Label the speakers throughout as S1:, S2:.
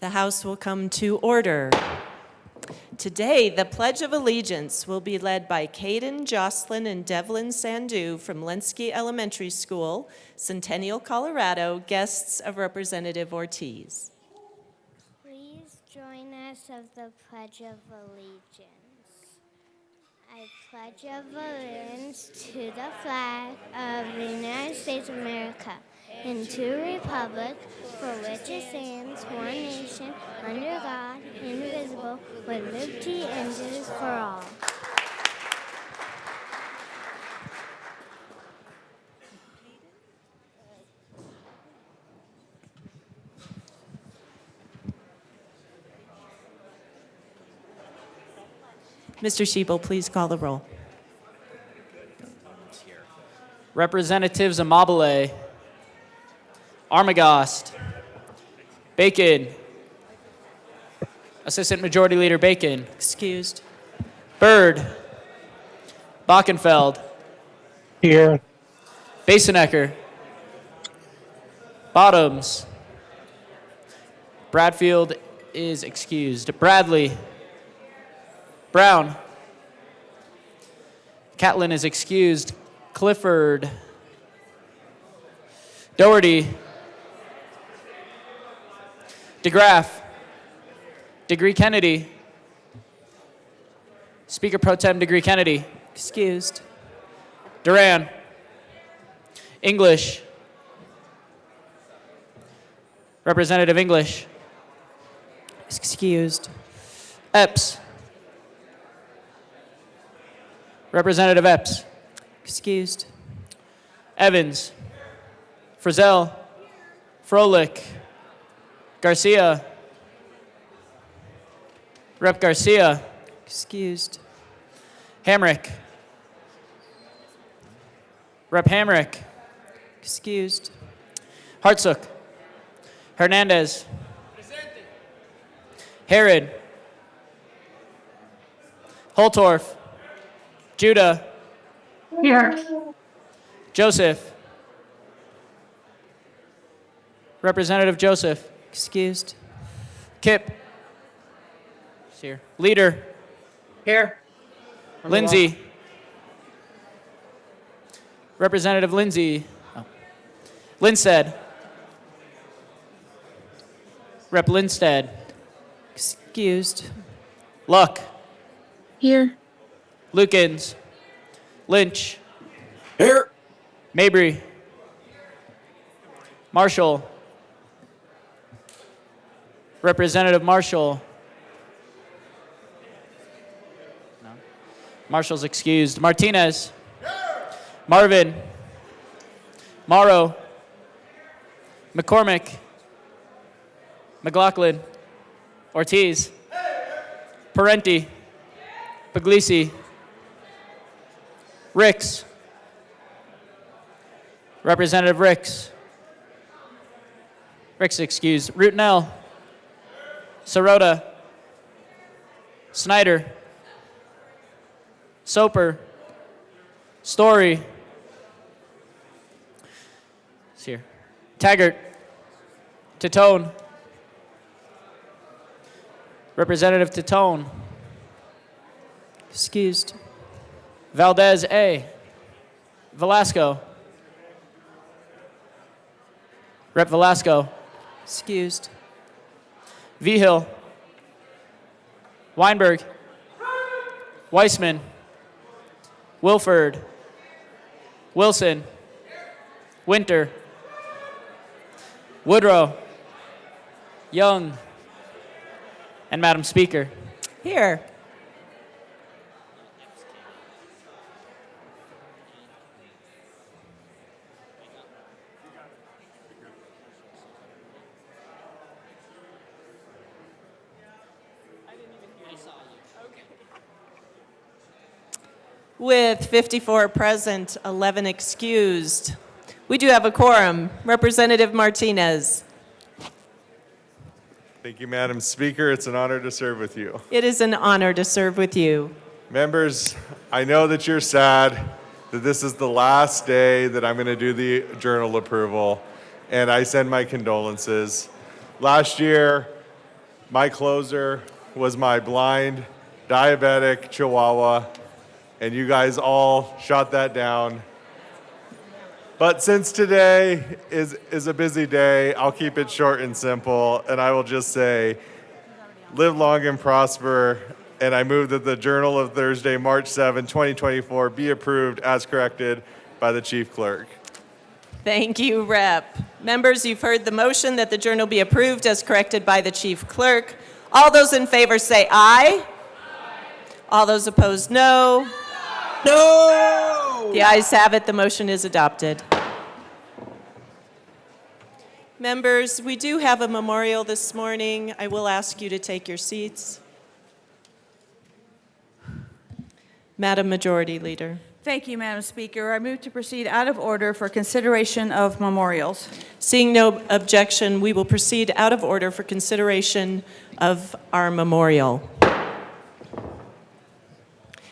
S1: The House will come to order. Today, the Pledge of Allegiance will be led by Caden, Jocelyn, and Devlin Sandu from Lenski Elementary School, Centennial, Colorado, guests of Representative Ortiz.
S2: Please join us of the Pledge of Allegiance. I pledge allegiance to the flag of the United States of America and to the republic for which it stands, one nation, under God, indivisible, with liberty and justice for all.
S1: Mr. Shebel, please call the roll.
S3: Representatives Amabile, Armagost, Bacon, Assistant Majority Leader Bacon,
S1: Excused.
S3: Byrd, Bockenfeld,
S4: Here.
S3: Basenecker, Bottoms, Bradfield is excused, Bradley, Brown, Catlin is excused, Clifford, Doherty, DeGraff, Degree Kennedy, Speaker Pro Tem Degree Kennedy,
S1: Excused.
S3: Duran, English, Representative English,
S1: Excused.
S3: Epps, Representative Epps,
S1: Excused.
S3: Evans, Frizzell, Froelich, Garcia, Rep. Garcia,
S1: Excused.
S3: Hamrick, Rep. Hamrick,
S1: Excused.
S3: Hartsook, Hernandez, Herod, Holtorf, Judah,
S4: Here.
S3: Joseph, Representative Joseph,
S1: Excused.
S3: Kip, here. Leader,
S4: Here.
S3: Lindsay, Representative Lindsay, Linstead, Rep. Linstead,
S1: Excused.
S3: Luck,
S4: Here.
S3: Lukens, Lynch,
S4: Here.
S3: Mabry, Marshall, Representative Marshall. No. Marshall's excused. Martinez, Marvin, Morrow, McCormick, McLaughlin, Ortiz, Parenti, Puglisi, Ricks, Representative Ricks. Ricks excused. Rutinell, Sirota, Snyder, Soper, Story, it's here. Taggart, Titone, Representative Titone,
S1: Excused.
S3: Valdez A, Velasco, Rep. Velasco,
S1: Excused.
S3: Vigil, Weinberg, Weissman, Wilford, Wilson, Winter, Woodrow, Young, and Madam Speaker.
S1: Here. With 54 present, 11 excused. We do have a quorum. Representative Martinez.
S5: Thank you, Madam Speaker. It's an honor to serve with you.
S1: It is an honor to serve with you.
S5: Members, I know that you're sad that this is the last day that I'm going to do the journal approval, and I send my condolences. Last year, my closer was my blind, diabetic Chihuahua, and you guys all shot that down. But since today is a busy day, I'll keep it short and simple, and I will just say, live long and prosper, and I move that the Journal of Thursday, March 7, 2024 be approved as corrected by the Chief Clerk.
S1: Thank you, Rep. Members, you've heard the motion that the journal be approved as corrected by the Chief Clerk. All those in favor say aye. All those opposed, no.
S4: No!
S1: The ayes have it. The motion is adopted. Members, we do have a memorial this morning. I will ask you to take your seats. Madam Majority Leader.
S6: Thank you, Madam Speaker. I move to proceed out of order for consideration of memorials.
S1: Seeing no objection, we will proceed out of order for consideration of our memorial.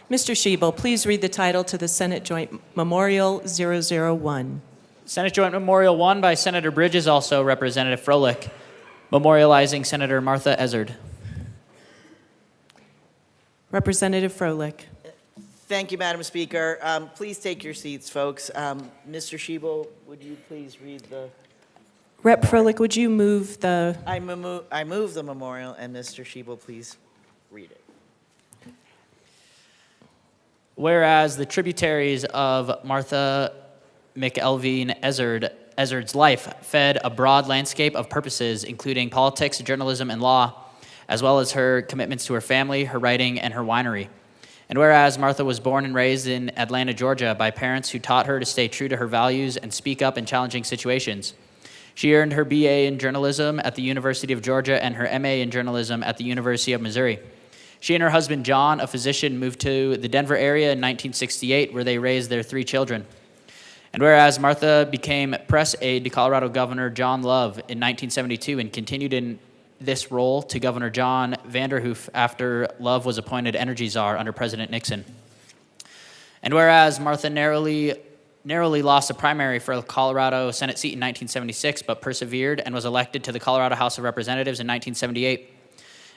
S1: Mr. Schiebel, please read the title to the Senate Joint Memorial 001.
S3: Senate Joint Memorial 1 by Senator Bridges, also Representative Froelich, memorializing Senator Martha Ezard.
S1: Representative Froelich.
S7: Thank you, Madam Speaker. Please take your seats, folks. Mr. Schiebel, would you please read the...
S1: Rep. Froelich, would you move the...
S7: I move the memorial, and Mr. Schiebel, please read it.
S3: Whereas the tributaries of Martha McElveen Ezard's life fed a broad landscape of purposes, including politics, journalism, and law, as well as her commitments to her family, her writing, and her winery. And whereas Martha was born and raised in Atlanta, Georgia, by parents who taught her to stay true to her values and speak up in challenging situations. She earned her BA in journalism at the University of Georgia and her MA in journalism at the University of Missouri. She and her husband, John, a physician, moved to the Denver area in 1968, where they raised their 3 children. And whereas Martha became press aide to Colorado Governor John Love in 1972 and continued in this role to Governor John Vanderhoof after Love was appointed energy czar under President Nixon. And whereas Martha narrowly lost a primary for the Colorado Senate seat in 1976, but persevered and was elected to the Colorado House of Representatives in 1978.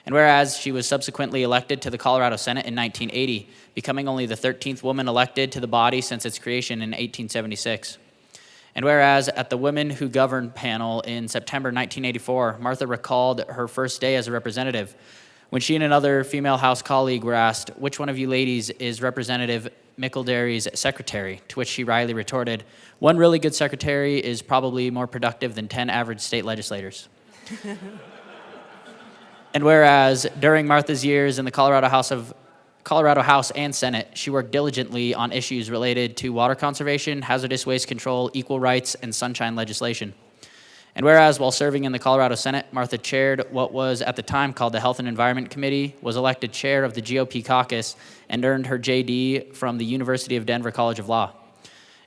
S3: And whereas she was subsequently elected to the Colorado Senate in 1980, becoming only the 13th woman elected to the body since its creation in 1876. And whereas at the Women Who Govern panel in September 1984, Martha recalled her first day as a representative when she and another female House colleague were asked, "Which one of you ladies is Representative Mickelderry's secretary?" To which she wryly retorted, "One really good secretary is probably more productive than 10 average state legislators." And whereas during Martha's years in the Colorado House and Senate, she worked diligently on issues related to water conservation, hazardous waste control, equal rights, and sunshine legislation. And whereas while serving in the Colorado Senate, Martha chaired what was at the time called the Health and Environment Committee, was elected chair of the GOP caucus, and earned her JD from the University of Denver College of Law.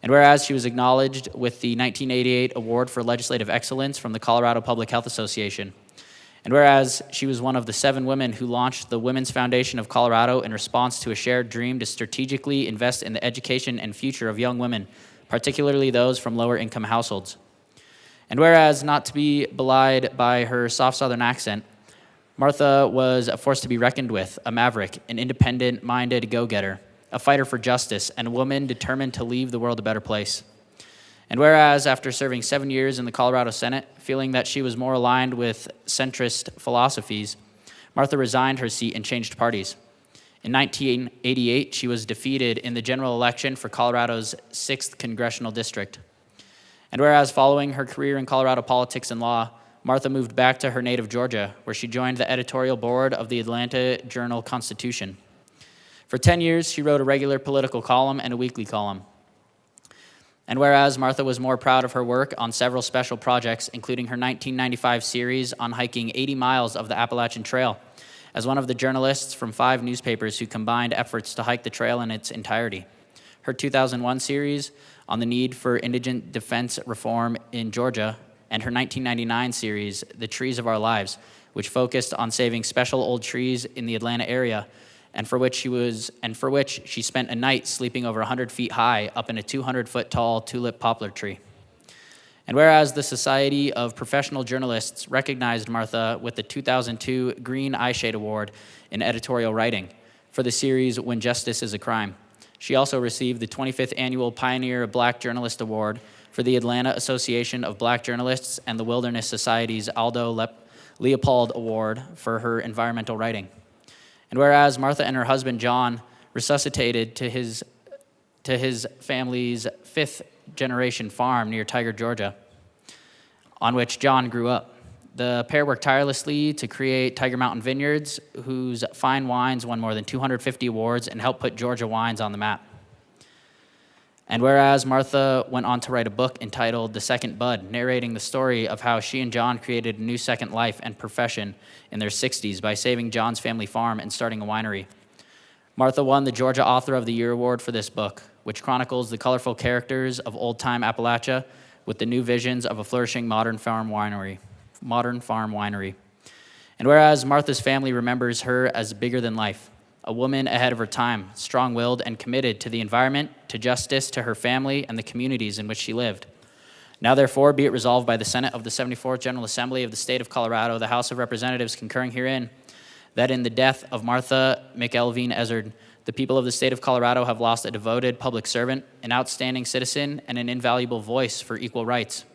S3: And whereas she was acknowledged with the 1988 Award for Legislative Excellence from the Colorado Public Health Association. And whereas she was one of the 7 women who launched the Women's Foundation of Colorado in response to a shared dream to strategically invest in the education and future of young women, particularly those from lower income households. And whereas, not to be belied by her soft Southern accent, Martha was a force to be reckoned with, a maverick, an independent-minded go-getter, a fighter for justice, and a woman determined to leave the world a better place. And whereas, after serving 7 years in the Colorado Senate, feeling that she was more aligned with centrist philosophies, Martha resigned her seat and changed parties. In 1988, she was defeated in the general election for Colorado's 6th congressional district. And whereas, following her career in Colorado politics and law, Martha moved back to her native Georgia, where she joined the editorial board of the Atlanta Journal-Constitution. For 10 years, she wrote a regular political column and a weekly column. And whereas Martha was more proud of her work on several special projects, including her 1995 series on hiking 80 miles of the Appalachian Trail, as one of the journalists from 5 newspapers who combined efforts to hike the trail in its entirety. Her 2001 series on the need for indigent defense reform in Georgia, and her 1999 series, The Trees of Our Lives, which focused on saving special old trees in the Atlanta area, and for which she spent a night sleeping over 100 feet high up in a 200-foot tall tulip poplar tree. And whereas the Society of Professional Journalists recognized Martha with the 2002 Green Eyeshade Award in editorial writing for the series When Justice is a Crime. She also received the 25th Annual Pioneer of Black Journalist Award for the Atlanta Association of Black Journalists and the Wilderness Society's Aldo Leopold Award for her environmental writing. And whereas Martha and her husband John resuscitated to his family's fifth-generation farm near Tiger, Georgia, on which John grew up. The pair worked tirelessly to create Tiger Mountain Vineyards, whose fine wines won more than 250 awards and helped put Georgia wines on the map. And whereas Martha went on to write a book entitled The Second Bud, narrating the story of how she and John created a new second life and profession in their 60s by saving John's family farm and starting a winery. Martha won the Georgia Author of the Year Award for this book, which chronicles the colorful characters of old-time Appalachia with the new visions of a flourishing modern farm winery. And whereas Martha's family remembers her as bigger than life, a woman ahead of her time, strong-willed and committed to the environment, to justice, to her family, and the communities in which she lived. Now, therefore, be it resolved by the Senate of the 74th General Assembly of the State of Colorado, the House of Representatives concurring herein, that in the death of Martha McElveen Ezard, the people of the state of Colorado have lost a devoted public servant, an outstanding citizen, and an invaluable voice for equal rights.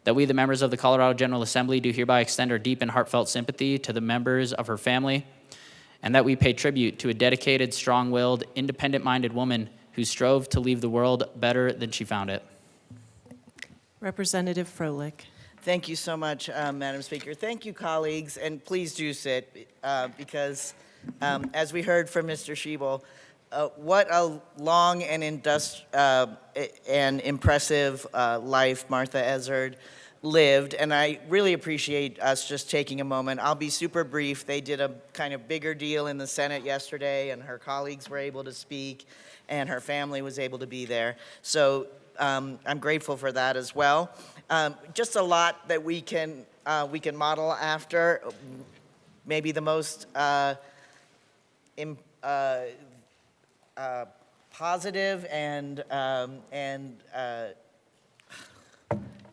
S3: That we, the members of the Colorado General Assembly, do hereby extend our deep and heartfelt sympathy to the members of her family, and that we pay tribute to a dedicated, strong-willed, independent-minded woman who strove to leave the world better than she found it.
S1: Representative Froelich.
S7: Thank you so much, Madam Speaker. Thank you, colleagues, and please do sit because, as we heard from Mr. Schiebel, what a long and impressive life Martha Ezard lived, and I really appreciate us just taking a moment. I'll be super brief. They did a kind of bigger deal in the Senate yesterday, and her colleagues were able to speak, and her family was able to be there. So I'm grateful for that as well. Just a lot that we can model after. Maybe the most positive and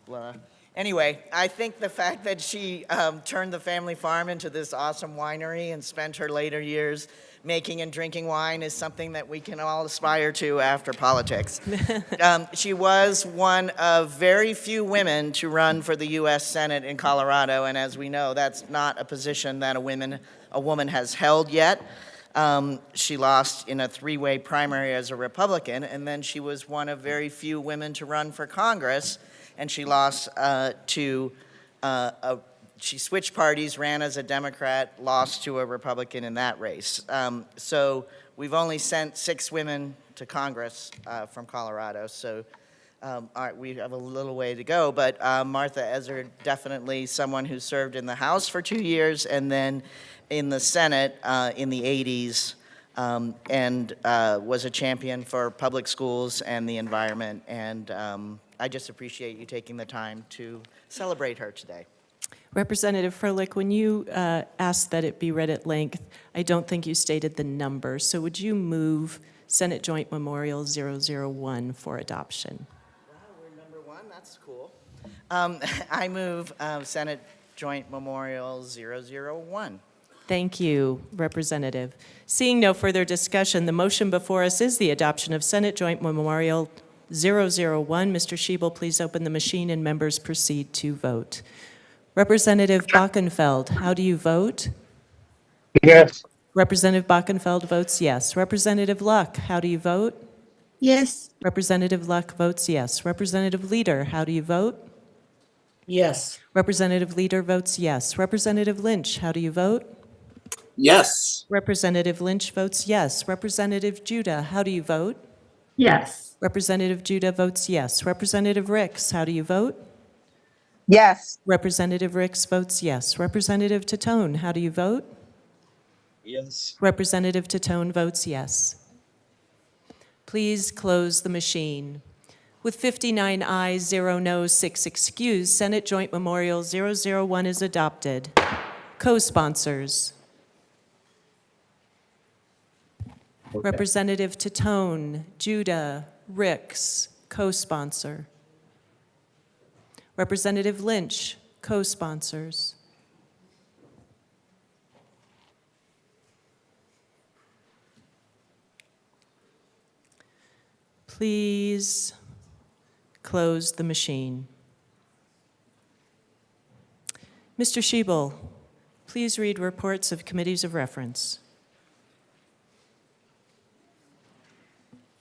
S7: blah. Anyway, I think the fact that she turned the family farm into this awesome winery and spent her later years making and drinking wine is something that we can all aspire to after politics. She was one of very few women to run for the U.S. Senate in Colorado, and as we know, that's not a position that a woman has held yet. She lost in a three-way primary as a Republican, and then she was one of very few women to run for Congress, and she lost she switched parties, ran as a Democrat, lost to a Republican in that race. So we've only sent 6 women to Congress from Colorado, so we have a little way to go, but Martha Ezard, definitely someone who served in the House for 2 years and then in the Senate in the 80s and was a champion for public schools and the environment, and I just appreciate you taking the time to celebrate her today.
S1: Representative Froelich, when you asked that it be read at length, I don't think you stated the number. So would you move Senate Joint Memorial 001 for adoption?
S7: Wow, we're number 1. That's cool. I move Senate Joint Memorial 001.
S1: Thank you, Representative. Seeing no further discussion, the motion before us is the adoption of Senate Joint Memorial 001. Mr. Schiebel, please open the machine and members proceed to vote. Representative Bockenfeld, how do you vote?
S4: Yes.
S1: Representative Bockenfeld votes yes. Representative Luck, how do you vote?
S4: Yes.
S1: Representative Luck votes yes. Representative Leader, how do you vote?
S4: Yes.
S1: Representative Leader votes yes. Representative Lynch, how do you vote?
S8: Yes.
S1: Representative Lynch votes yes. Representative Judah, how do you vote?
S4: Yes.
S1: Representative Judah votes yes. Representative Ricks, how do you vote?
S4: Yes.
S1: Representative Ricks votes yes. Representative Tatone, how do you vote?
S8: Yes.
S1: Representative Tatone votes yes. Please close the machine. With 59 ayes, 0 noes, 6 excused, Senate Joint Memorial 001 is adopted. Co-sponsors. Representative Tatone, Judah, Ricks, co-sponsor. Representative Lynch, co-sponsors. Please close the machine. Mr. Schiebel, please read reports of committees of reference.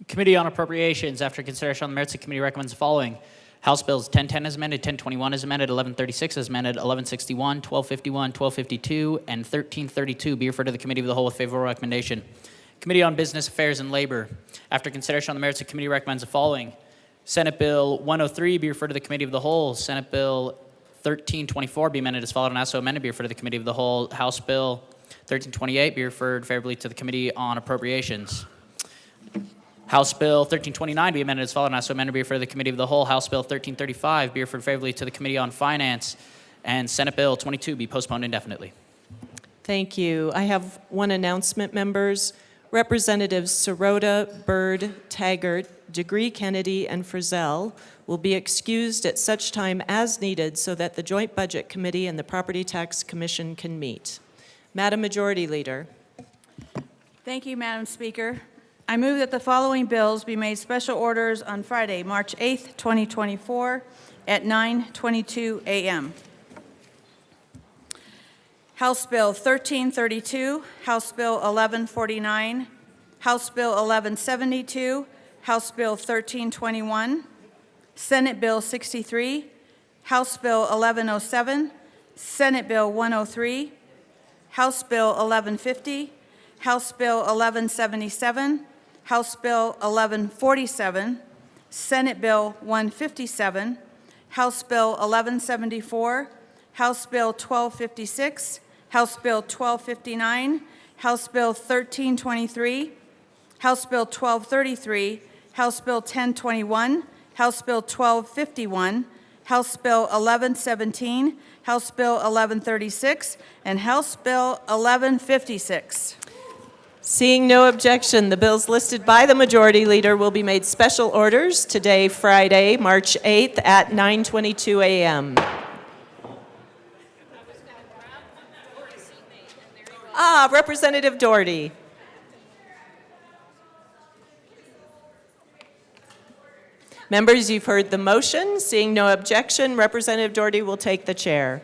S3: Committee on Appropriations, after consideration on the merits, the committee recommends the following. House Bills 1010 as amended, 1021 as amended, 1136 as amended, 1161, 1251, 1252, and 1332 be referred to the Committee of the Whole with favorable recommendation. Committee on Business Affairs and Labor, after consideration on the merits, the committee recommends the following. Senate Bill 103 be referred to the Committee of the Whole. Senate Bill 1324 be amended as followed and also amended be referred to the Committee of the Whole. House Bill 1328 be referred favorably to the Committee on Appropriations. House Bill 1329 be amended as followed and also amended be referred to the Committee of the Whole. House Bill 1335 be referred favorably to the Committee on Finance. And Senate Bill 22 be postponed indefinitely.
S1: Thank you. I have one announcement, members. Representatives Sirota, Byrd, Taggart, Degree Kennedy, and Frizzell will be excused at such time as needed so that the Joint Budget Committee and the Property Tax Commission can meet. Madam Majority Leader.
S6: Thank you, Madam Speaker. I move that the following bills be made special orders on Friday, March 8th, 2024, at 9:22 a.m. House Bill 1332, House Bill 1149, House Bill 1172, House Bill 1321, Senate Bill 63, House Bill 1107, Senate Bill 103, House Bill 1150, House Bill 1177, House Bill 1147, Senate Bill 157, House Bill 1174, House Bill 1256, House Bill 1259, House Bill 1323, House Bill 1233, House Bill 1021, House Bill 1251, House Bill 1117, House Bill 1136, and House Bill 1156.
S1: Seeing no objection, the bills listed by the Majority Leader will be made special orders today, Friday, March 8th at 9:22 a.m. Representative Doherty. Members, you've heard the motion. Seeing no objection, Representative Doherty will take the chair.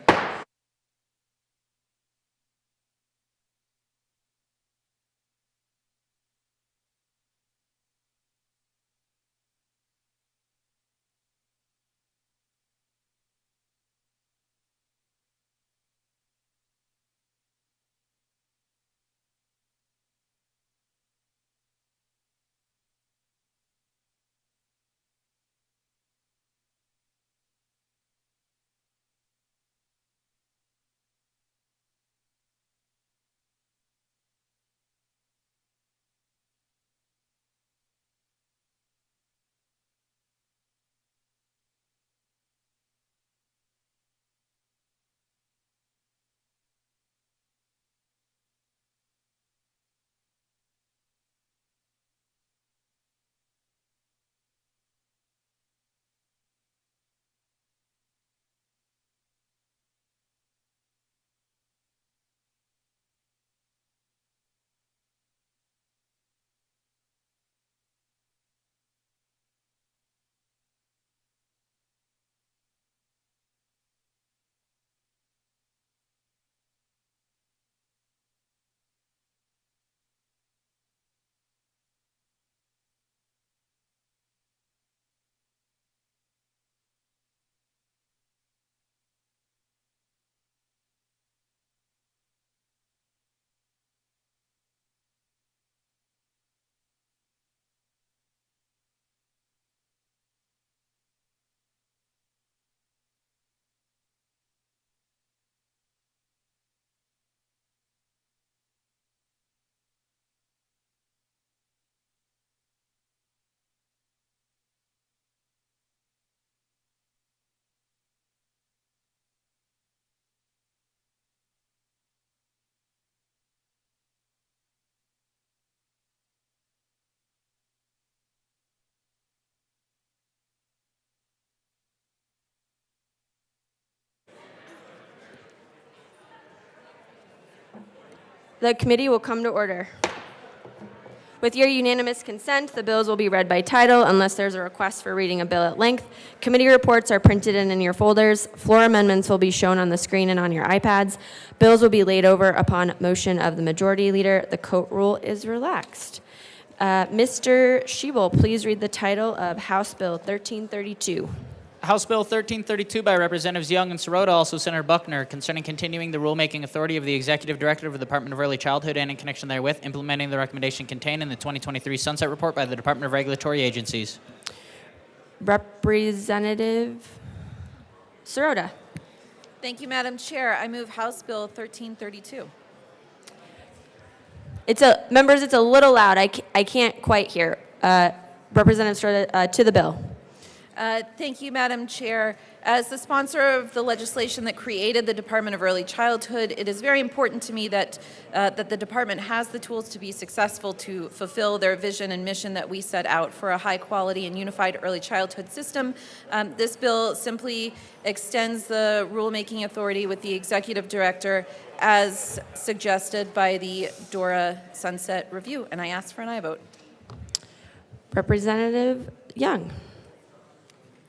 S9: The committee will come to order. With your unanimous consent, the bills will be read by title unless there's a request for reading a bill at length. Committee reports are printed in your folders. Floor amendments will be shown on the screen and on your iPads. Bills will be laid over upon motion of the majority leader. The coat rule is relaxed. Mr. Schiebel, please read the title of House Bill 1332.
S3: House Bill 1332 by Representatives Young and Sirota, also Senator Buckner, concerning continuing the rulemaking authority of the Executive Director of the Department of Early Childhood and in connection therewith, implementing the recommendation contained in the 2023 Sunset Report by the Department of Regulatory Agencies.
S9: Representative Sirota.
S10: Thank you, Madam Chair. I move House Bill 1332.
S9: Members, it's a little loud. I can't quite hear. Representative Sirota, to the bill.
S10: Thank you, Madam Chair. As the sponsor of the legislation that created the Department of Early Childhood, it is very important to me that the department has the tools to be successful to fulfill their vision and mission that we set out for a high-quality and unified early childhood system. This bill simply extends the rulemaking authority with the executive director as suggested by the DORA Sunset Review, and I ask for an aye vote.
S9: Representative Young.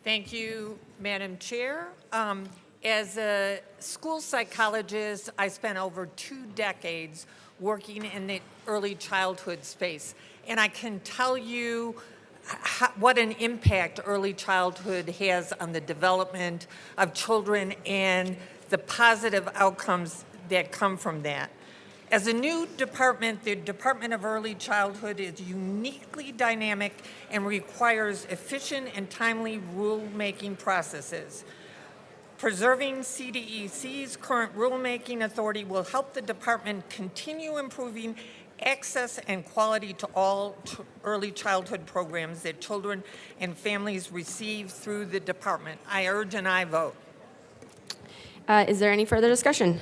S11: Thank you, Madam Chair. As a school psychologist, I spent over 2 decades working in the early childhood space, and I can tell you what an impact early childhood has on the development of children and the positive outcomes that come from that. As a new department, the Department of Early Childhood is uniquely dynamic and requires efficient and timely rulemaking processes. Preserving CDEC's current rulemaking authority will help the department continue improving access and quality to all early childhood programs that children and families receive through the department. I urge an aye vote.
S9: Is there any further discussion?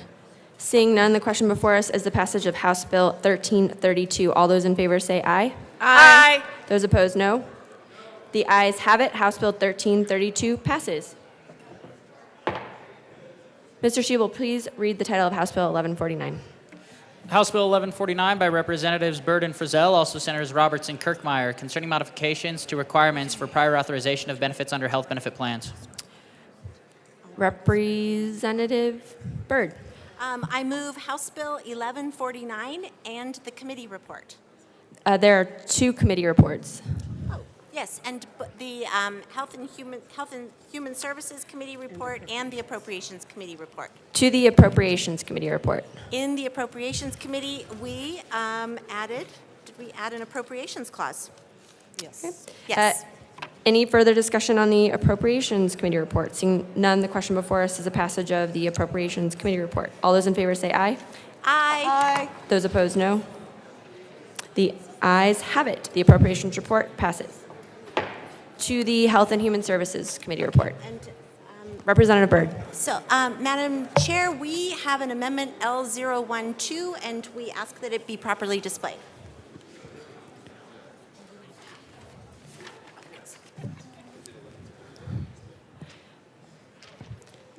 S9: Seeing none, the question before us is the passage of House Bill 1332. All those in favor say aye.
S11: Aye.
S9: Those opposed, no. The ayes have it. House Bill 1332 passes. Mr. Schiebel, please read the title of House Bill 1149.
S3: House Bill 1149 by Representatives Byrd and Frizzell, also Senators Roberts and Kirkmeyer, concerning modifications to requirements for prior authorization of benefits under health benefit plans.
S9: Representative Byrd.
S12: I move House Bill 1149 and the committee report.
S9: There are 2 committee reports.
S12: Oh, yes, and the Health and Human Services Committee report and the Appropriations Committee report.
S9: To the Appropriations Committee report.
S12: In the Appropriations Committee, we did we add an appropriations clause?
S10: Yes.
S9: Okay.
S12: Yes.
S9: Any further discussion on the Appropriations Committee report? Seeing none, the question before us is a passage of the Appropriations Committee report. All those in favor say aye.
S12: Aye.
S9: Those opposed, no. The ayes have it. The Appropriations report passes. To the Health and Human Services Committee report.
S12: And,
S9: Representative Byrd.
S12: so, Madam Chair, we have an amendment L012, and we ask that it be properly displayed.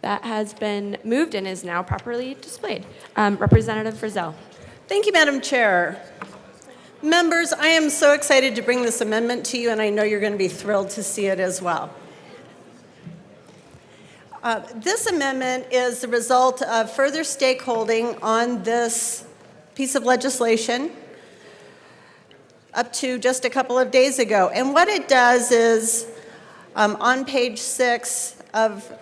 S9: That has been moved and is now properly displayed. Representative Frizzell.
S13: Thank you, Madam Chair. Members, I am so excited to bring this amendment to you, and I know you're going to be thrilled to see it as well. This amendment is the result of further stakeholding on this piece of legislation up to just a couple of days ago. And what it does is, on page 6 of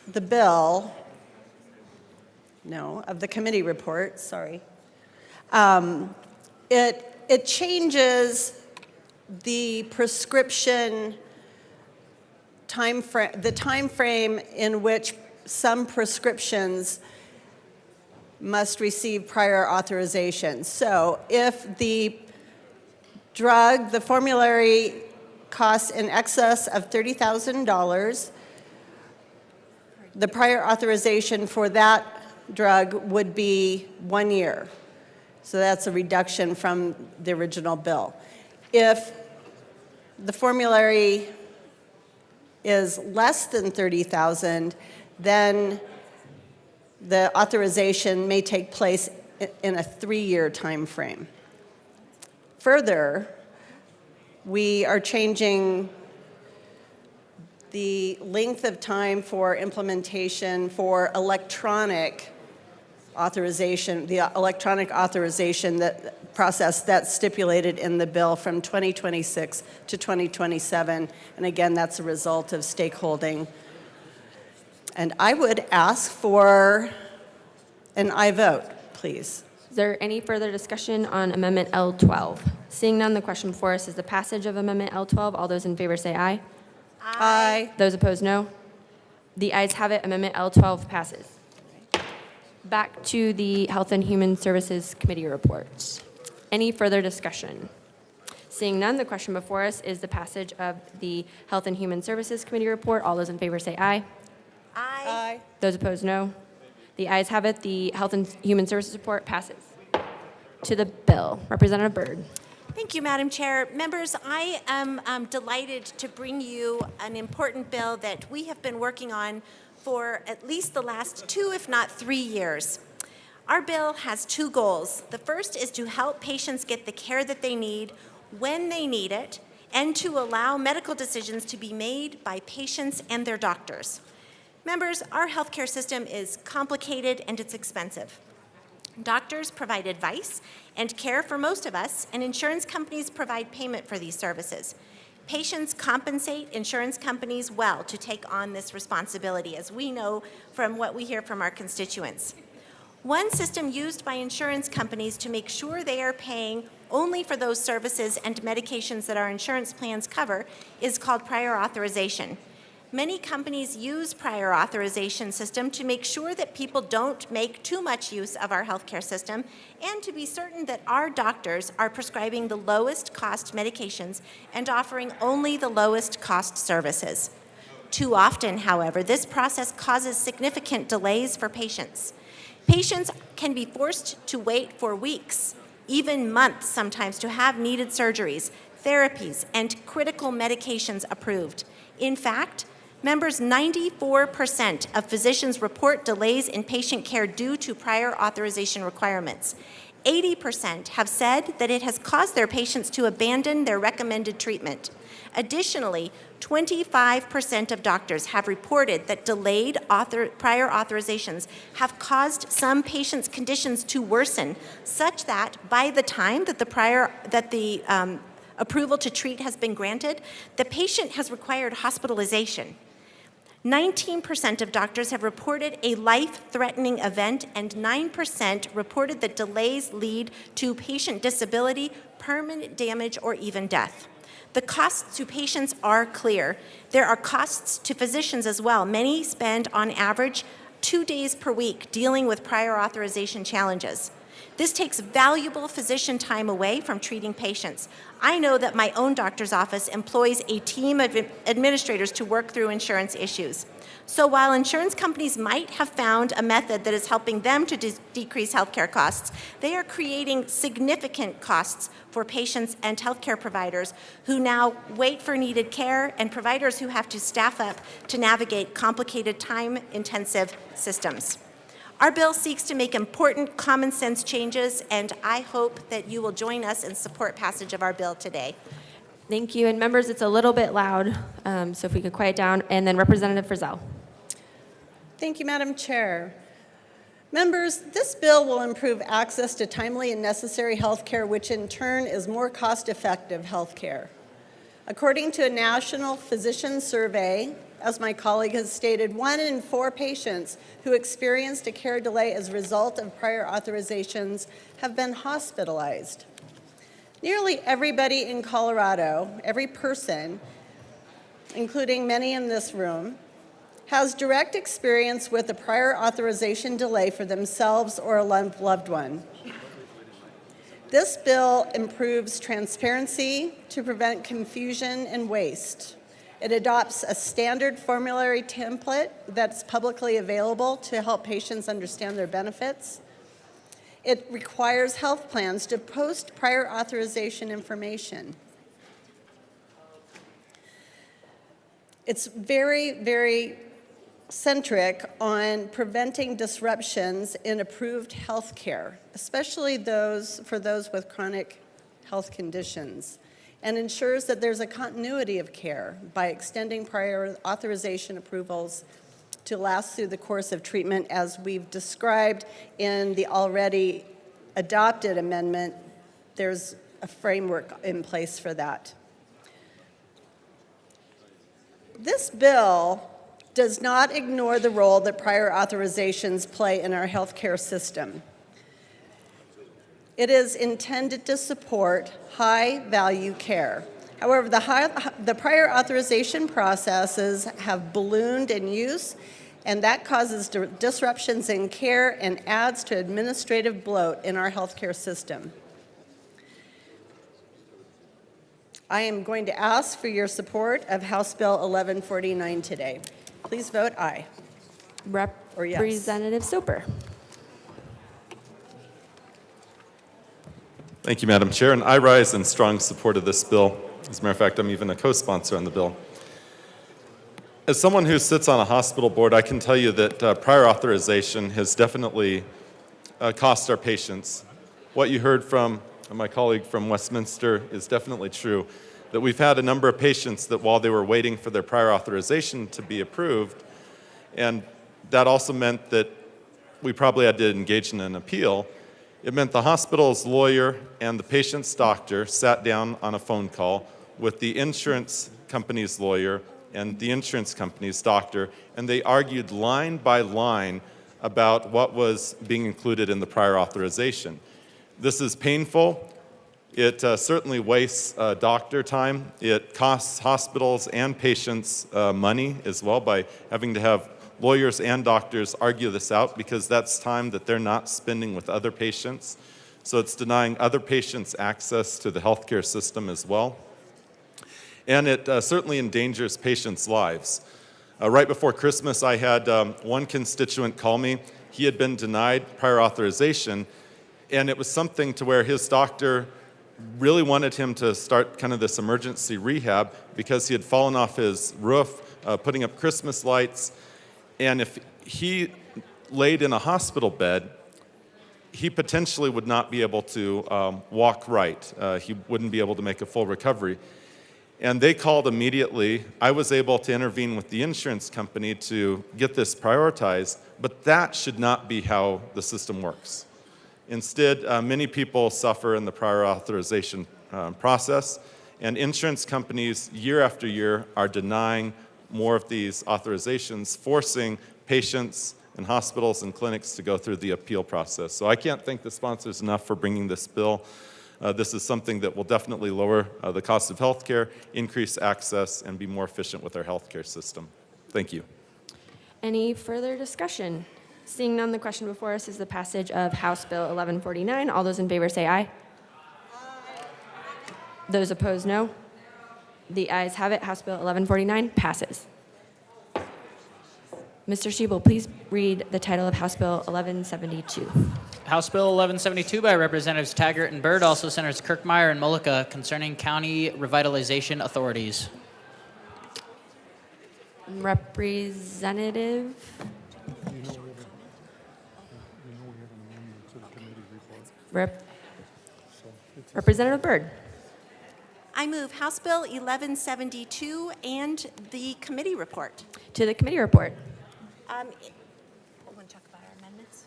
S13: the bill, of the committee report, sorry, it changes the prescription the time frame in which some prescriptions must receive prior authorization. So if the drug, the formulary costs in excess of $30,000, the prior authorization for that drug would be 1 year. So that's a reduction from the original bill. If the formulary is less than $30,000, then the authorization may take place in a 3-year time frame. Further, we are changing the length of time for implementation for electronic authorization, the electronic authorization process that's stipulated in the bill from 2026 to 2027. And again, that's a result of stakeholding. And I would ask for an aye vote, please.
S9: Is there any further discussion on Amendment L12? Seeing none, the question before us is the passage of Amendment L12. All those in favor say aye.
S13: Aye.
S9: Those opposed, no. The ayes have it. Amendment L12 passes. Back to the Health and Human Services Committee reports. Any further discussion? Seeing none, the question before us is the passage of the Health and Human Services Committee report. All those in favor say aye.
S13: Aye.
S9: Those opposed, no. The ayes have it. The Health and Human Services report passes. To the bill. Representative Byrd.
S12: Thank you, Madam Chair. Members, I am delighted to bring you an important bill that we have been working on for at least the last 2, if not 3 years. Our bill has 2 goals. The first is to help patients get the care that they need when they need it, and to allow medical decisions to be made by patients and their doctors. Members, our healthcare system is complicated and it's expensive. Doctors provide advice and care for most of us, and insurance companies provide payment for these services. Patients compensate insurance companies well to take on this responsibility, as we know from what we hear from our constituents. One system used by insurance companies to make sure they are paying only for those services and medications that our insurance plans cover is called prior authorization. Many companies use prior authorization system to make sure that people don't make too much use of our healthcare system and to be certain that our doctors are prescribing the lowest cost medications and offering only the lowest cost services. Too often, however, this process causes significant delays for patients. Patients can be forced to wait for weeks, even months sometimes, to have needed surgeries, therapies, and critical medications approved. In fact, members, 94% of physicians report delays in patient care due to prior authorization requirements. 80% have said that it has caused their patients to abandon their recommended treatment. Additionally, 25% of doctors have reported that delayed prior authorizations have caused some patients' conditions to worsen, such that by the time that the approval to treat has been granted, the patient has required hospitalization. 19% of doctors have reported a life-threatening event, and 9% reported that delays lead to patient disability, permanent damage, or even death. The costs to patients are clear. There are costs to physicians as well. Many spend, on average, 2 days per week dealing with prior authorization challenges. This takes valuable physician time away from treating patients. I know that my own doctor's office employs a team of administrators to work through insurance issues. So while insurance companies might have found a method that is helping them to decrease healthcare costs, they are creating significant costs for patients and healthcare providers who now wait for needed care, and providers who have to staff up to navigate complicated, time-intensive systems. Our bill seeks to make important common sense changes, and I hope that you will join us in support passage of our bill today.
S9: Thank you. And members, it's a little bit loud, so if we could quiet down. And then Representative Frizzell.
S13: Thank you, Madam Chair. Members, this bill will improve access to timely and necessary health care, which in turn is more cost-effective health care. According to a national physician survey, as my colleague has stated, 1 in 4 patients who experienced a care delay as a result of prior authorizations have been hospitalized. Nearly everybody in Colorado, every person, including many in this room, has direct experience with a prior authorization delay for themselves or a loved one. This bill improves transparency to prevent confusion and waste. It adopts a standard formulary template that's publicly available to help patients understand their benefits. It requires health plans to post prior authorization information. It's very, very centric on preventing disruptions in approved health care, especially for those with chronic health conditions, and ensures that there's a continuity of care by extending prior authorization approvals to last through the course of treatment, as we've described in the already adopted amendment. There's a framework in place for that. This bill does not ignore the role that prior authorizations play in our healthcare system. It is intended to support high-value care. However, the prior authorization processes have ballooned in use, and that causes disruptions in care and adds to administrative bloat in our healthcare system. I am going to ask for your support of House Bill 1149 today. Please vote aye. Or yes.
S9: Representative Soper.
S14: Thank you, Madam Chair, and I rise in strong support of this bill. As a matter of fact, I'm even a co-sponsor on the bill. As someone who sits on a hospital board, I can tell you that prior authorization has definitely cost our patients. What you heard from my colleague from Westminster is definitely true, that we've had a number of patients that while they were waiting for their prior authorization to be approved, and that also meant that we probably had to engage in an appeal. It meant the hospital's lawyer and the patient's doctor sat down on a phone call with the insurance company's lawyer and the insurance company's doctor, and they argued line by line about what was being included in the prior authorization. This is painful. It certainly wastes doctor time. It costs hospitals and patients money as well by having to have lawyers and doctors argue this out, because that's time that they're not spending with other patients. So it's denying other patients access to the healthcare system as well. And it certainly endangers patients' lives. Right before Christmas, I had one constituent call me. He had been denied prior authorization, and it was something to where his doctor really wanted him to start kind of this emergency rehab because he had fallen off his roof, putting up Christmas lights. And if he laid in a hospital bed, he potentially would not be able to walk right. He wouldn't be able to make a full recovery. And they called immediately. I was able to intervene with the insurance company to get this prioritized, but that should not be how the system works. Instead, many people suffer in the prior authorization process, and insurance companies year after year are denying more of these authorizations, forcing patients and hospitals and clinics to go through the appeal process. So I can't thank the sponsors enough for bringing this bill. This is something that will definitely lower the cost of health care, increase access, and be more efficient with our healthcare system. Thank you.
S9: Any further discussion? Seeing none, the question before us is the passage of House Bill 1149. All those in favor say aye. Those opposed, no. The ayes have it. House Bill 1149 passes. Mr. Shebel, please read the title of House Bill 1172.
S3: House Bill 1172 by Representatives Taggart and Byrd, also Senators Kirkmeyer and Mullica, concerning county revitalization authorities.
S9: Representative? Representative Byrd.
S12: I move House Bill 1172 and the committee report.
S9: To the committee report.
S12: We want to talk about our amendments?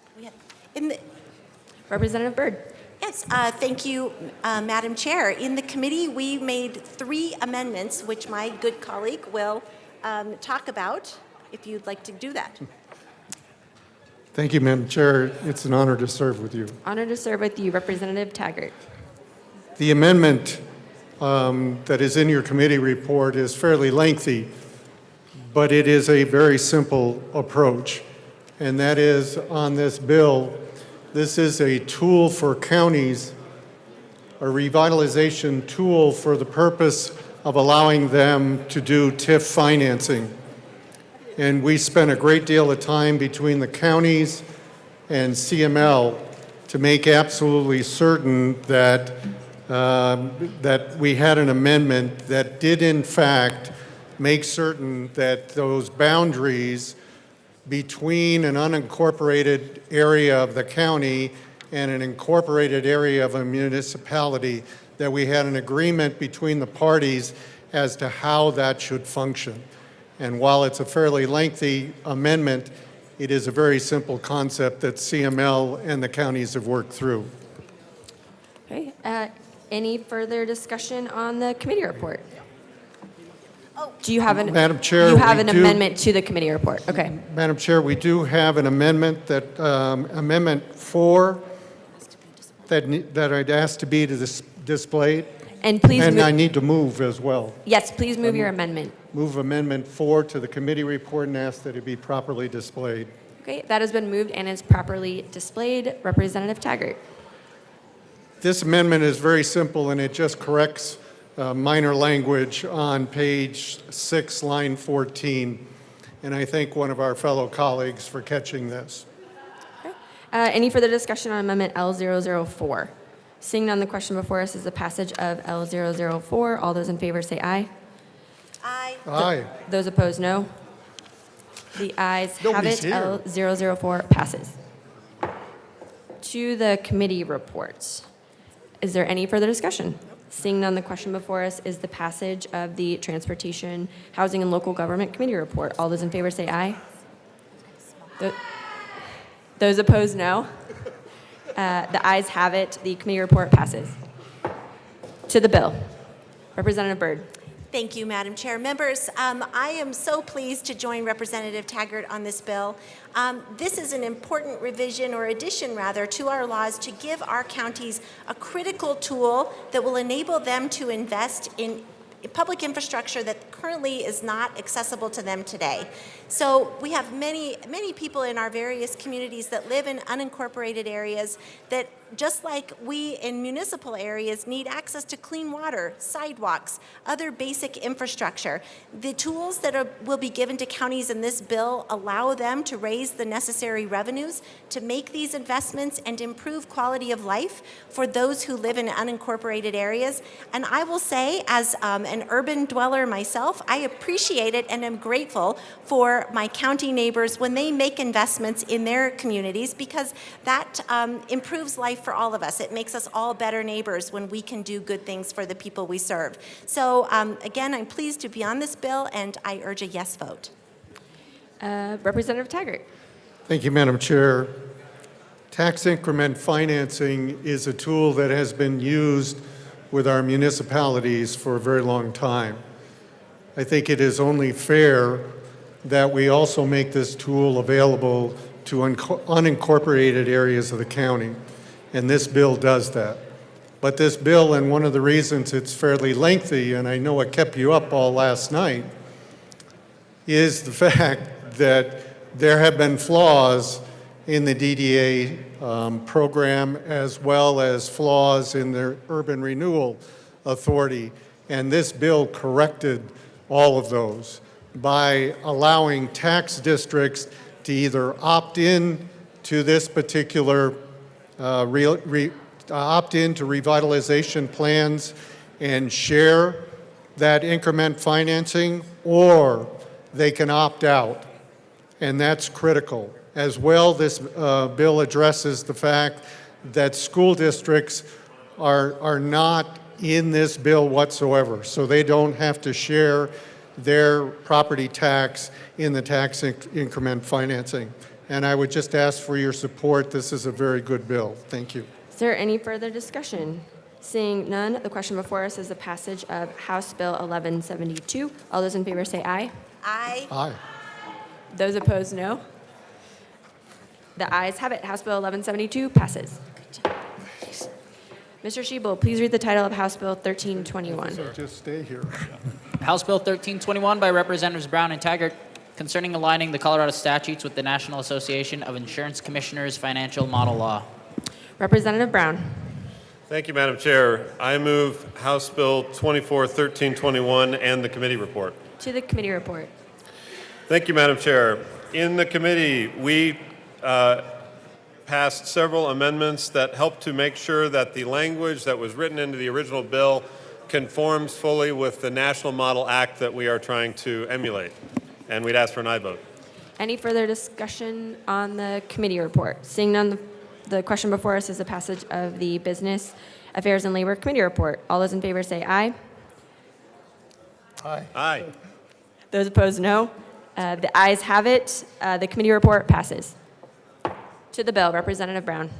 S9: Representative Byrd.
S12: Yes, thank you, Madam Chair. In the committee, we made 3 amendments, which my good colleague will talk about, if you'd like to do that.
S15: Thank you, Madam Chair. It's an honor to serve with you.
S9: Honor to serve with you, Representative Taggart.
S15: The amendment that is in your committee report is fairly lengthy, but it is a very simple approach. And that is, on this bill, this is a tool for counties, a revitalization tool for the purpose of allowing them to do TIF financing. And we spent a great deal of time between the counties and CML to make absolutely certain that that we had an amendment that did in fact make certain that those boundaries between an unincorporated area of the county and an incorporated area of a municipality, that we had an agreement between the parties as to how that should function. And while it's a fairly lengthy amendment, it is a very simple concept that CML and the counties have worked through.
S9: Okay, any further discussion on the committee report? Do you have an?
S15: Madam Chair,
S9: You have
S15: we
S9: an
S15: do-
S9: amendment to the committee report, okay.
S15: Madam Chair, we do have an amendment that, Amendment 4, that I'd ask to be displayed.
S9: And please
S15: And
S9: move-
S15: I need to move as well.
S9: Yes, please move your amendment.
S15: Move Amendment 4 to the committee report and ask that it be properly displayed.
S9: Okay, that has been moved and is properly displayed. Representative Taggart.
S15: This amendment is very simple, and it just corrects minor language on page 6, line 14. And I thank one of our fellow colleagues for catching this.
S9: Any further discussion on Amendment L004? Seeing none, the question before us is the passage of L004. All those in favor say aye.
S12: Aye.
S15: Aye.
S9: Those opposed, no. The ayes have
S15: Nobody's
S9: it.
S15: here.
S9: L004 passes. To the committee reports. Is there any further discussion? Seeing none, the question before us is the passage of the Transportation, Housing, and Local Government Committee report. All those in favor say aye. Those opposed, no. The ayes have it. The committee report passes. To the bill. Representative Byrd.
S12: Thank you, Madam Chair. Members, I am so pleased to join Representative Taggart on this bill. This is an important revision, or addition rather, to our laws to give our counties a critical tool that will enable them to invest in public infrastructure that currently is not accessible to them today. So we have many people in our various communities that live in unincorporated areas that, just like we in municipal areas, need access to clean water, sidewalks, other basic infrastructure. The tools that will be given to counties in this bill allow them to raise the necessary revenues to make these investments and improve quality of life for those who live in unincorporated areas. And I will say, as an urban dweller myself, I appreciate it and am grateful for my county neighbors when they make investments in their communities, because that improves life for all of us. It makes us all better neighbors when we can do good things for the people we serve. So again, I'm pleased to be on this bill, and I urge a yes vote.
S9: Representative Taggart.
S15: Thank you, Madam Chair. Tax increment financing is a tool that has been used with our municipalities for a very long time. I think it is only fair that we also make this tool available to unincorporated areas of the county, and this bill does that. But this bill, and one of the reasons it's fairly lengthy, and I know it kept you up all last night, is the fact that there have been flaws in the DDA program, as well as flaws in the Urban Renewal Authority. And this bill corrected all of those by allowing tax districts to either opt in to this particular opt into revitalization plans and share that increment financing, or they can opt out. And that's critical. As well, this bill addresses the fact that school districts are not in this bill whatsoever, so they don't have to share their property tax in the tax increment financing. And I would just ask for your support. This is a very good bill. Thank you.
S9: Is there any further discussion? Seeing none, the question before us is the passage of House Bill 1172. All those in favor say aye.
S12: Aye.
S15: Aye.
S9: Those opposed, no. The ayes have it. House Bill 1172 passes. Mr. Schiebel, please read the title of House Bill 1321.
S15: Just stay here.
S3: House Bill 1321 by Representatives Brown and Taggart, concerning aligning the Colorado statutes with the National Association of Insurance Commissioners Financial Model Law.
S9: Representative Brown.
S16: Thank you, Madam Chair. I move House Bill 1321 and the committee report.
S9: To the committee report.
S16: Thank you, Madam Chair. In the committee, we passed several amendments that help to make sure that the language that was written into the original bill conforms fully with the National Model Act that we are trying to emulate. And we'd ask for an aye vote.
S9: Any further discussion on the committee report? Seeing none, the question before us is the passage of the Business Affairs and Labor Committee report. All those in favor say aye.
S16: Aye. Aye.
S9: Those opposed, no. The ayes have it. The committee report passes. To the bill, Representative Brown.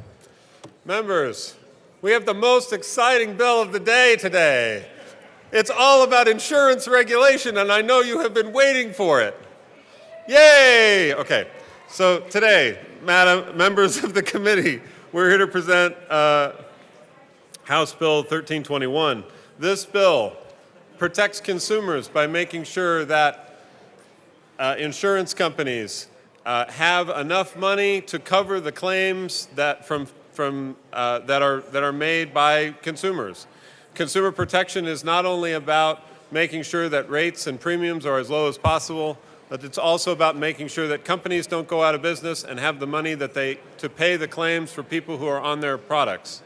S16: Members, we have the most exciting bill of the day today. It's all about insurance regulation, and I know you have been waiting for it. Yay! Okay, so today, members of the committee, we're here to present House Bill 1321. This bill protects consumers by making sure that insurance companies have enough money to cover the claims that that are made by consumers. Consumer protection is not only about making sure that rates and premiums are as low as possible, but it's also about making sure that companies don't go out of business and have the money to pay the claims for people who are on their products.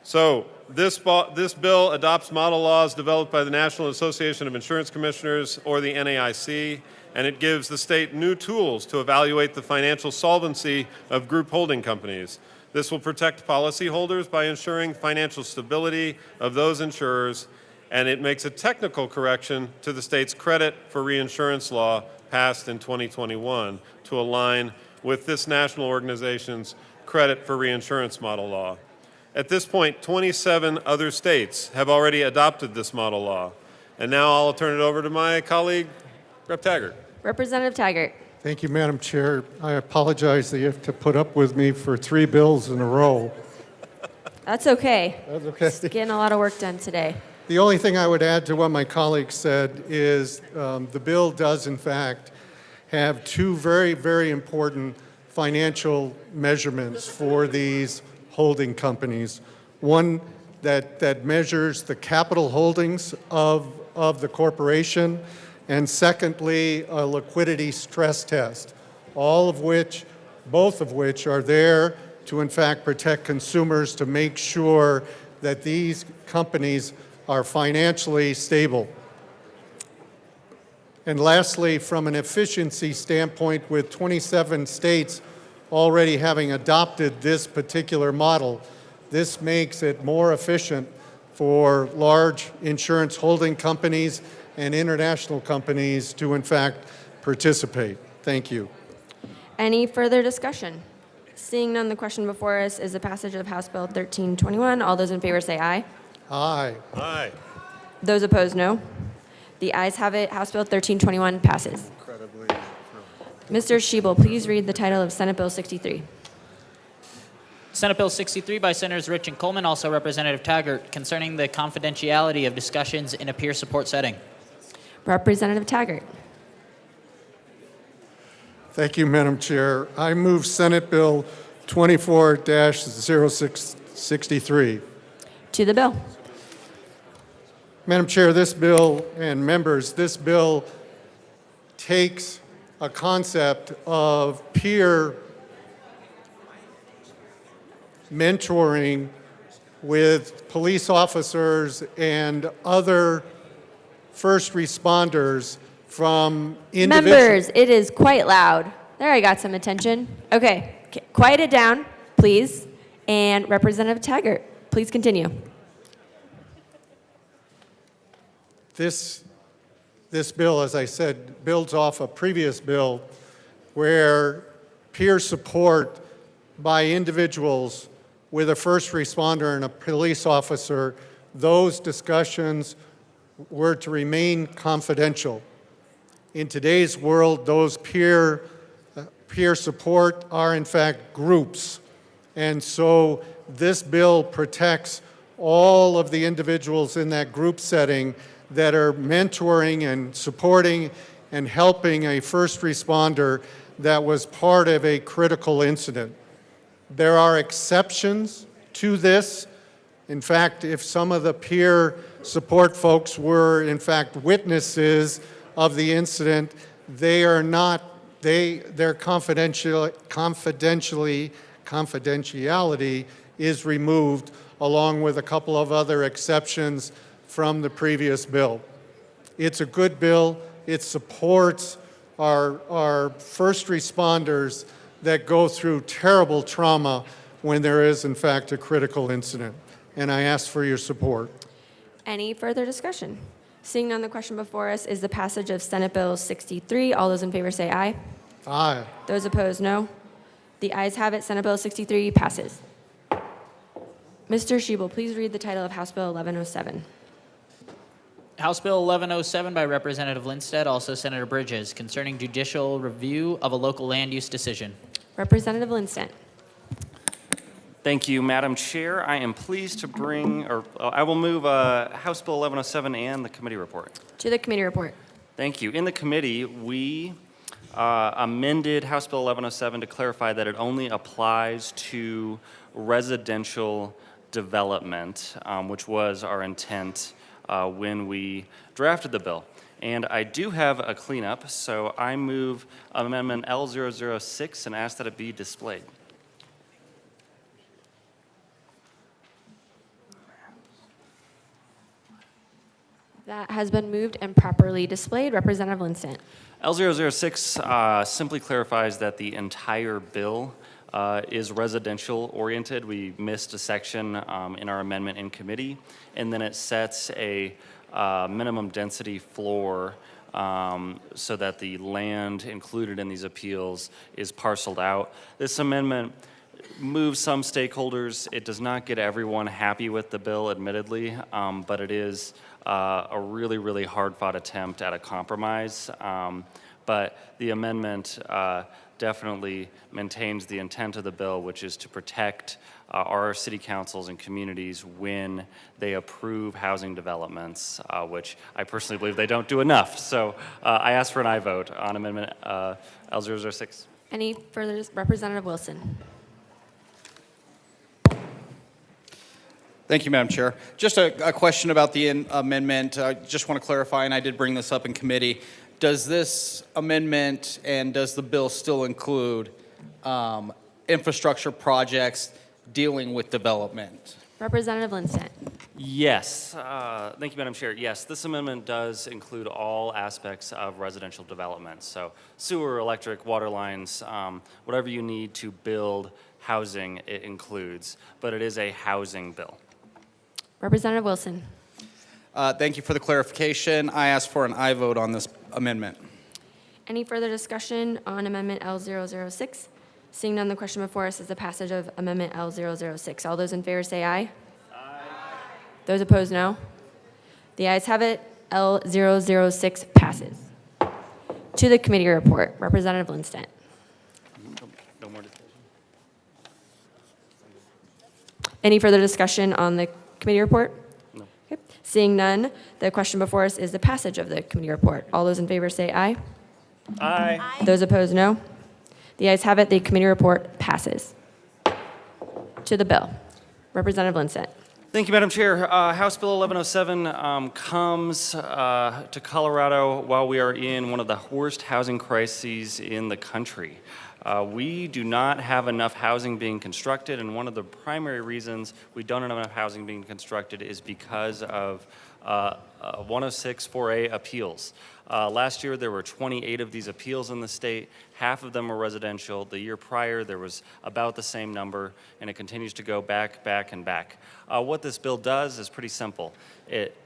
S16: So this bill adopts model laws developed by the National Association of Insurance Commissioners, or the NAIC, and it gives the state new tools to evaluate the financial solvency of group holding companies. This will protect policyholders by ensuring financial stability of those insurers, and it makes a technical correction to the state's credit for reinsurance law passed in 2021 to align with this national organization's credit for reinsurance model law. At this point, 27 other states have already adopted this model law. And now I'll turn it over to my colleague, Rep. Taggart.
S9: Representative Taggart.
S15: Thank you, Madam Chair. I apologize that you have to put up with me for 3 bills in a row.
S9: That's okay.
S15: That's okay.
S9: Just getting a lot of work done today.
S15: The only thing I would add to what my colleague said is the bill does, in fact, have 2 very, very important financial measurements for these holding companies. One that measures the capital holdings of the corporation, and secondly, a liquidity stress test, both of which are there to, in fact, protect consumers, to make sure that these companies are financially stable. And lastly, from an efficiency standpoint, with 27 states already having adopted this particular model, this makes it more efficient for large insurance holding companies and international companies to, in fact, participate. Thank you.
S9: Any further discussion? Seeing none, the question before us is the passage of House Bill 1321. All those in favor say aye.
S15: Aye.
S16: Aye.
S9: Those opposed, no. The ayes have it. House Bill 1321 passes.
S15: Incredibly.
S9: Mr. Schiebel, please read the title of Senate Bill 63.
S3: Senate Bill 63 by Senators Rich and Coleman, also Representative Taggart, concerning the confidentiality of discussions in a peer support setting.
S9: Representative Taggart.
S15: Thank you, Madam Chair. I move Senate Bill 24-0663.
S9: To the bill.
S15: Madam Chair, this bill and members, this bill takes a concept of peer mentoring with police officers and other first responders from individuals.
S9: Members, it is quite loud. There, I got some attention. Okay, quiet it down, please. And Representative Taggart, please continue.
S15: This bill, as I said, builds off a previous bill where peer support by individuals with a first responder and a police officer, those discussions were to remain confidential. In today's world, those peer support are in fact groups. And so this bill protects all of the individuals in that group setting that are mentoring and supporting and helping a first responder that was part of a critical incident. There are exceptions to this. In fact, if some of the peer support folks were in fact witnesses of the incident, their confidentiality is removed, along with a couple of other exceptions from the previous bill. It's a good bill. It supports are first responders that go through terrible trauma when there is, in fact, a critical incident. And I ask for your support.
S9: Any further discussion? Seeing none, the question before us is the passage of Senate Bill 63. All those in favor say aye.
S15: Aye.
S9: Those opposed, no. The ayes have it. Senate Bill 63 passes. Mr. Shebel, please read the title of House Bill 1107.
S3: House Bill 1107 by Representative Lindsted, also Senator Bridges, concerning judicial review of a local land use decision.
S9: Representative Lindsted.
S17: Thank you, Madam Chair. I am pleased to bring, or I will move House Bill 1107 and the committee report.
S9: To the committee report.
S17: Thank you. In the committee, we amended House Bill 1107 to clarify that it only applies to residential development, which was our intent when we drafted the bill. And I do have a cleanup, so I move Amendment L006 and ask that it be displayed.
S9: That has been moved and properly displayed. Representative Lindsted.
S17: L006 simply clarifies that the entire bill is residential oriented. We missed a section in our amendment in committee, and then it sets a minimum density floor so that the land included in these appeals is parceled out. This amendment moves some stakeholders. It does not get everyone happy with the bill, admittedly, but it is a really, really hard-fought attempt at a compromise. But the amendment definitely maintains the intent of the bill, which is to protect our city councils and communities when they approve housing developments, which I personally believe they don't do enough. So I ask for an aye vote on Amendment L006.
S9: Any further? Representative Wilson.
S18: Thank you, Madam Chair. Just a question about the amendment. I just want to clarify, and I did bring this up in committee. Does this amendment and does the bill still include infrastructure projects dealing with development?
S9: Representative Lindsted.
S17: Yes. Thank you, Madam Chair. Yes, this amendment does include all aspects of residential development. So sewer, electric, water lines, whatever you need to build housing, it includes. But it is a housing bill.
S9: Representative Wilson.
S18: Thank you for the clarification. I ask for an aye vote on this amendment.
S9: Any further discussion on Amendment L006? Seeing none, the question before us is the passage of Amendment L006. All those in favor say aye. Aye. Those opposed, no. The ayes have it. L006 passes. To the committee report, Representative Lindsted.
S17: No more discussion.
S9: Any further discussion on the committee report?
S17: No.
S9: Okay. Seeing none, the question before us is the passage of the committee report. All those in favor say aye.
S17: Aye.
S12: Aye.
S9: Those opposed, no. The ayes have it. The committee report passes. To the bill, Representative Lindsted.
S17: Thank you, Madam Chair. House Bill 1107 comes to Colorado while we are in one of the worst housing crises in the country. We do not have enough housing being constructed, and one of the primary reasons we don't have enough housing being constructed is because of 106-4A appeals. Last year, there were 28 of these appeals in the state. Half of them were residential. The year prior, there was about the same number, and it continues to go back, and back. What this bill does is pretty simple. It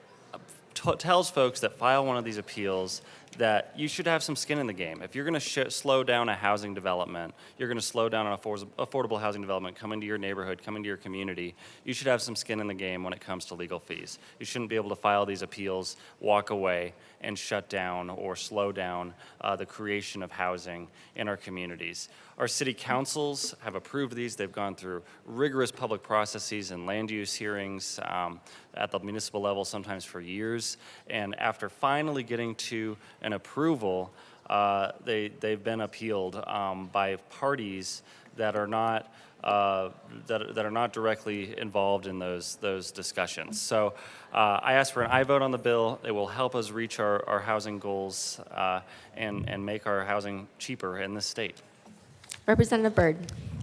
S17: tells folks that file one of these appeals that you should have some skin in the game. If you're going to slow down a housing development, you're going to slow down an affordable housing development coming to your neighborhood, coming to your community, you should have some skin in the game when it comes to legal fees. You shouldn't be able to file these appeals, walk away, and shut down or slow down the creation of housing in our communities. Our city councils have approved these. They've gone through rigorous public processes and land use hearings at the municipal level, sometimes for years. And after finally getting to an approval, they've been appealed by parties that are not that are not directly involved in those discussions. So I ask for an aye vote on the bill. It will help us reach our housing goals and make our housing cheaper in this state.
S9: Representative Byrd.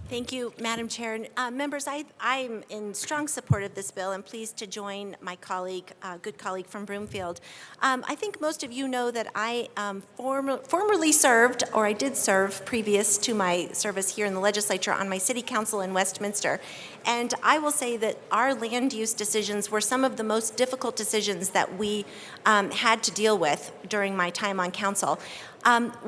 S12: Thank you, Madam Chair. Members, I'm in strong support of this bill and pleased to join my colleague, good colleague from Broomfield. I think most of you know that I formerly served, or I did serve previous to my service here in the legislature, on my city council in Westminster. And I will say that our land use decisions were some of the most difficult decisions that we had to deal with during my time on council.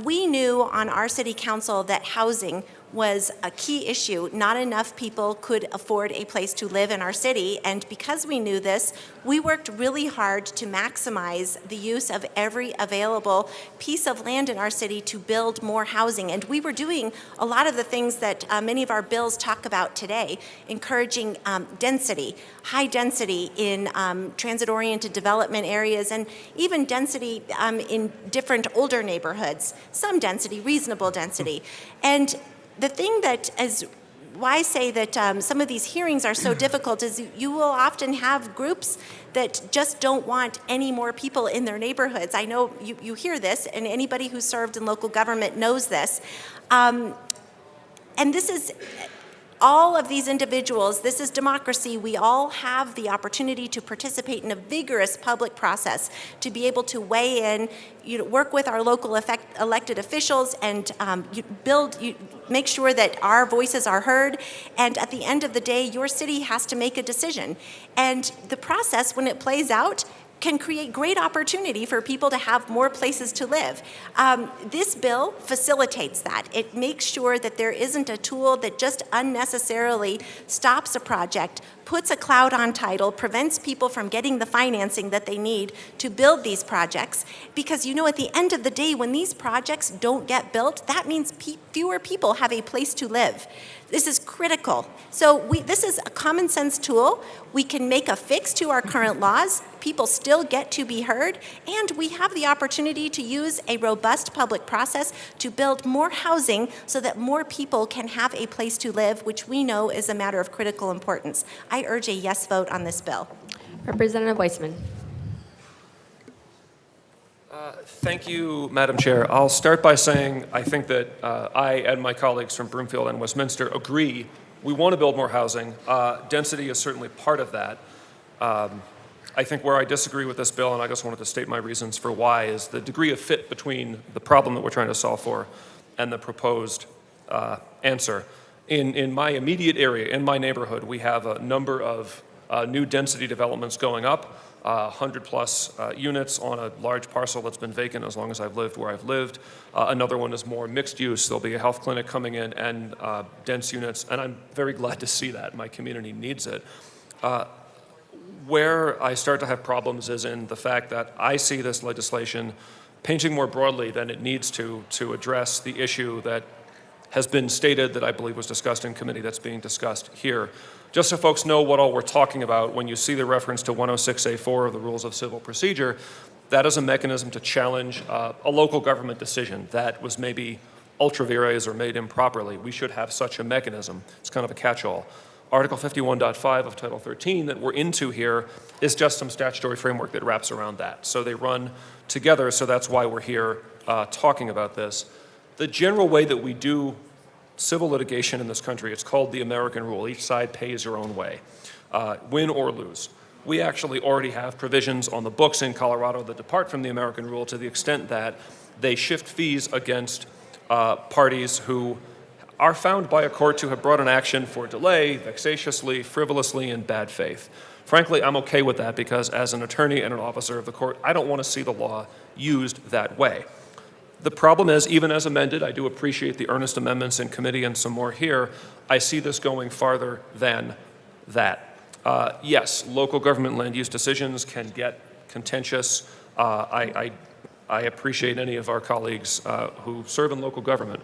S12: We knew on our city council that housing was a key issue. Not enough people could afford a place to live in our city, and because we knew this, we worked really hard to maximize the use of every available piece of land in our city to build more housing. And we were doing a lot of the things that many of our bills talk about today, encouraging density, high density in transit-oriented development areas, and even density in different older neighborhoods, some density, reasonable density. And the thing that is why I say that some of these hearings are so difficult is you will often have groups that just don't want any more people in their neighborhoods. I know you hear this, and anybody who served in local government knows this. And this is all of these individuals, this is democracy. We all have the opportunity to participate in a vigorous public process, to be able to weigh in, work with our local elected officials, and make sure that our voices are heard. And at the end of the day, your city has to make a decision. And the process, when it plays out, can create great opportunity for people to have more places to live. This bill facilitates that. It makes sure that there isn't a tool that just unnecessarily stops a project, puts a cloud on title, prevents people from getting the financing that they need to build these projects. Because at the end of the day, when these projects don't get built, that means fewer people have a place to live. This is critical. So this is a common sense tool. We can make a fix to our current laws. People still get to be heard. And we have the opportunity to use a robust public process to build more housing so that more people can have a place to live, which we know is a matter of critical importance. I urge a yes vote on this bill.
S9: Representative Weissman.
S19: Thank you, Madam Chair. I'll start by saying I think that I and my colleagues from Broomfield and Westminster agree we want to build more housing. Density is certainly part of that. I think where I disagree with this bill, and I just wanted to state my reasons for why, is the degree of fit between the problem that we're trying to solve for and the proposed answer. In my immediate area, in my neighborhood, we have a number of new density developments going up. 100+ units on a large parcel that's been vacant as long as I've lived where I've lived. Another one is more mixed use. There'll be a health clinic coming in and dense units, and I'm very glad to see that. My community needs it. Where I start to have problems is in the fact that I see this legislation painting more broadly than it needs to address the issue that has been stated that I believe was discussed in committee that's being discussed here. Just so folks know what all we're talking about, when you see the reference to 106A4 of the Rules of Civil Procedure, that is a mechanism to challenge a local government decision that was maybe ultra vires or made improperly. We should have such a mechanism. It's kind of a catch-all. Article 51.5 of Title 13 that we're into here is just some statutory framework that wraps around that. So they run together, so that's why we're here talking about this. The general way that we do civil litigation in this country, it's called the American rule. Each side pays your own way, win or lose. We actually already have provisions on the books in Colorado that depart from the American rule to the extent that they shift fees against parties who are found by a court to have brought an action for delay, vexatiously, frivolously, in bad faith. Frankly, I'm okay with that because as an attorney and an officer of the court, I don't want to see the law used that way. The problem is, even as amended, I do appreciate the earnest amendments in committee and some more here. I see this going farther than that. Yes, local government land use decisions can get contentious. I appreciate any of our colleagues who serve in local government.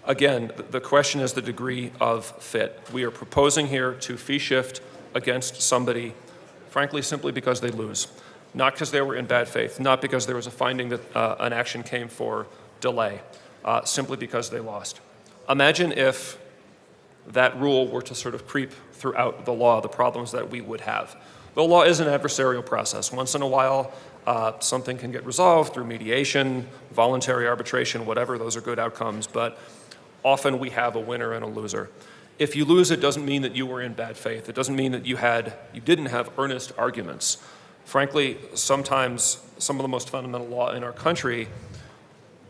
S19: Again, the question is the degree of fit. We are proposing here to fee shift against somebody, frankly, simply because they lose. Not because they were in bad faith, not because there was a finding that an action came for delay, simply because they lost. Imagine if that rule were to sort of creep throughout the law, the problems that we would have. The law is an adversarial process. Once in a while, something can get resolved through mediation, voluntary arbitration, whatever, those are good outcomes. But often we have a winner and a loser. If you lose, it doesn't mean that you were in bad faith. It doesn't mean that you didn't have earnest arguments. Frankly, sometimes some of the most fundamental law in our country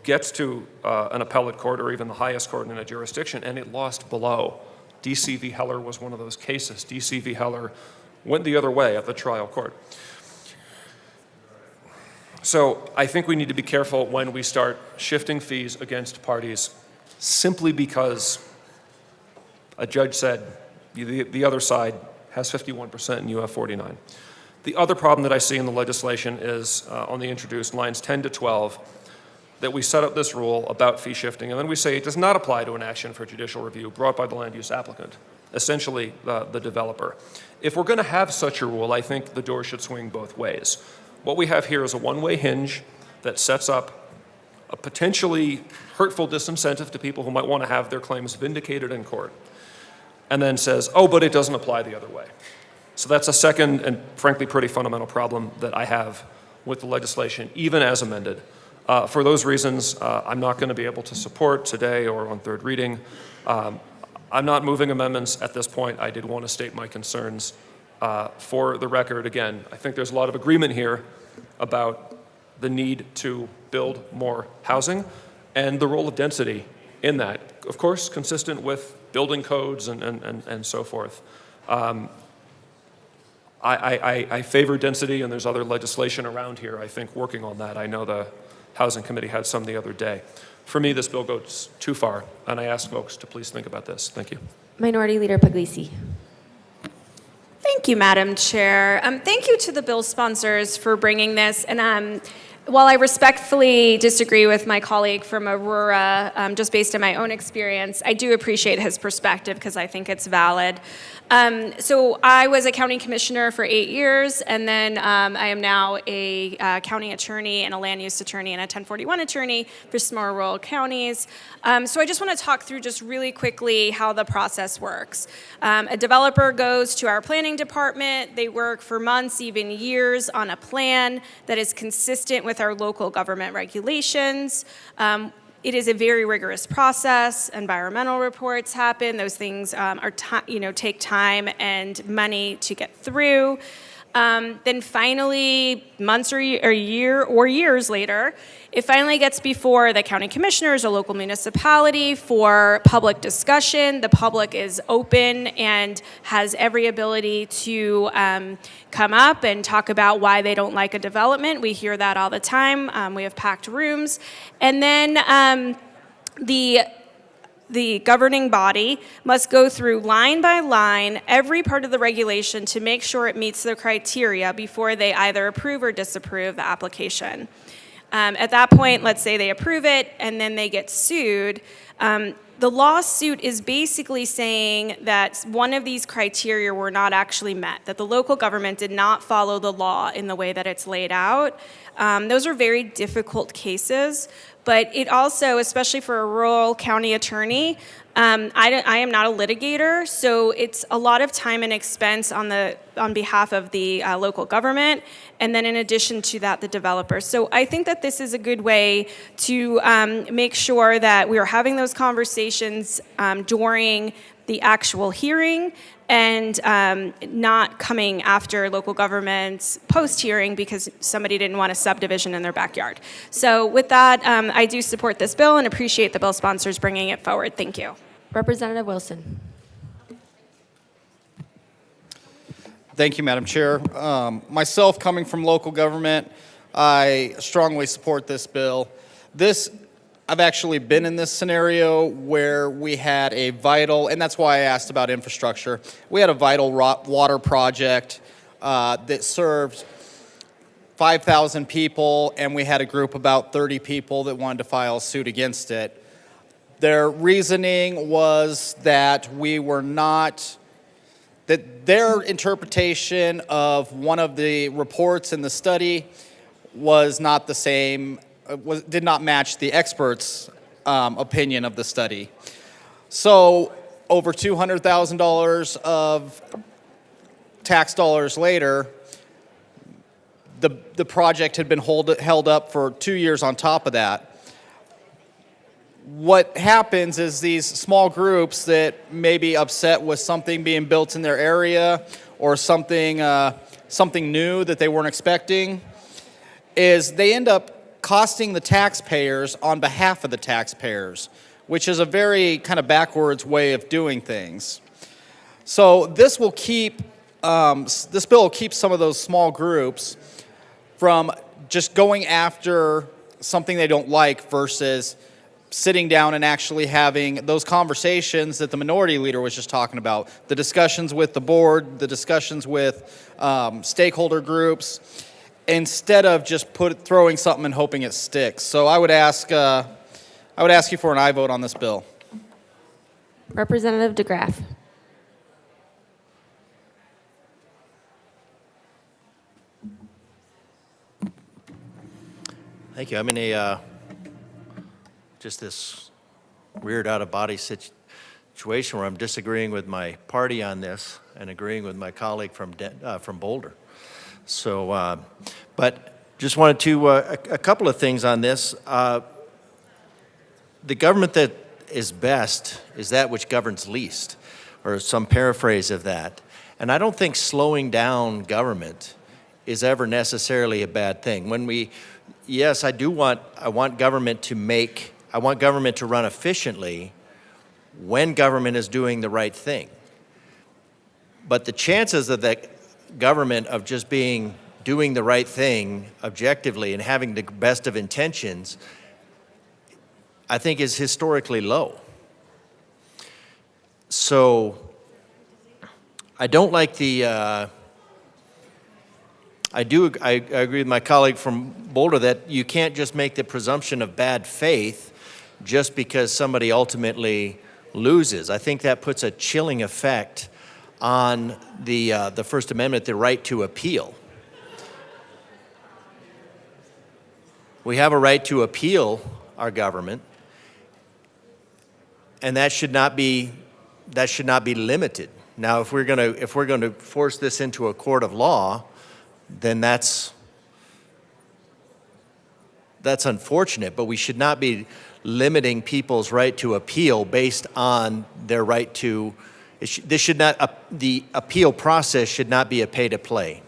S19: gets to an appellate court or even the highest court in a jurisdiction, and it lost below. D.C. v. Heller was one of those cases. D.C. v. Heller went the other way at the trial court. So I think we need to be careful when we start shifting fees against parties simply because a judge said the other side has 51% and you have 49%. The other problem that I see in the legislation is on the introduced lines 10 to 12, that we set up this rule about fee shifting, and then we say it does not apply to an action for judicial review brought by the land use applicant, essentially the developer. If we're going to have such a rule, I think the door should swing both ways. What we have here is a one-way hinge that sets up a potentially hurtful disincentive to people who might want to have their claims vindicated in court, and then says, oh, but it doesn't apply the other way. So that's a second and frankly pretty fundamental problem that I have with the legislation, even as amended. For those reasons, I'm not going to be able to support today or on third reading. I'm not moving amendments at this point. I did want to state my concerns. For the record, again, I think there's a lot of agreement here about the need to build more housing and the role of density in that. Of course, consistent with building codes and so forth. I favor density, and there's other legislation around here, I think, working on that. I know the Housing Committee had some the other day. For me, this bill goes too far, and I ask folks to please think about this. Thank you.
S9: Minority Leader Puglisi.
S20: Thank you, Madam Chair. Thank you to the bill sponsors for bringing this. And while I respectfully disagree with my colleague from Aurora, just based on my own experience, I do appreciate his perspective because I think it's valid. So I was a county commissioner for 8 years, and then I am now a county attorney and a land use attorney and a 1041 attorney for small rural counties. So I just want to talk through just really quickly how the process works. A developer goes to our planning department. They work for months, even years, on a plan that is consistent with our local government regulations. It is a very rigorous process. Environmental reports happen. Those things take time and money to get through. Then finally, months or years later, it finally gets before the county commissioners or local municipality for public discussion. The public is open and has every ability to come up and talk about why they don't like a development. We hear that all the time. We have packed rooms. And then the governing body must go through line by line every part of the regulation to make sure it meets the criteria before they either approve or disapprove the application. At that point, let's say they approve it and then they get sued. The lawsuit is basically saying that one of these criteria were not actually met, that the local government did not follow the law in the way that it's laid out. Those are very difficult cases, but it also, especially for a rural county attorney, I am not a litigator, so it's a lot of time and expense on behalf of the local government, and then in addition to that, the developer. So I think that this is a good way to make sure that we are having those conversations during the actual hearing and not coming after local governments post-hearing because somebody didn't want a subdivision in their backyard. So with that, I do support this bill and appreciate the bill sponsors bringing it forward. Thank you.
S9: Representative Wilson.
S18: Thank you, Madam Chair. Myself, coming from local government, I strongly support this bill. I've actually been in this scenario where we had a vital, and that's why I asked about infrastructure. We had a vital water project that served 5,000 people, and we had a group about 30 people that wanted to file a suit against it. Their reasoning was that that their interpretation of one of the reports in the study was not the same, did not match the experts' opinion of the study. So over $200,000 of tax dollars later, the project had been held up for 2 years on top of that. what happens is these small groups that may be upset with something being built in their area or something new that they weren't expecting, is they end up costing the taxpayers on behalf of the taxpayers, which is a very kind of backwards way of doing things. So this will keep, this bill will keep some of those small groups from just going after something they don't like versus sitting down and actually having those conversations that the minority leader was just talking about, the discussions with the board, the discussions with stakeholder groups, instead of just throwing something and hoping it sticks. So I would ask you for an aye vote on this bill.
S9: Representative DeGraff.
S21: Thank you. I'm in a just this weird out-of-body situation where I'm disagreeing with my party on this and agreeing with my colleague from Boulder. So, but just wanted to a couple of things on this. The government that is best is that which governs least, or some paraphrase of that. And I don't think slowing down government is ever necessarily a bad thing. When we yes, I want government to run efficiently when government is doing the right thing. But the chances of that government of just doing the right thing objectively and having the best of intentions, I think is historically low. So I don't like the I agree with my colleague from Boulder that you can't just make the presumption of bad faith just because somebody ultimately loses. I think that puts a chilling effect on the First Amendment, the right to appeal. We have a right to appeal our government, and that should not be limited. Now, if we're going to force this into a court of law, then that's unfortunate, but we should not be limiting people's right to appeal based on their right to, the appeal process should not be a pay-to-play.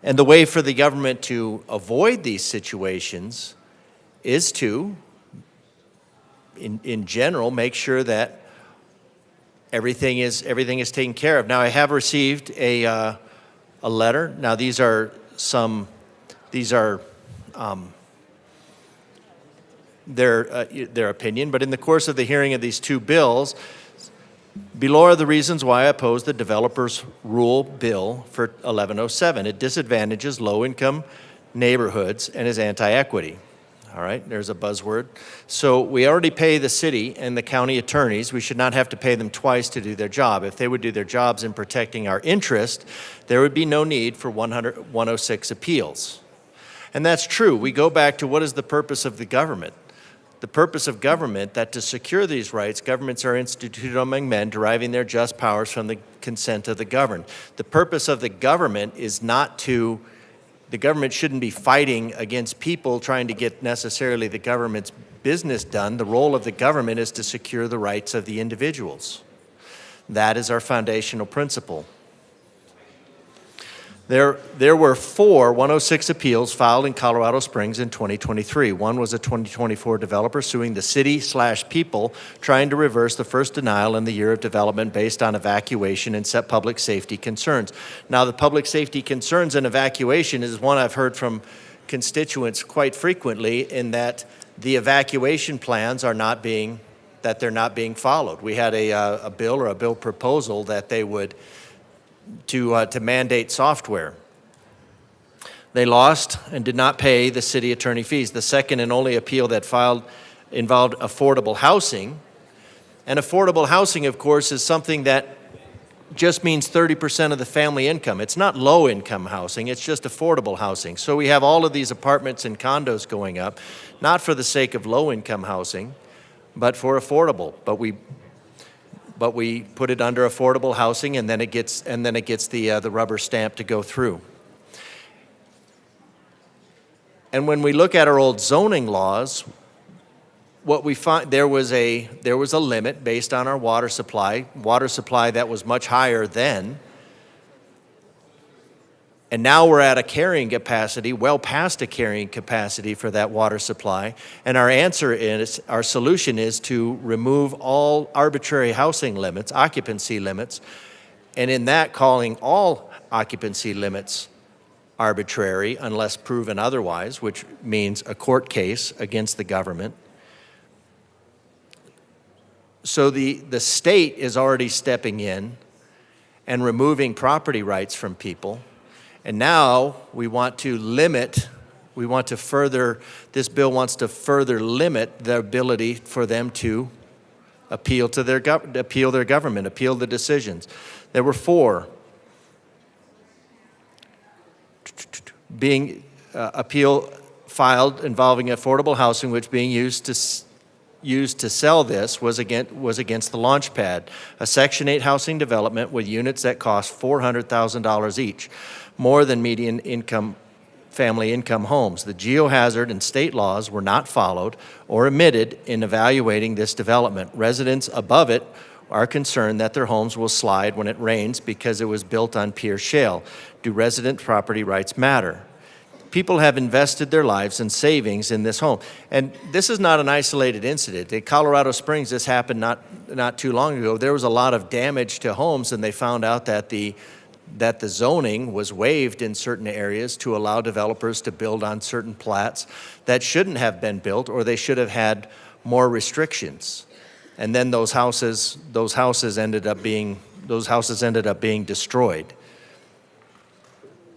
S21: And the way for the government to avoid these situations is to, in general, make sure that everything is taken care of. Now, I have received a letter. Now, these are their opinion, but in the course of the hearing of these two bills, below are the reasons why I oppose the developers' rule bill for 1107. It disadvantages low-income neighborhoods and is anti-equity. All right, there's a buzzword. So we already pay the city and the county attorneys. We should not have to pay them twice to do their job. If they would do their jobs in protecting our interest, there would be no need for 106 appeals. And that's true. We go back to what is the purpose of the government. The purpose of government, that to secure these rights, governments are instituted among men, deriving their just powers from the consent of the governed. The purpose of the government is not to the government shouldn't be fighting against people trying to get necessarily the government's business done. The role of the government is to secure the rights of the individuals. That is our foundational principle. There were 4 106 appeals filed in Colorado Springs in 2023. One was a 2024 developer suing the city/people trying to reverse the first denial in the year of development based on evacuation and set public safety concerns. Now, the public safety concerns and evacuation is one I've heard from constituents quite frequently, in that the evacuation plans are not being followed. We had a bill proposal that they would to mandate software. They lost and did not pay the city attorney fees. The second and only appeal that filed involved affordable housing. And affordable housing, of course, is something that just means 30% of the family income. It's not low-income housing, it's just affordable housing. So we have all of these apartments and condos going up, not for the sake of low-income housing, but for affordable. But we put it under affordable housing, and then it gets the rubber stamp to go through. And when we look at our old zoning laws, what we find, there was a limit based on our water supply that was much higher then. And now we're at a carrying capacity, well past a carrying capacity for that water supply. And our solution is to remove all arbitrary housing limits, occupancy limits, and in that calling all occupancy limits arbitrary unless proven otherwise, which means a court case against the government. So the state is already stepping in and removing property rights from people. And now we want to further, this bill wants to further limit the ability for them to appeal their government, appeal the decisions. There were 4 appeal filed involving affordable housing, which being used to sell this was against the launch pad, a Section 8 housing development with units that cost $400,000 each, more than median income family income homes. The geohazard and state laws were not followed or omitted in evaluating this development. Residents above it are concerned that their homes will slide when it rains because it was built on pure shale. Do resident property rights matter? People have invested their lives and savings in this home. And this is not an isolated incident. In Colorado Springs, this happened not too long ago. There was a lot of damage to homes, and they found out that the zoning was waived in certain areas to allow developers to build on certain plats that shouldn't have been built, or they should have had more restrictions. And then those houses ended up being destroyed.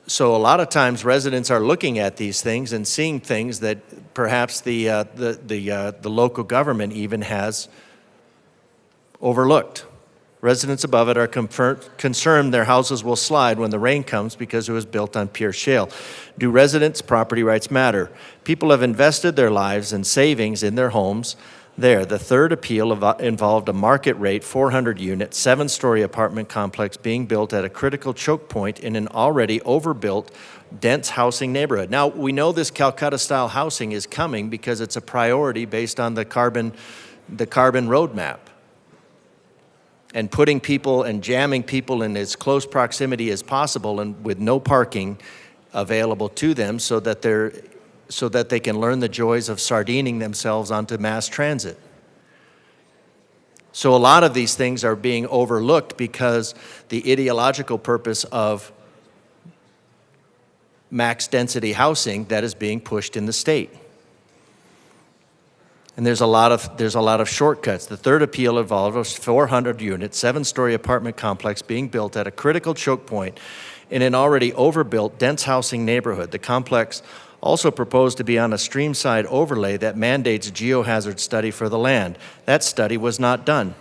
S21: So a lot of times residents are looking at these things and seeing things that perhaps the local government even has overlooked. Residents above it are concerned their houses will slide when the rain comes because it was built on pure shale. Do residents' property rights matter? People have invested their lives and savings in their homes there. The third appeal involved a market rate 400-unit, 7-story apartment complex being built at a critical choke point in an already overbuilt, dense housing neighborhood. Now, we know this Calcutta-style housing is coming because it's a priority based on the carbon roadmap. And putting people and jamming people in as close proximity as possible and with no parking available to them so that they can learn the joys of sardining themselves onto mass transit. So a lot of these things are being overlooked because the ideological purpose of max density housing that is being pushed in the state. And there's a lot of shortcuts. The third appeal involved a 400-unit, 7-story apartment complex being built at a critical choke point in an already overbuilt, dense housing neighborhood. The complex also proposed to be on a streamside overlay that mandates a geohazard study for the land. That study was not done.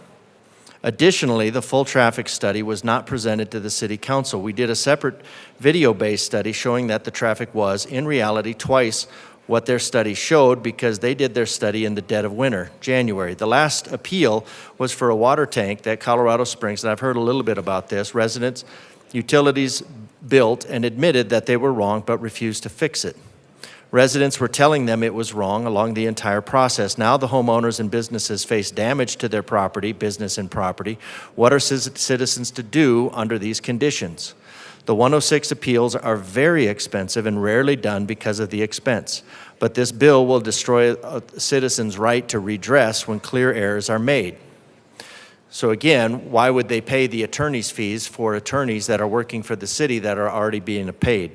S21: Additionally, the full traffic study was not presented to the City Council. We did a separate video-based study showing that the traffic was, in reality, twice what their study showed because they did their study in the dead of winter, January. The last appeal was for a water tank that Colorado Springs, and I've heard a little bit about this, residents, utilities built and admitted that they were wrong but refused to fix it. Residents were telling them it was wrong along the entire process. Now the homeowners and businesses face damage to their property, business and property. What are citizens to do under these conditions? The 106 appeals are very expensive and rarely done because of the expense. But this bill will destroy a citizen's right to redress when clear errors are made. So again, why would they pay the attorney's fees for attorneys that are working for the city that are already being paid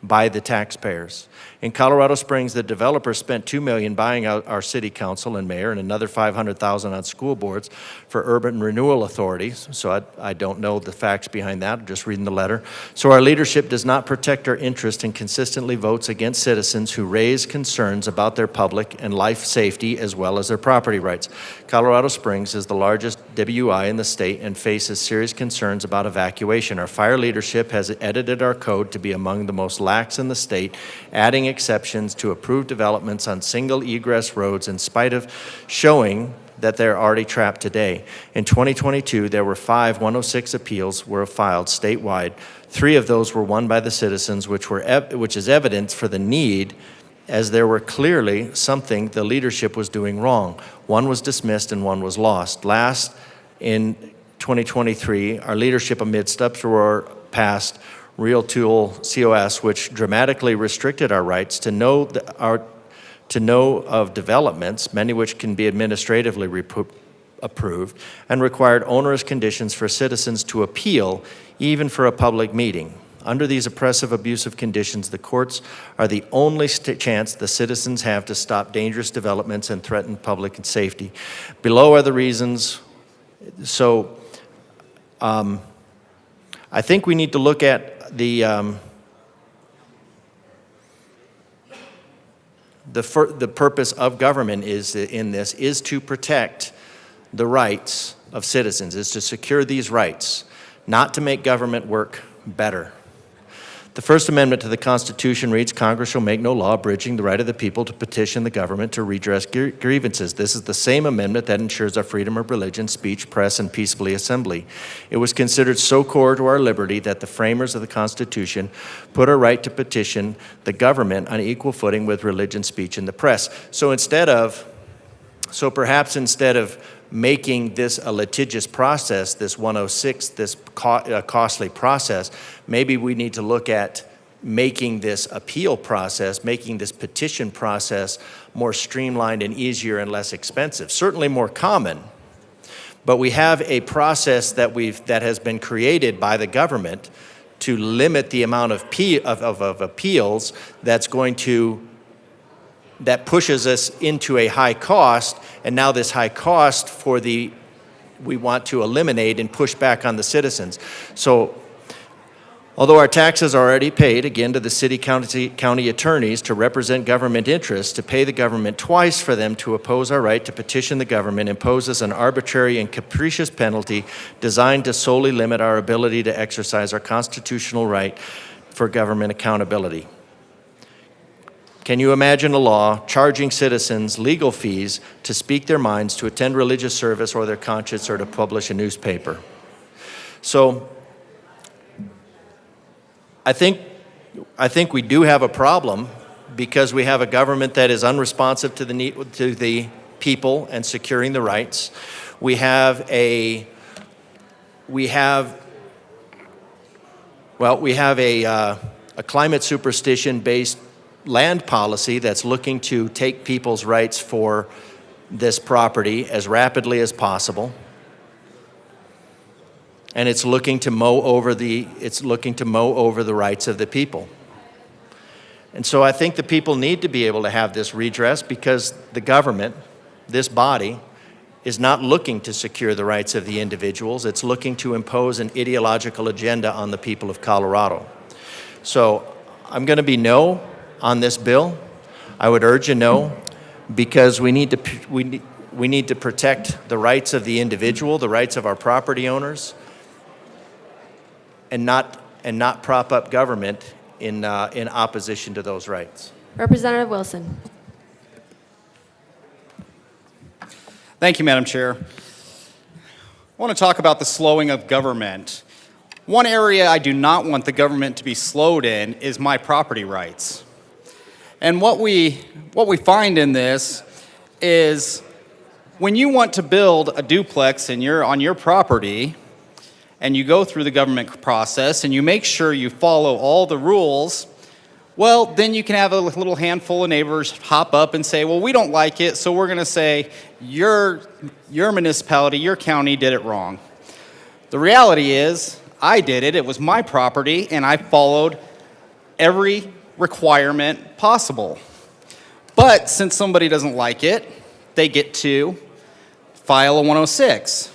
S21: by the taxpayers? In Colorado Springs, the developer spent $2 million buying out our city council and mayor and another $500,000 on school boards for urban renewal authorities. So I don't know the facts behind that, I'm just reading the letter. So our leadership does not protect our interest and consistently votes against citizens who raise concerns about their public and life safety as well as their property rights. Colorado Springs is the largest WI in the state and faces serious concerns about evacuation. Our fire leadership has edited our code to be among the most lax in the state, adding exceptions to approved developments on single egress roads in spite of showing that they're already trapped today. In 2022, there were 5 106 appeals were filed statewide. 3 of those were won by the citizens, which is evidence for the need as there were clearly something the leadership was doing wrong. One was dismissed and one was lost. Last, in 2023, our leadership amidst uproar passed Real Tool COS, which dramatically restricted our rights to know of developments, many which can be administratively approved, and required onerous conditions for citizens to appeal, even for a public meeting. Under these oppressive, abusive conditions, the courts are the only chance the citizens have to stop dangerous developments and threaten public safety. Below are the reasons. So I think we need to look at the purpose of government is to protect the rights of citizens, is to secure these rights, not to make government work better. The First Amendment to the Constitution reads, Congress shall make no law abridging the right of the people to petition the government to redress grievances. This is the same amendment that ensures our freedom of religion, speech, press, and peaceably assembly. It was considered so core to our liberty that the framers of the Constitution put our right to petition the government on equal footing with religion, speech, and the press. So perhaps instead of making this a litigious process, this 106, this costly process, maybe we need to look at making this appeal process, making this petition process more streamlined and easier and less expensive. Certainly more common, but we have a process that has been created by the government to limit the amount of appeals that pushes us into a high cost, and now this high cost we want to eliminate and push back on the citizens. So although our taxes are already paid, again, to the city county attorneys to represent government interests, to pay the government twice for them to oppose our right to petition the government imposes an arbitrary and capricious penalty designed to solely limit our ability to exercise our constitutional right for government accountability. Can you imagine a law charging citizens legal fees to speak their minds, to attend religious service or their conscience, or to publish a newspaper? So I think we do have a problem because we have a government that is unresponsive to the people and securing the rights. We have a climate superstition-based land policy that's looking to take people's rights for this property as rapidly as possible. And it's looking to mow over the rights of the people. And so I think the people need to be able to have this redress because the government, this body, is not looking to secure the rights of the individuals. It's looking to impose an ideological agenda on the people of Colorado. So I'm going to be no on this bill. I would urge a no because we need to protect the rights of the individual, the rights of our property owners, and not prop up government in opposition to those rights.
S9: Representative Wilson.
S18: Thank you, Madam Chair. I want to talk about the slowing of government. One area I do not want the government to be slowed in is my property rights. And what we find in this is when you want to build a duplex on your property and you go through the government process and you make sure you follow all the rules, well, then you can have a little handful of neighbors hop up and say, well, we don't like it, so we're going to say your municipality, your county did it wrong. The reality is I did it. It was my property, and I followed every requirement possible. But since somebody doesn't like it, they get to file a 106.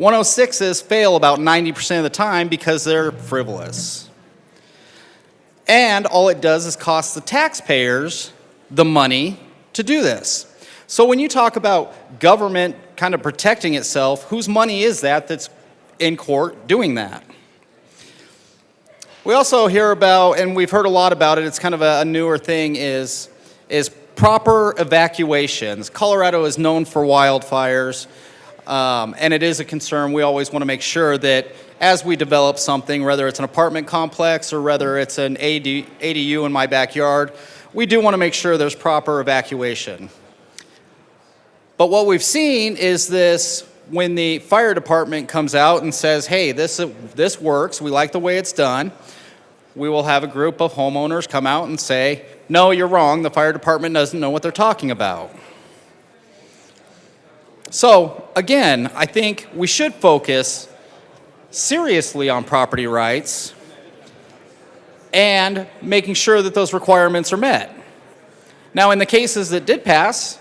S18: 106s fail about 90% of the time because they're frivolous. And all it does is cost the taxpayers the money to do this. So when you talk about government kind of protecting itself, whose money is that that's in court doing that? We also hear about, and we've heard a lot about it, it's kind of a newer thing, is proper evacuations. Colorado is known for wildfires, and it is a concern. We always want to make sure that as we develop something, whether it's an apartment complex or whether it's an ADU in my backyard, we do want to make sure there's proper evacuation. But what we've seen is this, when the fire department comes out and says, hey, this works, we like the way it's done, we will have a group of homeowners come out and say, no, you're wrong, the fire department doesn't know what they're talking about. So, again, I think we should focus seriously on property rights and making sure that those requirements are met. Now, in the cases that did pass,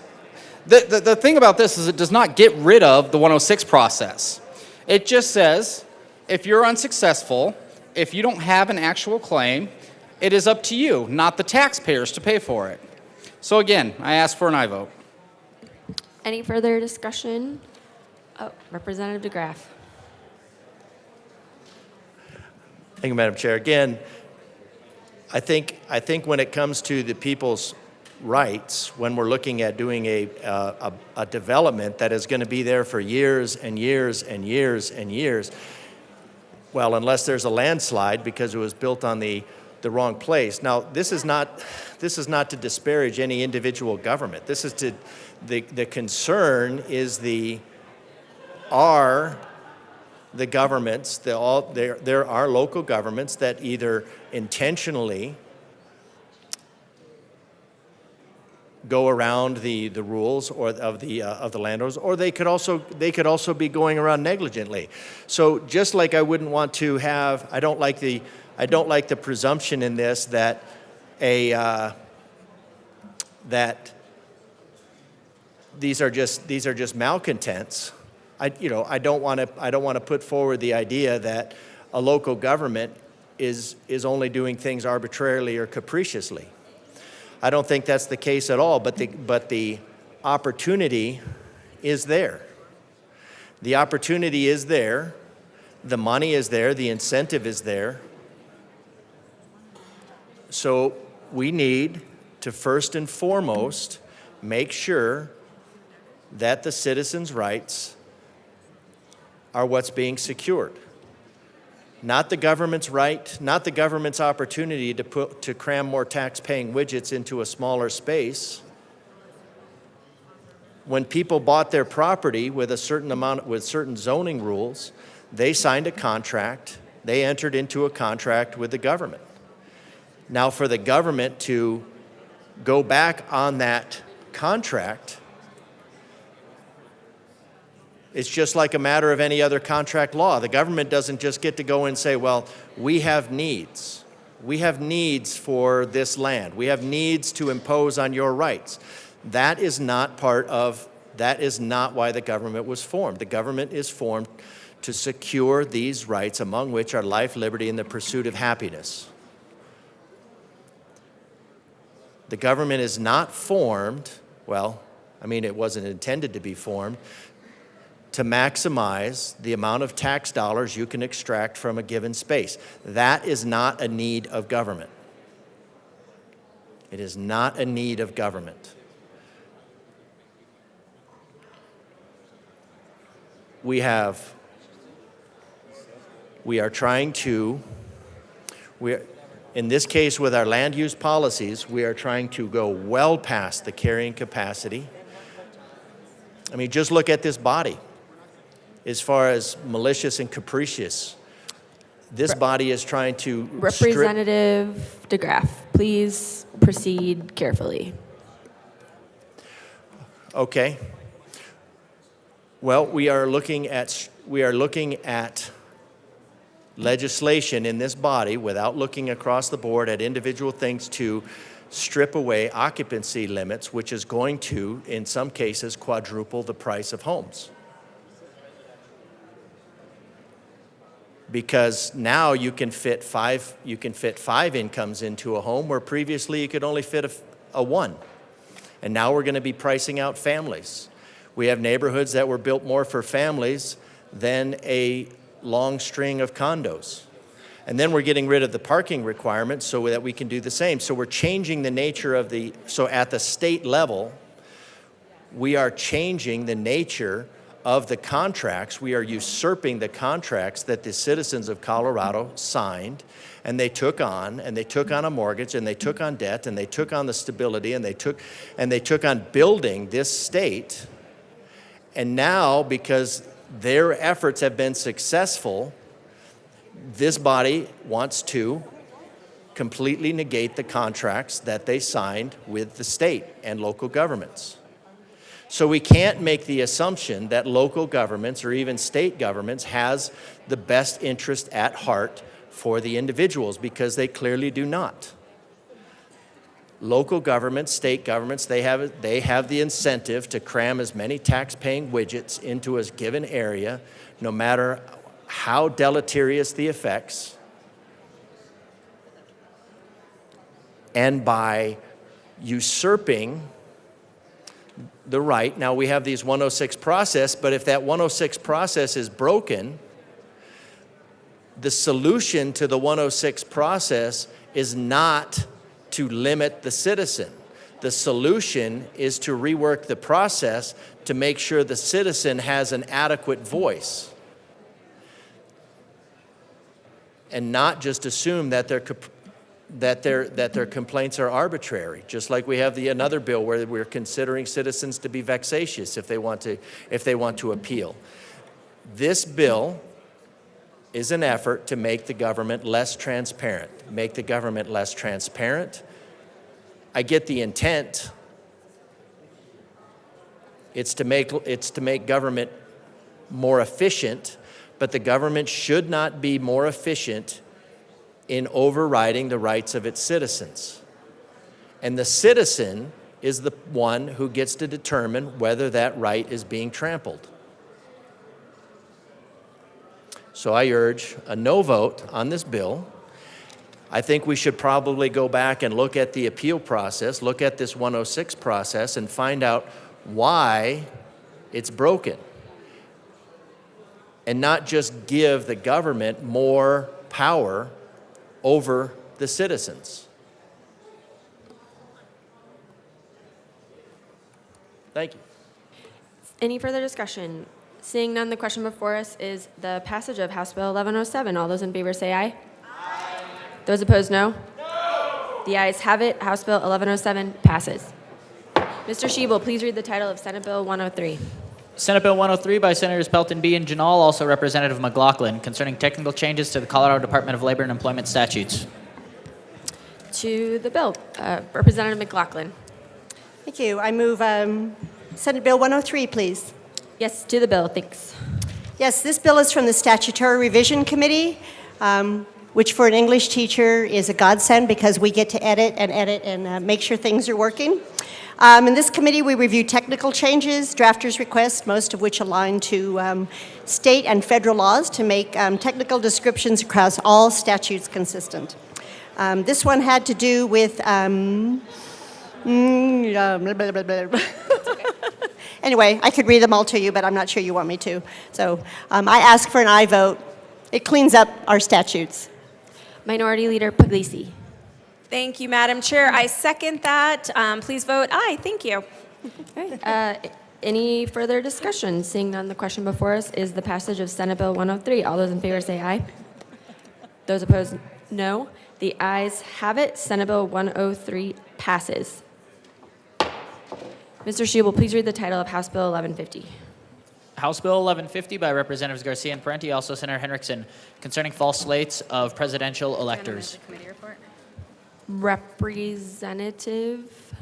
S18: the thing about this is it does not get rid of the 106 process. It just says, if you're unsuccessful, if you don't have an actual claim, it is up to you, not the taxpayers, to pay for it. So again, I ask for an aye vote.
S9: Any further discussion? Oh, Representative DeGraff.
S21: Thank you, Madam Chair. Again, I think when it comes to the people's rights, when we're looking at doing a development that is going to be there for years and years and years and years, well, unless there's a landslide because it was built on the wrong place. Now, this is not to disparage any individual government. This is to the concern is the governments, there are local governments that either intentionally go around the rules or of the landowners, or they could also be going around negligently. So just like I wouldn't want to have, I don't like the presumption in this that that these are just malcontents. I don't want to put forward the idea that a local government is only doing things arbitrarily or capriciously. I don't think that's the case at all, but the opportunity is there. The opportunity is there, the money is there, the incentive is there. So we need to first and foremost make sure that the citizens' rights are what's being secured. Not the government's right, not the government's opportunity to cram more tax-paying widgets into a smaller space. When people bought their property with certain zoning rules, they signed a contract, they entered into a contract with the government. Now for the government to go back on that contract, it's just like a matter of any other contract law. The government doesn't just get to go and say, well, we have needs. We have needs for this land. We have needs to impose on your rights. That is not why the government was formed. The government is formed to secure these rights, among which are life, liberty, and the pursuit of happiness. The government is not formed, it wasn't intended to be formed, to maximize the amount of tax dollars you can extract from a given space. That is not a need of government. It is not a need of government. We are trying to, in this case with our land use policies, we are trying to go well past the carrying capacity. Just look at this body. As far as malicious and capricious, this body is trying to
S9: Representative DeGraff, please proceed carefully.
S21: Okay. Well, we are looking at legislation in this body without looking across the board at individual things to strip away occupancy limits, which is going to, in some cases, quadruple the price of homes. Because now you can fit five incomes into a home where previously you could only fit a one. And now we're going to be pricing out families. We have neighborhoods that were built more for families than a long string of condos. And then we're getting rid of the parking requirements so that we can do the same. So we're changing the nature of so at the state level, we are changing the nature of the contracts. We are usurping the contracts that the citizens of Colorado signed and they took on a mortgage, and they took on debt, and they took on the stability, and they took on building this state. And now, because their efforts have been successful, this body wants to completely negate the contracts that they signed with the state and local governments. So we can't make the assumption that local governments or even state governments has the best interest at heart for the individuals, because they clearly do not. Local governments, state governments, they have the incentive to cram as many tax-paying widgets into a given area, no matter how deleterious the effects. And by usurping the right, now we have these 106 process, but if that 106 process is broken, the solution to the 106 process is not to limit the citizen. The solution is to rework the process to make sure the citizen has an adequate voice, and not just assume that their complaints are arbitrary. Just like we have another bill where we're considering citizens to be vexatious if they want to appeal. This bill is an effort to make the government less transparent. Make the government less transparent. I get the intent. It's to make government more efficient, but the government should not be more efficient in overriding the rights of its citizens. And the citizen is the one who gets to determine whether that right is being trampled. So I urge a no vote on this bill. I think we should probably go back and look at the appeal process, look at this 106 process, and find out why it's broken. And not just give the government more power over the citizens. Thank you.
S9: Any further discussion? Seeing none, the question before us is the passage of House Bill 1107. All those in favor say aye. Aye. Those opposed, no? No. The ayes have it. House Bill 1107 passes. Mr. Schiebel, please read the title of Senate Bill 103.
S3: Senate Bill 103 by Senators Pelton B. and Janal, also Representative McLaughlin, concerning technical changes to the Colorado Department of Labor and Employment statutes.
S9: To the bill, Representative McLaughlin.
S2: Thank you. I move Senate Bill 103, please.
S9: Yes, to the bill, thanks.
S2: Yes, this bill is from the Statutory Revision Committee, which for an English teacher is a godsend because we get to edit and make sure things are working. In this committee, we review technical changes, drafters' requests, most of which align to state and federal laws to make technical descriptions across all statutes consistent. This one had to do with Anyway, I could read them all to you, but I'm not sure you want me to. So I ask for an aye vote. It cleans up our statutes.
S9: Minority Leader Puglisi.
S20: Thank you, Madam Chair. I second that. Please vote aye. Thank you.
S9: Any further discussion? Seeing none, the question before us is the passage of Senate Bill 103. All those in favor say aye. Those opposed, no. The ayes have it. Senate Bill 103 passes. Mr. Schiebel, please read the title of House Bill 1150.
S3: House Bill 1150 by Representatives Garcia and Parenti, also Senator Henriksen, concerning false slates of presidential electors.
S9: Representative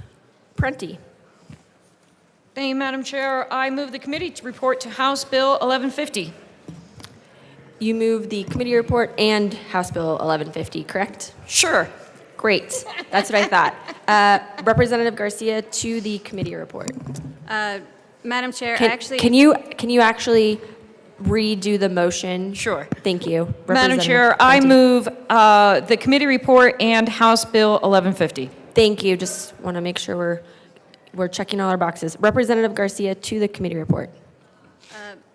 S9: Parenti.
S22: Thank you, Madam Chair. I move the committee to report to House Bill 1150.
S9: You move the committee report and House Bill 1150, correct?
S22: Sure.
S9: Great. That's what I thought. Representative Garcia, to the committee report.
S22: Madam Chair,
S9: Can you actually redo the motion?
S22: Sure.
S9: Thank you.
S22: Madam Chair, I move the committee report and House Bill 1150.
S9: Thank you. Just want to make sure we're checking all our boxes. Representative Garcia, to the committee report.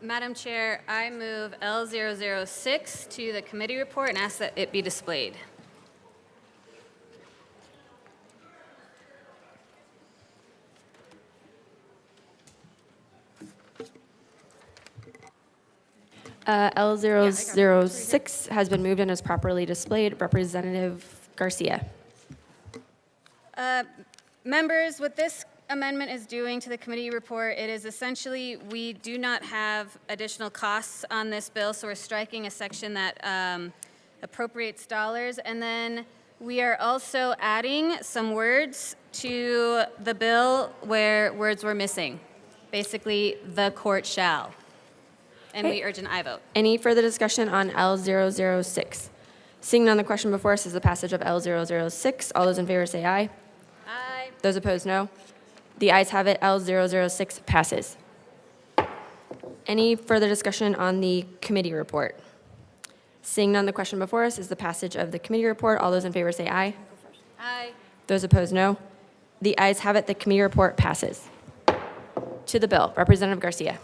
S23: Madam Chair, I move L006 to the committee report and ask that it be displayed.
S9: L006 has been moved and is properly displayed. Representative Garcia.
S23: Members, what this amendment is doing to the committee report, it is essentially, we do not have additional costs on this bill, so we're striking a section that appropriates dollars, and then we are also adding some words to the bill where words were missing. Basically, the court shall. And we urge an aye vote.
S9: Any further discussion on L006? Seeing none, the question before us is the passage of L006. All those in favor say aye.
S23: Aye.
S9: Those opposed, no. The ayes have it. L006 passes. Any further discussion on the committee report? Seeing none, the question before us is the passage of the committee report. All those in favor say aye.
S23: Aye.
S9: Those opposed, no. The ayes have it. The committee report passes. To the bill, Representative Garcia.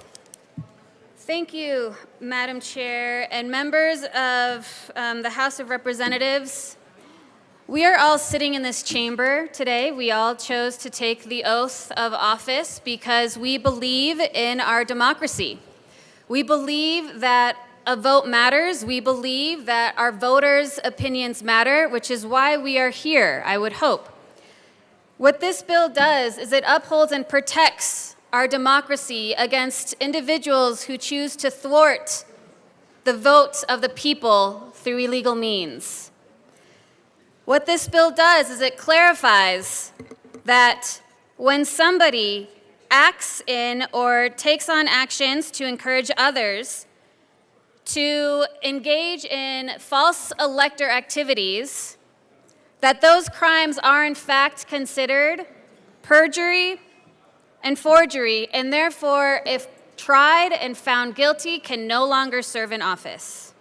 S23: Thank you, Madam Chair, and members of the House of Representatives. We are all sitting in this chamber today. We all chose to take the oath of office because we believe in our democracy. We believe that a vote matters. We believe that our voters' opinions matter, which is why we are here, I would hope. What this bill does is it upholds and protects our democracy against individuals who choose to thwart the vote of the people through illegal means. What this bill does is it clarifies that when somebody acts in or takes on actions to encourage others to engage in false elector activities, that those crimes are in fact considered perjury and forgery, and therefore, if tried and found guilty, can no longer serve in office.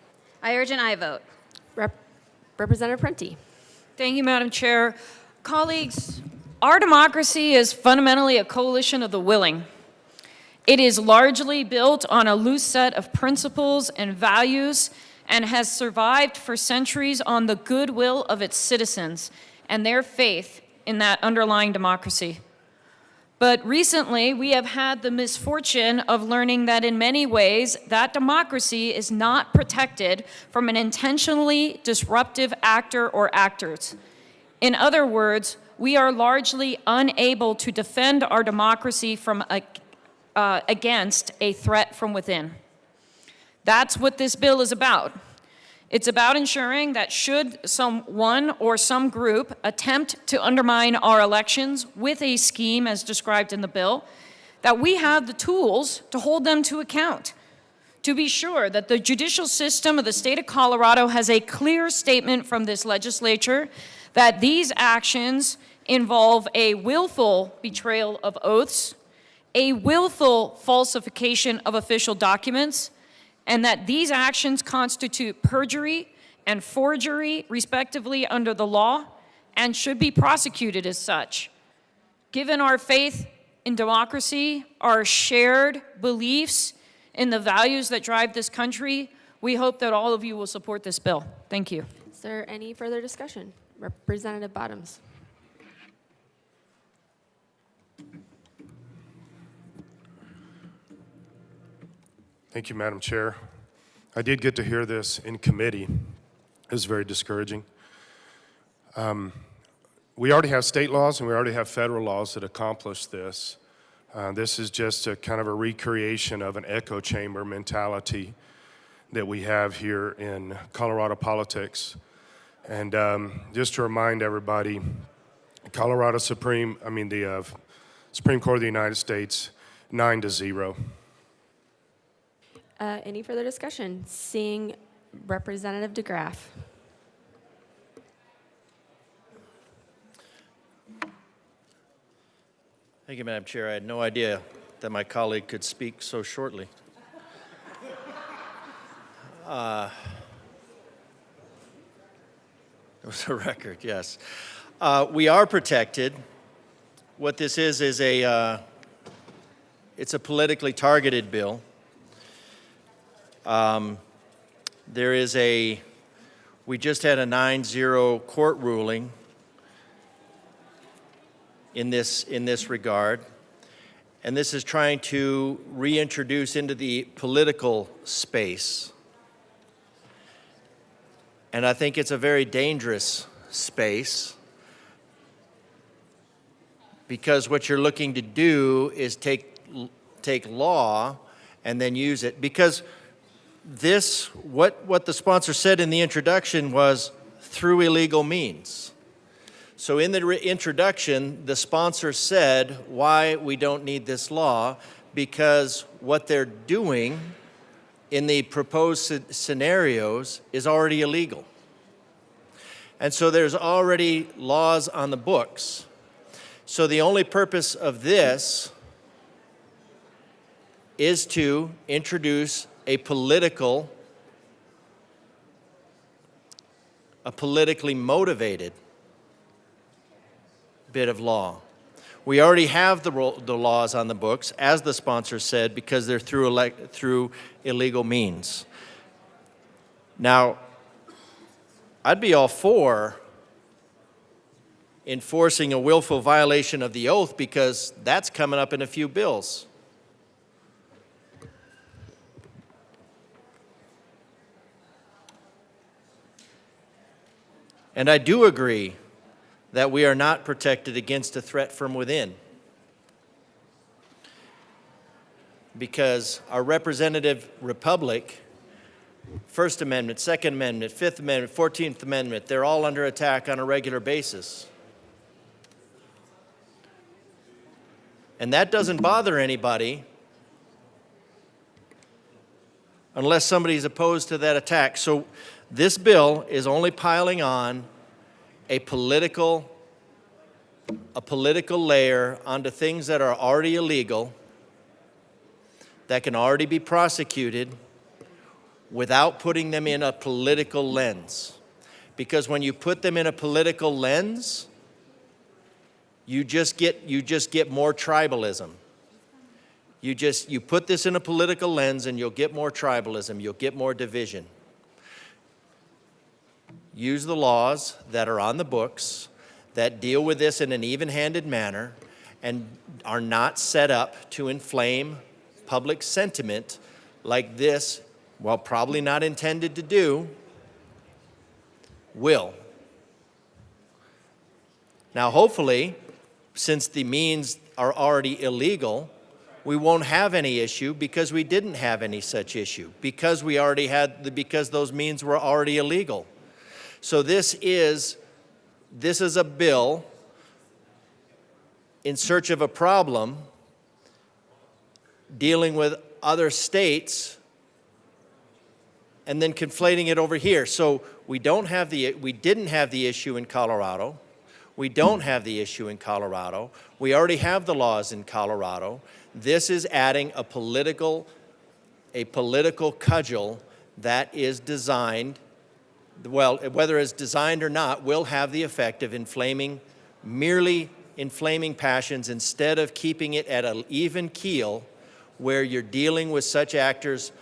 S23: I urge an aye vote.
S9: Representative Prenti.
S22: Thank you, Madam Chair. Colleagues, our democracy is fundamentally a coalition of the willing. It is largely built on a loose set of principles and values and has survived for centuries on the goodwill of its citizens and their faith in that underlying democracy. But recently, we have had the misfortune of learning that in many ways, that democracy is not protected from an intentionally disruptive actor or actors. In other words, we are largely unable to defend our democracy from against a threat from within. That's what this bill is about. It's about ensuring that should someone or some group attempt to undermine our elections with a scheme as described in the bill, that we have the tools to hold them to account. To be sure that the judicial system of the state of Colorado has a clear statement from this legislature that these actions involve a willful betrayal of oaths, a willful falsification of official documents, and that these actions constitute perjury and forgery, respectively, under the law, and should be prosecuted as such. Given our faith in democracy, our shared beliefs in the values that drive this country, we hope that all of you will support this bill. Thank you.
S9: Is there any further discussion? Representative Bottoms.
S4: Thank you, Madam Chair. I did get to hear this in committee. It was very discouraging. We already have state laws and we already have federal laws that accomplish this. This is just a kind of a recreation of an echo chamber mentality that we have here in Colorado politics. And just to remind everybody, the Supreme Court of the United States, 9-0.
S9: Any further discussion? Seeing Representative DeGraff.
S21: Thank you, Madam Chair. I had no idea that my colleague could speak so shortly. It was a record, yes. We are protected. What this is it's a politically targeted bill. We just had a 9-0 court ruling in this regard, and this is trying to reintroduce into the political space And I think it's a very dangerous space, because what you're looking to do is take law and then use it. Because what the sponsor said in the introduction was through illegal means. So in the introduction, the sponsor said why we don't need this law, because what they're doing in the proposed scenarios is already illegal. And so there's already laws on the books. So the only purpose of this is to introduce a politically motivated bit of law. We already have the laws on the books, as the sponsor said, because they're through illegal means. Now, I'd be all for enforcing a willful violation of the oath, because that's coming up in a few bills. And I do agree that we are not protected against a threat from within, because our representative republic, First Amendment, Second Amendment, Fifth Amendment, 14th Amendment, they're all under attack on a regular basis. And that doesn't bother anybody unless somebody's opposed to that attack. So this bill is only piling on a political layer onto things that are already illegal, that can already be prosecuted, without putting them in a political lens. Because when you put them in a political lens, you just get more tribalism. You put this in a political lens and you'll get more tribalism, you'll get more division. Use the laws that are on the books that deal with this in an even-handed manner and are not set up to inflame public sentiment like this, while probably not intended to do, will. Now, hopefully, since the means are already illegal, we won't have any issue, because we didn't have any such issue, because those means were already illegal. So this is a bill in search of a problem, dealing with other states, and then conflating it over here. So we didn't have the issue in Colorado. We don't have the issue in Colorado. We already have the laws in Colorado. This is adding a political cudgel that is designed, well, whether it's designed or not, will have the effect of merely inflaming passions, instead of keeping it at an even keel where you're dealing with such actors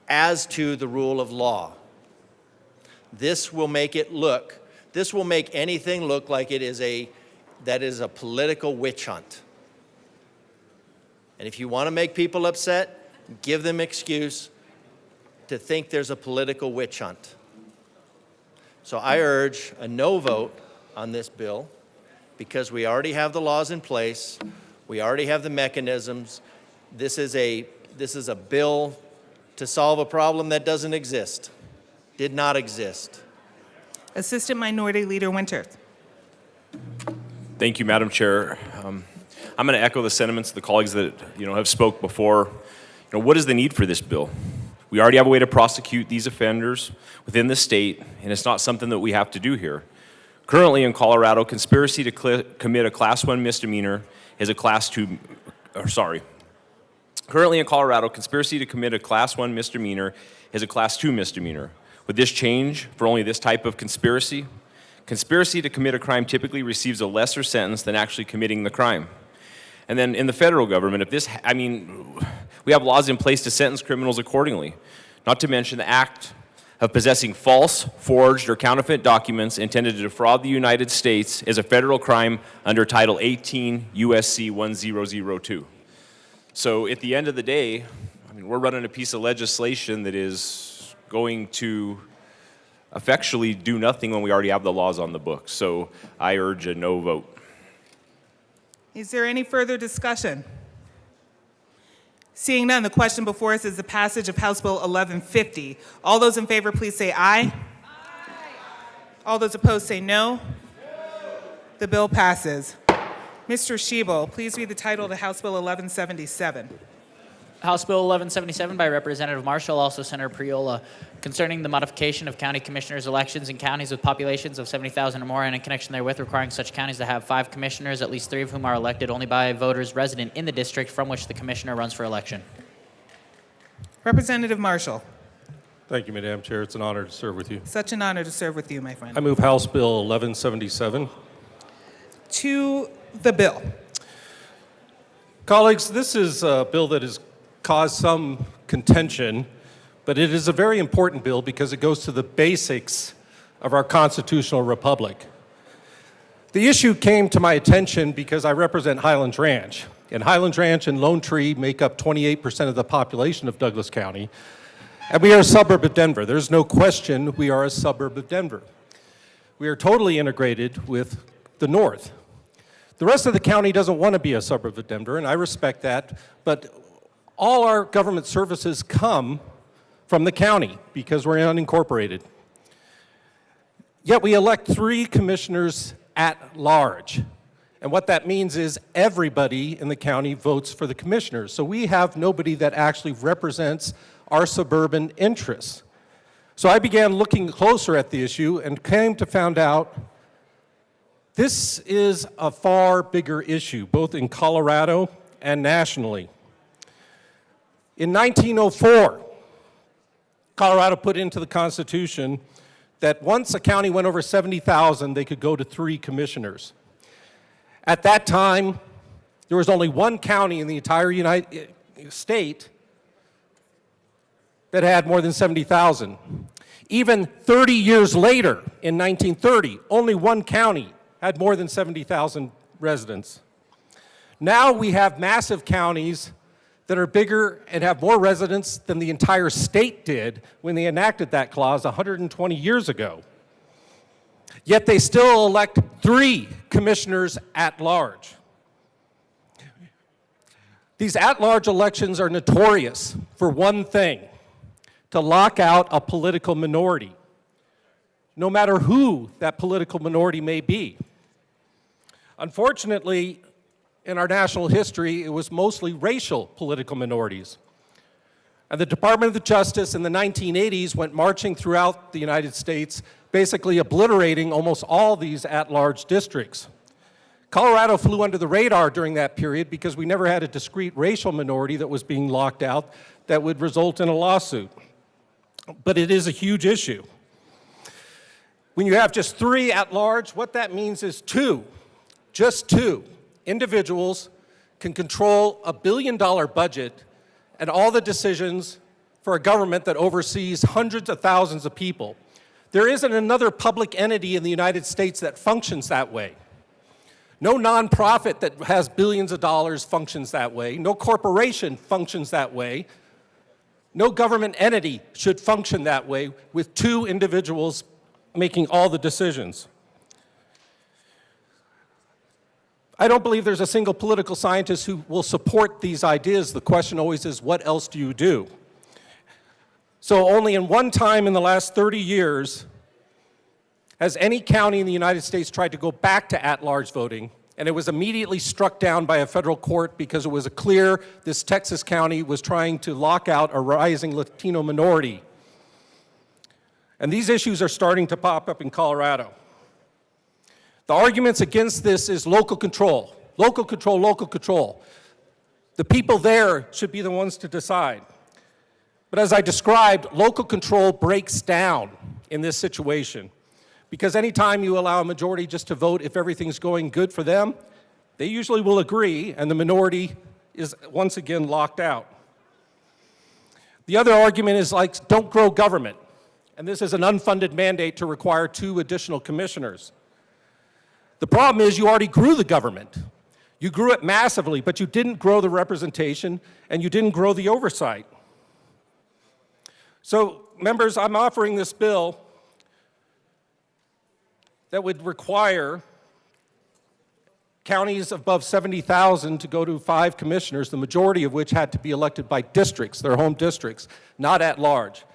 S21: as to the rule of law. This will make anything look like that is a political witch hunt. And if you want to make people upset, give them excuse to think there's a political witch hunt. So I urge a no vote on this bill, because we already have the laws in place. We already have the mechanisms. This is a bill to solve a problem that doesn't exist, did not exist.
S5: Assistant Minority Leader Winters.
S7: Thank you, Madam Chair. I'm going to echo the sentiments of the colleagues that have spoke before. What is the need for this bill? We already have a way to prosecute these offenders within the state, and it's not something that we have to do here. Currently in Colorado, conspiracy to commit a Class 1 misdemeanor is a Class 2, Currently in Colorado, conspiracy to commit a Class 1 misdemeanor is a Class 2 misdemeanor. Would this change for only this type of conspiracy? Conspiracy to commit a crime typically receives a lesser sentence than actually committing the crime. And then in the federal government, we have laws in place to sentence criminals accordingly, not to mention the act of possessing false, forged, or counterfeit documents intended to defraud the United States is a federal crime under Title 18 U.S.C. 1002. So at the end of the day, we're running a piece of legislation that is going to effectually do nothing when we already have the laws on the books. So I urge a no vote.
S5: Is there any further discussion? Seeing none, the question before us is the passage of House Bill 1150. All those in favor, please say aye. Aye. All those opposed say no. The bill passes. Mr. Schiebel, please read the title to House Bill 1177.
S3: House Bill 1177 by Representative Marshall, also Senator Priola, concerning the modification of county commissioners' elections in counties with populations of 70,000 or more, and in connection therewith requiring such counties to have 5 commissioners, at least 3 of whom are elected only by voters resident in the district from which the commissioner runs for election.
S5: Representative Marshall.
S1: Thank you, Madam Chair. It's an honor to serve with you.
S5: Such an honor to serve with you, my friend.
S1: I move House Bill 1177.
S5: To the bill.
S1: Colleagues, this is a bill that has caused some contention, but it is a very important bill because it goes to the basics of our constitutional republic. The issue came to my attention because I represent Highlands Ranch, and Highlands Ranch and Lone Tree make up 28% of the population of Douglas County, and we are a suburb of Denver. There's no question we are a suburb of Denver. We are totally integrated with the north. The rest of the county doesn't want to be a suburb of Denver, and I respect that, but all our government services come from the county because we're unincorporated. Yet we elect 3 commissioners at large. And what that means is everybody in the county votes for the commissioners. So we have nobody that actually represents our suburban interests. So I began looking closer at the issue and came to find out this is a far bigger issue, both in Colorado and nationally. In 1904, Colorado put into the Constitution that once a county went over 70,000, they could go to 3 commissioners. At that time, there was only 1 county in the entire United States that had more than 70,000. Even 30 years later, in 1930, only 1 county had more than 70,000 residents. Now we have massive counties that are bigger and have more residents than the entire state did when they enacted that clause 120 years ago. Yet they still elect 3 commissioners at large. These at-large elections are notorious for one thing: to lock out a political minority, no matter who that political minority may be. Unfortunately, in our national history, it was mostly racial political minorities. And the Department of Justice in the 1980s went marching throughout the United States, basically obliterating almost all these at-large districts. Colorado flew under the radar during that period because we never had a discrete racial minority that was being locked out that would result in a lawsuit. But it is a huge issue. When you have just 3 at-large, what that means is 2, just 2, individuals can control a $1 billion budget and all the decisions for a government that oversees hundreds of thousands of people. There isn't another public entity in the United States that functions that way. No nonprofit that has billions of dollars functions that way. No corporation functions that way. No government entity should function that way with 2 individuals making all the decisions. I don't believe there's a single political scientist who will support these ideas. The question always is, what else do you do? So only in one time in the last 30 years has any county in the United States tried to go back to at-large voting, and it was immediately struck down by a federal court because it was clear this Texas county was trying to lock out a rising Latino minority. And these issues are starting to pop up in Colorado. The arguments against this is local control. Local control, local control. The people there should be the ones to decide. But as I described, local control breaks down in this situation because anytime you allow a majority just to vote if everything's going good for them, they usually will agree and the minority is once again locked out. The other argument is like, don't grow government. And this is an unfunded mandate to require 2 additional commissioners. The problem is you already grew the government. You grew it massively, but you didn't grow the representation and you didn't grow the oversight. So, members, I'm offering this bill that would require counties above 70,000 to go to 5 commissioners, the majority of which had to be elected by districts, their home districts, not at large.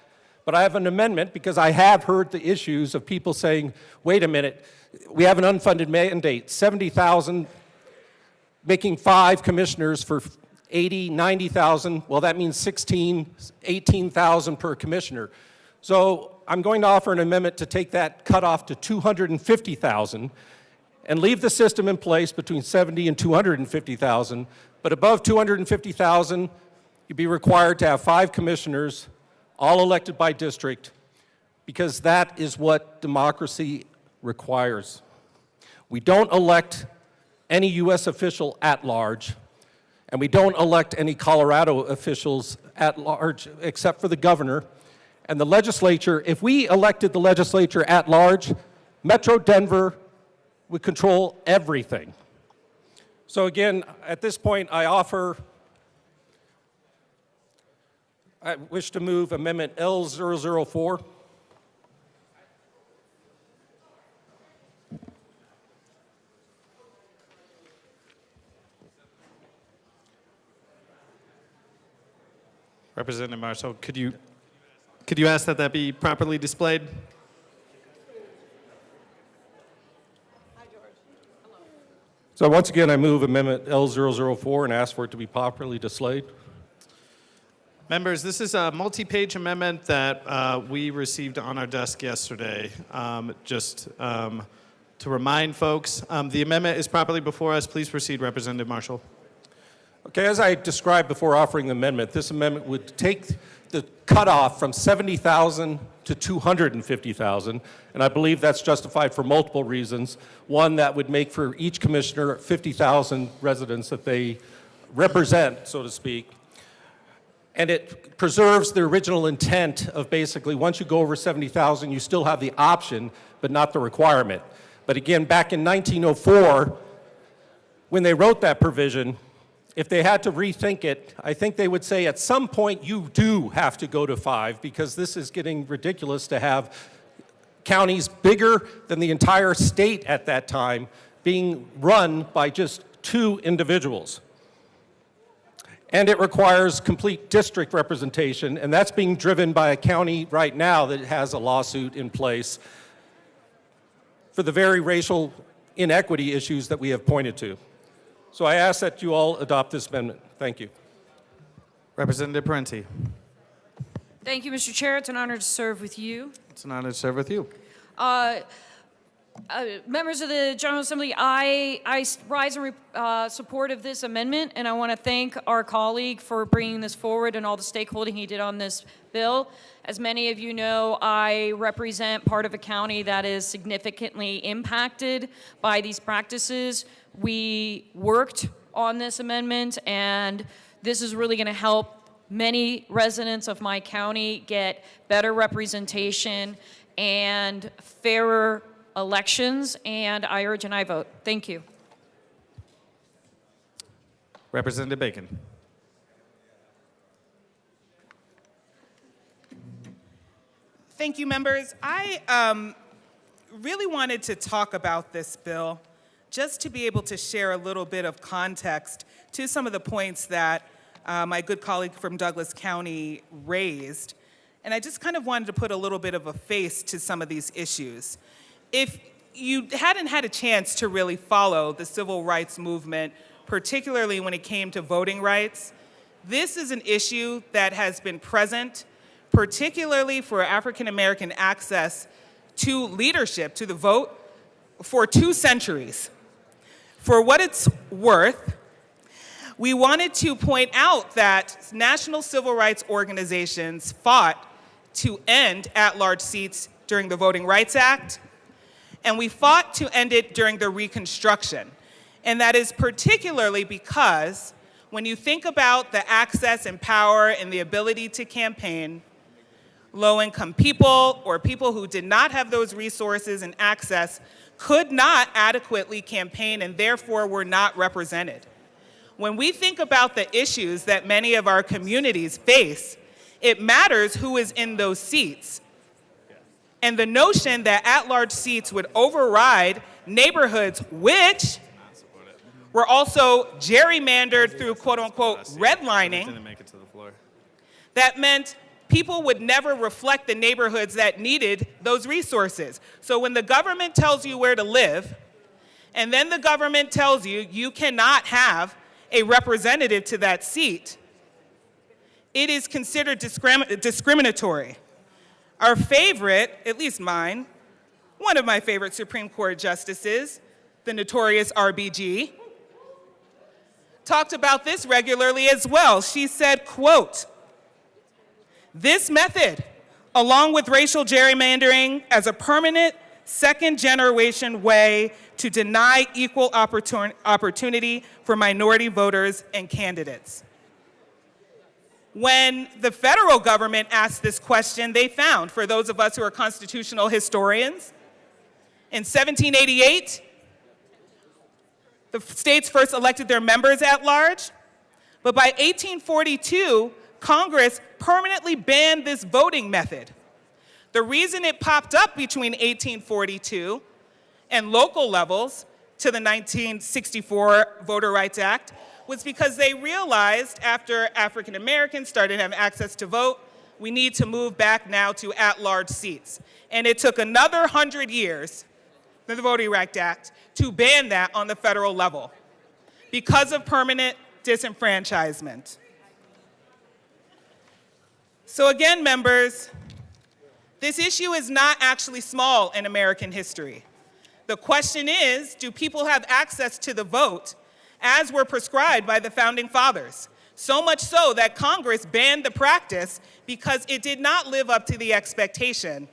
S1: But I have an amendment because I have heard the issues of people saying, wait a minute, we have an unfunded mandate, 70,000, making 5 commissioners for 80, 90,000, well, that means 16, 18,000 per commissioner. So I'm going to offer an amendment to take that cutoff to 250,000 and leave the system in place between 70 and 250,000, but above 250,000, you'd be required to have 5 commissioners, all elected by district, because that is what democracy requires. We don't elect any U.S. official at large, and we don't elect any Colorado officials at large except for the governor. And the legislature, if we elected the legislature at large, Metro Denver would control everything. So again, at this point, I wish to move Amendment L004.
S6: Representative Marshall, could you ask that that be properly displayed?
S1: So once again, I move Amendment L004 and ask for it to be properly displayed.
S6: Members, this is a multi-page amendment that we received on our desk yesterday. To remind folks, the amendment is properly before us. Please proceed, Representative Marshall.
S1: Okay, as I described before offering the amendment, this amendment would take the cutoff from 70,000 to 250,000, and I believe that's justified for multiple reasons. One, that would make for each commissioner 50,000 residents that they represent, so to speak. And it preserves the original intent of basically once you go over 70,000, you still have the option, but not the requirement. But again, back in 1904, when they wrote that provision, if they had to rethink it, I think they would say at some point you do have to go to 5 because this is getting ridiculous to have counties bigger than the entire state at that time being run by just 2 individuals. And it requires complete district representation, and that's being driven by a county right now that has a lawsuit in place for the very racial inequity issues that we have pointed to. So I ask that you all adopt this amendment. Thank you.
S6: Representative Parenti.
S22: Thank you, Mr. Chair. It's an honor to serve with you.
S6: It's an honor to serve with you.
S22: Members of the General Assembly, I rise in support of this amendment, and I want to thank our colleague for bringing this forward and all the stakeholding he did on this bill. As many of you know, I represent part of a county that is significantly impacted by these practices. We worked on this amendment, and this is really going to help many residents of my county get better representation and fairer elections, and I urge an aye vote. Thank you.
S6: Representative Bacon.
S5: Thank you, members. I really wanted to talk about this bill just to be able to share a little bit of context to some of the points that my good colleague from Douglas County raised. And I just kind of wanted to put a little bit of a face to some of these issues. If you hadn't had a chance to really follow the civil rights movement, particularly when it came to voting rights, this is an issue that has been present, particularly for African American access to leadership, to the vote, for 2 centuries. For what it's worth, we wanted to point out that national civil rights organizations fought to end at-large seats during the Voting Rights Act, and we fought to end it during the Reconstruction. And that is particularly because when you think about the access and power and the ability to campaign, low-income people or people who did not have those resources and access could not adequately campaign and therefore were not represented. When we think about the issues that many of our communities face, it matters who is in those seats. And the notion that at-large seats would override neighborhoods which were also gerrymandered through quote-unquote redlining,
S6: Didn't make it to the floor.
S5: that meant people would never reflect the neighborhoods that needed those resources. So when the government tells you where to live, and then the government tells you you cannot have a representative to that seat, it is considered discriminatory. Our favorite, at least mine, one of my favorite Supreme Court justices, the notorious RBG, talked about this regularly as well. She said, quote, "This method, along with racial gerrymandering as a permanent second-generation way to deny equal opportunity for minority voters and candidates." When the federal government asked this question, they found, for those of us who are constitutional historians, in 1788, the states first elected their members at large, but by 1842, Congress permanently banned this voting method. The reason it popped up between 1842 and local levels to the 1964 Voter Rights Act was because they realized after African Americans started having access to vote, we need to move back now to at-large seats. And it took another 100 years, the Voting Rights Act, to ban that on the federal level because of permanent disenfranchisement. So again, members, this issue is not actually small in American history. The question is, do people have access to the vote as were prescribed by the Founding Fathers? So much so that Congress banned the practice because it did not live up to the expectation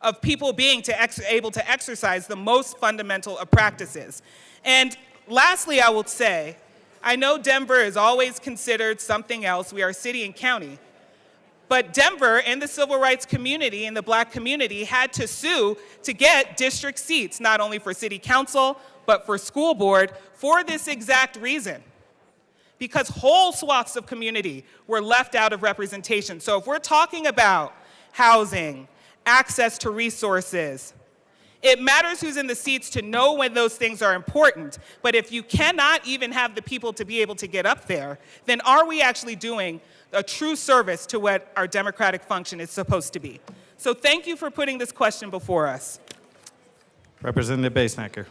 S5: of people being able to exercise the most fundamental of practices. And lastly, I will say, I know Denver is always considered something else. We are a city and county. But Denver and the civil rights community and the black community had to sue to get district seats, not only for city council, but for school board, for this exact reason. Because whole swaths of community were left out of representation. So if we're talking about housing, access to resources, it matters who's in the seats to know when those things are important. But if you cannot even have the people to be able to get up there, then are we actually doing a true service to what our democratic function is supposed to be? So thank you for putting this question before us.
S6: Representative Basenacker.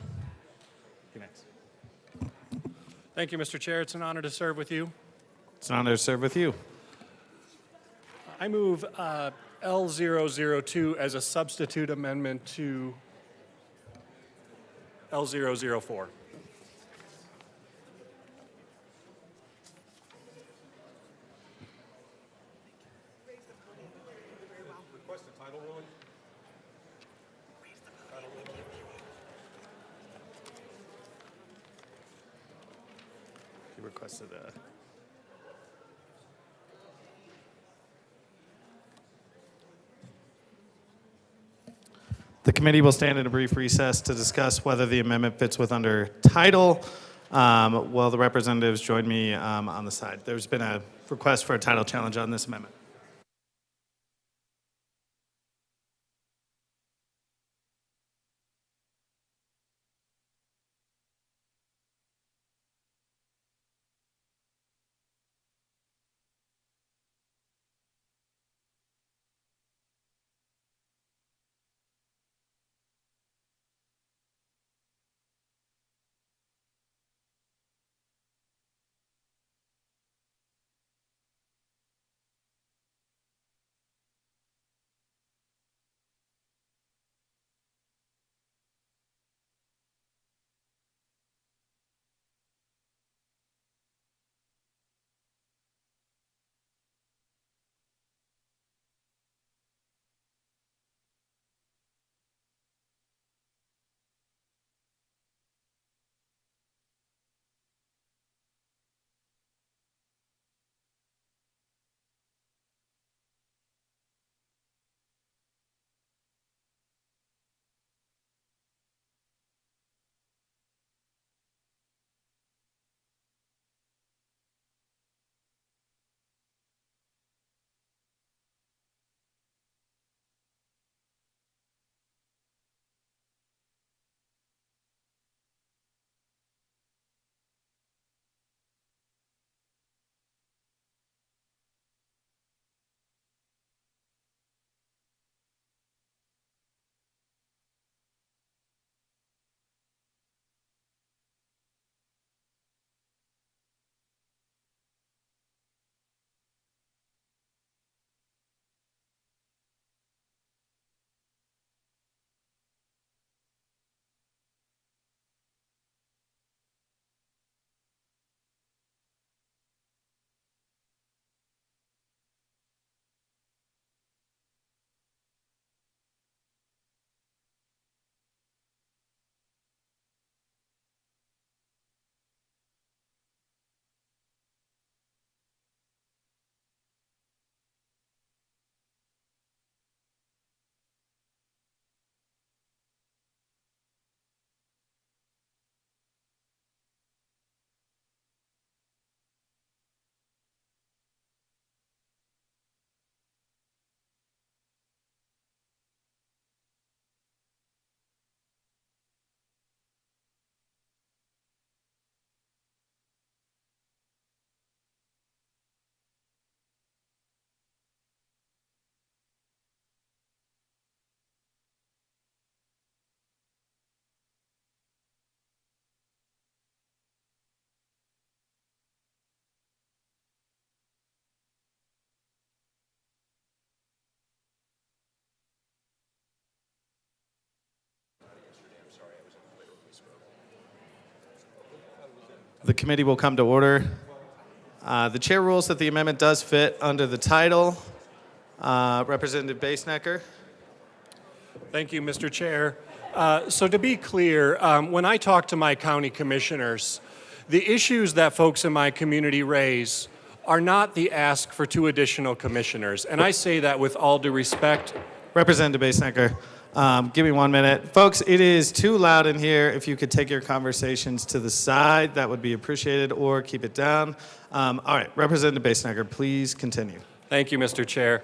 S1: Thank you, Mr. Chair. It's an honor to serve with you.
S6: It's an honor to serve with you.
S1: I move L002 as a substitute amendment to L004.
S6: You requested a... The committee will stand in a brief recess to discuss whether the amendment fits with under title. Will the representatives join me on the side? There's been a request for a title challenge on this amendment. The committee will come to order. The chair rules that the amendment does fit under the title. Representative Basenecker.
S1: Thank you, Mr. Chair. So to be clear, when I talk to my county commissioners, the issues that folks in my community raise are not the ask for 2 additional commissioners. And I say that with all due respect.
S6: Representative Basenecker, give me 1 minute. Folks, it is too loud in here. If you could take your conversations to the side, that would be appreciated, or keep it down. All right, Representative Basenecker, please continue.
S1: Thank you, Mr. Chair.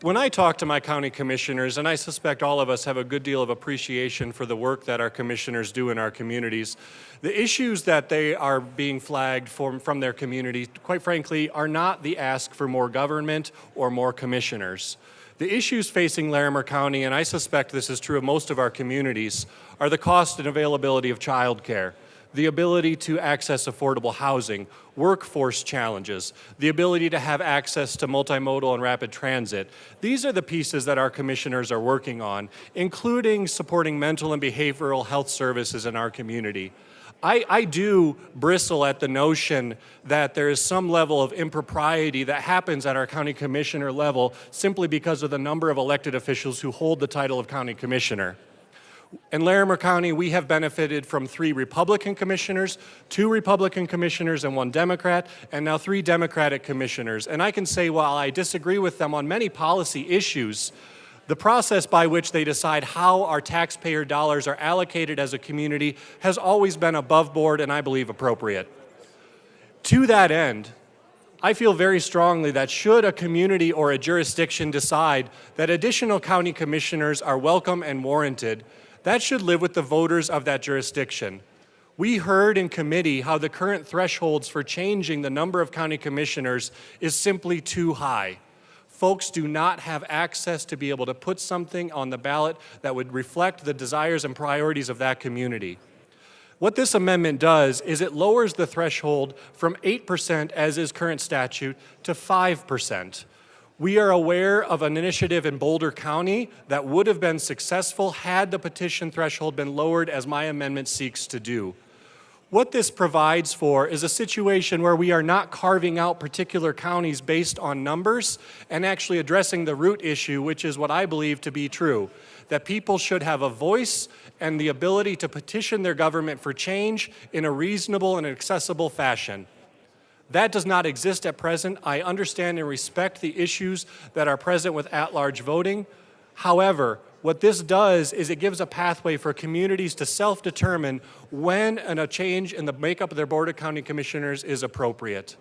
S1: When I talk to my county commissioners, and I suspect all of us have a good deal of appreciation for the work that our commissioners do in our communities, the issues that they are being flagged from their community, quite frankly, are not the ask for more government or more commissioners. The issues facing Larimer County, and I suspect this is true of most of our communities, are the cost and availability of childcare, the ability to access affordable housing, workforce challenges, the ability to have access to multimodal and rapid transit. These are the pieces that our commissioners are working on, including supporting mental and behavioral health services in our community. I do bristle at the notion that there is some level of impropriety that happens at our county commissioner level simply because of the number of elected officials who hold the title of county commissioner. In Larimer County, we have benefited from 3 Republican commissioners, 2 Republican commissioners and 1 Democrat, and now 3 Democratic commissioners. And I can say, while I disagree with them on many policy issues, the process by which they decide how our taxpayer dollars are allocated as a community has always been above board and I believe appropriate. To that end, I feel very strongly that should a community or a jurisdiction decide that additional county commissioners are welcome and warranted, that should live with the voters of that jurisdiction. We heard in committee how the current thresholds for changing the number of county commissioners is simply too high. Folks do not have access to be able to put something on the ballot that would reflect the desires and priorities of that community. What this amendment does is it lowers the threshold from 8%, as is current statute, to 5%. We are aware of an initiative in Boulder County that would have been successful had the petition threshold been lowered, as my amendment seeks to do. What this provides for is a situation where we are not carving out particular counties based on numbers and actually addressing the root issue, which is what I believe to be true, that people should have a voice and the ability to petition their government for change in a reasonable and accessible fashion. That does not exist at present. I understand and respect the issues that are present with at-large voting. However, what this does is it gives a pathway for communities to self-determine when a change in the makeup of their Board of County Commissioners is appropriate.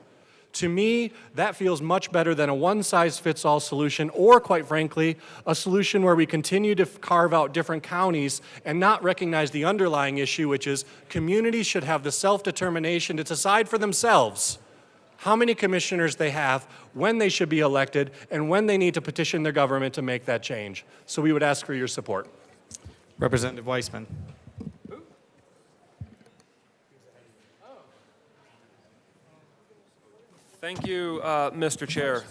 S1: To me, that feels much better than a one-size-fits-all solution, or quite frankly, a solution where we continue to carve out different counties and not recognize the underlying issue, which is communities should have the self-determination to decide for themselves how many commissioners they have, when they should be elected, and when they need to petition their government to make that change. So we would ask for your support.
S6: Representative Weissman.
S19: Thank you, Mr. Chair.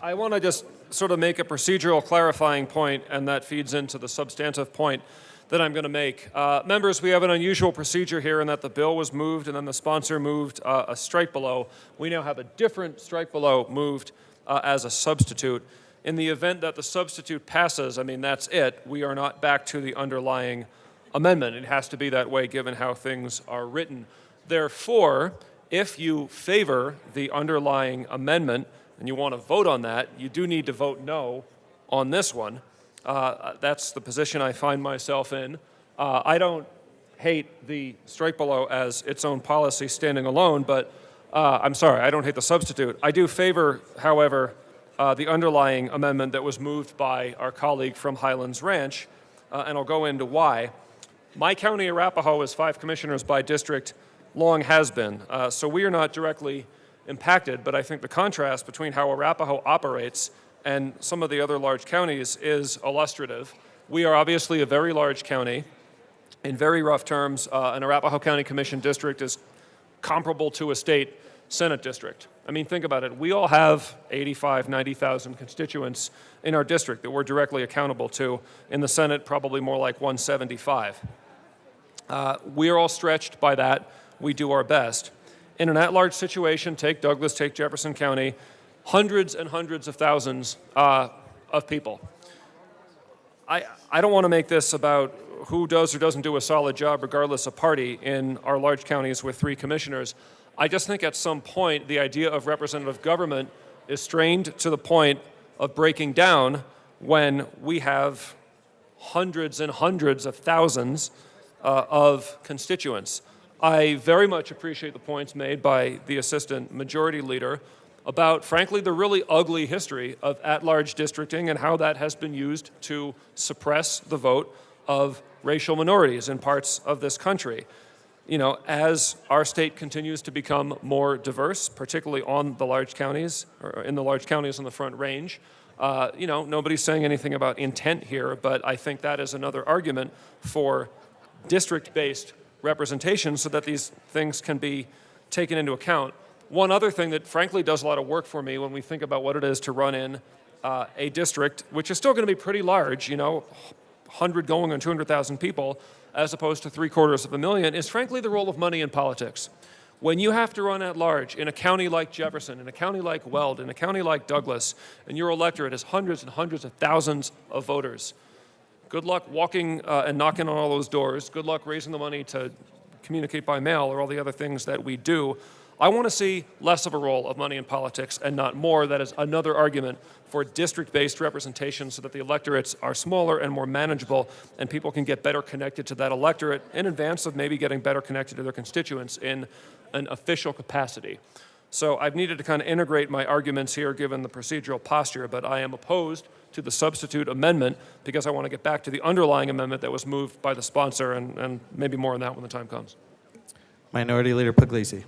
S19: I want to just sort of make a procedural clarifying point, and that feeds into the substantive point that I'm going to make. Members, we have an unusual procedure here in that the bill was moved and then the sponsor moved a strike below. We now have a different strike below moved as a substitute. In the event that the substitute passes, I mean, that's it. We are not back to the underlying amendment. It has to be that way given how things are written. Therefore, if you favor the underlying amendment and you want to vote on that, you do need to vote no on this one. That's the position I find myself in. I don't hate the strike below as its own policy standing alone, but I'm sorry, I don't hate the substitute. I do favor, however, the underlying amendment that was moved by our colleague from Highlands Ranch, and I'll go into why. My county, Arapahoe, is 5 commissioners by district, long has been, so we are not directly impacted, but I think the contrast between how Arapahoe operates and some of the other large counties is illustrative. We are obviously a very large county. In very rough terms, an Arapahoe County Commission district is comparable to a state Senate district. I mean, think about it. We all have 85, 90,000 constituents in our district that we're directly accountable to. In the Senate, probably more like 175. We are all stretched by that. we do our best. In an at-large situation, take Douglas, take Jefferson County, hundreds and hundreds of thousands of people. I don't want to make this about who does or doesn't do a solid job regardless of party in our large counties with 3 commissioners. I just think at some point the idea of representative government is strained to the point of breaking down when we have hundreds and hundreds of thousands of constituents. I very much appreciate the points made by the Assistant Majority Leader about, frankly, the really ugly history of at-large districting and how that has been used to suppress the vote of racial minorities in parts of this country. You know, as our state continues to become more diverse, particularly on the large counties, or in the large counties on the Front Range, you know, nobody's saying anything about intent here, but I think that is another argument for district-based representation so that these things can be taken into account. One other thing that frankly does a lot of work for me when we think about what it is to run in a district, which is still going to be pretty large, you know, 100 going on 200,000 people, as opposed to 750,000, is frankly the role of money in politics. When you have to run at large in a county like Jefferson, in a county like Weld, in a county like Douglas, and your electorate is hundreds and hundreds of thousands of voters, good luck walking and knocking on all those doors. Good luck raising the money to communicate by mail or all the other things that we do. I want to see less of a role of money in politics and not more. That is another argument for district-based representation so that the electorates are smaller and more manageable and people can get better connected to that electorate in advance of maybe getting better connected to their constituents in an official capacity. So I've needed to kind of integrate my arguments here given the procedural posture, but I am opposed to the substitute amendment because I want to get back to the underlying amendment that was moved by the sponsor and maybe more on that when the time comes.
S6: Minority Leader Puglisi.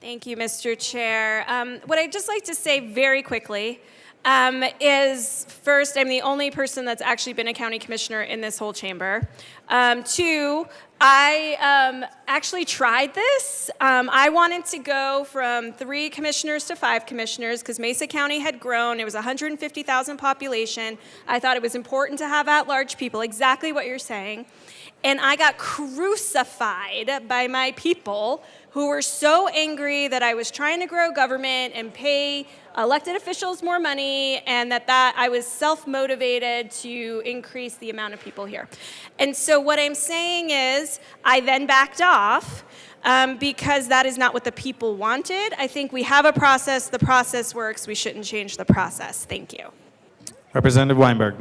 S20: Thank you, Mr. Chair. What I'd just like to say very quickly is, first, I'm the only person that's actually been a county commissioner in this whole chamber. 2, I actually tried this. I wanted to go from 3 commissioners to 5 commissioners because Mesa County had grown. It was 150,000 population. I thought it was important to have at-large people, exactly what you're saying. And I got crucified by my people who were so angry that I was trying to grow government and pay elected officials more money, and that I was self-motivated to increase the amount of people here. And so what I'm saying is I then backed off because that is not what the people wanted. I think we have a process. The process works. We shouldn't change the process. Thank you.
S6: Representative Weinberg.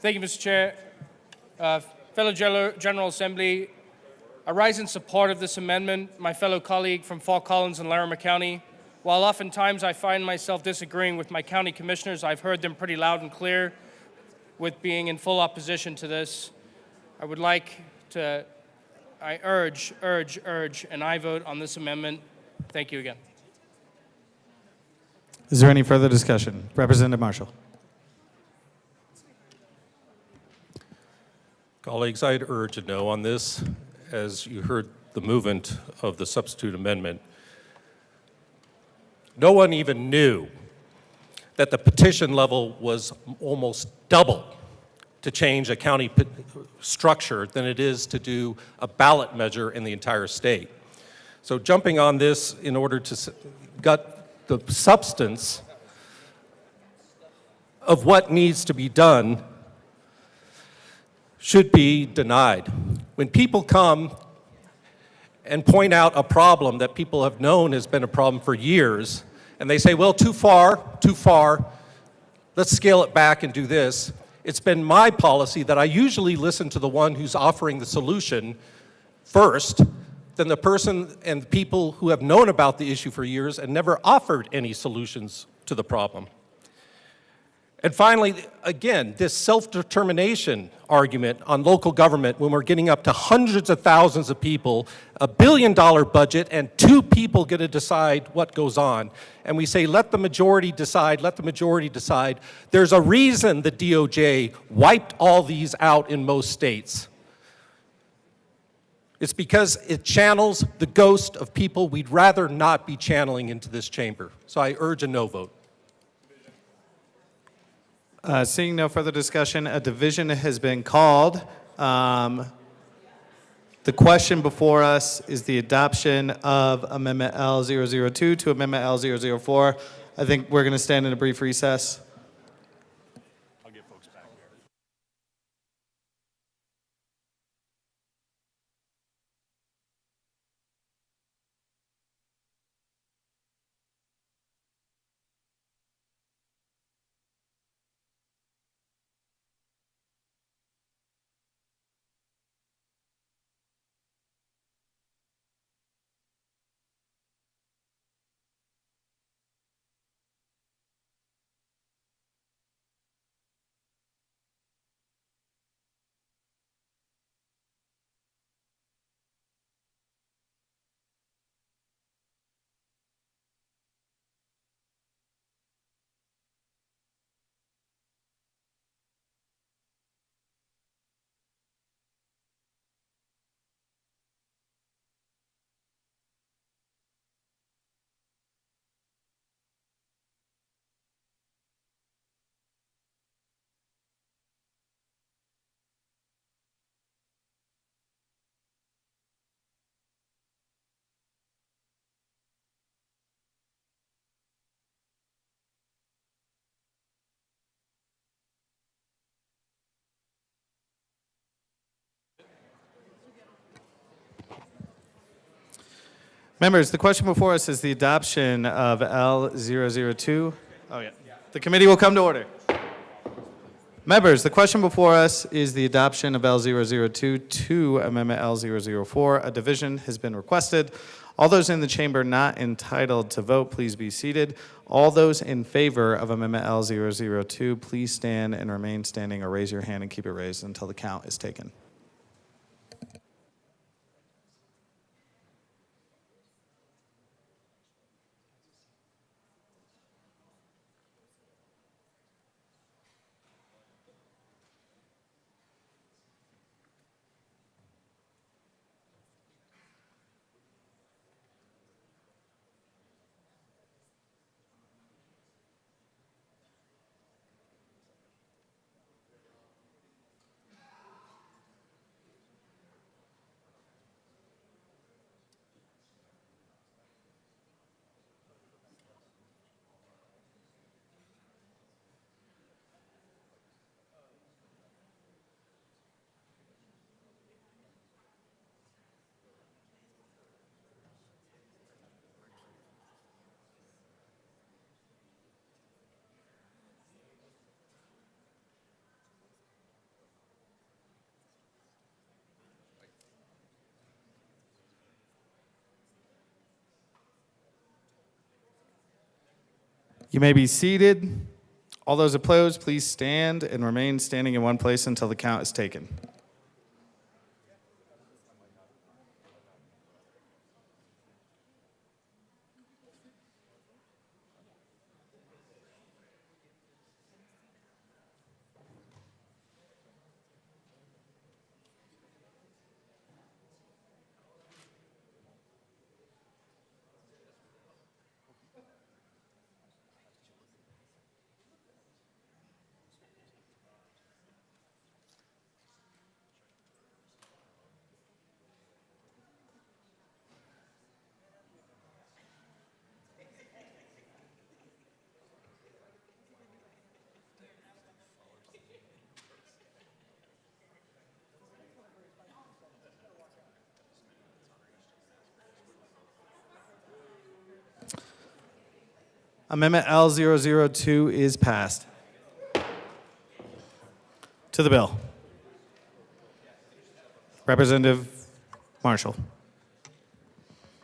S8: Thank you, Mr. Chair. Fellow General Assembly, I rise in support of this amendment. My fellow colleague from Fort Collins and Larimer County, while oftentimes I find myself disagreeing with my county commissioners, I've heard them pretty loud and clear with being in full opposition to this. I would like to, I urge an aye vote on this amendment. Thank you again.
S6: Is there any further discussion? Representative Marshall.
S1: Colleagues, I'd urge a no on this. As you heard the movement of the substitute amendment, no one even knew that the petition level was almost double to change a county structure than it is to do a ballot measure in the entire state. So jumping on this in order to gut the substance of what needs to be done should be denied. When people come and point out a problem that people have known has been a problem for years, and they say, well, too far, let's scale it back and do this. It's been my policy that I usually listen to the one who's offering the solution first, than the person and people who have known about the issue for years and never offered any solutions to the problem. And finally, again, this self-determination argument on local government when we're getting up to hundreds of thousands of people, $1 billion budget, and 2 people get to decide what goes on. And we say, let the majority decide, let the majority decide. There's a reason the DOJ wiped all these out in most states. It's because it channels the ghost of people we'd rather not be channeling into this chamber. So I urge a no vote.
S6: Seeing no further discussion, a division has been called. The question before us is the adoption of Amendment L002 to Amendment L004. I think we're going to stand in a brief recess. Members, the question before us is the adoption of L002. Oh, yeah. The committee will come to order. Members, the question before us is the adoption of L002 to Amendment L004. A division has been requested. All those in the chamber not entitled to vote, please be seated. All those in favor of Amendment L002, please stand and remain standing or raise your hand and keep it raised until the count is taken. You may be seated. All those opposed, please stand and remain standing in one place until the count is taken. Amendment L002 is passed. To the bill. Representative Marshall.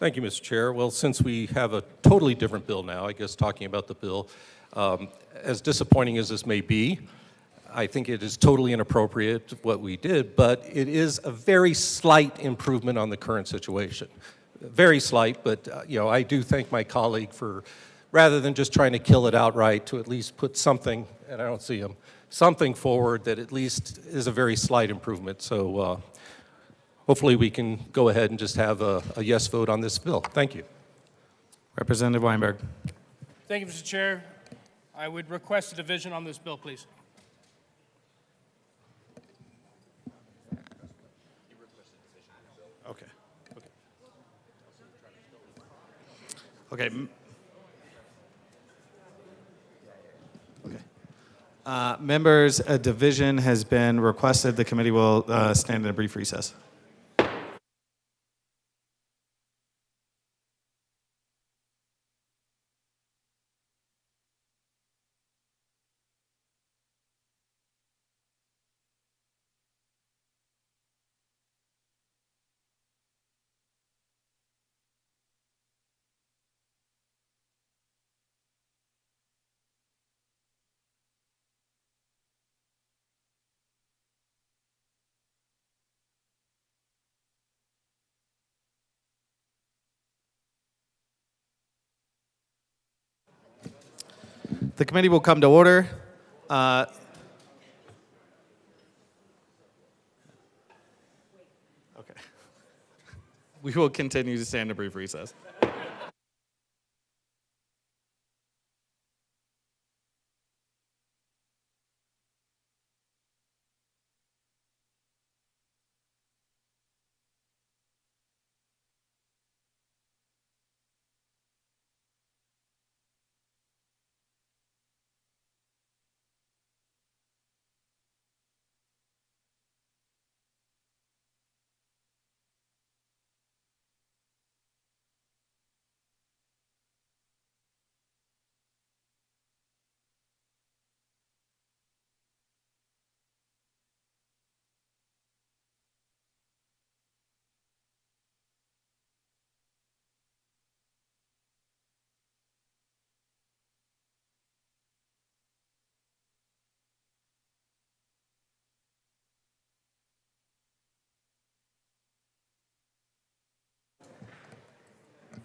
S1: Thank you, Mr. Chair. Well, since we have a totally different bill now, I guess talking about the bill, as disappointing as this may be, I think it is totally inappropriate what we did, but it is a very slight improvement on the current situation. Very slight, but I do thank my colleague for, rather than just trying to kill it outright, to at least put something, and I don't see him, something forward that at least is a very slight improvement. So hopefully we can go ahead and just have a yes vote on this bill. Thank you.
S6: Representative Weinberg.
S8: Thank you, Mr. Chair. I would request a division on this bill, please.
S6: Okay. Members, a division has been requested. The committee will stand in a brief recess. The committee will come to order. Okay. We will continue to stand a brief recess.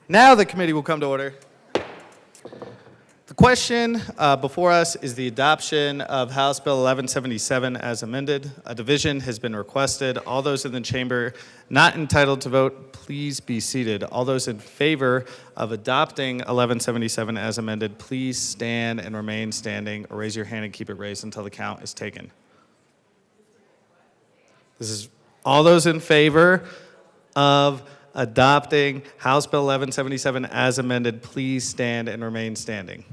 S6: Now the committee will come to order. The question before us is the adoption of House Bill 1177 as amended. A division has been requested. All those in the chamber not entitled to vote, please be seated. All those in favor of adopting 1177 as amended, please stand and remain standing, or raise your hand and keep it raised until the count is taken. This is all those in favor of adopting House Bill 1177 as amended, please stand and remain standing.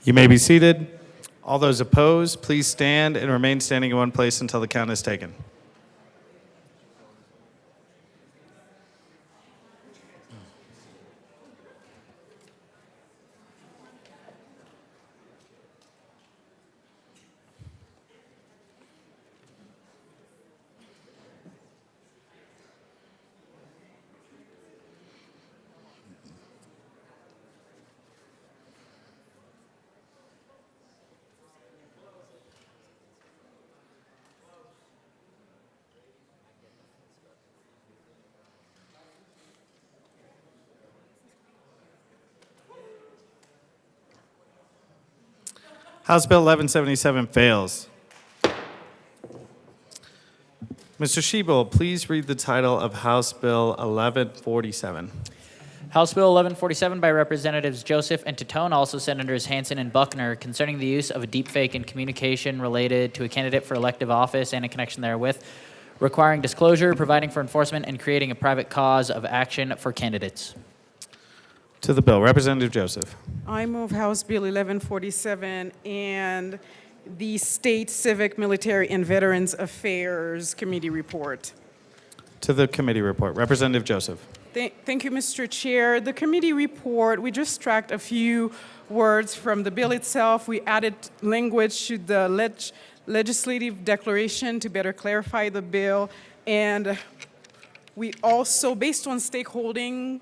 S6: You may be seated. All those opposed, please stand and remain standing in one place until the count is taken. House Bill 1177 fails. Mr. Schiebel, please read the title of House Bill 1147.
S3: House Bill 1147 by Representatives Joseph and Titone, also Senators Hansen and Buckner, concerning the use of a deepfake in communication related to a candidate for elective office and in connection therewith, requiring disclosure, providing for enforcement, and creating a private cause of action for candidates.
S6: To the bill, Representative Joseph.
S10: I move House Bill 1147 and the State Civic, Military, and Veterans Affairs Committee report.
S6: To the committee report, Representative Joseph.
S10: Thank you, Mr. Chair. The committee report, we just tracked a few words from the bill itself. We added language to the legislative declaration to better clarify the bill. And We also, based on stakeholding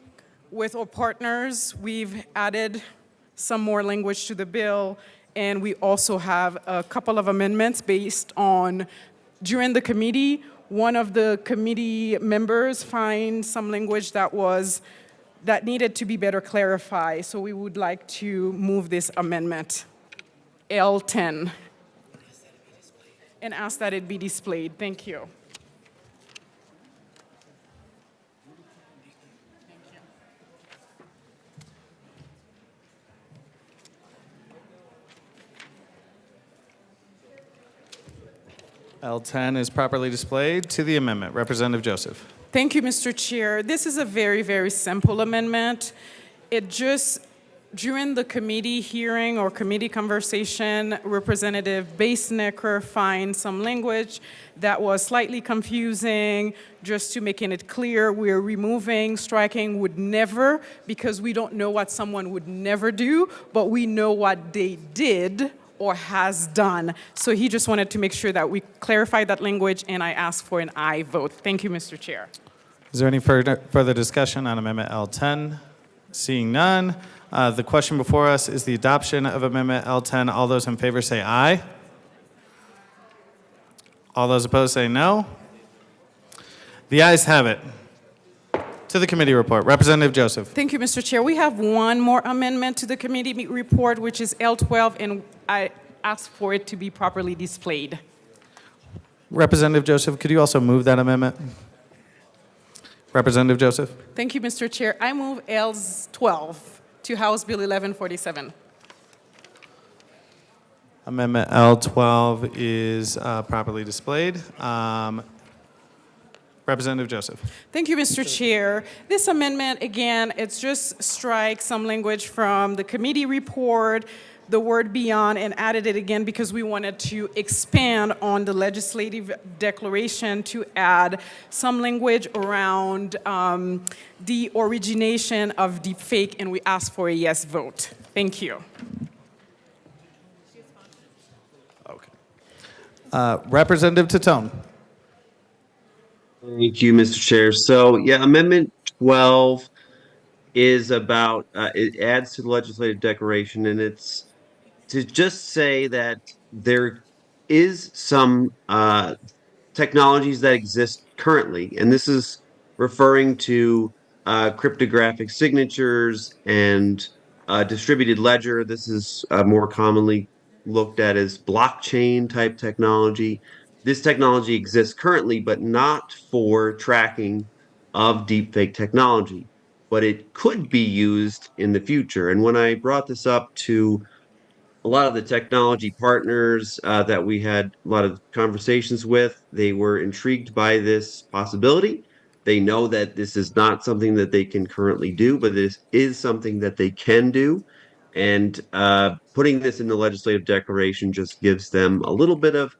S10: with our partners, we've added some more language to the bill, and we also have a couple of amendments based on, during the committee, one of the committee members find some language that needed to be better clarified, so we would like to move this amendment, L10, and ask that it be displayed. Thank you.
S6: L10 is properly displayed. To the amendment, Representative Joseph.
S10: Thank you, Mr. Chair. This is a very, very simple amendment. It just, during the committee hearing or committee conversation, Representative Basenecker found some language that was slightly confusing. Just to making it clear, we're removing striking would never, because we don't know what someone would never do, but we know what they did or has done. So he just wanted to make sure that we clarify that language, and I ask for an aye vote. Thank you, Mr. Chair.
S6: Is there any further discussion on Amendment L10? Seeing none, the question before us is the adoption of Amendment L10. All those in favor say aye. All those opposed say no. The ayes have it. To the committee report, Representative Joseph.
S10: Thank you, Mr. Chair. We have one more amendment to the committee report, which is L12, and I ask for it to be properly displayed.
S6: Representative Joseph, could you also move that amendment? Representative Joseph.
S10: Thank you, Mr. Chair. I move L12 to House Bill 1147.
S6: Amendment L12 is properly displayed. Representative Joseph.
S10: Thank you, Mr. Chair. This amendment, again, it's just strike some language from the committee report, the word beyond, and added it again because we wanted to expand on the legislative declaration to add some language around the origination of deepfake, and we ask for a yes vote. Thank you.
S6: Representative Titone.
S11: Thank you, Mr. Chair. So, yeah, Amendment 12 is about, it adds to the legislative declaration, and it's to just say that there is some technologies that exist currently, and this is referring to cryptographic signatures and distributed ledger. This is more commonly looked at as blockchain type technology. This technology exists currently, but not for tracking of deepfake technology, but it could be used in the future. And when I brought this up to a lot of the technology partners that we had a lot of conversations with, they were intrigued by this possibility. They know that this is not something that they can currently do, but this is something that they can do. And putting this in the legislative declaration just gives them a little bit of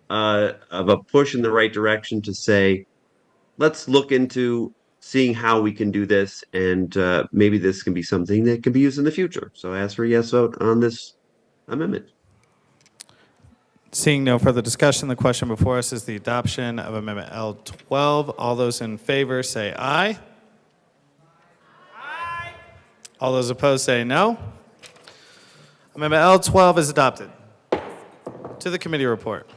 S11: a push in the right direction to say, let's look into seeing how we can do this, and maybe this can be something that can be used in the future. So I ask for a yes vote on this amendment.
S6: Seeing no further discussion, the question before us is the adoption of Amendment L12. All those in favor say aye. Aye. All those opposed say no. Amendment L12 is adopted. To the committee report.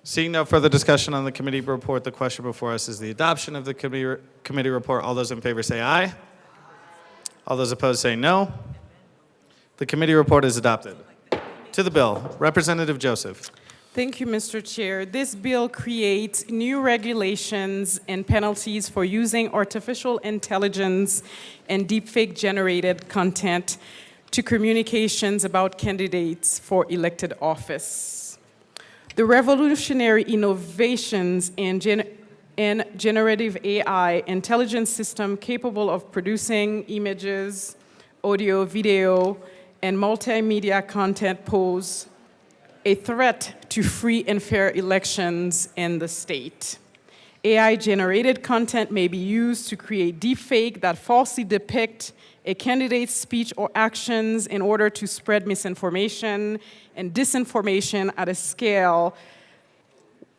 S6: Seeing no further discussion on the committee report, the question before us is the adoption of the committee report. All those in favor say aye. All those opposed say no. The committee report is adopted. To the bill, Representative Joseph.
S10: Thank you, Mr. Chair. This bill creates new regulations and penalties for using artificial intelligence and deepfake generated content to communications about candidates for elected office. The revolutionary innovations in generative AI intelligence system capable of producing images, audio, video, and multimedia content pose a threat to free and fair elections in the state. AI-generated content may be used to create deepfake that falsely depict a candidate's speech or actions in order to spread misinformation and disinformation at a scale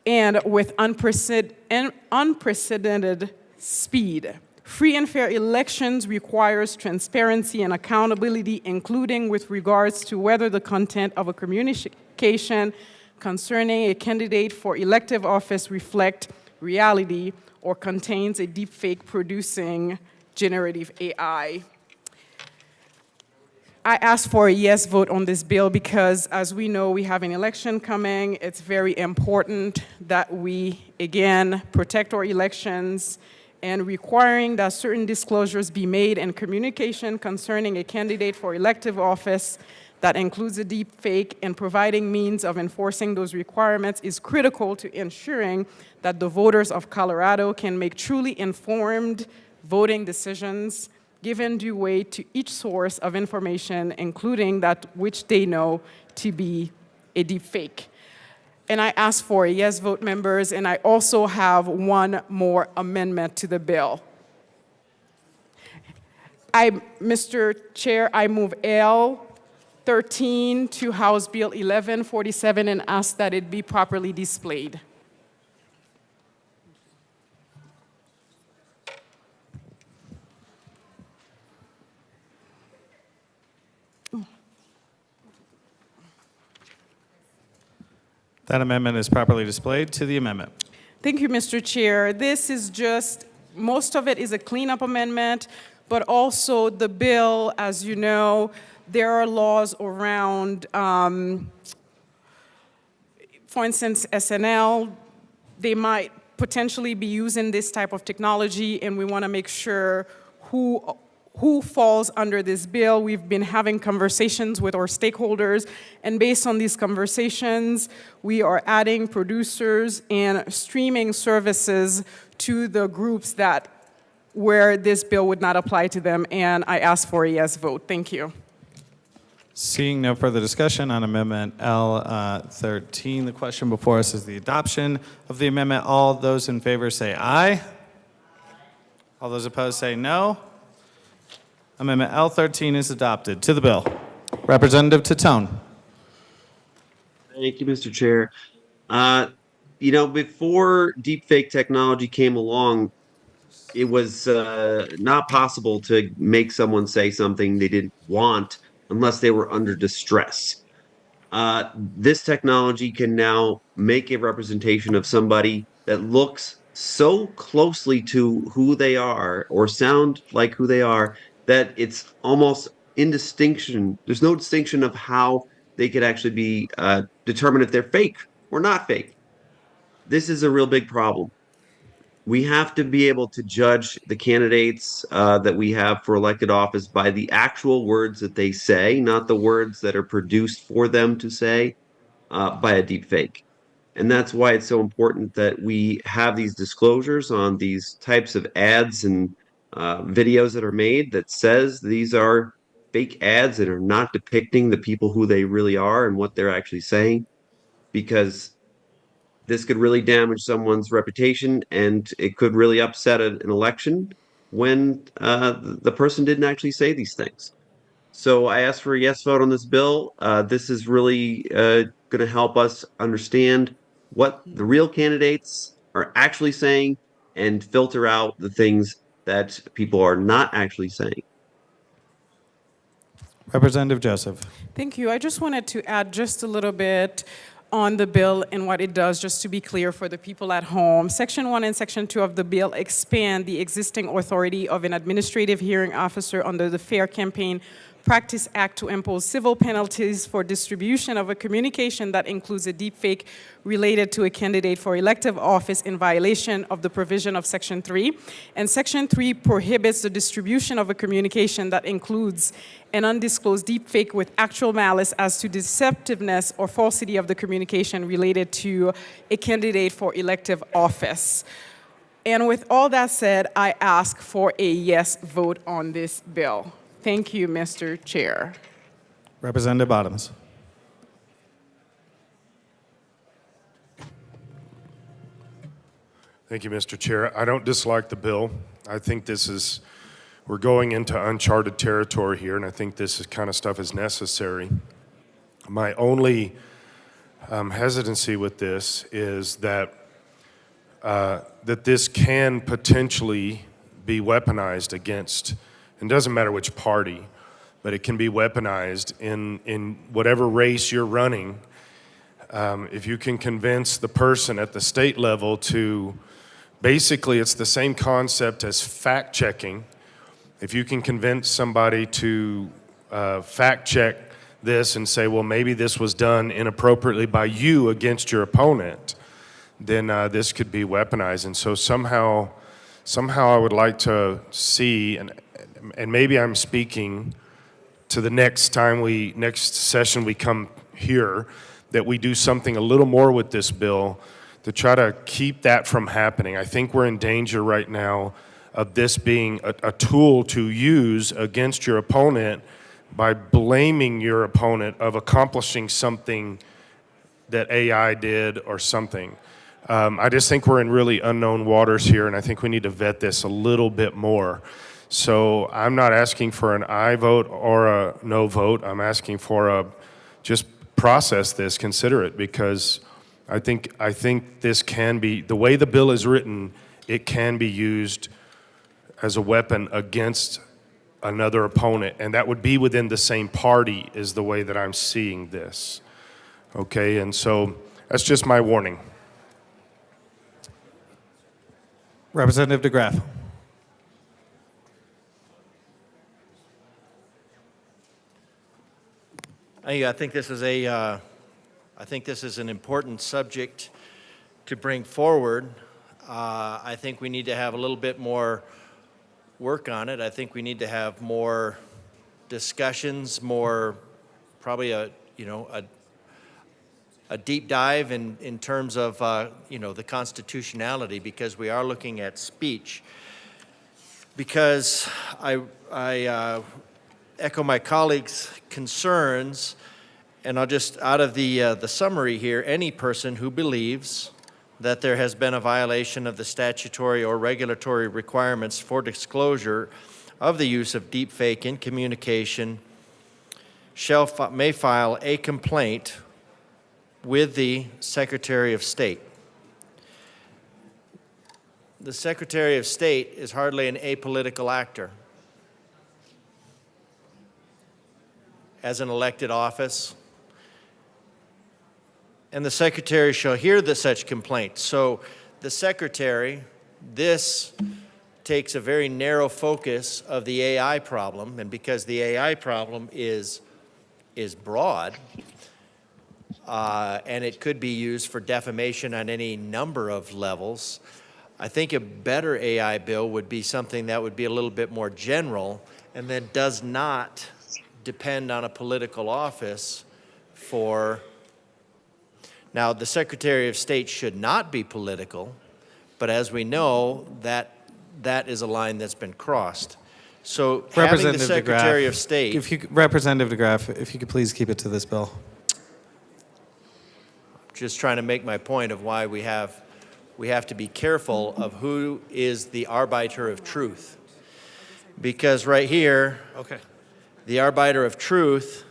S10: and with unprecedented speed. Free and fair elections requires transparency and accountability, including with regards to whether the content of a communication concerning a candidate for elective office reflect reality or contains a deepfake producing generative AI. I asked for a yes vote on this bill because, as we know, we have an election coming. It's very important that we, again, protect our elections, and requiring that certain disclosures be made in communication concerning a candidate for elective office that includes a deep fake, and providing means of enforcing those requirements is critical to ensuring that the voters of Colorado can make truly informed voting decisions, given due weight to each source of information, including that which they know to be a deep fake. And I ask for a yes vote, members, and I also have one more amendment to the bill. Mr. Chair, I move L13 to House Bill 1147 and ask that it be properly displayed.
S6: That amendment is properly displayed. To the amendment.
S10: Thank you, Mr. Chair. This is just, most of it is a cleanup amendment, but also the bill, as you know, there are laws around, for instance, SNL. They might potentially be using this type of technology, and we want to make sure who falls under this bill. We've been having conversations with our stakeholders, and based on these conversations, we are adding producers and streaming services to the groups where this bill would not apply to them, and I ask for a yes vote. Thank you.
S6: Seeing no further discussion on Amendment L13, the question before us is the adoption of the amendment. All those in favor say aye. All those opposed say no. Amendment L13 is adopted. To the bill. Representative Titone.
S11: Thank you, Mr. Chair. Before deepfake technology came along, it was not possible to make someone say something they didn't want unless they were under distress. This technology can now make a representation of somebody that looks so closely to who they are or sound like who they are that it's almost indistinction. There's no distinction of how they could actually be determined if they're fake or not fake. This is a real big problem. We have to be able to judge the candidates that we have for elected office by the actual words that they say, not the words that are produced for them to say by a deep fake. And that's why it's so important that we have these disclosures on these types of ads and videos that are made that says these are fake ads that are not depicting the people who they really are and what they're actually saying, because this could really damage someone's reputation, and it could really upset an election when the person didn't actually say these things. So I ask for a yes vote on this bill. This is really going to help us understand what the real candidates are actually saying and filter out the things that people are not actually saying.
S6: Representative Joseph.
S10: Thank you. I just wanted to add just a little bit on the bill and what it does, just to be clear for the people at home. Section 1 and Section 2 of the bill expand the existing authority of an administrative hearing officer under the Fair Campaign Practice Act to impose civil penalties for distribution of a communication that includes a deepfake related to a candidate for elective office in violation of the provision of Section 3. And Section 3 prohibits the distribution of a communication that includes an undisclosed deepfake with actual malice as to deceptiveness or falsity of the communication related to a candidate for elective office. And with all that said, I ask for a yes vote on this bill. Thank you, Mr. Chair.
S6: Representative Bottoms.
S4: Thank you, Mr. Chair. I don't dislike the bill. I think we're going into uncharted territory here, and I think this kind of stuff is necessary. My only hesitancy with this is that that this can potentially be weaponized against, and doesn't matter which party, but it can be weaponized in whatever race you're running. If you can convince the person at the state level to, basically it's the same concept as fact checking. If you can convince somebody to fact check this and say, well, maybe this was done inappropriately by you against your opponent, then this could be weaponized. And so somehow I would like to see, and maybe I'm speaking to the next session we come here, that we do something a little more with this bill to try to keep that from happening. I think we're in danger right now of this being a tool to use against your opponent by blaming your opponent of accomplishing something that AI did or something. I just think we're in really unknown waters here, and I think we need to vet this a little bit more. So I'm not asking for an aye vote or a no vote. I'm asking for just process this, consider it, because I think this can be, the way the bill is written, it can be used as a weapon against another opponent, and that would be within the same party is the way that I'm seeing this. Okay, and so that's just my warning.
S6: Representative DeGraff.
S21: I think this is an important subject to bring forward. I think we need to have a little bit more work on it. I think we need to have more discussions, more probably a deep dive in terms of the constitutionality, because we are looking at speech. Because I echo my colleagues' concerns, and I'll just, out of the summary here, any person who believes that there has been a violation of the statutory or regulatory requirements for disclosure of the use of deepfake in communication may file a complaint with the Secretary of State. The Secretary of State is hardly an apolitical actor. As an elected office, and the Secretary shall hear such complaint. So the Secretary, this takes a very narrow focus of the AI problem, and because the AI problem is broad, and it could be used for defamation on any number of levels, I think a better AI bill would be something that would be a little bit more general and that does not depend on a political office for. Now, the Secretary of State should not be political, but as we know, that is a line that's been crossed. So having the Secretary of State.
S6: Representative DeGraff, if you could please keep it to this bill.
S21: Just trying to make my point of why we have to be careful of who is the arbiter of truth. Because right here, the arbiter of truth,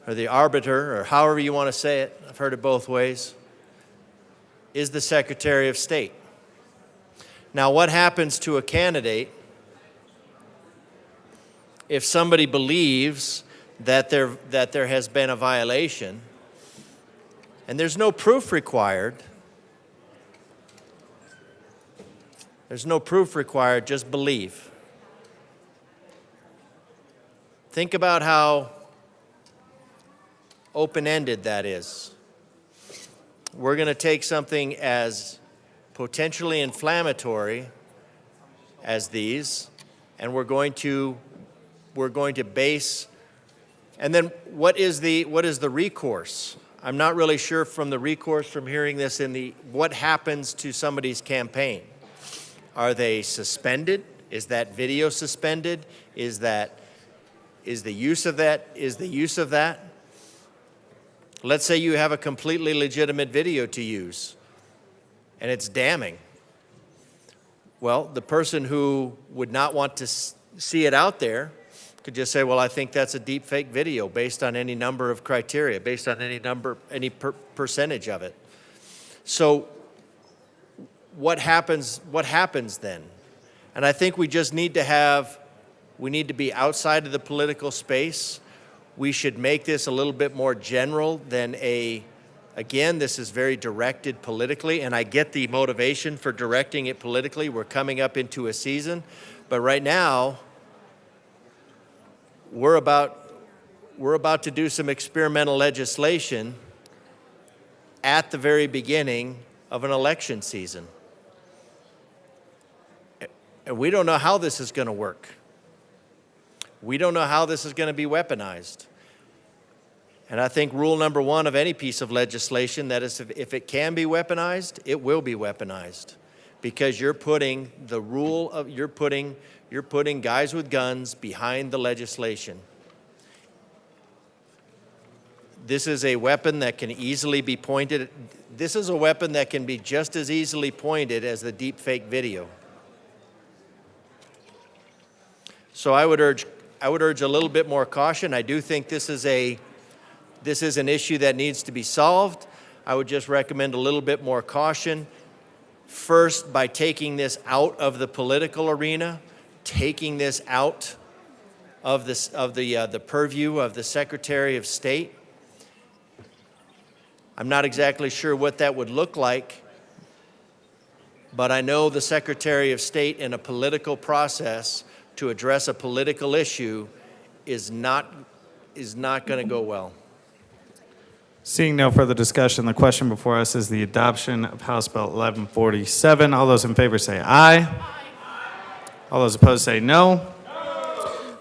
S21: or the arbiter, or however you want to say it, I've heard it both ways, is the Secretary of State. Now, what happens to a candidate if somebody believes that there has been a violation and there's no proof required? There's no proof required, just believe. Think about how open-ended that is. We're going to take something as potentially inflammatory as these, and we're going to base. And then what is the recourse? I'm not really sure from the recourse from hearing this what happens to somebody's campaign. Are they suspended? Is that video suspended? Is the use of that? Let's say you have a completely legitimate video to use, and it's damning. Well, the person who would not want to see it out there could just say, well, I think that's a deep fake video based on any number of criteria, based on any percentage of it. So what happens then? And I think we just need to be outside of the political space. We should make this a little bit more general than again, this is very directed politically, and I get the motivation for directing it politically. We're coming up into a season, but right now, we're about to do some experimental legislation at the very beginning of an election season. And we don't know how this is going to work. We don't know how this is going to be weaponized. And I think rule number one of any piece of legislation, that is, if it can be weaponized, it will be weaponized, because you're putting guys with guns behind the legislation. This is a weapon that can easily be pointed. This is a weapon that can be just as easily pointed as the deep fake video. So I would urge a little bit more caution. I do think this is an issue that needs to be solved. I would just recommend a little bit more caution. First, by taking this out of the political arena, taking this out of the purview of the Secretary of State. I'm not exactly sure what that would look like, but I know the Secretary of State in a political process to address a political issue is not going to go well.
S6: Seeing no further discussion, the question before us is the adoption of House Bill 1147. All those in favor say aye. Aye. All those opposed say no.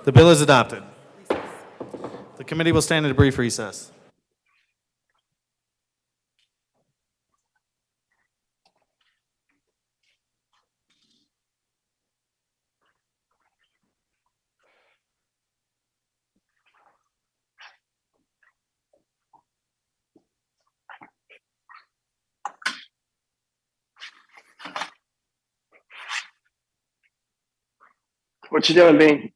S6: The bill is adopted. The committee will stand in a brief recess.
S13: What you doing, Bean?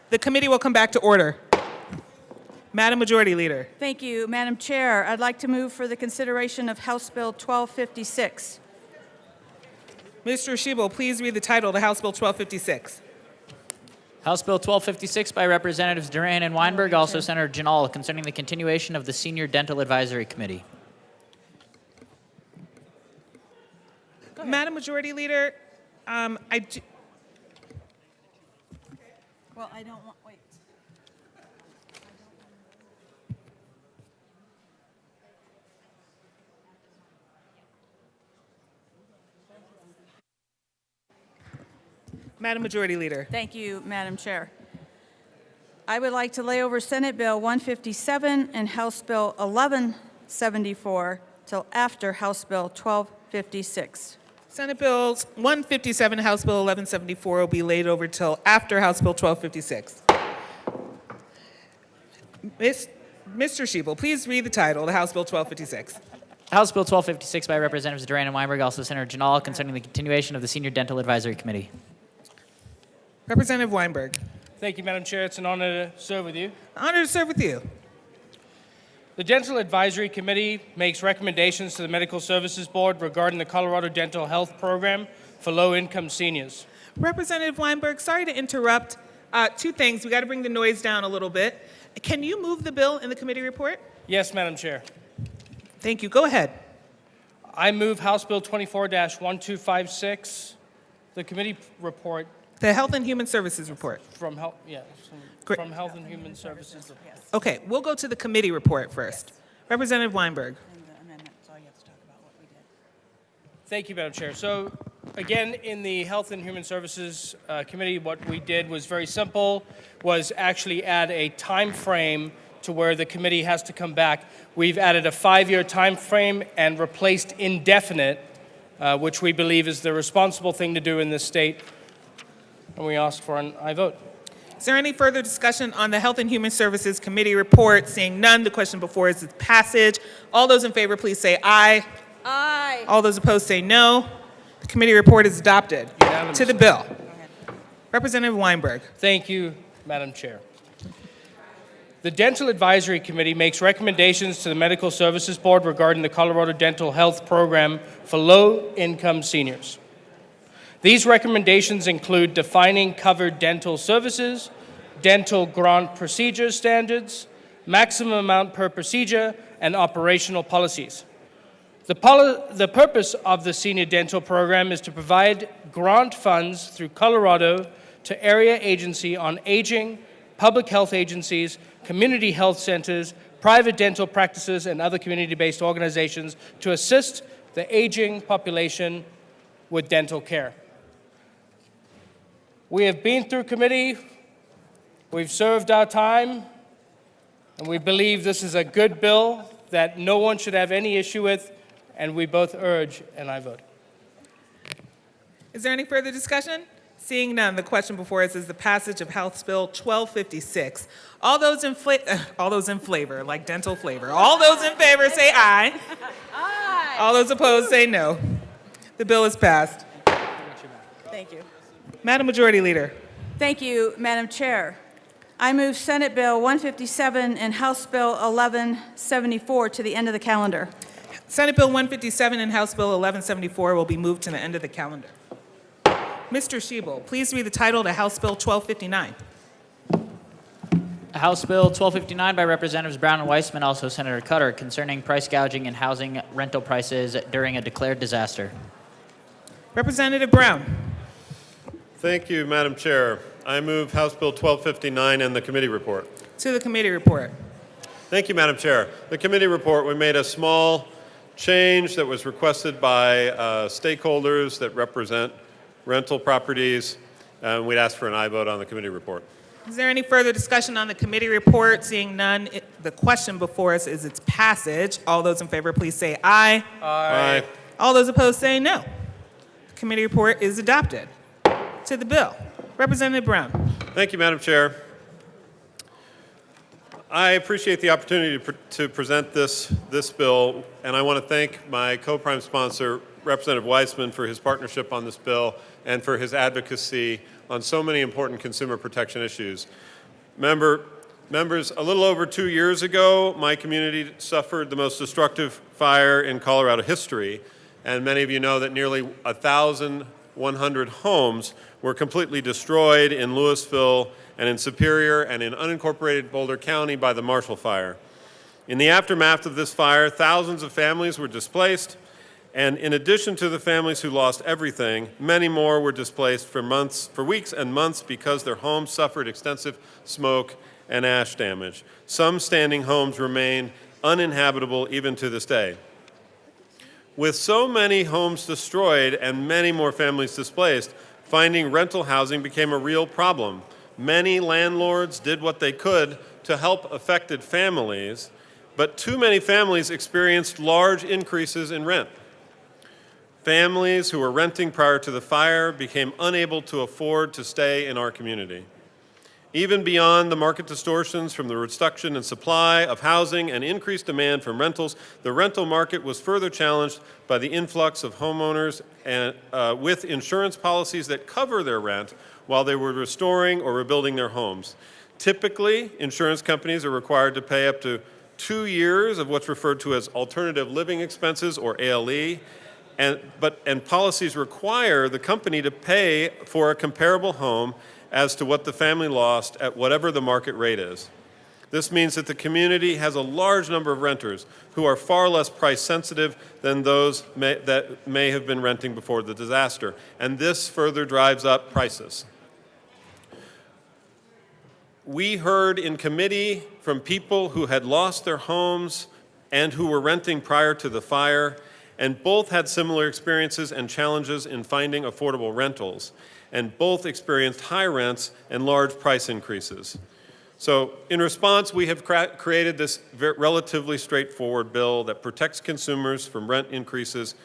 S5: The committee will come back to order. Madam Majority Leader.
S14: Thank you, Madam Chair. I'd like to move for the consideration of House Bill 1256.
S5: Mr. Schiebel, please read the title to House Bill 1256.
S3: House Bill 1256 by Representatives Duran and Weinberg, also Senator Janal, concerning the continuation of the Senior Dental Advisory Committee.
S5: Madam Majority Leader,
S14: Well, I don't want, wait.
S5: Madam Majority Leader.
S14: Thank you, Madam Chair. I would like to lay over Senate Bill 157 and House Bill 1174 till after House Bill 1256.
S5: Senate Bills 157, House Bill 1174 will be laid over till after House Bill 1256. Mr. Schiebel, please read the title to House Bill 1256.
S3: House Bill 1256 by Representatives Duran and Weinberg, also Senator Janal, concerning the continuation of the Senior Dental Advisory Committee.
S5: Representative Weinberg.
S8: Thank you, Madam Chair. It's an honor to serve with you.
S5: Honor to serve with you.
S8: The Dental Advisory Committee makes recommendations to the Medical Services Board regarding the Colorado Dental Health Program for low-income seniors.
S5: Representative Weinberg, sorry to interrupt. Two things. We got to bring the noise down a little bit. Can you move the bill in the committee report?
S8: Yes, Madam Chair.
S5: Thank you. Go ahead.
S8: I move House Bill 24-1256, the committee report.
S5: The Health and Human Services report.
S8: From Health, yes,
S5: Great.
S8: from Health and Human Services report.
S5: Okay, we'll go to the committee report first. Representative Weinberg.
S8: Thank you, Madam Chair. So, again, in the Health and Human Services Committee, what we did was very simple, was actually add a time frame to where the committee has to come back. We've added a 5-year time frame and replaced indefinite, which we believe is the responsible thing to do in this state, and we ask for an aye vote.
S5: Is there any further discussion on the Health and Human Services Committee report? Seeing none, the question before us is passage. All those in favor, please say aye.
S14: Aye.
S5: All those opposed say no. The committee report is adopted. To the bill. Representative Weinberg.
S8: Thank you, Madam Chair. The Dental Advisory Committee makes recommendations to the Medical Services Board regarding the Colorado Dental Health Program for low-income seniors. These recommendations include defining covered dental services, dental grant procedure standards, maximum amount per procedure, and operational policies. The purpose of the Senior Dental Program is to provide grant funds through Colorado to Area Agency on Aging, public health agencies, community health centers, private dental practices, and other community-based organizations to assist the aging population with dental care. We have been through committee, we've served our time, and we believe this is a good bill that no one should have any issue with, and we both urge an aye vote.
S5: Is there any further discussion? Seeing none, the question before us is the passage of House Bill 1256. All those in flavor, like dental flavor. All those in favor say aye. Aye. All those opposed say no. The bill is passed. Thank you. Madam Majority Leader.
S14: Thank you, Madam Chair. I move Senate Bill 157 and House Bill 1174 to the end of the calendar.
S5: Senate Bill 157 and House Bill 1174 will be moved to the end of the calendar. Mr. Schiebel, please read the title to House Bill 1259.
S3: House Bill 1259 by Representatives Brown and Weissman, also Senator Cutter, concerning price gouging and housing rental prices during a declared disaster.
S5: Representative Brown.
S13: Thank you, Madam Chair. I move House Bill 1259 and the committee report.
S5: To the committee report.
S13: Thank you, Madam Chair. The committee report, we made a small change that was requested by stakeholders that represent rental properties, and we'd ask for an aye vote on the committee report.
S5: Is there any further discussion on the committee report? Seeing none, the question before us is its passage. All those in favor, please say aye.
S13: Aye.
S5: All those opposed say no. The committee report is adopted. To the bill. Representative Brown.
S13: Thank you, Madam Chair. I appreciate the opportunity to present this bill, and I want to thank my co-prime sponsor, Representative Weissman, for his partnership on this bill and for his advocacy on so many important consumer protection issues. Members, a little over 2 years ago, my community suffered the most destructive fire in Colorado history, and many of you know that nearly 1,100 homes were completely destroyed in Louisville and in Superior and in unincorporated Boulder County by the Marshall Fire. In the aftermath of this fire, thousands of families were displaced, and in addition to the families who lost everything, many more were displaced for weeks and months because their homes suffered extensive smoke and ash damage. Some standing homes remain uninhabitable even to this day. With so many homes destroyed and many more families displaced, finding rental housing became a real problem. Many landlords did what they could to help affected families, but too many families experienced large increases in rent. Families who were renting prior to the fire became unable to afford to stay in our community. Even beyond the market distortions from the reduction in supply of housing and increased demand from rentals, the rental market was further challenged by the influx of homeowners and, with insurance policies that cover their rent while they were restoring or rebuilding their homes. Typically, insurance companies are required to pay up to 2 years of what's referred to as alternative living expenses, or ALE, and policies require the company to pay for a comparable home as to what the family lost at whatever the market rate is. This means that the community has a large number of renters who are far less price sensitive than those that may have been renting before the disaster, and this further drives up prices. We heard in committee from people who had lost their homes and who were renting prior to the fire, And both had similar experiences and challenges in finding affordable rentals. And both experienced high rents and large price increases. So in response, we have created this relatively straightforward bill that protects consumers from rent increases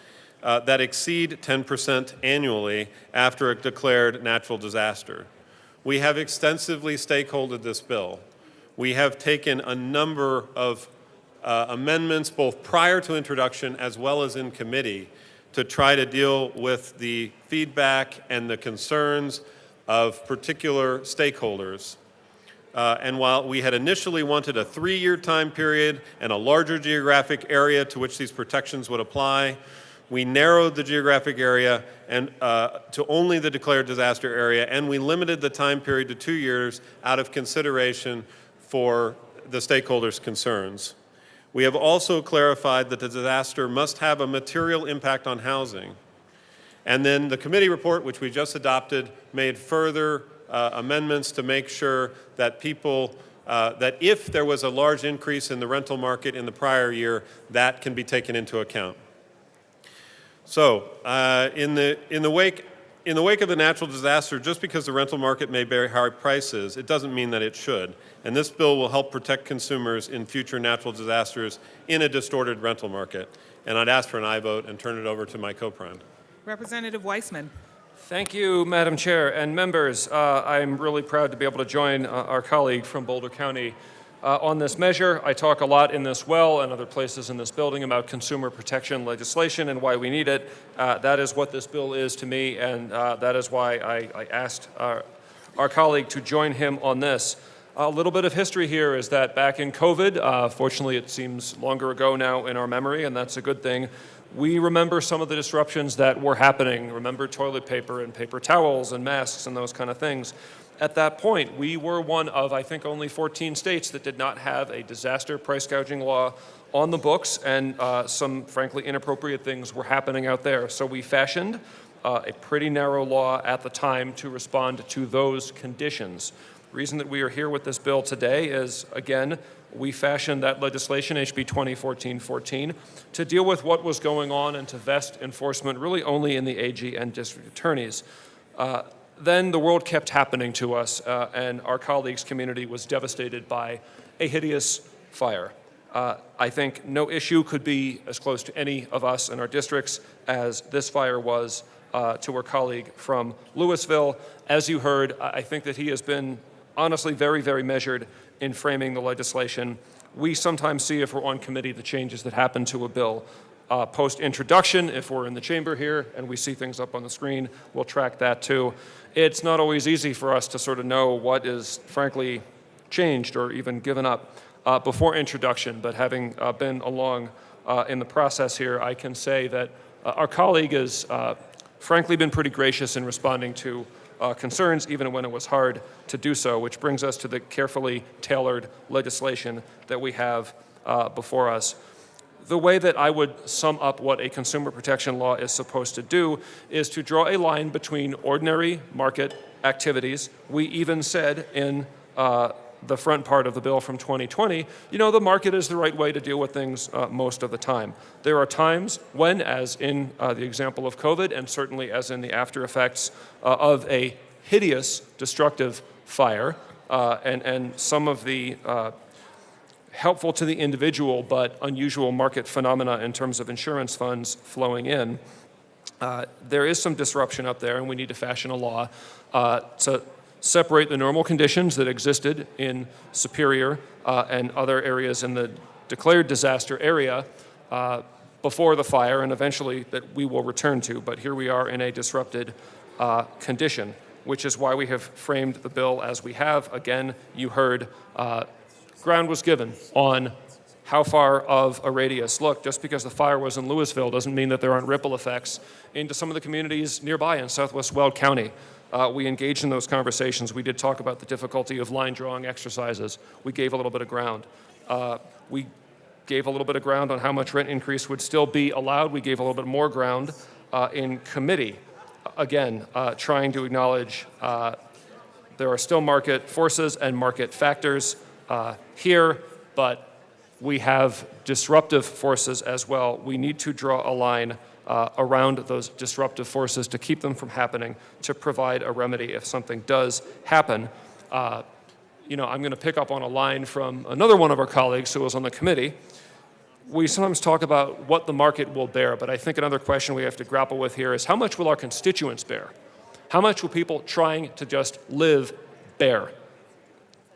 S13: that exceed 10% annually after a declared natural disaster. We have extensively stakeholdered this bill. We have taken a number of amendments both prior to introduction as well as in committee to try to deal with the feedback and the concerns of particular stakeholders. And while we had initially wanted a 3-year time period and a larger geographic area to which these protections would apply, we narrowed the geographic area and to only the declared disaster area, and we limited the time period to 2 years out of consideration for the stakeholders' concerns. We have also clarified that the disaster must have a material impact on housing. And then the committee report, which we just adopted, made further amendments to make sure that people, that if there was a large increase in the rental market in the prior year, that can be taken into account. So in the wake of the natural disaster, just because the rental market may bear high prices, it doesn't mean that it should. And this bill will help protect consumers in future natural disasters in a distorted rental market. And I'd ask for an aye vote and turn it over to my co-prime.
S5: Representative Weissman.
S19: Thank you, Madam Chair and members. I'm really proud to be able to join our colleague from Boulder County on this measure. I talk a lot in this well and other places in this building about consumer protection legislation and why we need it. That is what this bill is to me, and that is why I asked our colleague to join him on this. A little bit of history here is that back in COVID, fortunately it seems longer ago now in our memory, and that's a good thing, we remember some of the disruptions that were happening. Remember toilet paper and paper towels and masks and those kind of things. At that point, we were one of, I think, only 14 states that did not have a disaster price gouging law on the books, and some, frankly, inappropriate things were happening out there. So we fashioned a pretty narrow law at the time to respond to those conditions. The reason that we are here with this bill today is, again, we fashioned that legislation, HB 2014-14, to deal with what was going on and to vest enforcement really only in the AG and district attorneys. Then the world kept happening to us, and our colleagues' community was devastated by a hideous fire. I think no issue could be as close to any of us in our districts as this fire was to our colleague from Louisville. As you heard, I think that he has been honestly very, very measured in framing the legislation. We sometimes see, if we're on committee, the changes that happen to a bill. Post-introduction, if we're in the chamber here and we see things up on the screen, we'll track that too. It's not always easy for us to sort of know what is, frankly, changed or even given up before introduction, but having been along in the process here, I can say that our colleague has, frankly, been pretty gracious in responding to concerns, even when it was hard to do so, which brings us to the carefully tailored legislation that we have before us. The way that I would sum up what a consumer protection law is supposed to do is to draw a line between ordinary market activities. We even said in the front part of the bill from 2020, you know, the market is the right way to deal with things most of the time. There are times when, as in the example of COVID, and certainly as in the after effects of a hideous, destructive fire, and some of the helpful to the individual but unusual market phenomena in terms of insurance funds flowing in, there is some disruption up there, and we need to fashion a law to separate the normal conditions that existed in Superior and other areas in the declared disaster area before the fire, and eventually that we will return to. But here we are in a disrupted condition, which is why we have framed the bill as we have. Again, you heard ground was given on how far of a radius. Look, just because the fire was in Louisville doesn't mean that there aren't ripple effects into some of the communities nearby in southwest Weld County. We engaged in those conversations. We did talk about the difficulty of line drawing exercises. We gave a little bit of ground. We gave a little bit of ground on how much rent increase would still be allowed. We gave a little bit more ground in committee. Again, trying to acknowledge there are still market forces and market factors here, but we have disruptive forces as well. We need to draw a line around those disruptive forces to keep them from happening, to provide a remedy if something does happen. I'm going to pick up on a line from another one of our colleagues who was on the committee. We sometimes talk about what the market will bear, but I think another question we have to grapple with here is how much will our constituents bear? How much will people trying to just live bear?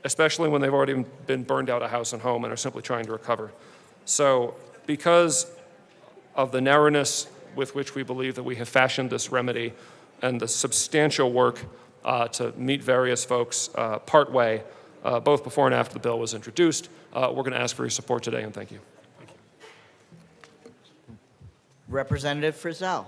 S19: Especially when they've already been burned out of house and home and are simply trying to recover. So because of the narrowness with which we believe that we have fashioned this remedy and the substantial work to meet various folks partway, both before and after the bill was introduced, we're going to ask for your support today, and thank you.
S15: Representative Frizzell.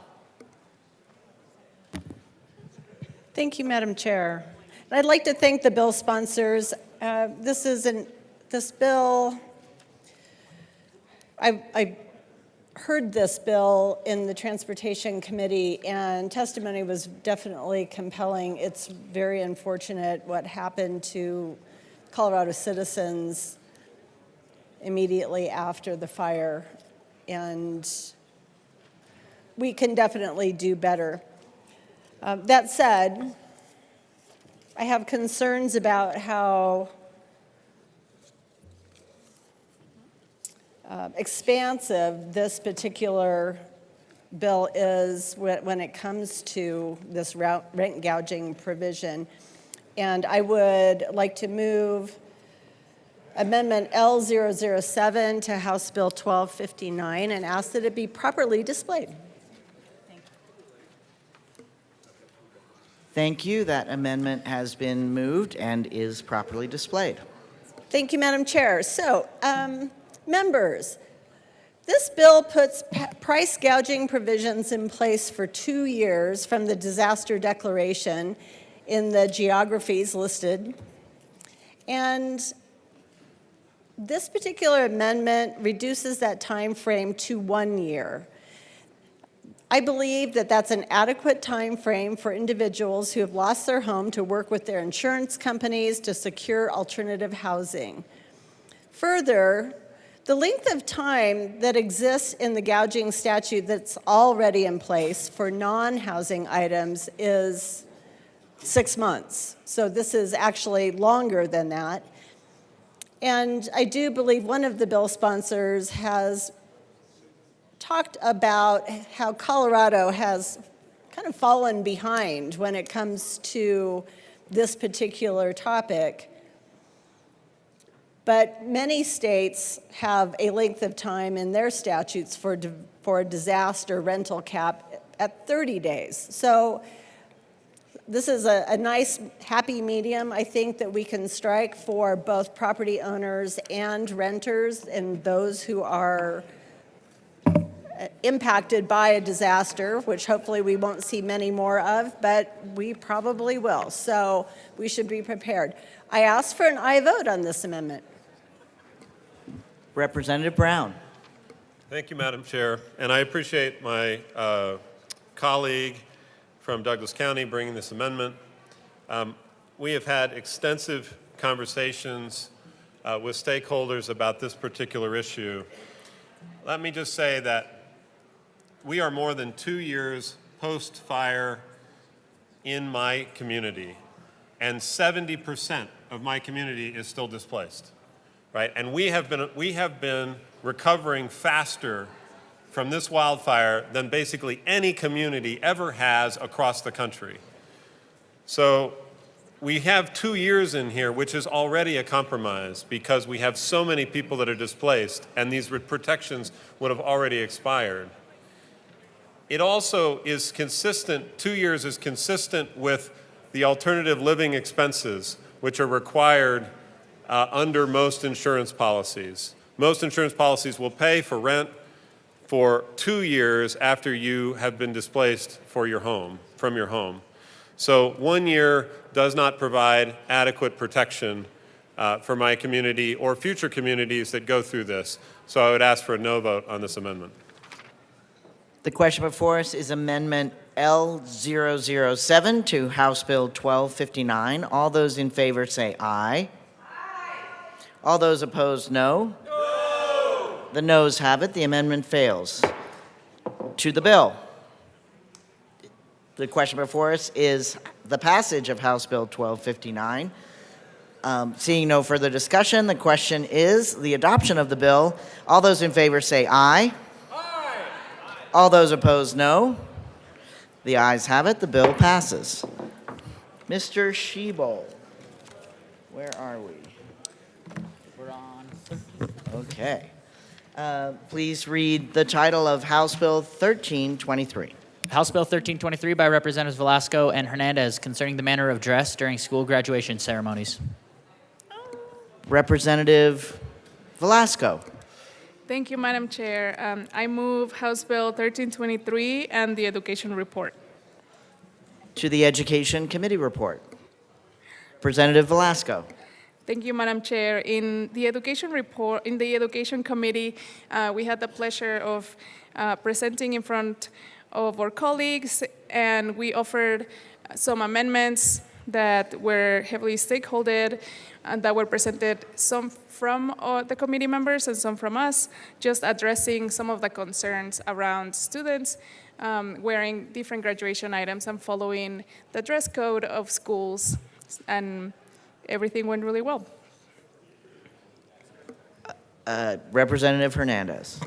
S16: Thank you, Madam Chair. And I'd like to thank the bill sponsors. This bill, I heard this bill in the Transportation Committee, and testimony was definitely compelling. It's very unfortunate what happened to Colorado citizens immediately after the fire, and we can definitely do better. That said, I have concerns about how expansive this particular bill is when it comes to this rent gouging provision. And I would like to move Amendment L007 to House Bill 1259 and ask that it be properly displayed.
S15: Thank you. That amendment has been moved and is properly displayed.
S16: Thank you, Madam Chair. So, members, this bill puts price gouging provisions in place for 2 years from the disaster declaration in the geographies listed. And this particular amendment reduces that time frame to 1 year. I believe that that's an adequate time frame for individuals who have lost their home to work with their insurance companies to secure alternative housing. Further, the length of time that exists in the gouging statute that's already in place for non-housing items is 6 months. So this is actually longer than that. And I do believe one of the bill sponsors has talked about how Colorado has kind of fallen behind when it comes to this particular topic. But many states have a length of time in their statutes for a disaster rental cap at 30 days. So this is a nice, happy medium, I think, that we can strike for both property owners and renters and those who are impacted by a disaster, which hopefully we won't see many more of, but we probably will. So we should be prepared. I ask for an aye vote on this amendment.
S15: Representative Brown.
S13: Thank you, Madam Chair. And I appreciate my colleague from Douglas County bringing this amendment. We have had extensive conversations with stakeholders about this particular issue. Let me just say that we are more than 2 years post-fire in my community, and 70% of my community is still displaced, right? And we have been recovering faster from this wildfire than basically any community ever has across the country. So we have 2 years in here, which is already a compromise because we have so many people that are displaced, and these protections would have already expired. It also is consistent, 2 years is consistent with the alternative living expenses, which are required under most insurance policies. Most insurance policies will pay for rent for 2 years after you have been displaced from your home. So 1 year does not provide adequate protection for my community or future communities that go through this. So I would ask for a no vote on this amendment.
S15: The question before us is Amendment L007 to House Bill 1259. All those in favor say aye. Aye. All those opposed, no. No. The noes have it. The amendment fails. To the bill. The question before us is the passage of House Bill 1259. Seeing no further discussion, the question is the adoption of the bill. All those in favor say aye. Aye. All those opposed, no. The ayes have it. The bill passes. Mr. Shebold, where are we?
S3: We're on.
S15: Okay. Please read the title of House Bill 1323.
S3: House Bill 1323 by Representatives Velasco and Hernandez concerning the manner of dress during school graduation ceremonies.
S15: Representative Velasco.
S12: Thank you, Madam Chair. I move House Bill 1323 and the Education Report.
S15: To the Education Committee report. Representative Velasco.
S12: Thank you, Madam Chair. In the Education Report, in the Education Committee, we had the pleasure of presenting in front of our colleagues, and we offered some amendments that were heavily stakeholdered and that were presented, some from the committee members and some from us, just addressing some of the concerns around students wearing different graduation items and following the dress code of schools, and everything went really well.
S15: Representative Hernandez.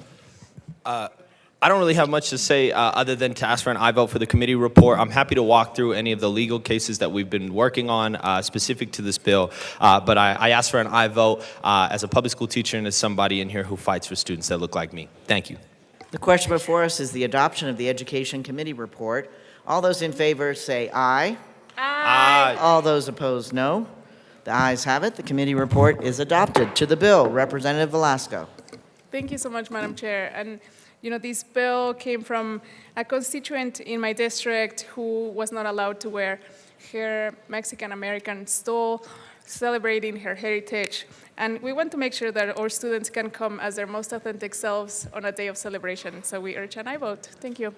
S17: I don't really have much to say other than to ask for an aye vote for the committee report. I'm happy to walk through any of the legal cases that we've been working on specific to this bill, but I ask for an aye vote as a public school teacher and as somebody in here who fights for students that look like me. Thank you.
S15: The question before us is the adoption of the Education Committee report. All those in favor say aye.
S17: Aye.
S15: All those opposed, no. The ayes have it. The committee report is adopted. To the bill, Representative Velasco.
S12: Thank you so much, Madam Chair. And you know, this bill came from a constituent in my district who was not allowed to wear her Mexican-American stole, celebrating her heritage. And we want to make sure that our students can come as their most authentic selves on a day of celebration. So we urge an aye vote. Thank you.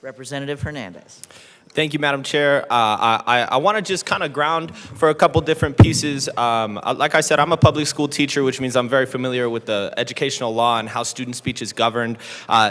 S15: Representative Hernandez.
S17: Thank you, Madam Chair. I want to just kind of ground for a couple different pieces. Like I said, I'm a public school teacher, which means I'm very familiar with the educational law and how student speech is governed.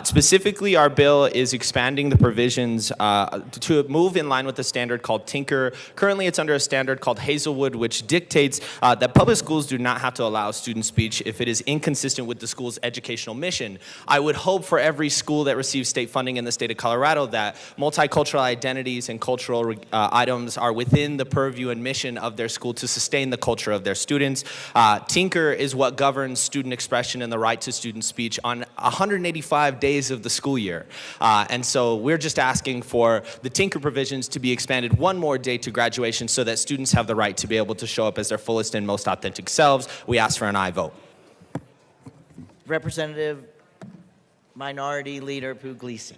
S17: Specifically, our bill is expanding the provisions to move in line with the standard called Tinker. Currently, it's under a standard called Hazelwood, which dictates that public schools do not have to allow student speech if it is inconsistent with the school's educational mission. I would hope for every school that receives state funding in the state of Colorado that multicultural identity and cultural items are within the purview and mission of their school to sustain the culture of their students. Tinker is what governs student expression and the right to student speech on 185 days of the school year. And so we're just asking for the Tinker provisions to be expanded one more day to graduation so that students have the right to be able to show up as their fullest and most authentic selves. We ask for an aye vote.
S15: Representative Minority Leader Puglisi.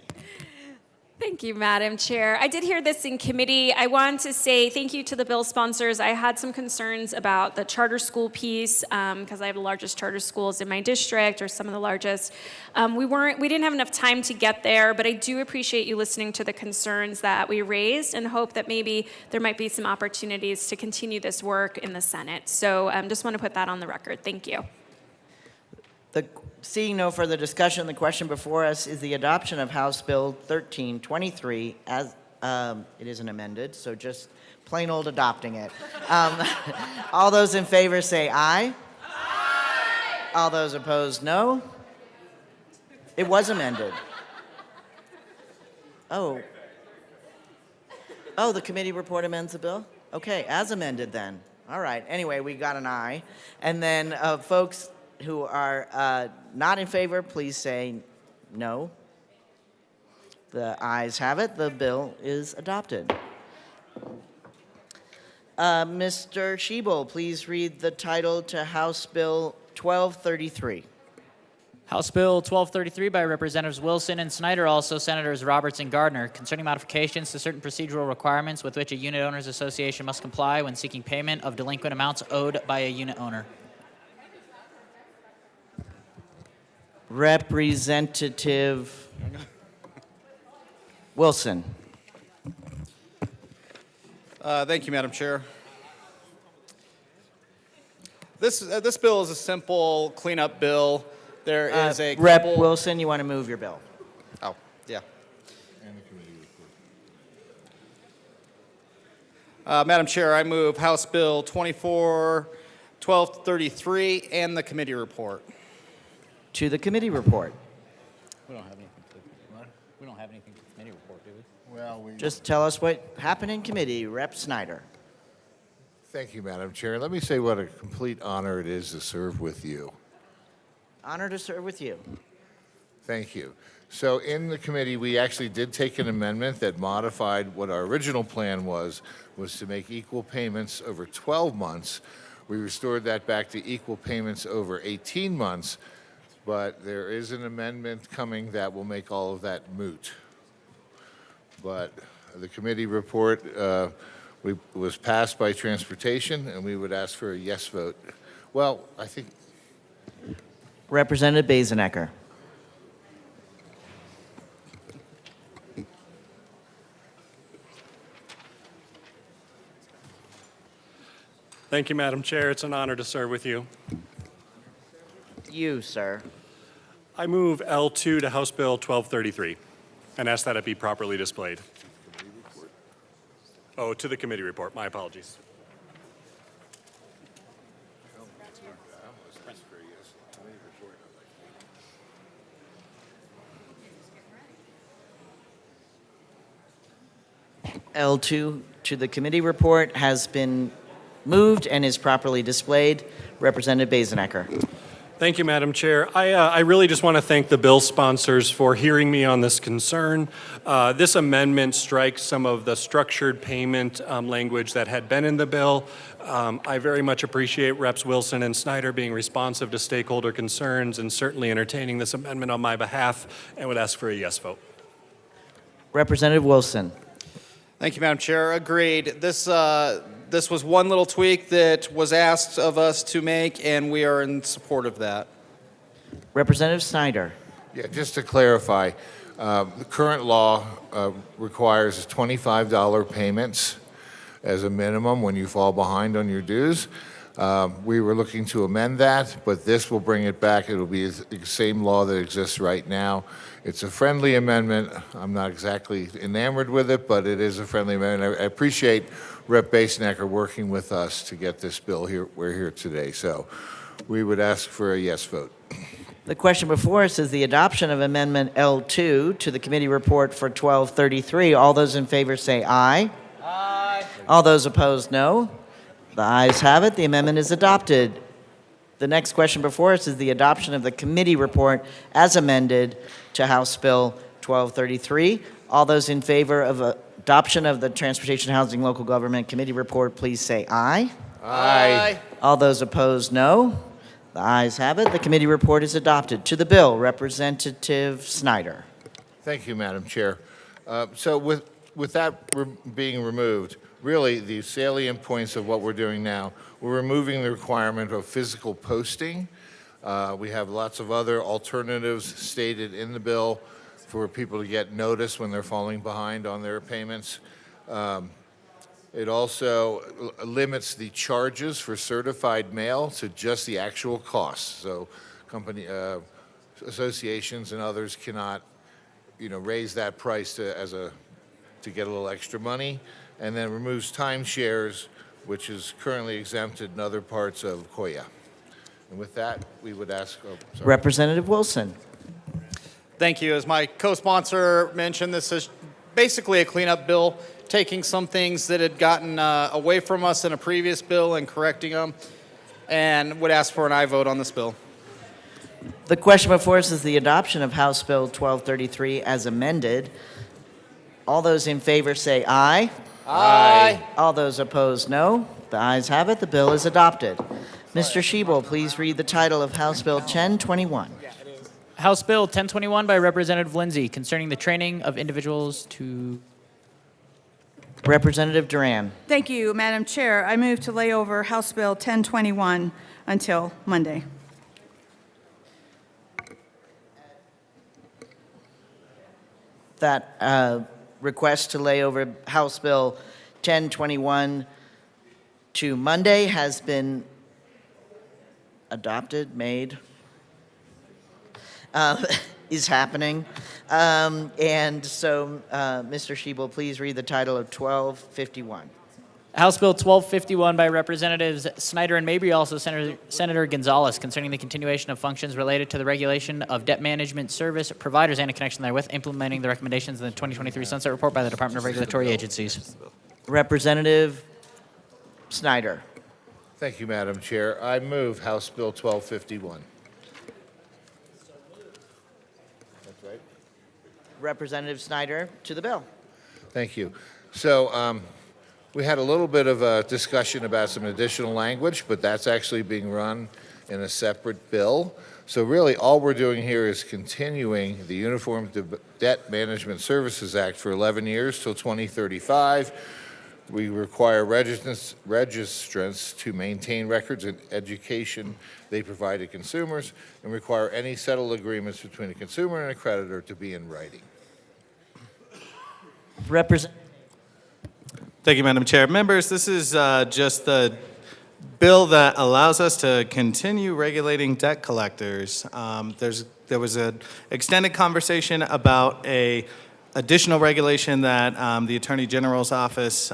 S20: Thank you, Madam Chair. I did hear this in committee. I want to say thank you to the bill sponsors. I had some concerns about the charter school piece because I have the largest charter schools in my district, or some of the largest. We didn't have enough time to get there, but I do appreciate you listening to the concerns that we raised and hope that maybe there might be some opportunities to continue this work in the Senate. So just want to put that on the record. Thank you.
S15: Seeing no further discussion, the question before us is the adoption of House Bill 1323 as it isn't amended, so just plain old adopting it. All those in favor say aye. Aye. All those opposed, no. It was amended. Oh, the committee report amends the bill? Okay, as amended then. All right, anyway, we got an aye. And then folks who are not in favor, please say no. The ayes have it. The bill is adopted. Mr. Shebold, please read the title to House Bill 1233.
S3: House Bill 1233 by Representatives Wilson and Snyder, also Senators Roberts and Gardner, concerning modifications to certain procedural requirements with which a unit owners association must comply when seeking payment of delinquent amounts owed by a unit owner.
S15: Representative Wilson.
S18: Thank you, Madam Chair.
S6: This bill is a simple cleanup bill. There is a
S15: Rep
S6: couple.
S15: Wilson, you want to move your bill?
S6: Oh, yeah. Madam Chair, I move House Bill 1233 and the committee report.
S15: To the committee report.
S3: We don't have anything for committee report, do we?
S2: Well,
S15: Just tell us what happened in committee. Rep Snyder.
S2: thank you, Madam Chair. Let me say what a complete honor it is to serve with you.
S15: Honor to serve with you.
S2: Thank you. So in the committee, we actually did take an amendment that modified what our original plan was to make equal payments over 12 months. We restored that back to equal payments over 18 months, but there is an amendment coming that will make all of that moot. But the committee report was passed by Transportation, and we would ask for a yes vote. Well, I think
S15: Representative Bazenecker.
S18: Thank you, Madam Chair. It's an honor to serve with you.
S15: You, sir.
S18: I move L2 to House Bill 1233 and ask that it be properly displayed. Oh, to the committee report. My apologies.
S15: L2 to the committee report has been moved and is properly displayed. Representative Bazenecker.
S18: Thank you, Madam Chair. I really just want to thank the bill sponsors for hearing me on this concern. This amendment strikes some of the structured payment language that had been in the bill. I very much appreciate Reps Wilson and Snyder being responsive to stakeholder concerns and certainly entertaining this amendment on my behalf, and would ask for a yes vote.
S15: Representative Wilson.
S6: Thank you, Madam Chair. Agreed. This was one little tweak that was asked of us to make, and we are in support of that.
S15: Representative Snyder.
S2: Yeah, just to clarify, the current law requires $25 payments as a minimum when you fall behind on your dues. We were looking to amend that, but this will bring it back. It'll be the same law that exists right now. It's a friendly amendment. I'm not exactly enamored with it, but it is a friendly amendment. I appreciate Rep. Bazenecker working with us to get this bill here. We're here today, so we would ask for a yes vote.
S15: The question before us is the adoption of Amendment L2 to the committee report for 1233. All those in favor say aye. Aye. All those opposed, no. The ayes have it. The amendment is adopted. The next question before us is the adoption of the committee report as amended to House Bill 1233. All those in favor of adoption of the Transportation, Housing, Local Government Committee report, please say aye.
S2: Aye.
S15: All those opposed, no. The ayes have it. The committee report is adopted. To the bill, Representative Snyder.
S2: Thank you, Madam Chair. So with that being removed, really the salient points of what we're doing now, we're removing the requirement of physical posting. We have lots of other alternatives stated in the bill for people to get notice when they're falling behind on their payments. It also limits the charges for certified mail to just the actual costs. So company associations and others cannot, raise that price to get a little extra money. And then removes timeshares, which is currently exempted in other parts of COYA. And with that, we would ask.
S15: Representative Wilson.
S6: Thank you. As my co-sponsor mentioned, this is basically a cleanup bill, taking some things that had gotten away from us in a previous bill and correcting them, and would ask for an aye vote on this bill.
S15: The question before us is the adoption of House Bill 1233 as amended. All those in favor say aye.
S6: Aye.
S15: All those opposed, no. The ayes have it. The bill is adopted. Mr. Shebel, please read the title of House Bill 1021.
S3: House Bill 1021 by Representative Lindsay concerning the training of individuals to...
S15: Representative Duran.
S14: Thank you, Madam Chair. I move to lay over House Bill 1021 until Monday.
S15: That request to lay over House Bill 1021 to Monday has been adopted, made, is happening. And so, Mr. Shebel, please read the title of 1251.
S3: House Bill 1251 by Representatives Snyder and Mabry, also Senator Gonzalez, concerning the continuation of functions related to the regulation of debt management service providers and in connection therewith, implementing the recommendations in the 2023 Sunset Report by the Department of Regulatory Agencies.
S15: Representative Snyder.
S2: Thank you, Madam Chair. I move House Bill 1251. That's right.
S15: Representative Snyder to the bill.
S2: Thank you. So we had a little bit of a discussion about some additional language, but that's actually being run in a separate bill. So really, all we're doing here is continuing the Uniform Debt Management Services Act for 11 years till 2035. We require registrants to maintain records and education they provide to consumers, and require any settled agreements between a consumer and a creditor to be in writing.
S6: Thank you, Madam Chair. Members, this is just the bill that allows us to continue regulating debt collectors. There was an extended conversation about a additional regulation that the Attorney General's office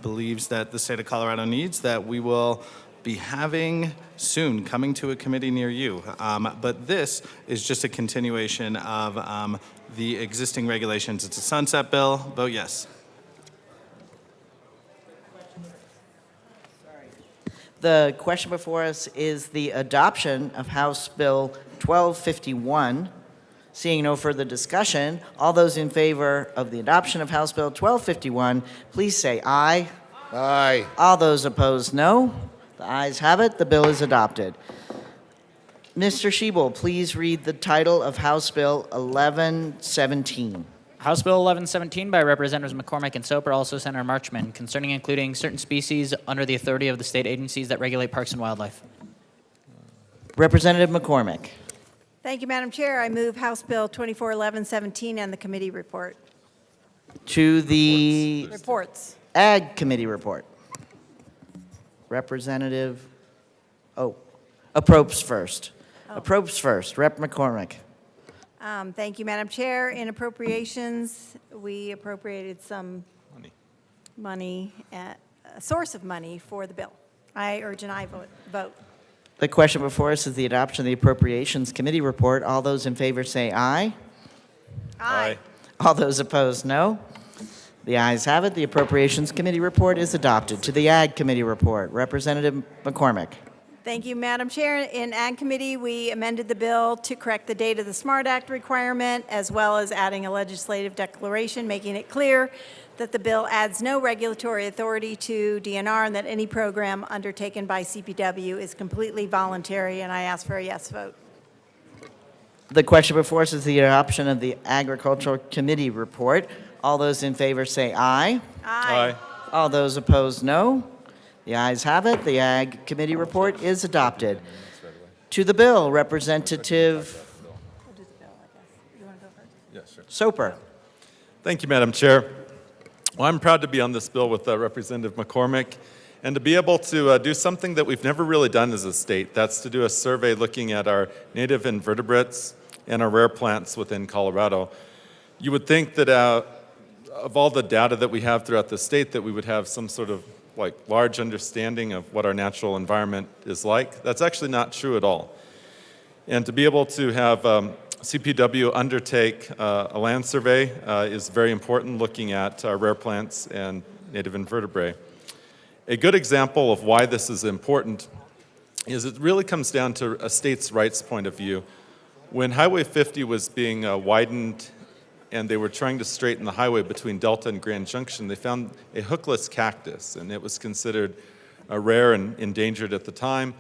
S6: believes that the state of Colorado needs, that we will be having soon, coming to a committee near you. But this is just a continuation of the existing regulations. It's a sunset bill. Vote yes.
S15: The question before us is the adoption of House Bill 1251. Seeing no further discussion, all those in favor of the adoption of House Bill 1251, please say aye.
S2: Aye.
S15: All those opposed, no. The ayes have it. The bill is adopted. Mr. Shebel, please read the title of House Bill 1117.
S3: House Bill 1117 by Representatives McCormick and Soper, also Senator Marchman, concerning including certain species under the authority of the state agencies that regulate parks and wildlife.
S15: Representative McCormick.
S16: Thank you, Madam Chair. I move House Bill 241117 and the committee report.
S15: To the
S16: Reports.
S15: Ag Committee report. Representative, Approps first. Approps first. Rep. McCormick.
S16: Thank you, Madam Chair. In appropriations, we appropriated some money, a source of money for the bill. I urge an aye vote.
S15: The question before us is the adoption of the Appropriations Committee report. All those in favor say aye.
S16: Aye.
S15: All those opposed, no. The ayes have it. The Appropriations Committee report is adopted. To the Ag Committee report, Representative McCormick.
S16: Thank you, Madam Chair. In Ag Committee, we amended the bill to correct the date of the SMART Act requirement, as well as adding a legislative declaration, making it clear that the bill adds no regulatory authority to DNR and that any program undertaken by CPW is completely voluntary, and I ask for a yes vote.
S15: The question before us is the adoption of the Agricultural Committee report. All those in favor say aye.
S16: Aye.
S15: All those opposed, no. The ayes have it. The Ag Committee report is adopted. To the bill, Representative Soper.
S7: Thank you, Madam Chair. Well, I'm proud to be on this bill with Representative McCormick and to be able to do something that we've never really done as a state. That's to do a survey looking at our native invertebrates and our rare plants within Colorado. You would think that of all the data that we have throughout the state that we would have some sort of large understanding of what our natural environment is like. That's actually not true at all. And to be able to have CPW undertake a land survey is very important, looking at rare plants and native invertebrate. A good example of why this is important is it really comes down to a states' rights point of view. When Highway 50 was being widened and they were trying to straighten the highway between Delta and Grand Junction, they found a hookless cactus, and it was considered rare and endangered at the time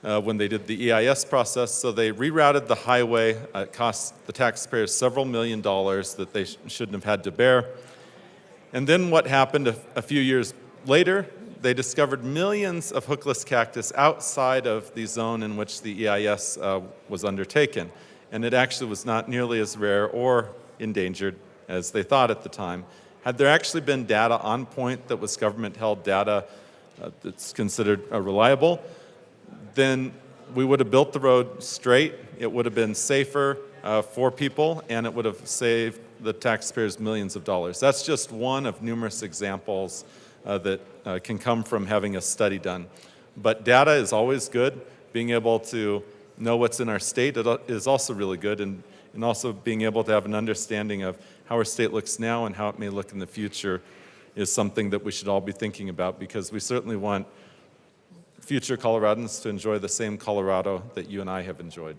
S7: when they did the EIS process. So they rerouted the highway. It cost the taxpayers several $1 million that they shouldn't have had to bear. And then what happened a few years later, they discovered millions of hookless cactus outside of the zone in which the EIS was undertaken. And it actually was not nearly as rare or endangered as they thought at the time. Had there actually been data on point that was government-held data that's considered reliable, then we would have built the road straight, it would have been safer for people, and it would have saved the taxpayers millions of dollars. That's just one of numerous examples that can come from having a study done. But data is always good. Being able to know what's in our state is also really good, and also being able to have an understanding of how our state looks now and how it may look in the future is something that we should all be thinking about, because we certainly want future Coloradans to enjoy the same Colorado that you and I have enjoyed.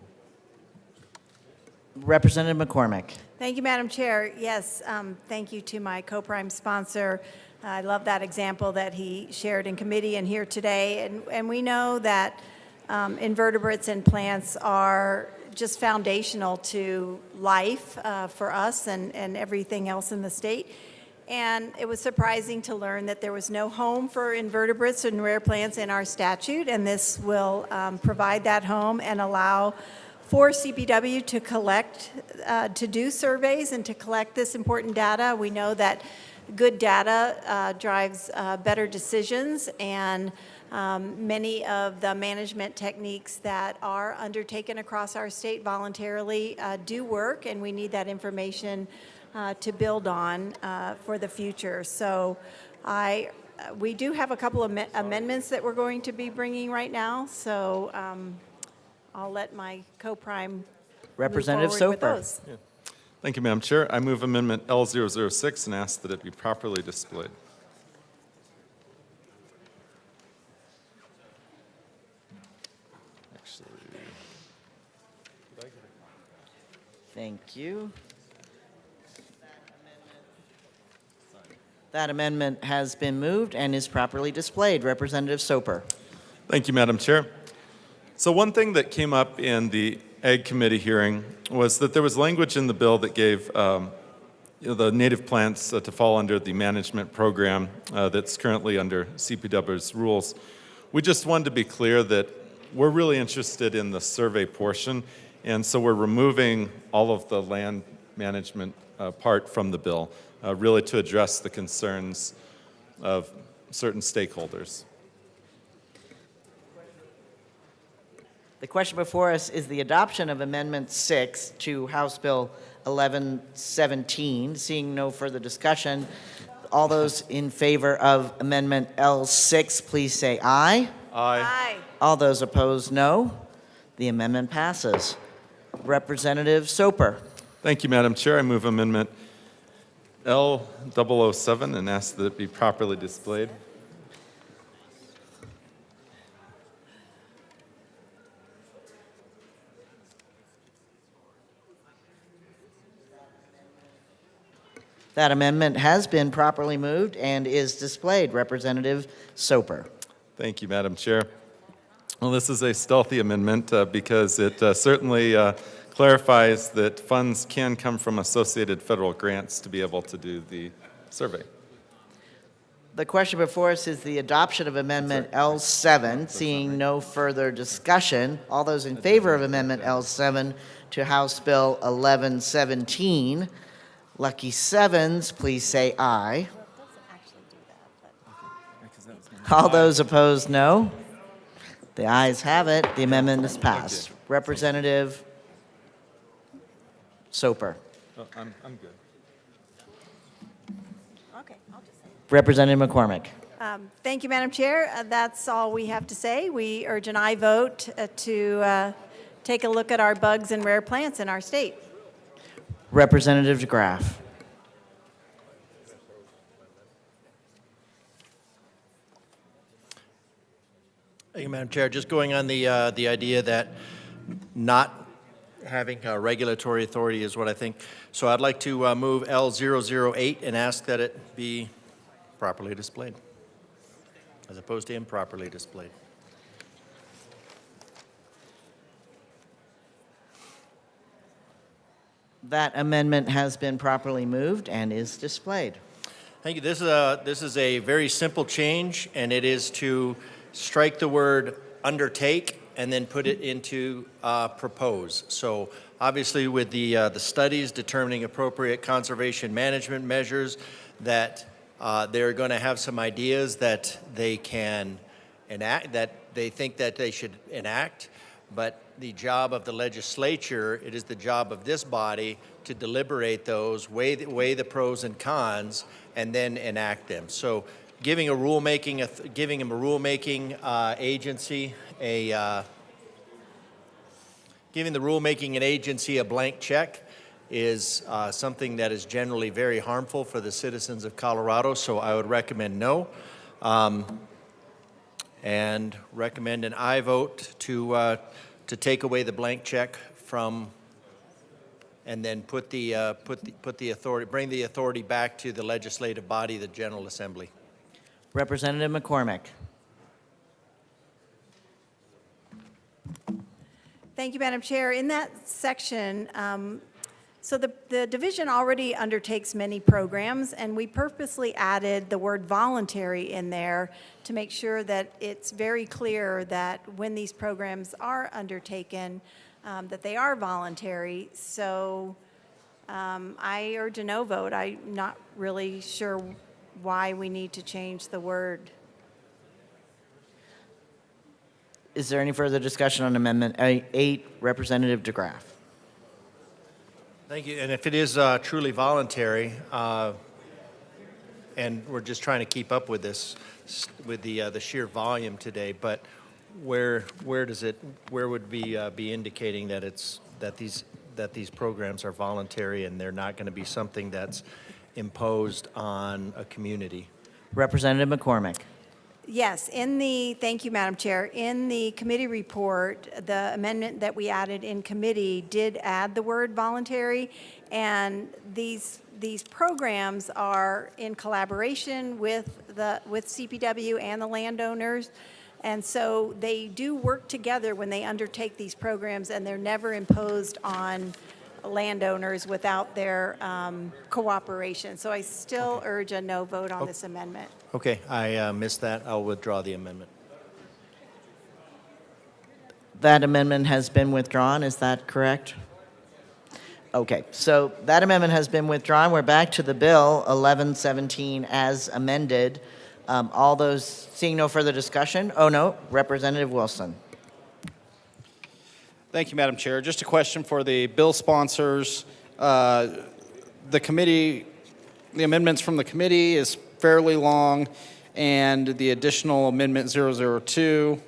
S15: Representative McCormick.
S9: Thank you, Madam Chair. Yes, thank you to my co-prime sponsor. I love that example that he shared in committee and here today. And we know that invertebrates and plants are just foundational to life for us and everything else in the state. And it was surprising to learn that there was no home for invertebrates and rare plants in our statute, and this will provide that home and allow for CPW to collect, to do surveys and to collect this important data. We know that good data drives better decisions, and many of the management techniques that are undertaken across our state voluntarily do work, and we need that information to build on for the future. So we do have a couple of amendments that we're going to be bringing right now, so I'll let my co-prime
S15: Representative
S9: move forward with
S15: Soper.
S9: those.
S7: Thank you, Madam Chair. I move Amendment L006 and ask that it be properly displayed.
S15: Thank you. That amendment has been moved and is properly displayed. Representative Soper.
S7: Thank you, Madam Chair. So one thing that came up in the Ag Committee hearing was that there was language in the bill that gave the native plants to fall under the management program that's currently under CPW's rules. We just wanted to be clear that we're really interested in the survey portion, and so we're removing all of the land management part from the bill, really to address the concerns of certain stakeholders.
S15: The question before us is the adoption of Amendment 6 to House Bill 1117. Seeing no further discussion, all those in favor of Amendment L6, please say aye.
S7: Aye.
S15: All those opposed, no. The amendment passes. Representative Soper.
S7: Thank you, Madam Chair. I move Amendment L007 and ask that it be properly displayed.
S15: That amendment has been properly moved and is displayed. Representative Soper.
S7: Thank you, Madam Chair. Well, this is a stealthy amendment because it certainly clarifies that funds can come from associated federal grants to be able to do the survey.
S15: The question before us is the adoption of Amendment L7. Seeing no further discussion, all those in favor of Amendment L7 to House Bill 1117, lucky sevens, please say aye. All those opposed, no. The ayes have it. The amendment is passed. Representative Soper.
S7: Oh, I'm good.
S9: Okay, I'll just say.
S15: Representative McCormick.
S9: Thank you, Madam Chair. That's all we have to say. We urge an aye vote to take a look at our bugs and rare plants in our state.
S15: Representative DeGraff.
S21: Thank you, Madam Chair. Just going on the idea that not having regulatory authority is what I think. So I'd like to move L008 and ask that it be properly displayed, as opposed to improperly displayed.
S15: That amendment has been properly moved and is displayed.
S21: Thank you. This is a very simple change, and it is to strike the word undertake and then put it into propose. So obviously with the studies determining appropriate conservation management measures, that they're going to have some ideas that they can enact, that they think that they should enact. but the job of the legislature, it is the job of this body to deliberate those, weigh the pros and cons, and then enact them. So giving a rulemaking agency giving the rulemaking agency a blank check is something that is generally very harmful for the citizens of Colorado, so I would recommend no. And recommend an aye vote to take away the blank check from, and then put the authority, bring the authority back to the legislative body, the General Assembly.
S15: Representative McCormick.
S9: Thank you, Madam Chair. In that section, so the division already undertakes many programs, and we purposely added the word voluntary in there to make sure that it's very clear that when these programs are undertaken, that they are voluntary. So I urge a no vote. I'm not really sure why we need to change the word.
S15: Is there any further discussion on Amendment 8? Representative DeGraff.
S21: Thank you. And if it is truly voluntary, and we're just trying to keep up with this, with the sheer volume today, but where would we be indicating that these programs are voluntary and they're not going to be something that's imposed on a community?
S15: Representative McCormick.
S9: Yes, thank you, Madam Chair. In the committee report, the amendment that we added in committee did add the word voluntary, and these programs are in collaboration with CPW and the landowners, and so they do work together when they undertake these programs, and they're never imposed on landowners without their cooperation. So I still urge a no vote on this amendment.
S21: Okay, I missed that. I'll withdraw the amendment.
S15: That amendment has been withdrawn, is that correct? Okay, so that amendment has been withdrawn. We're back to the bill 1117 as amended. All those, seeing no further discussion? Oh, no, Representative Wilson.
S1: Thank you, Madam Chair. Just a question for the bill sponsors. The amendments from the committee is fairly long, and the additional amendment 002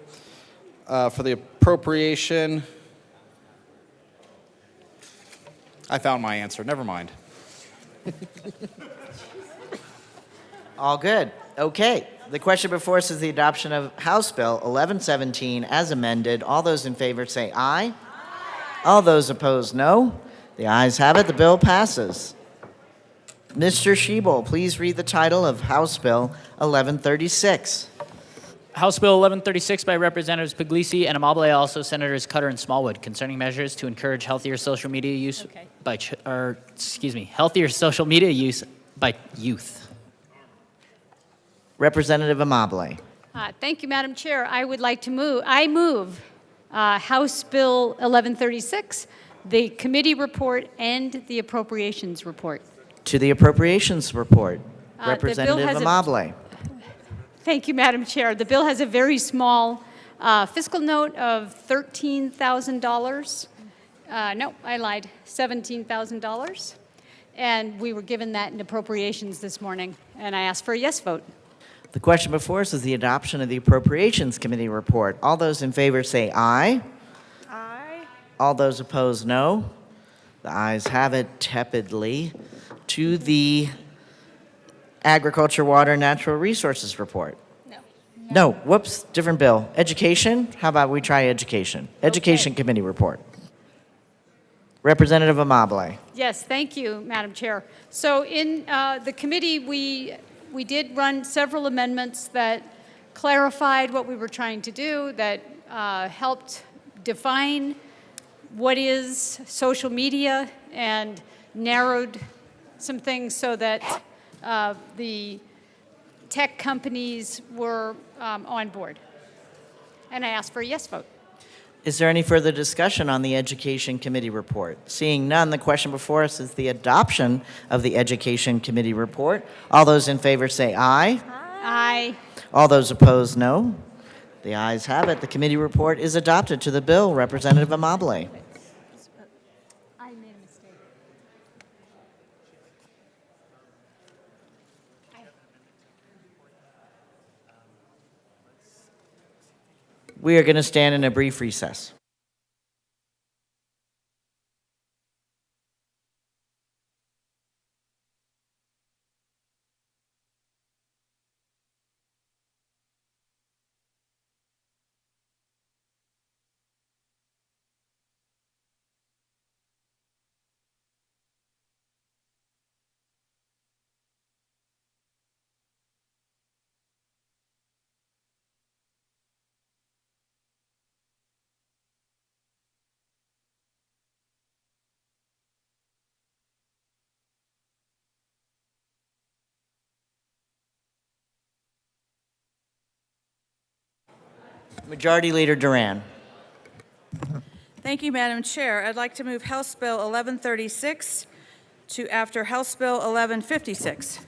S1: for the appropriation. I found my answer. Never mind.
S15: All good. Okay. The question before us is the adoption of House Bill 1117 as amended. All those in favor say aye. Aye. All those opposed, no. The ayes have it. The bill passes. Mr. Schiebel, please read the title of House Bill 1136.
S3: House Bill 1136 by Representatives Puglisi and Amabile, also Senators Cutter and Smallwood, concerning measures to encourage healthier social media use healthier social media use by youth.
S15: Representative Amabile.
S22: Thank you, Madam Chair. I would like to move House Bill 1136, the committee report, and the appropriations report.
S15: To the appropriations report. Representative
S22: has
S15: Amabile.
S22: Thank you, Madam Chair. The bill has a very small fiscal note of $13,000. No, I lied, $17,000. And we were given that in appropriations this morning, and I asked for a yes vote.
S15: The question before us is the adoption of the Appropriations Committee report. All those in favor say aye.
S22: Aye.
S15: All those opposed, no. The ayes have it tepidly. To the Agriculture, Water, and Natural Resources report. No, whoops, different bill. Education, how about we try education? Education Committee report. Representative Amabile.
S22: Yes, thank you, Madam Chair. So in the committee, we did run several amendments that clarified what we were trying to do, that helped define what is social media and narrowed some things so that the tech companies were on board. And I asked for a yes vote.
S15: Is there any further discussion on the Education Committee report? Seeing none, the question before us is the adoption of the Education Committee report. All those in favor say aye.
S22: Aye.
S15: All those opposed, no. The ayes have it. The committee report is adopted. To the bill, Representative Amabile.
S22: I made a mistake.
S15: We are going to stand in a brief recess. Majority Leader Duran.
S14: Thank you, Madam Chair. I'd like to move House Bill 1136 to after House Bill 1156.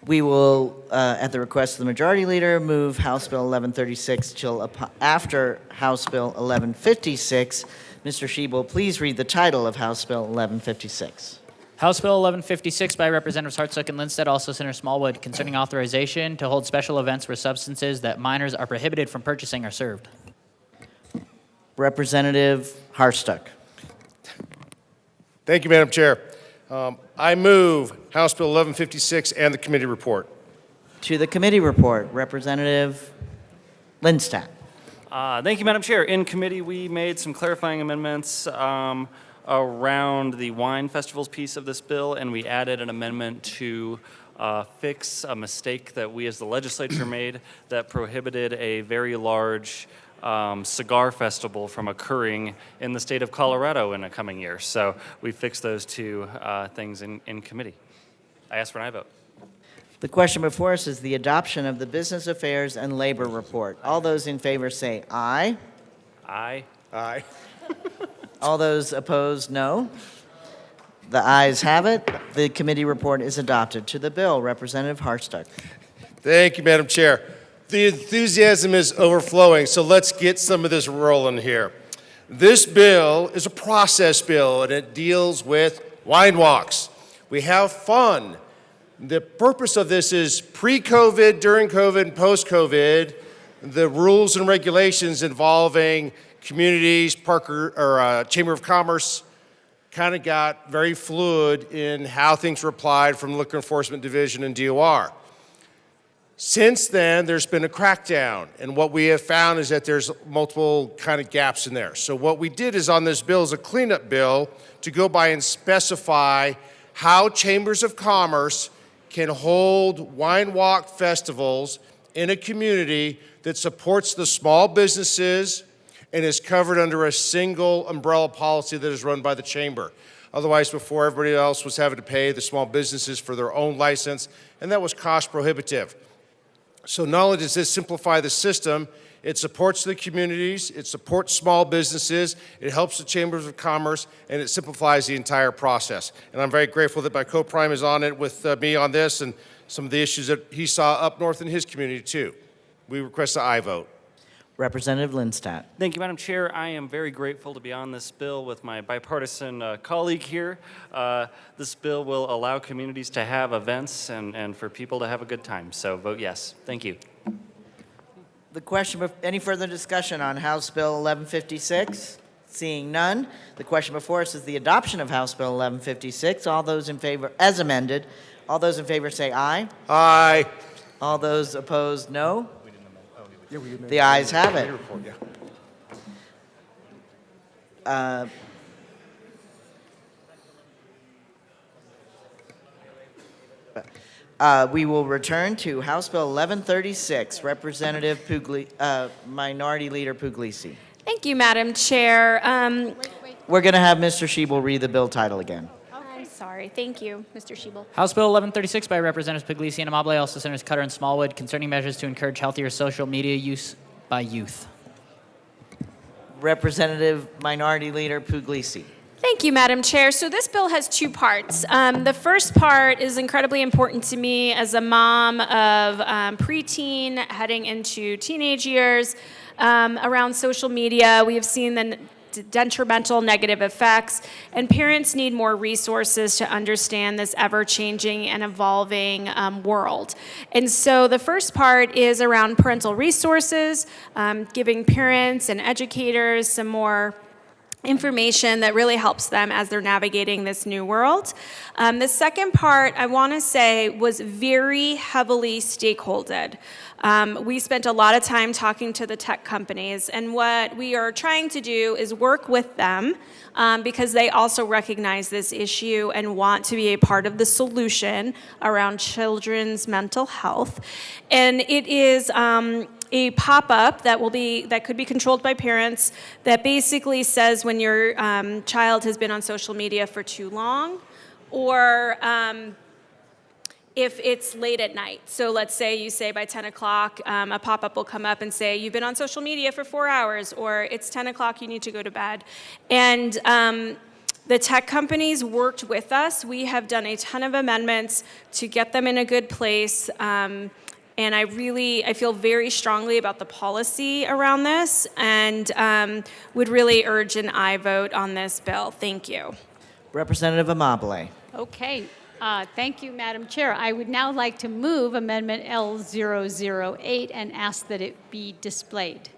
S15: We will, at the request of the Majority Leader, move House Bill 1136 till after House Bill 1156. Mr. Shebel, please read the title of House Bill 1156.
S3: House Bill 1156 by Representatives Hartsook and Lindstedt, also Senator Smallwood, concerning authorization to hold special events where substances that minors are prohibited from purchasing are served.
S15: Representative Hartsook.
S4: Thank you, Madam Chair. I move House Bill 1156 and the committee report.
S15: To the committee report, Representative Lindstedt.
S10: Thank you, Madam Chair. In committee, we made some clarifying amendments around the wine festivals piece of this bill, and we added an amendment to fix a mistake that we as the legislature made that prohibited a very large cigar festival from occurring in the state of Colorado in a coming year. So we fixed those two things in committee. I ask for an aye vote.
S15: The question before us is the adoption of the Business Affairs and Labor Report. All those in favor say aye.
S10: Aye.
S4: Aye.
S15: All those opposed, no. The ayes have it. The committee report is adopted. To the bill, Representative Hartsook.
S4: Thank you, Madam Chair. The enthusiasm is overflowing, so let's get some of this rolling here. This bill is a process bill, and it deals with wine walks. We have fun. The purpose of this is pre-COVID, during COVID, and post-COVID, the rules and regulations involving communities, Chamber of Commerce, kind of got very fluid in how things were applied from the Liquor Enforcement Division and DOR. Since then, there's been a crackdown, and what we have found is that there's multiple kind of gaps in there. So what we did is on this bill is a cleanup bill to go by and specify how chambers of commerce can hold wine walk festivals in a community that supports the small businesses and is covered under a single umbrella policy that is run by the chamber. Otherwise, before, everybody else was having to pay the small businesses for their own license, and that was cost prohibitive. So not only does this simplify the system, it supports the communities, it supports small businesses, it helps the chambers of commerce, and it simplifies the entire process. And I'm very grateful that my co-prime is on it with me on this and some of the issues that he saw up north in his community too. We request an aye vote.
S15: Representative Lindstedt.
S10: Thank you, Madam Chair. I am very grateful to be on this bill with my bipartisan colleague here. This bill will allow communities to have events and for people to have a good time. So vote yes. Thank you.
S15: The question, any further discussion on House Bill 1156? Seeing none, the question before us is the adoption of House Bill 1156. All those in favor, as amended, all those in favor say aye.
S4: Aye.
S15: All those opposed, no. The ayes have it. We will return to House Bill 1136. Representative Minority Leader Puglisi.
S20: Thank you, Madam Chair.
S15: We're going to have Mr. Shebel read the bill title again.
S20: I'm sorry. Thank you, Mr. Shebel.
S3: House Bill 1136 by Representatives Puglisi and Amabile, also Senators Cutter and Smallwood, concerning measures to encourage healthier social media use by youth.
S15: Representative Minority Leader Puglisi.
S20: Thank you, Madam Chair. So this bill has two parts. The first part is incredibly important to me as a mom of preteen heading into teenage years. Around social media, we have seen the detrimental negative effects, and parents need more resources to understand this ever-changing and evolving world. And so the first part is around parental resources, giving parents and educators some more information that really helps them as they're navigating this new world. The second part, I want to say, was very heavily stakeholdered. We spent a lot of time talking to the tech companies, and what we are trying to do is work with them because they also recognize this issue and want to be a part of the solution around children's mental health. And it is a pop-up that could be controlled by parents that basically says when your child has been on social media for too long, or if it's late at night. So let's say you say by 10 o'clock, a pop-up will come up and say, you've been on social media for 4 hours, or it's 10 o'clock, you need to go to bed. And the tech companies worked with us. We have done a ton of amendments to get them in a good place. And I feel very strongly about the policy around this, and would really urge an aye vote on this bill. Thank you.
S15: Representative Amabile.
S22: Okay. Thank you, Madam Chair. I would now like to move Amendment L008 and ask that it be displayed.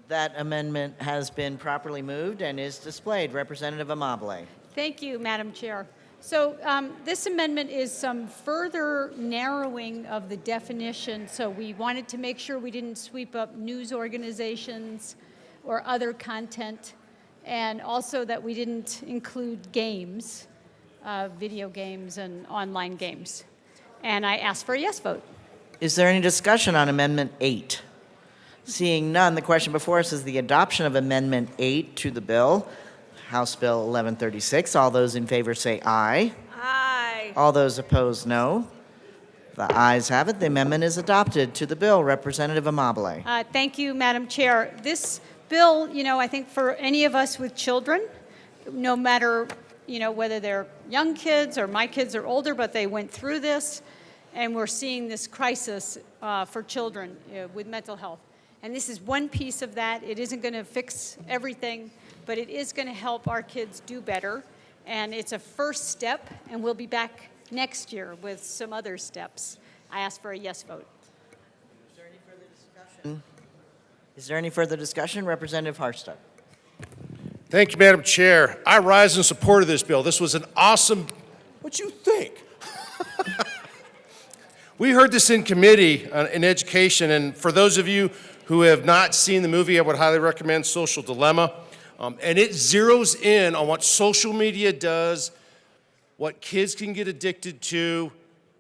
S15: That amendment has been properly moved and is displayed. Representative Amabile.
S22: Thank you, Madam Chair. So this amendment is some further narrowing of the definition. So we wanted to make sure we didn't sweep up news organizations or other content, and also that we didn't include games, video games and online games. And I ask for a yes vote.
S15: Is there any discussion on Amendment 8? Seeing none, the question before us is the adoption of Amendment 8 to the bill, House Bill 1136. All those in favor say aye.
S20: Aye.
S15: All those opposed, no. The ayes have it. The amendment is adopted to the bill. Representative Amabile.
S22: Thank you, Madam Chair. This bill, I think for any of us with children, no matter, whether they're young kids or my kids are older, but they went through this, and we're seeing this crisis for children with mental health. And this is one piece of that. It isn't going to fix everything, but it is going to help our kids do better. And it's a first step, and we'll be back next year with some other steps. I ask for a yes vote.
S15: Is there any further discussion? Is there any further discussion? Representative Harstad.
S4: Thank you, Madam Chair. I rise in support of this bill. This was an awesome, what you think? We heard this in committee in education, and for those of you who have not seen the movie, I would highly recommend Social Dilemma. And it zeroes in on what social media does, what kids can get addicted to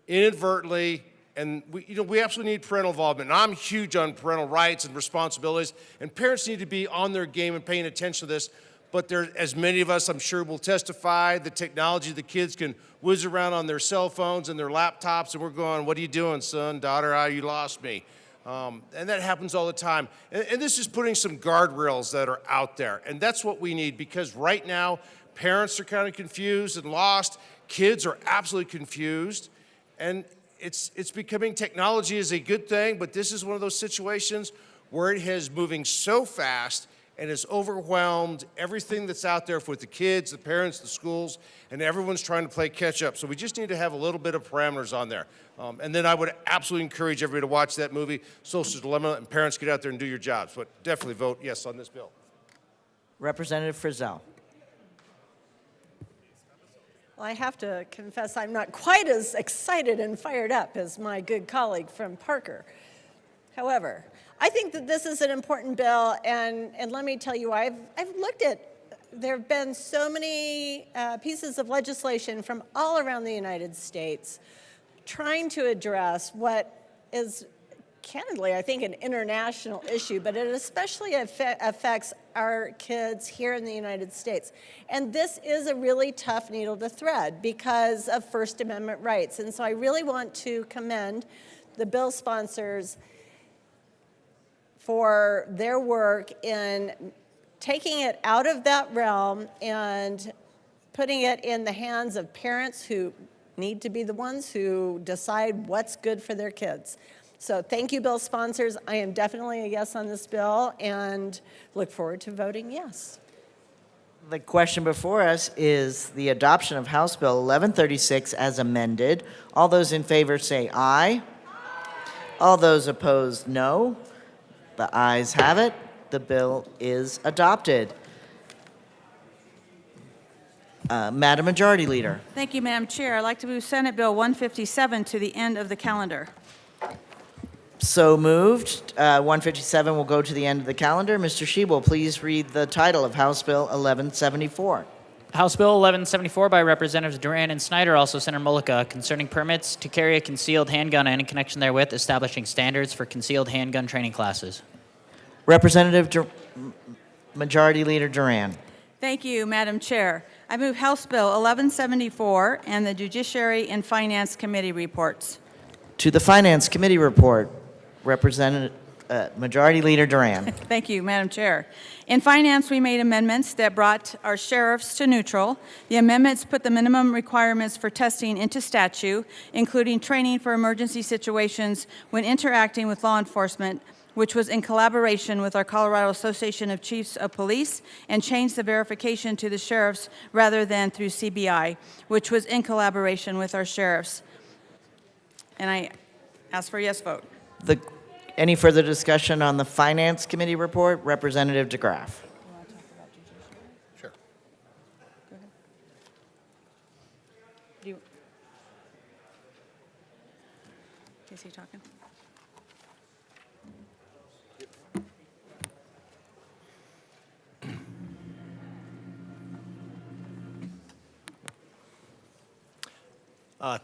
S4: inadvertently, and we absolutely need parental involvement. And I'm huge on parental rights and responsibilities, and parents need to be on their game and paying attention to this. But there, as many of us, I'm sure, will testify, the technology, the kids can whiz around on their cell phones and their laptops, and we're going, what are you doing, son, daughter? You lost me. And that happens all the time. And this is putting some guardrails that are out there. And that's what we need, because right now, parents are kind of confused and lost. Kids are absolutely confused. And it's becoming, technology is a good thing, but this is one of those situations where it is moving so fast and has overwhelmed everything that's out there with the kids, the parents, the schools, and everyone's trying to play catch up. So we just need to have a little bit of parameters on there. And then I would absolutely encourage everybody to watch that movie, Social Dilemma, and parents get out there and do your jobs. But definitely vote yes on this bill.
S15: Representative Frizzell.
S16: Well, I have to confess I'm not quite as excited and fired up as my good colleague from Parker. However, I think that this is an important bill, and let me tell you, I've looked at, there have been so many pieces of legislation from all around the United States trying to address what is candidly, I think, an international issue, but it especially affects our kids here in the United States. And this is a really tough needle to thread because of First Amendment rights. And so I really want to commend the bill sponsors for their work in taking it out of that realm and putting it in the hands of parents who need to be the ones who decide what's good for their kids. So thank you, bill sponsors. I am definitely a yes on this bill and look forward to voting yes.
S15: The question before us is the adoption of House Bill 1136 as amended. All those in favor say aye. All those opposed, no. The ayes have it. The bill is adopted. Madam Majority Leader.
S14: Thank you, Madam Chair. I'd like to move Senate Bill 157 to the end of the calendar.
S15: So moved. 157 will go to the end of the calendar. Mr. Shebel, please read the title of House Bill 1174.
S3: House Bill 1174 by Representatives Duran and Snyder, also Senator Mullica, concerning permits to carry a concealed handgun and in connection therewith establishing standards for concealed handgun training classes.
S15: Majority Leader Duran.
S14: Thank you, Madam Chair. I move House Bill 1174 and the Judiciary and Finance Committee reports.
S15: To the Finance Committee report, Majority Leader Duran.
S14: Thank you, Madam Chair. In Finance, we made amendments that brought our sheriffs to neutral. The amendments put the minimum requirements for testing into statute, including training for emergency situations when interacting with law enforcement, which was in collaboration with our Colorado Association of Chiefs of Police, and changed the verification to the sheriffs rather than through CBI, which was in collaboration with our sheriffs. And I ask for a yes vote.
S15: Any further discussion on the Finance Committee report? Representative DeGraff.
S2: Sure.
S14: Is he talking?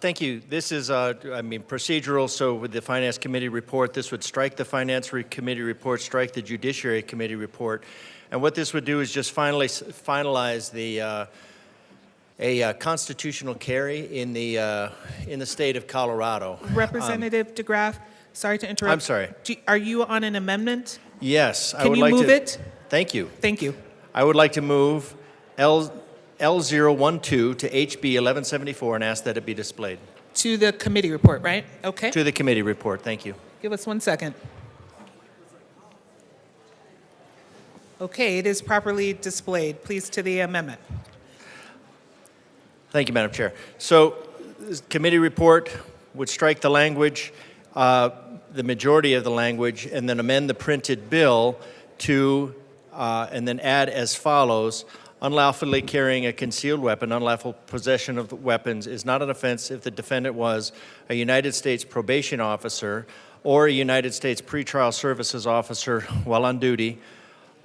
S21: Thank you. This is, procedural. So with the Finance Committee report, this would strike the Committee report, strike the Judiciary Committee report. And what this would do is just finalize the a constitutional carry in the state of Colorado.
S5: Representative DeGraff, sorry to interrupt.
S21: I'm sorry.
S5: Are you on an amendment?
S21: Yes, I
S5: Can
S21: would
S5: you
S21: like
S5: move
S21: to.
S5: it?
S21: Thank you.
S5: Thank you.
S21: I would like to move L012 to HB 1174 and ask that it be displayed.
S5: To the committee report, right? Okay.
S21: To the committee report. Thank you.
S5: Give us 1 second. Okay, it is properly displayed. Please to the amendment.
S21: Thank you, Madam Chair. So, this committee report would strike the language, the majority of the language, and then amend the printed bill to, and then add as follows: unlawfully carrying a concealed weapon, unlawful possession of weapons is not an offense if the defendant was a United States probation officer or a United States pretrial services officer while on duty,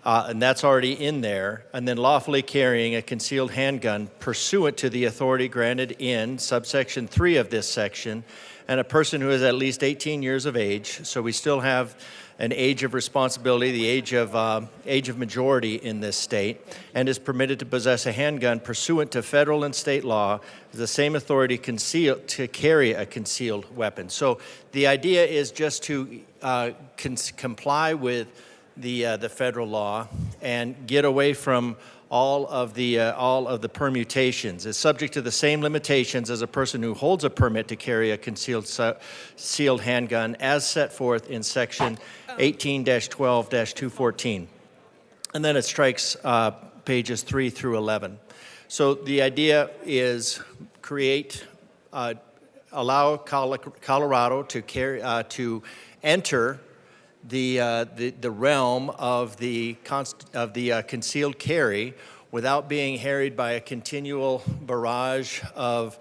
S21: and that's already in there. And then lawfully carrying a concealed handgun pursuant to the authority granted in subsection 3 of this section, and a person who is at least 18 years of age. So we still have an age of responsibility, the age of majority in this state, and is permitted to possess a handgun pursuant to federal and state law, the same authority to carry a concealed weapon. So the idea is just to comply with the federal law and get away from all of the permutations. Is subject to the same limitations as a person who holds a permit to carry a concealed handgun as set forth in section 18-12-214. And then it strikes pages 3 through 11. So the idea is allow Colorado to enter the realm of the concealed carry without being harried by a continual barrage of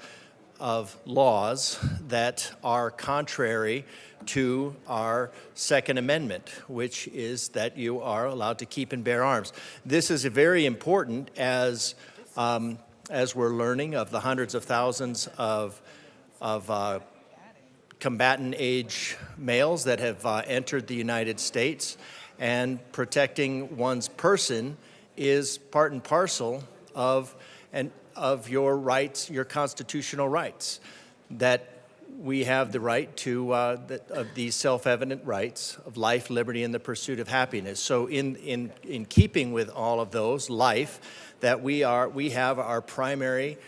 S21: laws that are contrary to our Second Amendment, which is that you are allowed to keep and bear arms. This is very important as we're learning of the hundreds of thousands of combatant age males that have entered the United States, and protecting one's person is part and parcel of your rights, your constitutional rights, that we have the right to of these self-evident rights of life, liberty, and the pursuit of happiness. So in keeping with all of those, life, that we have our primary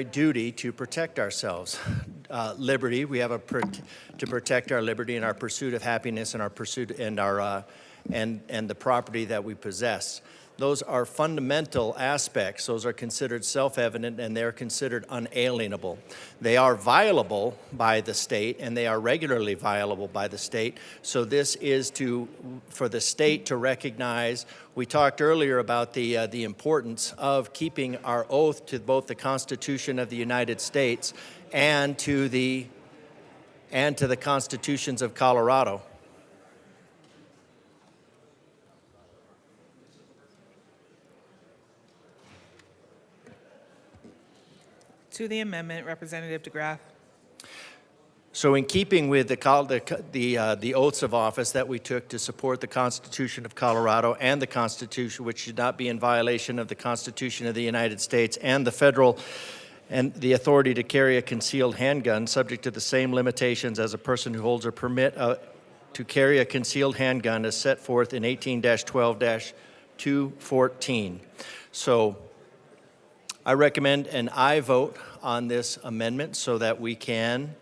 S21: duty to protect ourselves. Liberty, we have to protect our liberty and our pursuit of happiness and our pursuit and our and the property that we possess. Those are fundamental aspects. Those are considered self-evident, and they're considered unalienable. They are violable by the state, and they are regularly violable by the state. So this is for the state to recognize. We talked earlier about the importance of keeping our oath to both the Constitution of the United States and to the constitutions of Colorado.
S5: To the amendment, Representative DeGraff.
S21: So in keeping with the oaths of office that we took to support the Constitution of Colorado and the Constitution, which should not be in violation of the Constitution of the United States and the federal and the authority to carry a concealed handgun, subject to the same limitations as a person who holds a permit to carry a concealed handgun as set forth in 18-12-214. So I recommend an aye vote on this amendment so that we can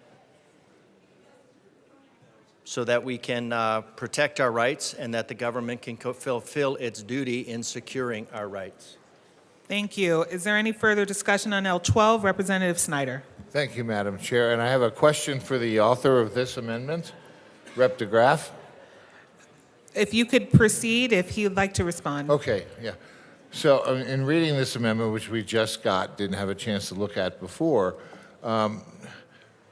S21: protect our rights and that the government can fulfill its duty in securing our rights.
S5: Thank you. Is there any further discussion on L12? Representative Snyder.
S2: Thank you, Madam Chair. And I have a question for the author of this amendment, Rep. DeGraff.
S5: If you could proceed, if he'd like to respond.
S2: Okay, yeah. So in reading this amendment, which we just didn't have a chance to look at before,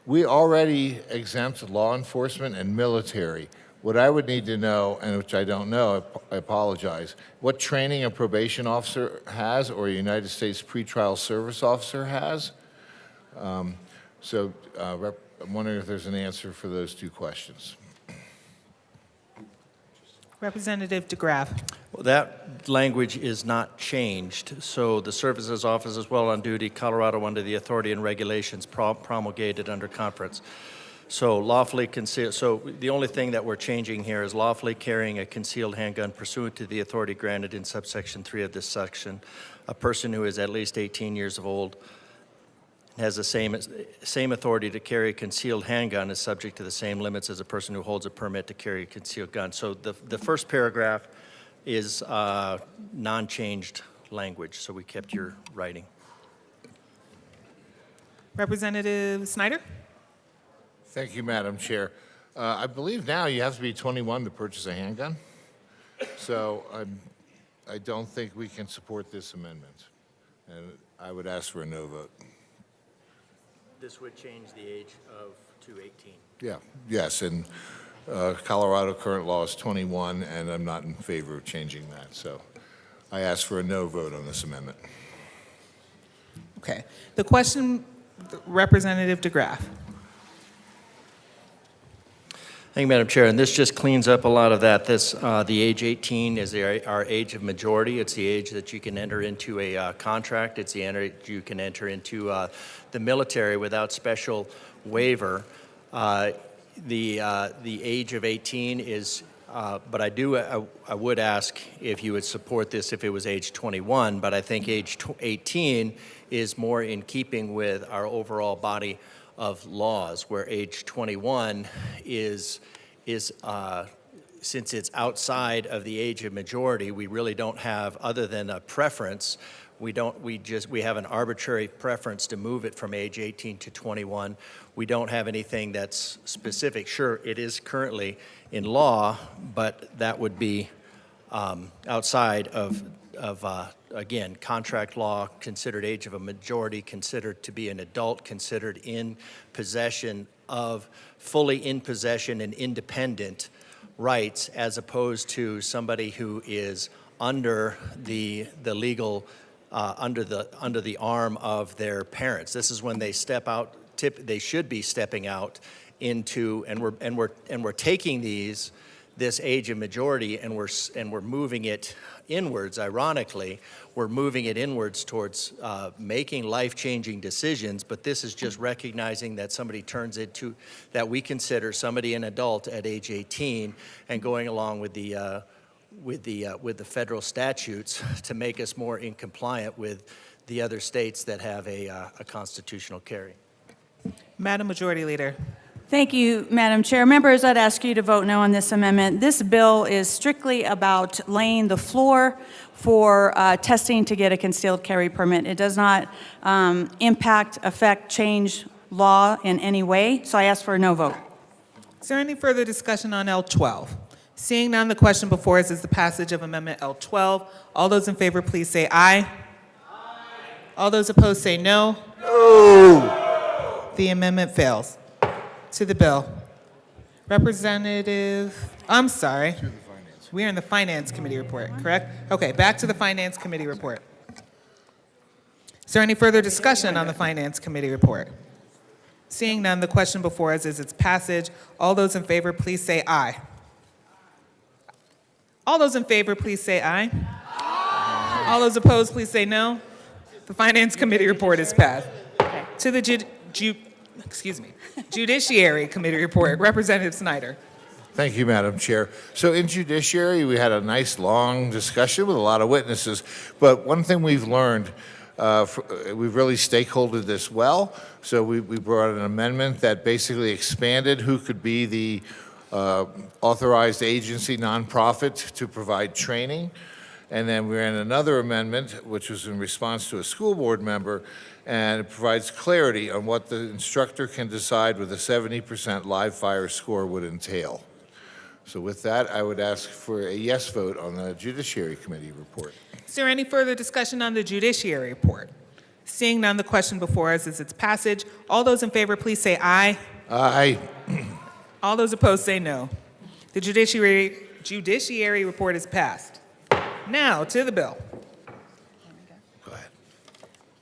S2: we already exempt law enforcement and military. What I would need to know, and which I don't know, I apologize, what training a probation officer has or a United States pretrial service officer has. I'm wondering if there's an answer for those two questions.
S5: Representative DeGraff.
S21: Well, that language is not changed. So the services office is well on duty, Colorado under the authority and regulations promulgated under conference. So lawfully concealed. So the only thing that we're changing here is lawfully carrying a concealed handgun pursuant to the authority granted in subsection 3 of this section. A person who is at least 18 years old has the same authority to carry a concealed handgun is subject to the same limits as a person who holds a permit to carry a concealed gun. So the first paragraph is non-changed language, so we kept your writing.
S5: Representative Snyder.
S2: Thank you, Madam Chair. I believe now you have to be 21 to purchase a handgun. So I don't think we can support this amendment. And I would ask for a no vote.
S21: This would change the age to 18.
S2: Yeah, yes, and Colorado current law is 21, and I'm not in favor of changing that. So I ask for a no vote on this amendment.
S5: Okay. The question, Representative DeGraff.
S21: Thank you, Madam Chair. And this just cleans up a lot of that. The age 18 is our age of majority. It's the age that you can enter into a contract. It's the age you can enter into the military without special waiver. The age of 18 is, but I would ask if you would support this if it was age 21. But I think age 18 is more in keeping with our overall body of laws, where age 21 is since it's outside of the age of majority, we really don't have, other than a preference, we have an arbitrary preference to move it from age 18 to 21. We don't have anything that's specific. Sure, it is currently in law, but that would be outside of again, contract law, considered age of a majority, considered to be an adult, considered in possession of, fully in possession and independent rights, as opposed to somebody who is under the legal, under the arm of their parents. This is when they step out they should be stepping out into, and we're taking this age of majority, and we're moving it inwards. Ironically, we're moving it inwards towards making life-changing decisions, but this is just recognizing that somebody turns into, that we consider somebody an adult at age 18, and going along with the federal statutes to make us more in compliant with the other states that have a constitutional carry.
S5: Madam Majority Leader.
S14: Thank you, Madam Chair. Members, I'd ask you to vote no on this amendment. This bill is strictly about laying the floor for testing to get a concealed carry permit. It does not impact, affect, change law in any way, so I ask for a no vote.
S5: Is there any further discussion on L12? Seeing none, the question before us is the passage of Amendment L12. All those in favor, please say aye. All those opposed say no. No. The amendment fails. To the bill. I'm sorry. We are in the Finance Committee report, correct? Okay, back to the Finance Committee report. Is there any further discussion on the Finance Committee report? Seeing none, the question before us is its passage. All those in favor, please say aye. All those in favor, please say aye. Aye. All those opposed, please say no. The Finance Committee report is passed. To the Judiciary Committee report, Representative Snyder.
S2: Thank you, Madam Chair. So in Judiciary, we had a nice long discussion with a lot of witnesses, but one thing we've learned, we've really stakeholdered this well, so we brought an amendment that basically expanded who could be the authorized agency, nonprofit, to provide training. And then we ran another amendment, which was in response to a school board member, and it provides clarity on what the instructor can decide with a 70% live fire score would entail. So with that, I would ask for a yes vote on the Judiciary Committee report.
S5: Is there any further discussion on the Judiciary report? Seeing none, the question before us is its passage. All those in favor, please say aye.
S2: Aye.
S5: All those opposed say no. The Judiciary report is passed. Now to the bill.
S2: Go ahead.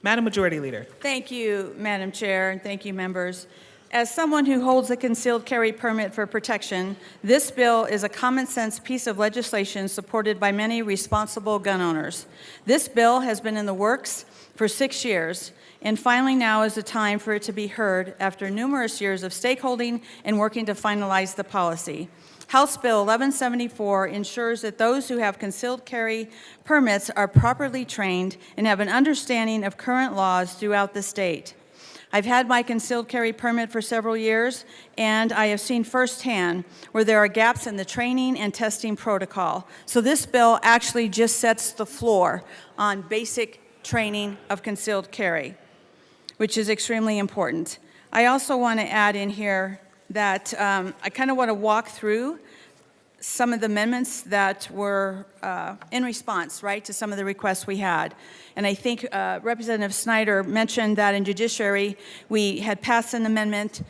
S5: Madam Majority Leader.
S14: Thank you, Madam Chair, and thank you, members. As someone who holds a concealed carry permit for protection, this bill is a common sense piece of legislation supported by many responsible gun owners. This bill has been in the works for 6 years, and finally now is the time for it to be heard after numerous years of stakeholding and working to finalize the policy. House Bill 1174 ensures that those who have concealed carry permits are properly trained and have an understanding of current laws throughout the state. I've had my concealed carry permit for several years, and I have seen firsthand where there are gaps in the training and testing protocol. So this bill actually just sets the floor on basic training of concealed carry, which is extremely important. I also want to add in here that I kind of want to walk through some of the amendments that were in response, right, to some of the requests we had. And I think Representative Snyder mentioned that in Judiciary, we had passed an amendment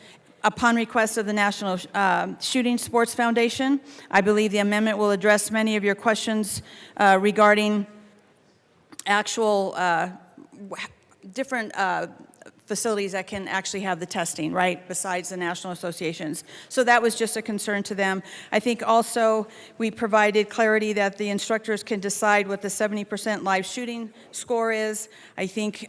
S14: upon request of the National Shooting Sports Foundation. I believe the amendment will address many of your questions regarding actual different facilities that can actually have the testing, right, besides the national associations. So that was just a concern to them. I think also we provided clarity that the instructors can decide what the 70% live shooting score is. I think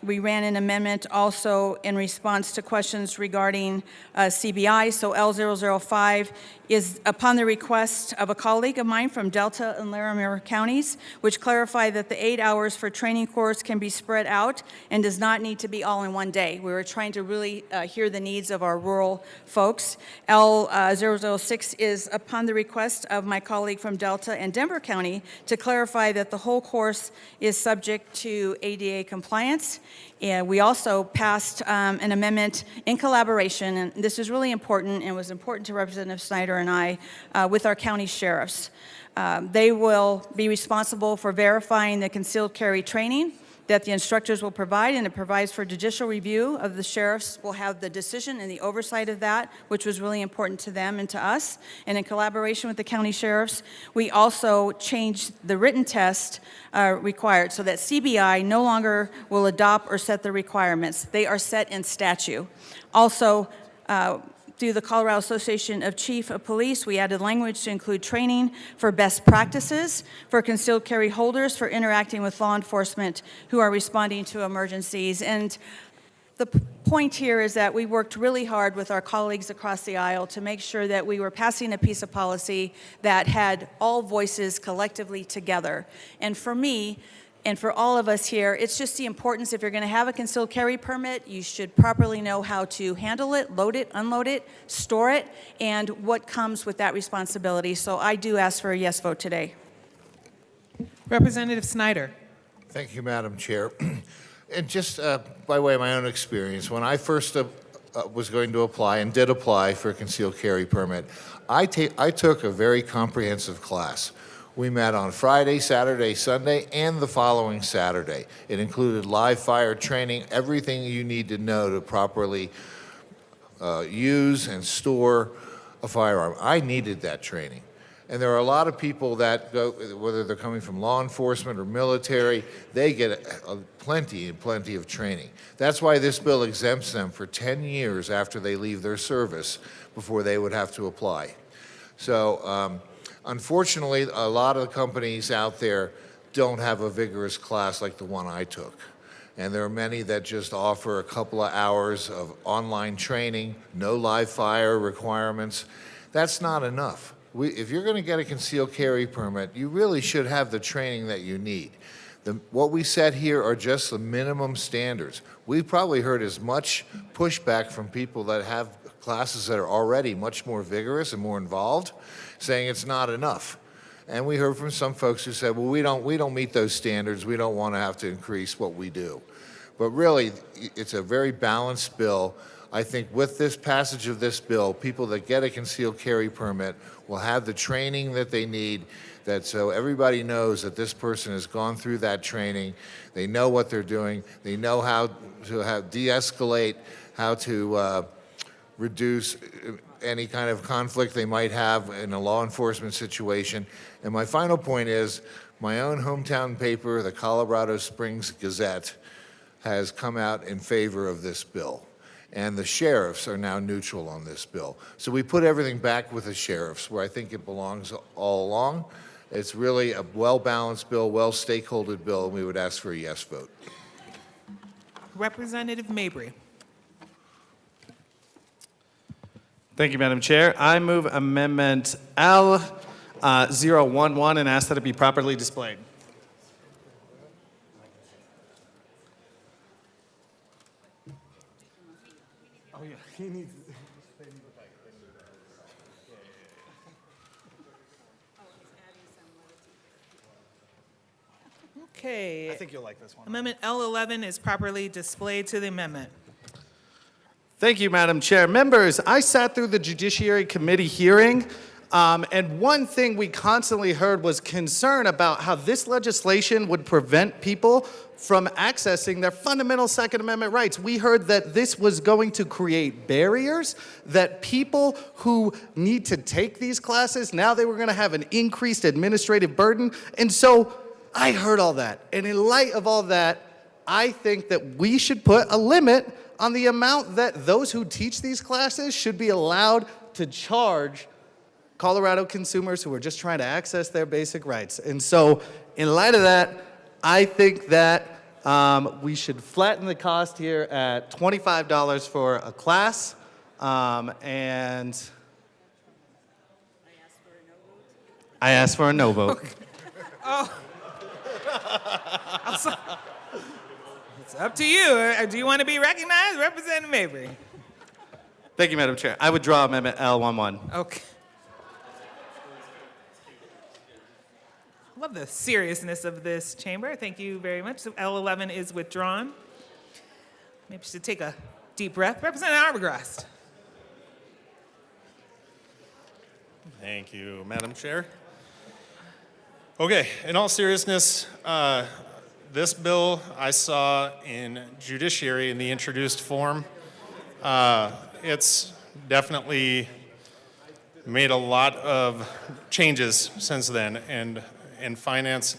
S14: we ran an amendment also in response to questions regarding CBI. So L005 is upon the request of a colleague of mine from Delta and Larimer counties, which clarified that the 8 hours for training course can be spread out and does not need to be all in one day. We were trying to really hear the needs of our rural folks. L006 is upon the request of my colleague from Delta and Denver County to clarify that the whole course is subject to ADA compliance. And we also passed an amendment in collaboration, and this is really important and was important to Representative Snyder and I, with our county sheriffs. They will be responsible for verifying the concealed carry training that the instructors will provide, and it provides for judicial review of the sheriffs will have the decision and the oversight of that, which was really important to them and to us. And in collaboration with the county sheriffs, we also changed the written test required so that CBI no longer will adopt or set the requirements. They are set in statute. Also, through the Colorado Association of Chief of Police, we added language to include training for best practices for concealed carry holders for interacting with law enforcement who are responding to emergencies. And the point here is that we worked really hard with our colleagues across the aisle to make sure that we were passing a piece of policy that had all voices collectively together. And for me, and for all of us here, it's just the importance, if you're going to have a concealed carry permit, you should properly know how to handle it, load it, unload it, store it, and what comes with that responsibility. So I do ask for a yes vote today.
S5: Representative Snyder.
S2: Thank you, Madam Chair. And just by way of my own experience, when I first was going to apply and did apply for a concealed carry permit, I took a very comprehensive class. We met on Friday, Saturday, Sunday, and the following Saturday. It included live fire training, everything you need to know to properly use and store a firearm. I needed that training. And there are a lot of people that go, whether they're coming from law enforcement or military, they get plenty of training. That's why this bill exempts them for 10 years after they leave their service before they would have to apply. So, unfortunately, a lot of the companies out there don't have a vigorous class like the one I took. And there are many that just offer a couple of hours of online training, no live fire requirements. That's not enough. If you're going to get a concealed carry permit, you really should have the training that you need. What we set here are just the minimum standards. We've probably heard as much pushback from people that have classes that are already much more vigorous and more involved, saying it's not enough. And we heard from some folks who said, well, we don't meet those standards. We don't want to have to increase what we do. But really, it's a very balanced bill. I think with this passage of this bill, people that get a concealed carry permit will have the training that they need, that so everybody knows that this person has gone through that training. They know what they're doing. They know how to de-escalate, how to reduce any kind of conflict they might have in a law enforcement situation. And my final point is, my own hometown paper, the Colorado Springs Gazette, has come out in favor of this bill. And the sheriffs are now neutral on this bill. So we put everything back with the sheriffs, where I think it belongs all along. It's really a well-balanced bill, well-stakeholdered bill, and we would ask for a yes vote.
S5: Representative Mabry.
S6: Thank you, Madam Chair. I move Amendment L011 and ask that it be properly displayed. Oh, yeah. He needs.
S5: Okay.
S6: I think you'll like this one.
S5: Amendment L11 is properly displayed to the amendment.
S6: Thank you, Madam Chair. Members, I sat through the Judiciary Committee hearing, and one thing we constantly heard was concern about how this legislation would prevent people from accessing their fundamental Second Amendment rights. We heard that this was going to create barriers, that people who need to take these classes, now they were going to have an increased administrative burden. And so I heard all that. And in light of all that, I think that we should put a limit on the amount that those who teach these classes should be allowed to charge Colorado consumers who are just trying to access their basic rights. And so in light of that, I think that we should flatten the cost here at $25 for a class. And I ask for a no vote.
S5: Oh. It's up to you. Do you want to be recognized? Representative Mabry.
S6: Thank you, Madam Chair. I withdraw Amendment L11.
S5: Okay. Love the seriousness of this chamber. Thank you very much. So L11 is withdrawn. Maybe you should take a deep breath. Representative Arbogast.
S8: Thank you, Madam Chair. Okay, in all seriousness, this bill I saw in judiciary in the introduced form. It's definitely made a lot of changes since then, and in finance.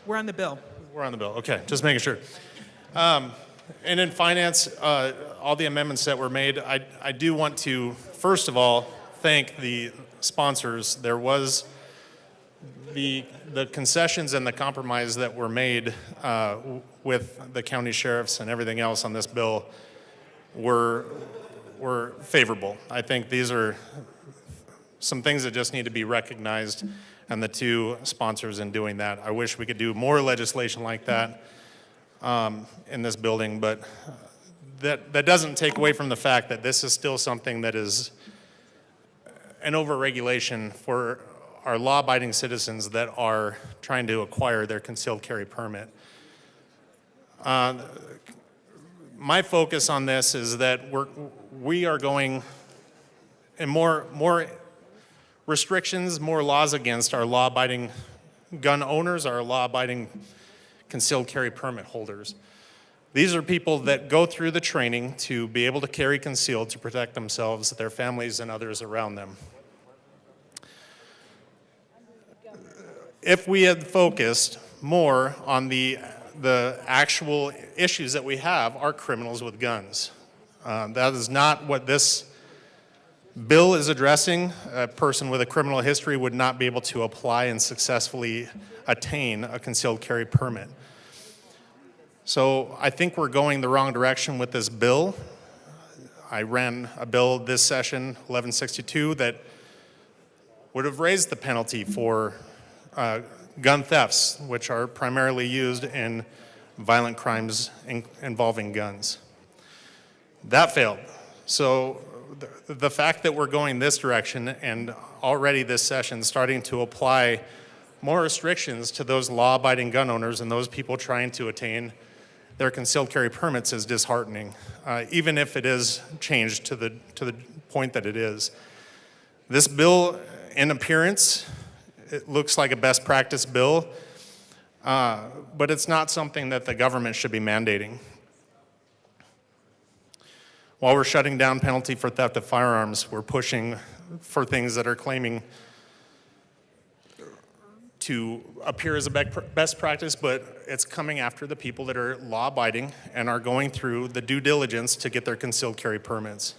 S5: We're on the bill.
S8: We're on the bill. Okay, just making sure. And in finance, all the amendments that were made, I do want to, first of all, thank the sponsors. There was the concessions and the compromise that were made with the county sheriffs and everything else on this bill were favorable. I think these are some things that just need to be recognized, and the two sponsors in doing that. I wish we could do more legislation like that in this building, but that doesn't take away from the fact that this is still something that is an overregulation for our law-abiding citizens that are trying to acquire their concealed carry permit. My focus on this is that we are going in more restrictions, more laws against our law-abiding gun owners, our law-abiding concealed carry permit holders. These are people that go through the training to be able to carry concealed to protect themselves, their families, and others around them. If we had focused more on the actual issues that we have, are criminals with guns. That is not what this bill is addressing. A person with a criminal history would not be able to apply and successfully attain a concealed carry permit. So I think we're going the wrong direction with this bill. I ran a bill this session, 1162, that would have raised the penalty for gun thefts, which are primarily used in violent crimes involving guns. That failed. So the fact that we're going this direction and already this session starting to apply more restrictions to those law-abiding gun owners and those people trying to attain their concealed carry permits is disheartening, even if it is changed to the point that it is. This bill, in appearance, it looks like a best practice bill, but it's not something that the government should be mandating. While we're shutting down penalty for theft of firearms, we're pushing for things that are claiming to appear as a best practice, but it's coming after the people that are law-abiding and are going through the due diligence to get their concealed carry permits.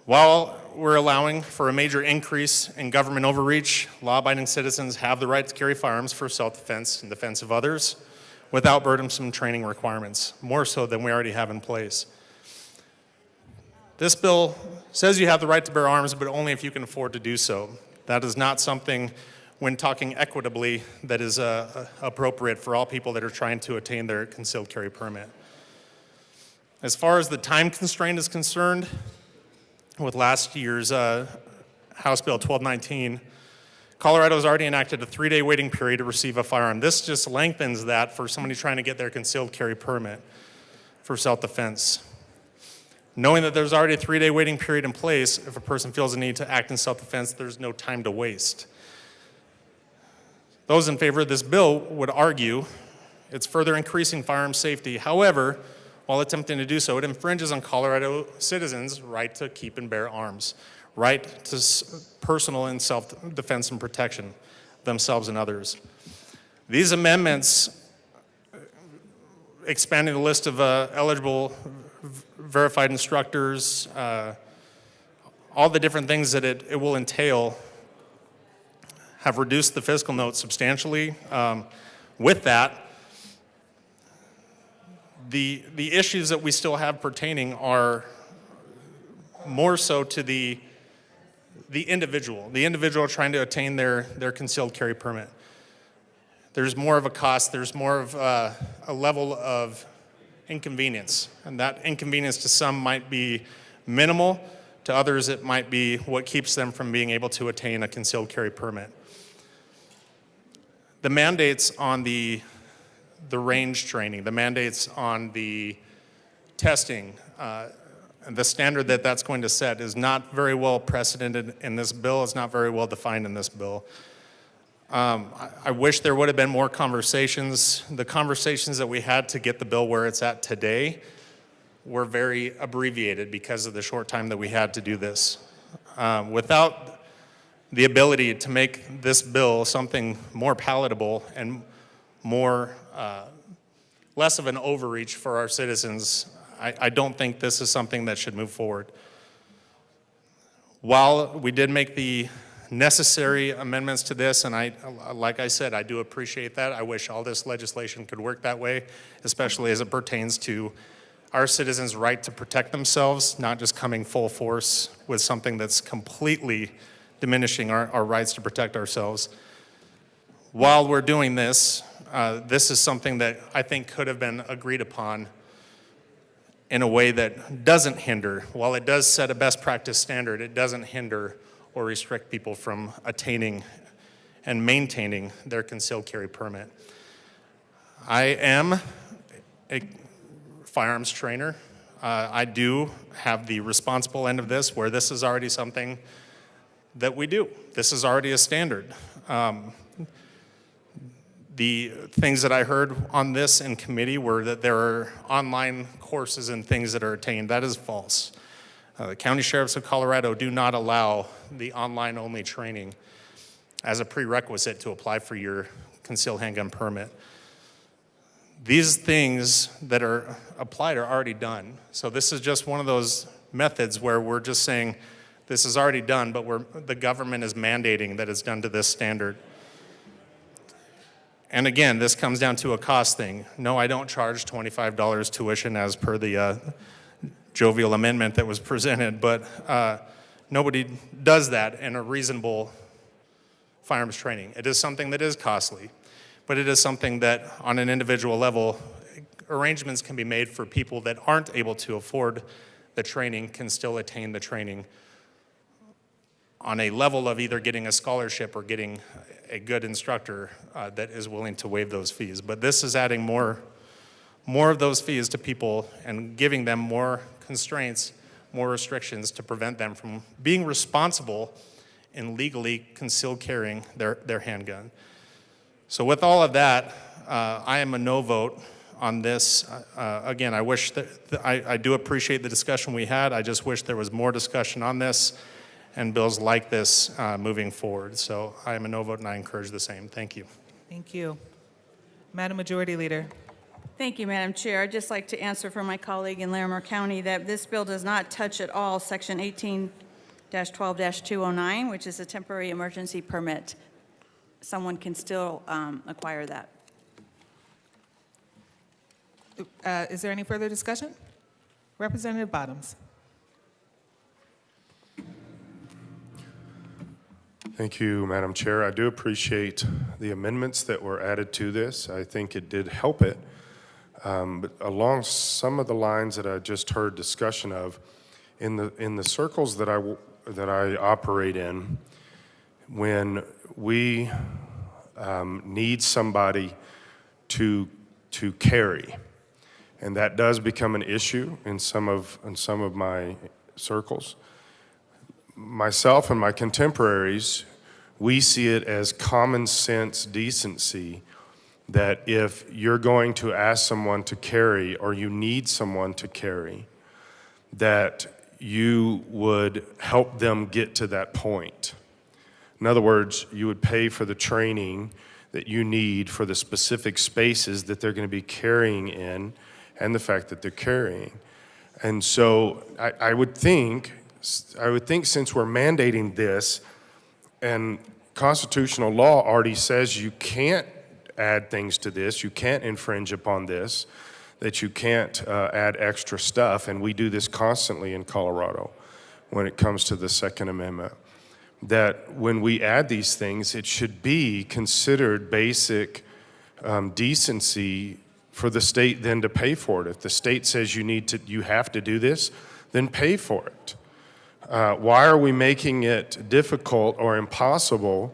S8: While we're allowing for a major increase in government overreach, law-abiding citizens have the right to carry firearms for self-defense and defense of others without burdensome training requirements, more so than we already have in place. This bill says you have the right to bear arms, but only if you can afford to do so. That is not something, when talking equitably, that is appropriate for all people that are trying to attain their concealed carry permit. As far as the time constraint is concerned, with last year's House Bill 1219, Colorado has already enacted a 3-day waiting period to receive a firearm. This just lengthens that for somebody trying to get their concealed carry permit for self-defense. Knowing that there's already a 3-day waiting period in place, if a person feels a need to act in self-defense, there's no time to waste. Those in favor of this bill would argue it's further increasing firearm safety. However, while attempting to do so, it infringes on Colorado citizens' right to keep and bear arms, right to personal and self-defense and protection, themselves and others. These amendments, expanding the list of eligible verified instructors, all the different things that it will entail, have reduced the fiscal note substantially. With that, the issues that we still have pertaining are more so to the individual trying to attain their concealed carry permit. There's more of a cost, there's more of a level of inconvenience, and that inconvenience to some might be minimal, to others it might be what keeps them from being able to attain a concealed carry permit. The mandates on the range training, the mandates on the testing, and the standard that that's going to set is not very well precedented in this bill. It's not very well defined in this bill. I wish there would have been more conversations. The conversations that we had to get the bill where it's at today were very abbreviated because of the short time that we had to do this. Without the ability to make this bill something more palatable and more, less of an overreach for our citizens, I don't think this is something that should move forward. While we did make the necessary amendments to this, and like I said, I do appreciate that. I wish all this legislation could work that way, especially as it pertains to our citizens' right to protect themselves, not just coming full force with something that's completely diminishing our rights to protect ourselves. While we're doing this, this is something that I think could have been agreed upon in a way that doesn't hinder. While it does set a best practice standard, it doesn't hinder or restrict people from attaining and maintaining their concealed carry permit. I am a firearms trainer. I do have the responsible end of this, where this is already something that we do. This is already a standard. The things that I heard on this in committee were that there are online courses and things that are attained. That is false. The county sheriffs of Colorado do not allow the online-only training as a prerequisite to apply for your concealed handgun permit. These things that are applied are already done. So this is just one of those methods where we're just saying this is already done, but the government is mandating that it's done to this standard. And again, this comes down to a cost thing. No, I don't charge $25 tuition as per the jovial amendment that was presented, but nobody does that in a reasonable firearms training. It is something that is costly, but it is something that on an individual level, arrangements can be made for people that aren't able to afford the training can still attain the training on a level of either getting a scholarship or getting a good instructor that is willing to waive those fees. But this is adding more of those fees to people and giving them more constraints, more restrictions to prevent them from being responsible in legally concealed carrying their handgun. So with all of that, I am a no vote on this. Again, I wish that I do appreciate the discussion we had. I just wish there was more discussion on this and bills like this moving forward. So I am a no vote and I encourage the same. Thank you.
S5: Thank you. Madam Majority Leader.
S14: Thank you, Madam Chair. I'd just like to answer for my colleague in Larimer County that this bill does not touch at all Section 18-12-209, which is a temporary emergency permit. Someone can still acquire that.
S5: Is there any further discussion? Representative Bottoms.
S4: Thank you, Madam Chair. I do appreciate the amendments that were added to this. I think it did help it. But along some of the lines that I just heard discussion of, in the circles that I operate in, when we need somebody to carry, and that does become an issue in some of my circles. Myself and my contemporaries, we see it as common sense decency that if you're going to ask someone to carry or you need someone to carry, that you would help them get to that point. In other words, you would pay for the training that you need for the specific spaces that they're going to be carrying in and the fact that they're carrying. And so I would think since we're mandating this, and constitutional law already says you can't add things to this, you can't infringe upon this, that you can't add extra stuff, and we do this constantly in Colorado when it comes to the Second Amendment, that when we add these things, it should be considered basic decency for the state then to pay for it. If the state says you have to do this, then pay for it. Why are we making it difficult or impossible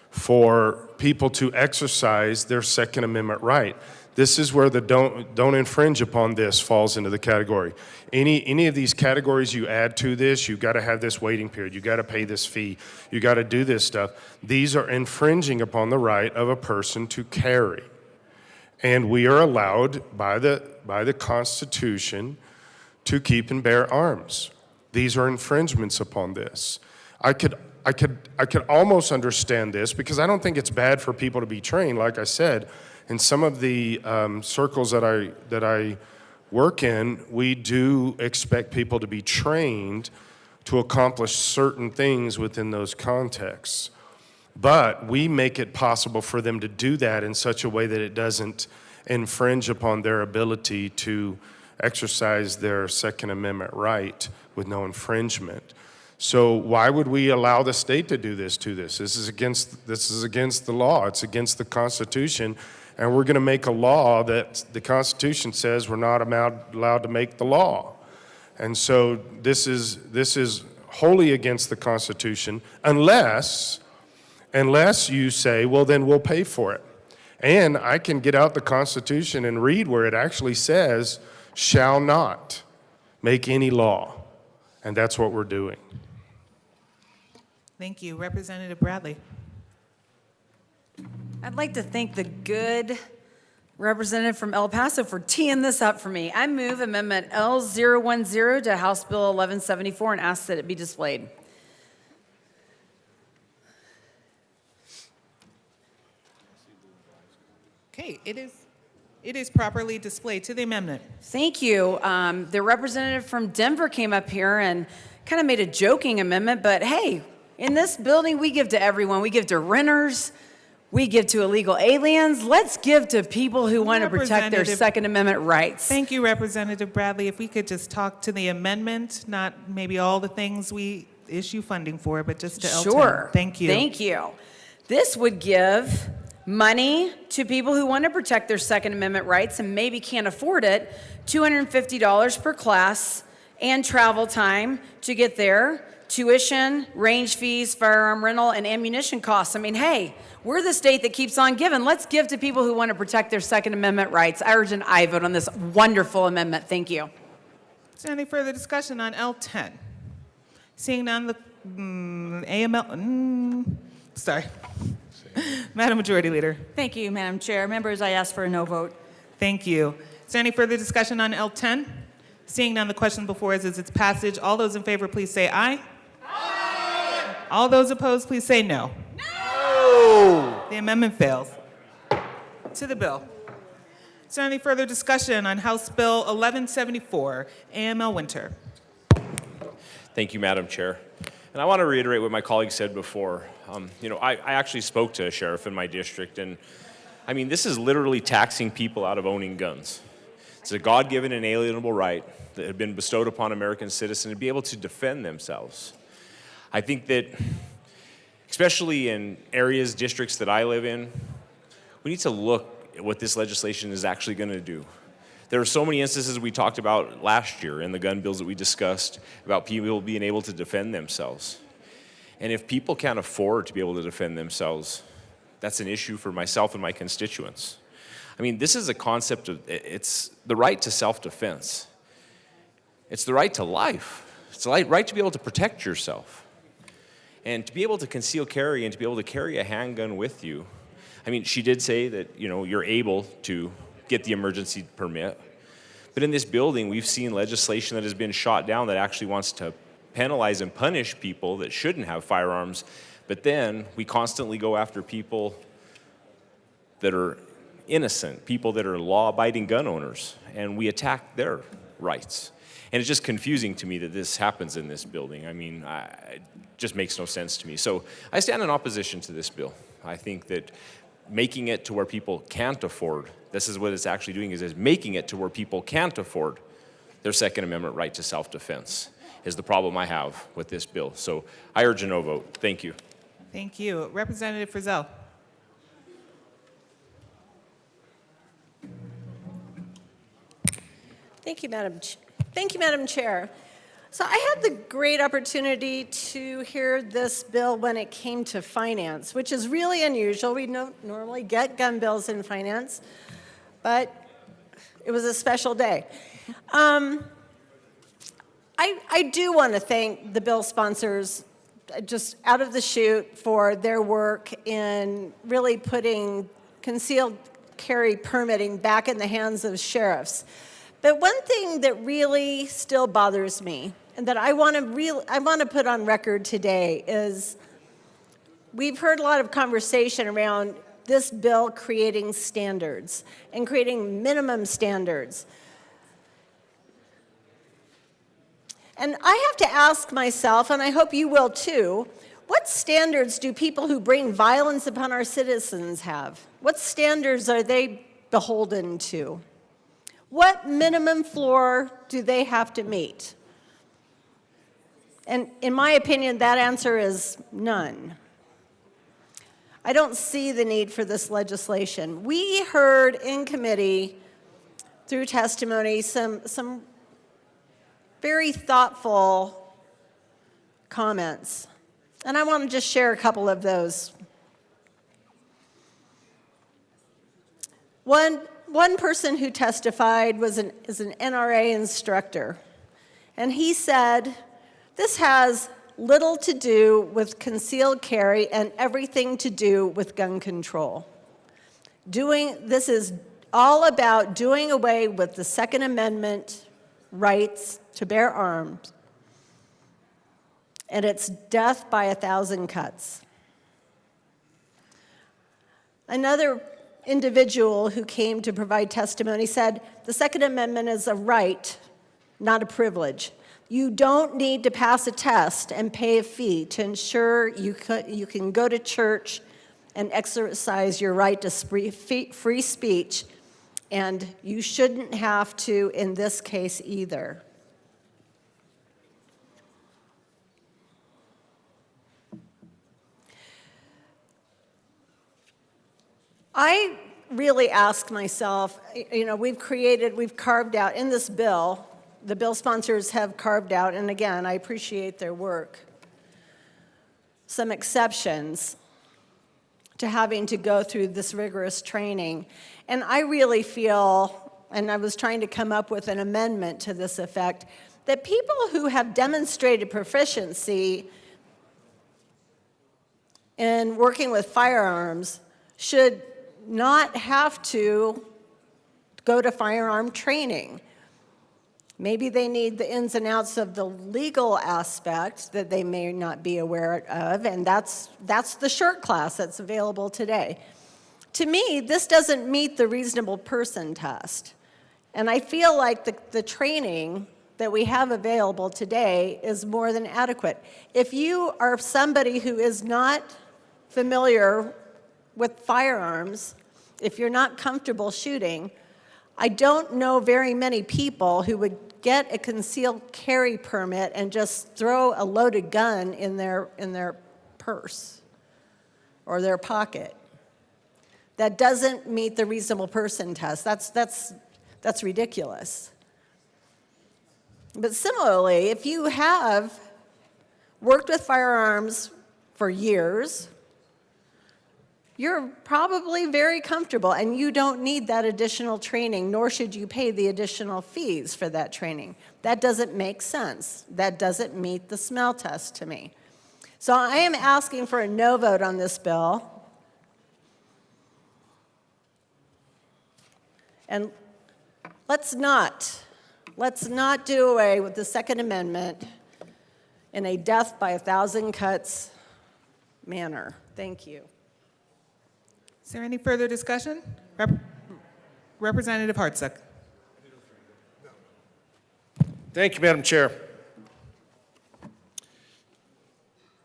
S4: for people to exercise their Second Amendment right? This is where the don't infringe upon this falls into the category. Any of these categories you add to this, you've got to have this waiting period, you got to pay this fee, you got to do this stuff. These are infringing upon the right of a person to carry. And we are allowed by the Constitution to keep and bear arms. These are infringements upon this. I could almost understand this because I don't think it's bad for people to be trained. Like I said, in some of the circles that I work in, we do expect people to be trained to accomplish certain things within those contexts. But we make it possible for them to do that in such a way that it doesn't infringe upon their ability to exercise their Second Amendment right with no infringement. So why would we allow the state to do this to this? This is against the law. It's against the Constitution. And we're going to make a law that the Constitution says we're not allowed to make the law. And so this is wholly against the Constitution unless you say, well, then we'll pay for it. And I can get out the Constitution and read where it actually says, shall not make any law. And that's what we're doing.
S5: Thank you. Representative Bradley.
S11: I'd like to thank the good representative from El Paso for teeing this up for me. I move Amendment L010 to House Bill 1174 and ask that it be displayed.
S5: Okay, it is properly displayed to the amendment.
S11: Thank you. The representative from Denver came up here and kind of made a joking amendment, but hey, in this building, we give to everyone. We give to renters. We give to illegal aliens. Let's give to people who want to protect their Second Amendment rights.
S5: Thank you, Representative Bradley. If we could just talk to the amendment, not maybe all the things we issue funding for, but just to L10.
S11: Sure.
S5: Thank you.
S11: Thank you. This would give money to people who want to protect their Second Amendment rights and maybe can't afford it, $250 per class and travel time to get there, tuition, range fees, firearm rental, and ammunition costs. I mean, hey, we're the state that keeps on giving. Let's give to people who want to protect their Second Amendment rights. I urge an aye vote on this wonderful amendment. Thank you.
S5: Is there any further discussion on L10? Seeing none, the sorry. Madam Majority Leader.
S14: Thank you, Madam Chair. Members, I ask for a no vote.
S5: Thank you. Is there any further discussion on L10? Seeing none, the question before us is its passage. All those in favor, please say aye. Aye. All those opposed, please say no. No. The amendment fails. To the bill. Is there any further discussion on House Bill 1174, AML Winter?
S19: Thank you, Madam Chair. And I want to reiterate what my colleague said before. I actually spoke to a sheriff in my district, and I mean, this is literally taxing people out of owning guns. It's a God-given and inalienable right that had been bestowed upon American citizens to be able to defend themselves. I think that, especially in areas, districts that I live in, we need to look at what this legislation is actually going to do. There are so many instances we talked about last year in the gun bills that we discussed about people being able to defend themselves. And if people can't afford to be able to defend themselves, that's an issue for myself and my constituents. I mean, this is a concept of, it's the right to self-defense. It's the right to life. It's the right to be able to protect yourself. And to be able to conceal carry and to be able to carry a handgun with you. I mean, she did say that, you're able to get the emergency permit. But in this building, we've seen legislation that has been shot down that actually wants to penalize and punish people that shouldn't have firearms. But then we constantly go after people that are innocent, people that are law-abiding gun owners, and we attack their rights. And it's just confusing to me that this happens in this building. I mean, it just makes no sense to me. So I stand in opposition to this bill. I think that making it to where people can't afford, this is what it's actually doing, is making it to where people can't afford their Second Amendment right to self-defense is the problem I have with this bill. So I urge a no vote. Thank you.
S5: Thank you. Representative Frizzell.
S16: Thank you, Madam Chair. So I had the great opportunity to hear this bill when it came to finance, which is really unusual. We don't normally get gun bills in finance. but it was a special day. I do want to thank the bill sponsors just out of the chute for their work in really putting concealed carry permitting back in the hands of sheriffs. But one thing that really still bothers me and that I want to put on record today is we've heard a lot of conversation around this bill creating standards and creating minimum standards. And I have to ask myself, and I hope you will too, what standards do people who bring violence upon our citizens have? What standards are they beholden to? What minimum floor do they have to meet? And in my opinion, that answer is none. I don't see the need for this legislation. We heard in committee through testimony some very thoughtful comments. And I want to just share a couple of those. One person who testified is an NRA instructor. And he said, this has little to do with concealed carry and everything to do with gun control. This is all about doing away with the Second Amendment rights to bear arms, and it's death by 1,000 cuts. Another individual who came to provide testimony said, the Second Amendment is a right, not a privilege. You don't need to pass a test and pay a fee to ensure you can go to church and exercise your right to free speech, and you shouldn't have to in this case either. I really ask myself, we've carved out in this bill, the bill sponsors have carved out, and again, I appreciate their work, some exceptions to having to go through this rigorous training. And I really feel, and I was trying to come up with an amendment to this effect, that people who have demonstrated proficiency in working with firearms should not have to go to firearm training. Maybe they need the ins and outs of the legal aspect that they may not be aware of, and that's the short class that's available today. To me, this doesn't meet the reasonable person test. And I feel like the training that we have available today is more than adequate. If you are somebody who is not familiar with firearms, if you're not comfortable shooting, I don't know very many people who would get a concealed carry permit and just throw a loaded gun in their purse or their pocket. That doesn't meet the reasonable person test. That's ridiculous. But similarly, if you have worked with firearms for years, you're probably very comfortable and you don't need that additional training, nor should you pay the additional fees for that training. That doesn't make sense. That doesn't meet the smell test to me. So I am asking for a no vote on this bill. And let's not do away with the Second Amendment in a death by 1,000 cuts manner. Thank you.
S5: Is there any further discussion? Representative Hartsock.
S12: Thank you, Madam Chair.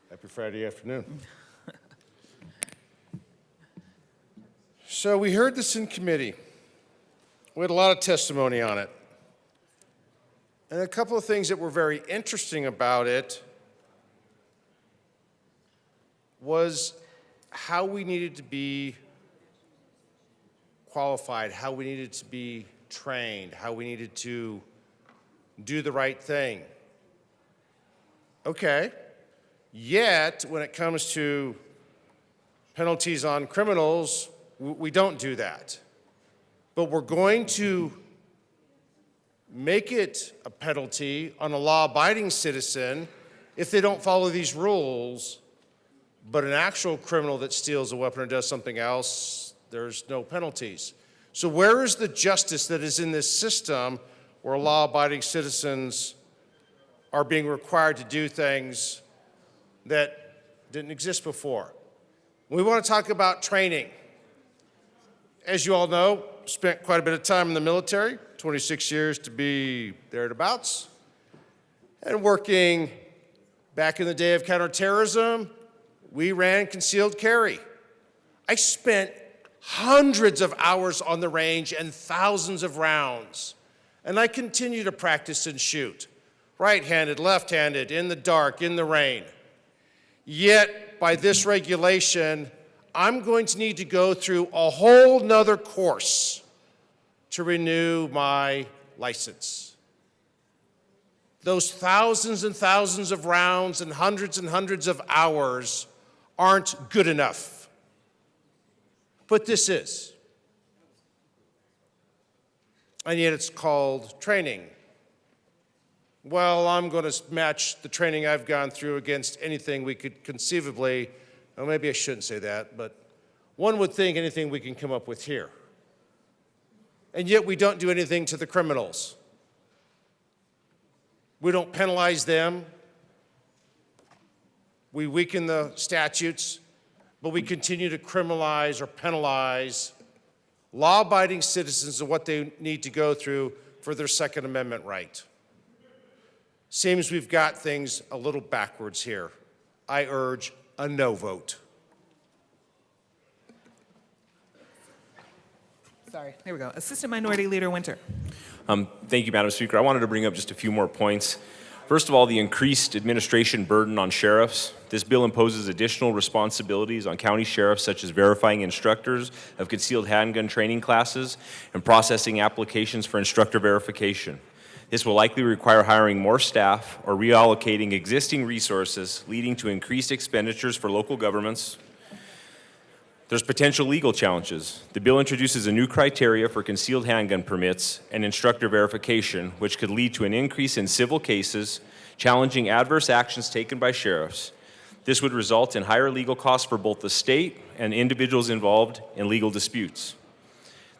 S12: Happy Friday afternoon. So we heard this in committee. We had a lot of testimony on it. And a couple of things that were very interesting about it was how we needed to be qualified, how we needed to be trained, how we needed to do the right thing. Okay. Yet, when it comes to penalties on criminals, we don't do that. but we're going to make it a penalty on a law-abiding citizen if they don't follow these rules, but an actual criminal that steals a weapon or does something else, there's no penalties. So where is the justice that is in this system where law-abiding citizens are being required to do things that didn't exist before? We want to talk about training. As you all know, spent quite a bit of time in the military, 26 years to be thereabouts, and working back in the day of counterterrorism, we ran concealed carry. I spent hundreds of hours on the range and thousands of rounds, and I continue to practice and shoot, right-handed, left-handed, in the dark, in the rain. Yet, by this regulation, I'm going to need to go through a whole nother course to renew my license. Those thousands and thousands of rounds and hundreds of hours aren't good enough. But this is. And yet it's called training. Well, I'm going to match the training I've gone through against anything we could conceivably, well, maybe I shouldn't say that, but one would think anything we can come up with here. And yet we don't do anything to the criminals. We don't penalize them. We weaken the statutes, but we continue to criminalize or penalize law-abiding citizens and what they need to go through for their Second Amendment right. Seems we've got things a little backwards here. I urge a no vote.
S5: Sorry, here we go. Assistant Minority Leader Winter.
S19: Thank you, Madam Speaker. I wanted to bring up just a few more points. First of all, the increased administration burden on sheriffs. This bill imposes additional responsibilities on county sheriffs, such as verifying instructors of concealed handgun training classes and processing applications for instructor verification. This will likely require hiring more staff or reallocating existing resources, leading to increased expenditures for local governments. There's potential legal challenges. The bill introduces a new criteria for concealed handgun permits and instructor verification, which could lead to an increase in civil cases challenging adverse actions taken by sheriffs. This would result in higher legal costs for both the state and individuals involved in legal disputes.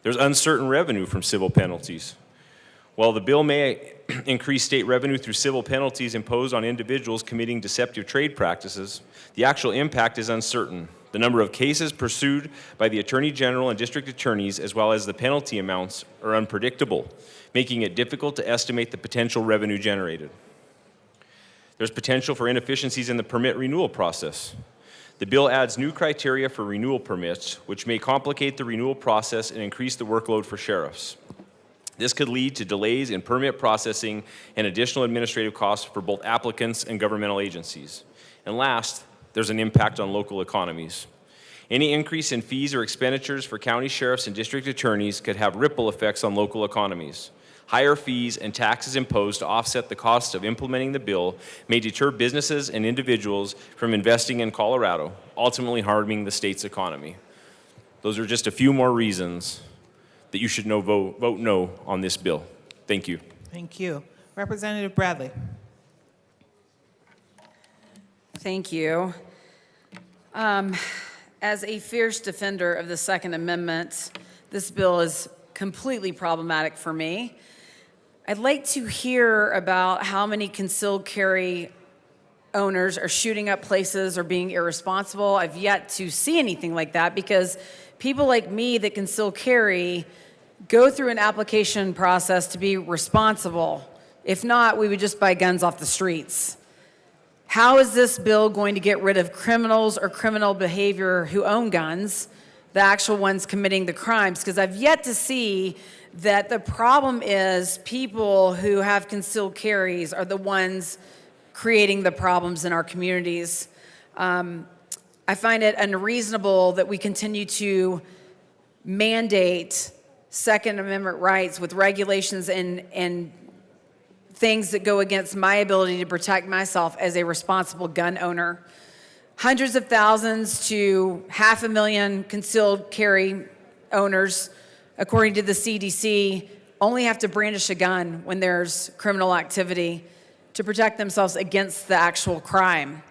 S19: There's uncertain revenue from civil penalties. While the bill may increase state revenue through civil penalties imposed on individuals committing deceptive trade practices, the actual impact is uncertain. The number of cases pursued by the Attorney General and District Attorneys, as well as the penalty amounts, are unpredictable, making it difficult to estimate the potential revenue generated. There's potential for inefficiencies in the permit renewal process. The bill adds new criteria for renewal permits, which may complicate the renewal process and increase the workload for sheriffs. This could lead to delays in permit processing and additional administrative costs for both applicants and governmental agencies. And last, there's an impact on local economies. Any increase in fees or expenditures for county sheriffs and district attorneys could have ripple effects on local economies. Higher fees and taxes imposed to offset the cost of implementing the bill may deter businesses and individuals from investing in Colorado, ultimately harming the state's economy. Those are just a few more reasons that you should vote no on this bill. Thank you.
S5: Thank you. Representative Bradley.
S11: Thank you. As a fierce defender of the Second Amendment, this bill is completely problematic for me. I'd like to hear about how many concealed carry owners are shooting up places or being irresponsible. I've yet to see anything like that because people like me that conceal carry go through an application process to be responsible. If not, we would just buy guns off the streets. How is this bill going to get rid of criminals or criminal behavior who own guns, the actual ones committing the crimes? Because I've yet to see that the problem is people who have concealed carries are the ones creating the problems in our communities. I find it unreasonable that we continue to mandate Second Amendment rights with regulations and things that go against my ability to protect myself as a responsible gun owner. Hundreds of thousands to 500,000 concealed carry owners according to the CDC, only have to brandish a gun when there's criminal activity to protect themselves against the actual crime.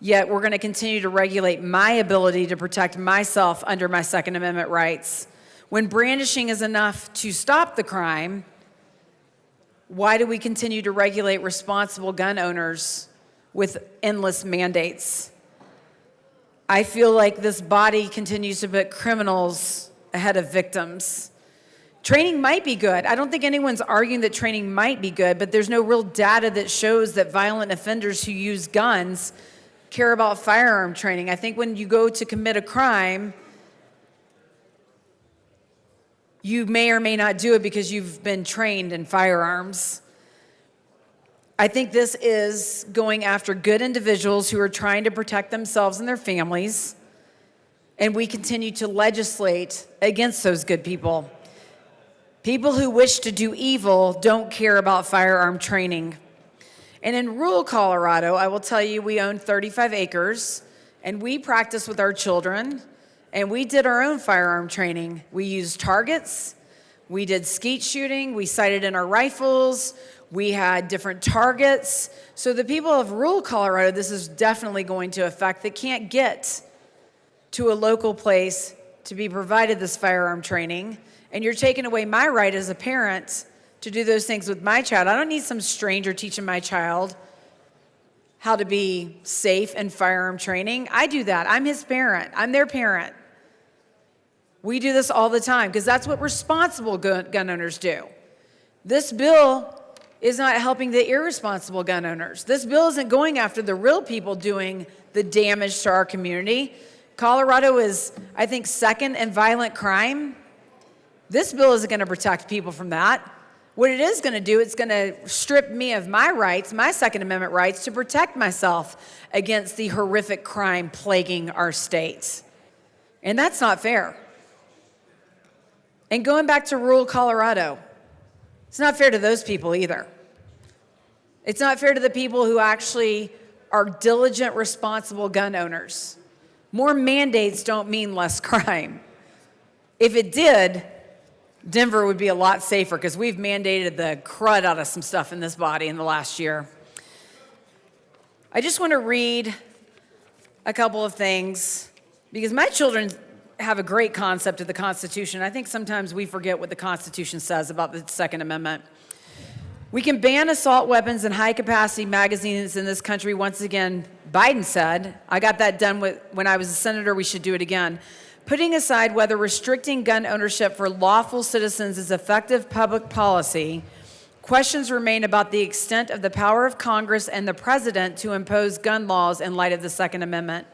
S11: Yet we're going to continue to regulate my ability to protect myself under my Second Amendment rights. When brandishing is enough to stop the crime, why do we continue to regulate responsible gun owners with endless mandates? I feel like this body continues to put criminals ahead of victims. Training might be good. I don't think anyone's arguing that training might be good, but there's no real data that shows that violent offenders who use guns care about firearm training. I think when you go to commit a crime, you may or may not do it because you've been trained in firearms. I think this is going after good individuals who are trying to protect themselves and their families, and we continue to legislate against those good people. People who wish to do evil don't care about firearm training. And in rural Colorado, I will tell you, we own 35 acres, and we practice with our children, and we did our own firearm training. We used targets, we did skeet shooting, we sighted in our rifles, we had different targets. So the people of rural Colorado, this is definitely going to affect. They can't get to a local place to be provided this firearm training, and you're taking away my right as a parent to do those things with my child. I don't need some stranger teaching my child how to be safe in firearm training. I do that. I'm his parent. I'm their parent. We do this all the time because that's what responsible gun owners do. This bill is not helping the irresponsible gun owners. This bill isn't going after the real people doing the damage to our community. Colorado is, I think, second in violent crime. This bill isn't going to protect people from that. What it is going to do, it's going to strip me of my rights, my Second Amendment rights, to protect myself against the horrific crime plaguing our state. And that's not fair. And going back to rural Colorado, it's not fair to those people either. It's not fair to the people who actually are diligent, responsible gun owners. More mandates don't mean less crime. If it did, Denver would be a lot safer because we've mandated the crud out of some stuff in this body in the last year. I just want to read a couple of things because my children have a great concept of the Constitution. I think sometimes we forget what the Constitution says about the Second Amendment. We can ban assault weapons and high-capacity magazines in this country. Once again, Biden said, I got that done when I was a senator, we should do it again. Putting aside whether restricting gun ownership for lawful citizens is effective public policy, questions remain about the extent of the power of Congress and the president to impose gun laws in light of the Second Amendment.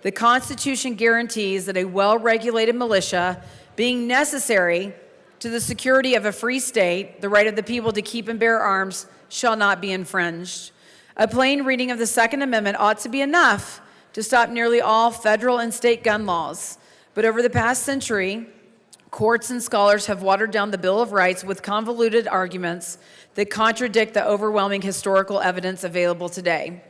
S11: The Constitution guarantees that a well-regulated militia, being necessary to the security of a free state, the right of the people to keep and bear arms, shall not be infringed. A plain reading of the Second Amendment ought to be enough to stop nearly all federal and state gun laws. But over the past century, courts and scholars have watered down the Bill of Rights with convoluted arguments that contradict the overwhelming historical evidence available today.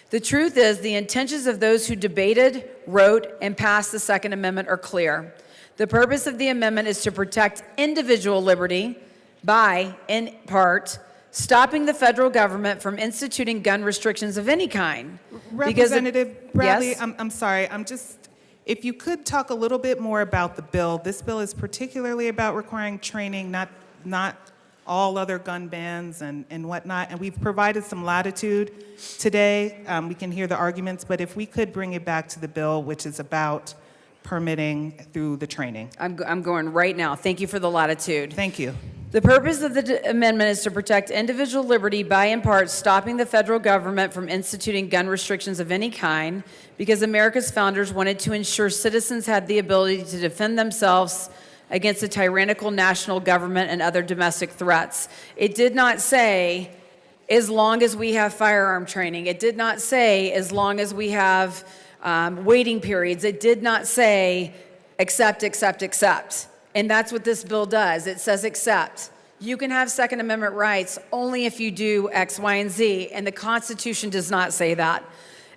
S11: The truth is, the intentions of those who debated, wrote, and passed the Second Amendment are clear. The purpose of the amendment is to protect individual liberty by, in part, stopping the federal government from instituting gun restrictions of any kind.
S5: Representative Bradley,
S11: Yes?
S5: I'm sorry, if you could talk a little bit more about the bill. This bill is particularly about requiring training, not all other gun bans and whatnot. And we've provided some latitude today. We can hear the arguments, but if we could bring it back to the bill, which is about permitting through the training.
S11: I'm going right now. Thank you for the latitude.
S5: Thank you.
S11: The purpose of the amendment is to protect individual liberty by, in part, stopping the federal government from instituting gun restrictions of any kind, because America's founders wanted to ensure citizens had the ability to defend themselves against a tyrannical national government and other domestic threats. It did not say, as long as we have firearm training. It did not say, as long as we have waiting periods. It did not say, except. And that's what this bill does. It says except. You can have Second Amendment rights only if you do X, Y, and Z, and the Constitution does not say that.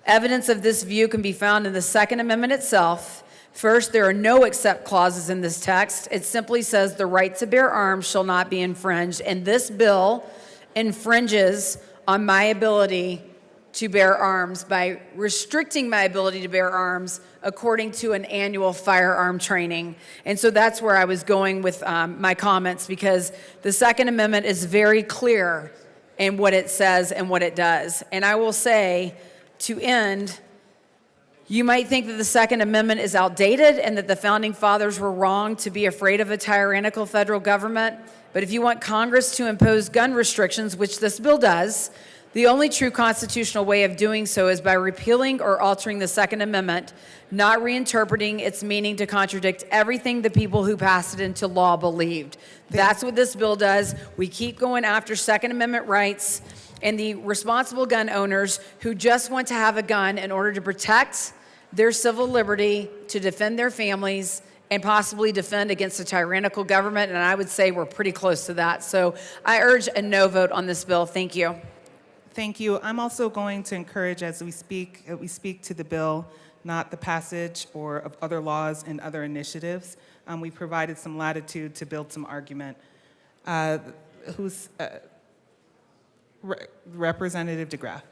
S11: Evidence of this view can be found in the Second Amendment itself, First, there are no except clauses in this text. It simply says the right to bear arms shall not be infringed, and this bill infringes on my ability to bear arms by restricting my ability to bear arms according to an annual firearm training. And so that's where I was going with my comments, because the Second Amendment is very clear in what it says and what it does. And I will say, to end, you might think that the Second Amendment is outdated and that the Founding Fathers were wrong to be afraid of a tyrannical federal government. But if you want Congress to impose gun restrictions, which this bill does, the only true constitutional way of doing so is by repealing or altering the Second Amendment, not reinterpreting its meaning to contradict everything the people who passed it into law believed. That's what this bill does. We keep going after Second Amendment rights and the responsible gun owners who just want to have a gun in order to protect their civil liberty, to defend their families, and possibly defend against a tyrannical government. And I would say we're pretty close to that. So I urge a no vote on this bill. Thank you.
S5: Thank you. I'm also going to encourage, as we speak to the bill, not the passage or of other laws and other initiatives. We provided some latitude to build some argument. Representative DeGraff.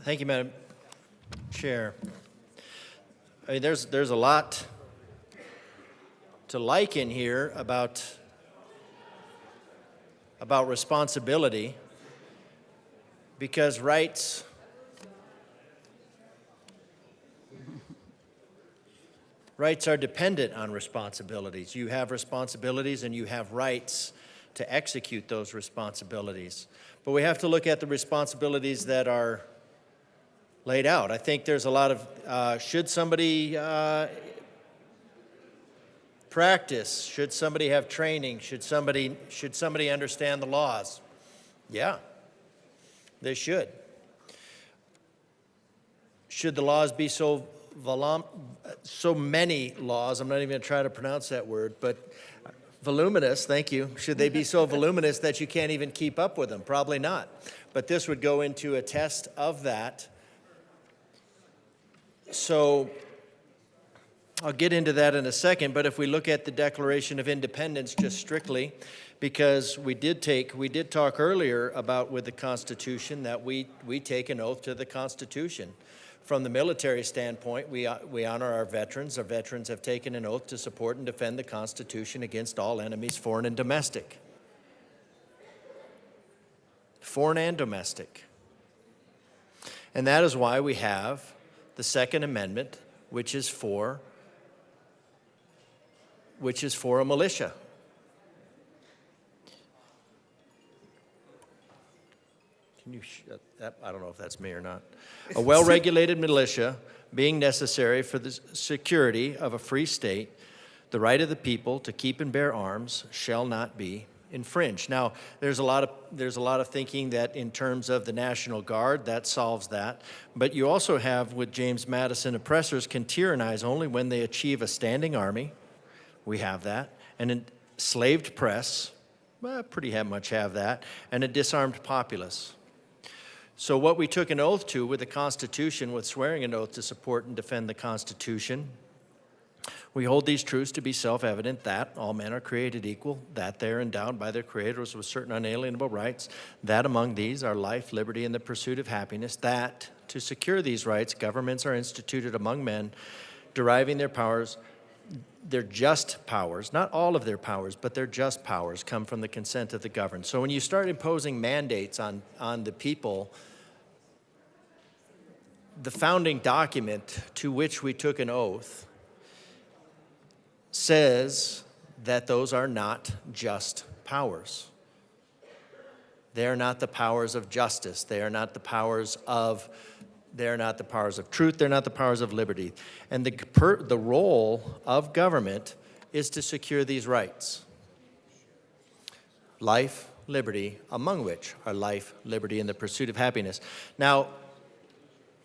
S21: Thank you, Madam Chair. I mean, there's a lot to like in here about responsibility, because rights are dependent on responsibilities. You have responsibilities and you have rights to execute those responsibilities. But we have to look at the responsibilities that are laid out. I think there's a lot of, should somebody practice? Should somebody have training? Should somebody understand the laws? Yeah, they should. Should the laws be so many laws, I'm not even going to try to pronounce that word, but voluminous, thank you. Should they be so voluminous that you can't even keep up with them? Probably not. But this would go into a test of that. So I'll get into that in a second, but if we look at the Declaration of Independence just strictly, because we did talk earlier about with the Constitution that we take an oath to the Constitution. From the military standpoint, we honor our veterans. Our veterans have taken an oath to support and defend the Constitution against all enemies, foreign and domestic. Foreign and domestic. And that is why we have the Second Amendment, which is for a militia. Can you shut that? I don't know if that's me or not. A well-regulated militia being necessary for the security of a free state, the right of the people to keep and bear arms shall not be infringed. Now, there's a lot of thinking that in terms of the National Guard, that solves that. But you also have, with James Madison, oppressors can tyrannize only when they achieve a standing army. We have that. And a enslaved press, pretty much have that. And a disarmed populace. So what we took an oath to with the Constitution, with swearing an oath to support and defend the Constitution, we hold these truths to be self-evident, that all men are created equal, that they are endowed by their creators with certain unalienable rights, that among these are life, liberty, and the pursuit of happiness, that to secure these rights, governments are instituted among men, deriving their powers, their just powers, not all of their powers, but their just powers come from the consent of the governed. So when you start imposing mandates on the people, the founding document to which we took an oath says that those are not just powers. They are not the powers of justice. They are not the powers of truth. They're not the powers of liberty. And the role of government is to secure these rights. Life, liberty, among which are life, liberty, and the pursuit of happiness. Now,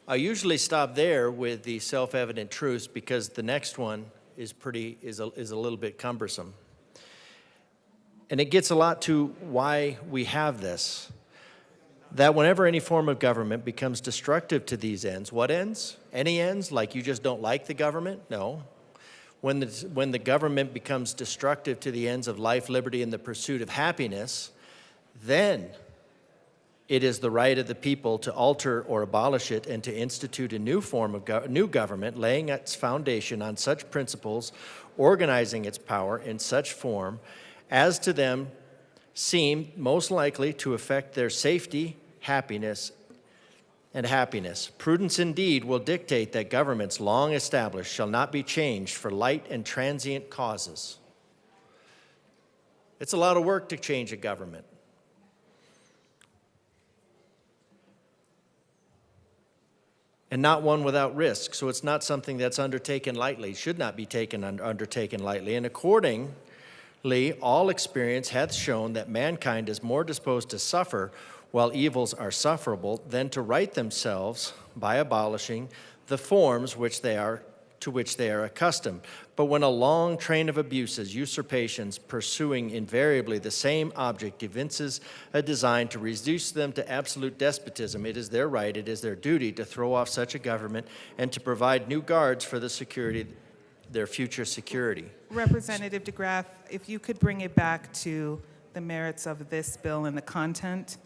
S21: I usually stop there with the self-evident truths because the next one is a little bit cumbersome. and it gets a lot to why we have this, that whenever any form of government becomes destructive to these ends, what ends? Any ends? Like you just don't like the government? No. When the government becomes destructive to the ends of life, liberty, and the pursuit of happiness, then it is the right of the people to alter or abolish it and to institute a new form of new government, laying its foundation on such principles, organizing its power in such form as to them seem most likely to affect their safety, happiness. Prudence indeed will dictate that governments long established shall not be changed for light and transient causes. It's a lot of work to change a government. And not one without risk. So it's not something that's undertaken lightly, should not be undertaken lightly. And accordingly, all experience hath shown that mankind is more disposed to suffer while evils are sufferable than to right themselves by abolishing the forms to which they are accustomed. But when a long train of abuses, usurpations, pursuing invariably the same object evinces a design to reduce them to absolute despotism, it is their right, it is their duty to throw off such a government and to provide new guards for their future security.
S5: Representative DeGraff, if you could bring it back to the merits of this bill and the content,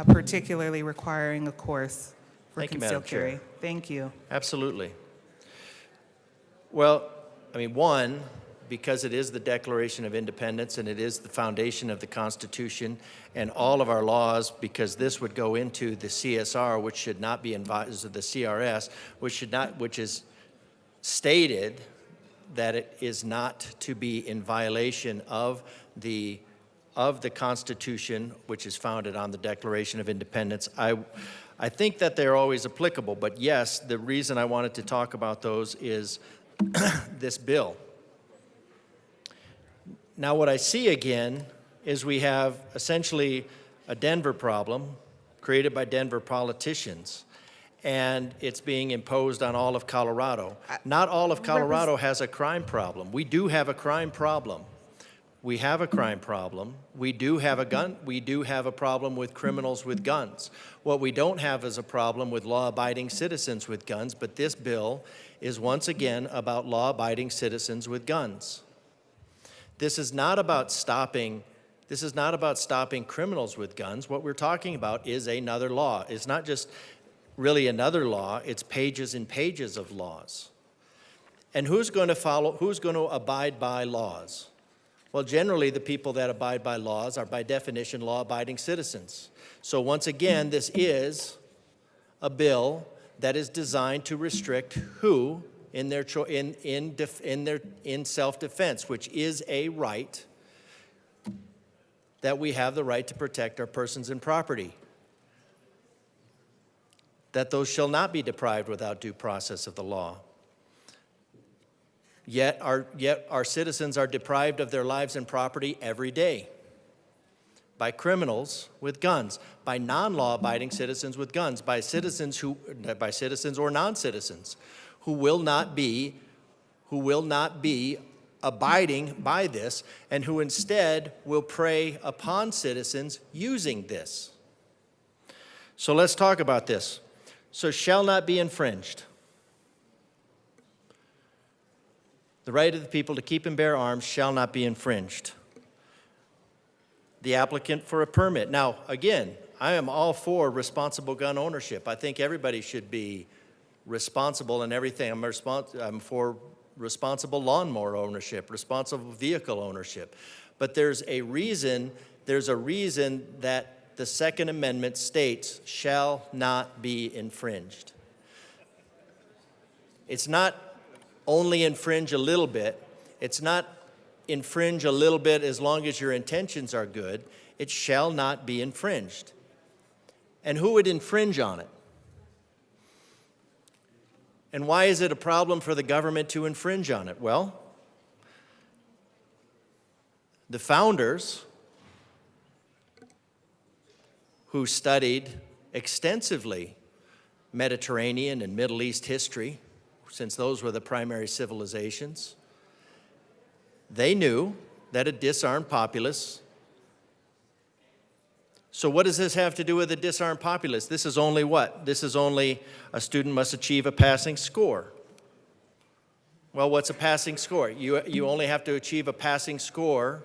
S5: particularly requiring a course for
S21: Thank you,
S5: concealed
S21: Madam Chair.
S5: carry. Thank you.
S21: Absolutely. Well, one, because it is the Declaration of Independence and it is the foundation of the Constitution and all of our laws, because this would go into the CSR, which should not be the CRS, which is stated that it is not to be in violation of the Constitution, which is founded on the Declaration of Independence. I think that they're always applicable, but yes, the reason I wanted to talk about those is this bill. Now, what I see again is we have essentially a Denver problem created by Denver politicians, and it's being imposed on all of Colorado. Not all of Colorado has a crime problem. We do have a crime problem. We have a crime problem. We do have a problem with criminals with guns. What we don't have is a problem with law-abiding citizens with guns, but this bill is once again about law-abiding citizens with guns. This is not about stopping criminals with guns. What we're talking about is another law. It's not just really another law, it's pages and pages of laws. And who's going to abide by laws? Well, generally, the people that abide by laws are, by definition, law-abiding citizens. So once again, this is a bill that is designed to restrict who in self-defense, which is a right that we have the right to protect our persons and property. That those shall not be deprived without due process of the law. Yet our citizens are deprived of their lives and property every day by criminals with guns, by non-law-abiding citizens with guns, by citizens or non-citizens who will not be abiding by this and who instead will prey upon citizens using this. So let's talk about this. So shall not be infringed. The right of the people to keep and bear arms shall not be infringed. The applicant for a permit. Now, again, I am all for responsible gun ownership. I think everybody should be responsible in everything. I'm for responsible lawnmower ownership, responsible vehicle ownership. But there's a reason that the Second Amendment states shall not be infringed. It's not only infringe a little bit. It's not infringe a little bit as long as your intentions are good. It shall not be infringed. And who would infringe on it? And why is it a problem for the government to infringe on it? Well, the founders, who studied extensively Mediterranean and Middle East history, since those were the primary civilizations, they knew that a disarmed populace. So what does this have to do with a disarmed populace? This is only what? This is only a student must achieve a passing score. Well, what's a passing score? You only have to achieve a passing score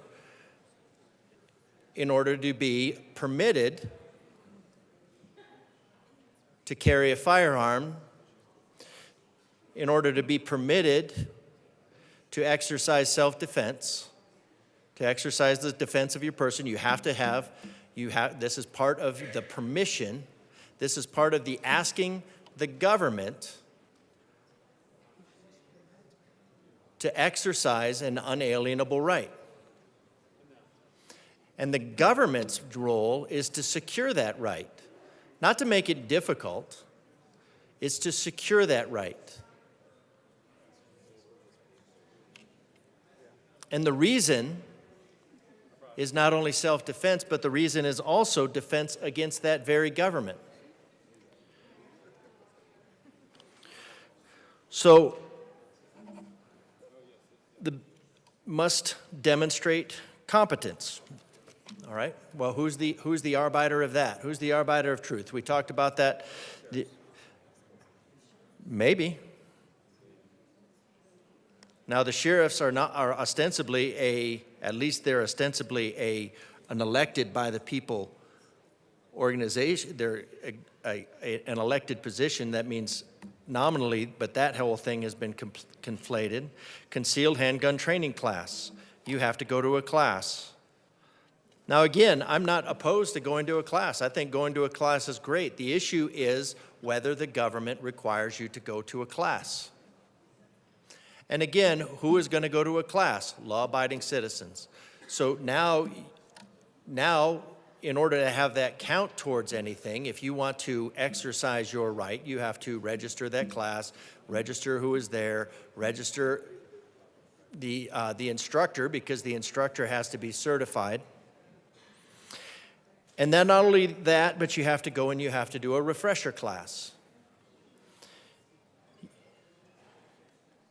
S21: in order to be permitted to carry a firearm, in order to be permitted to exercise self-defense, to exercise the defense of your person. You have to have, this is part of the permission, this is part of the asking the government to exercise an unalienable right. And the government's role is to secure that right, not to make it difficult, it's to secure that right. And the reason is not only self-defense, but the reason is also defense against that very government. So, must demonstrate competence. All right. Well, who's the arbiter of that? Who's the arbiter of truth? We talked about that. Maybe. Now the sheriffs are ostensibly at least they're ostensibly an elected by the people organization. They're an elected position. That means nominally, but that whole thing has been conflated. Concealed handgun training class. You have to go to a class. Now again, I'm not opposed to going to a class. I think going to a class is great. The issue is whether the government requires you to go to a class. And again, who is going to go to a class? Law-abiding citizens. So now, in order to have that count towards anything, if you want to exercise your right, you have to register that class, register who is there, register the instructor, because the instructor has to be certified. And then not only that, but you have to go and you have to do a refresher class.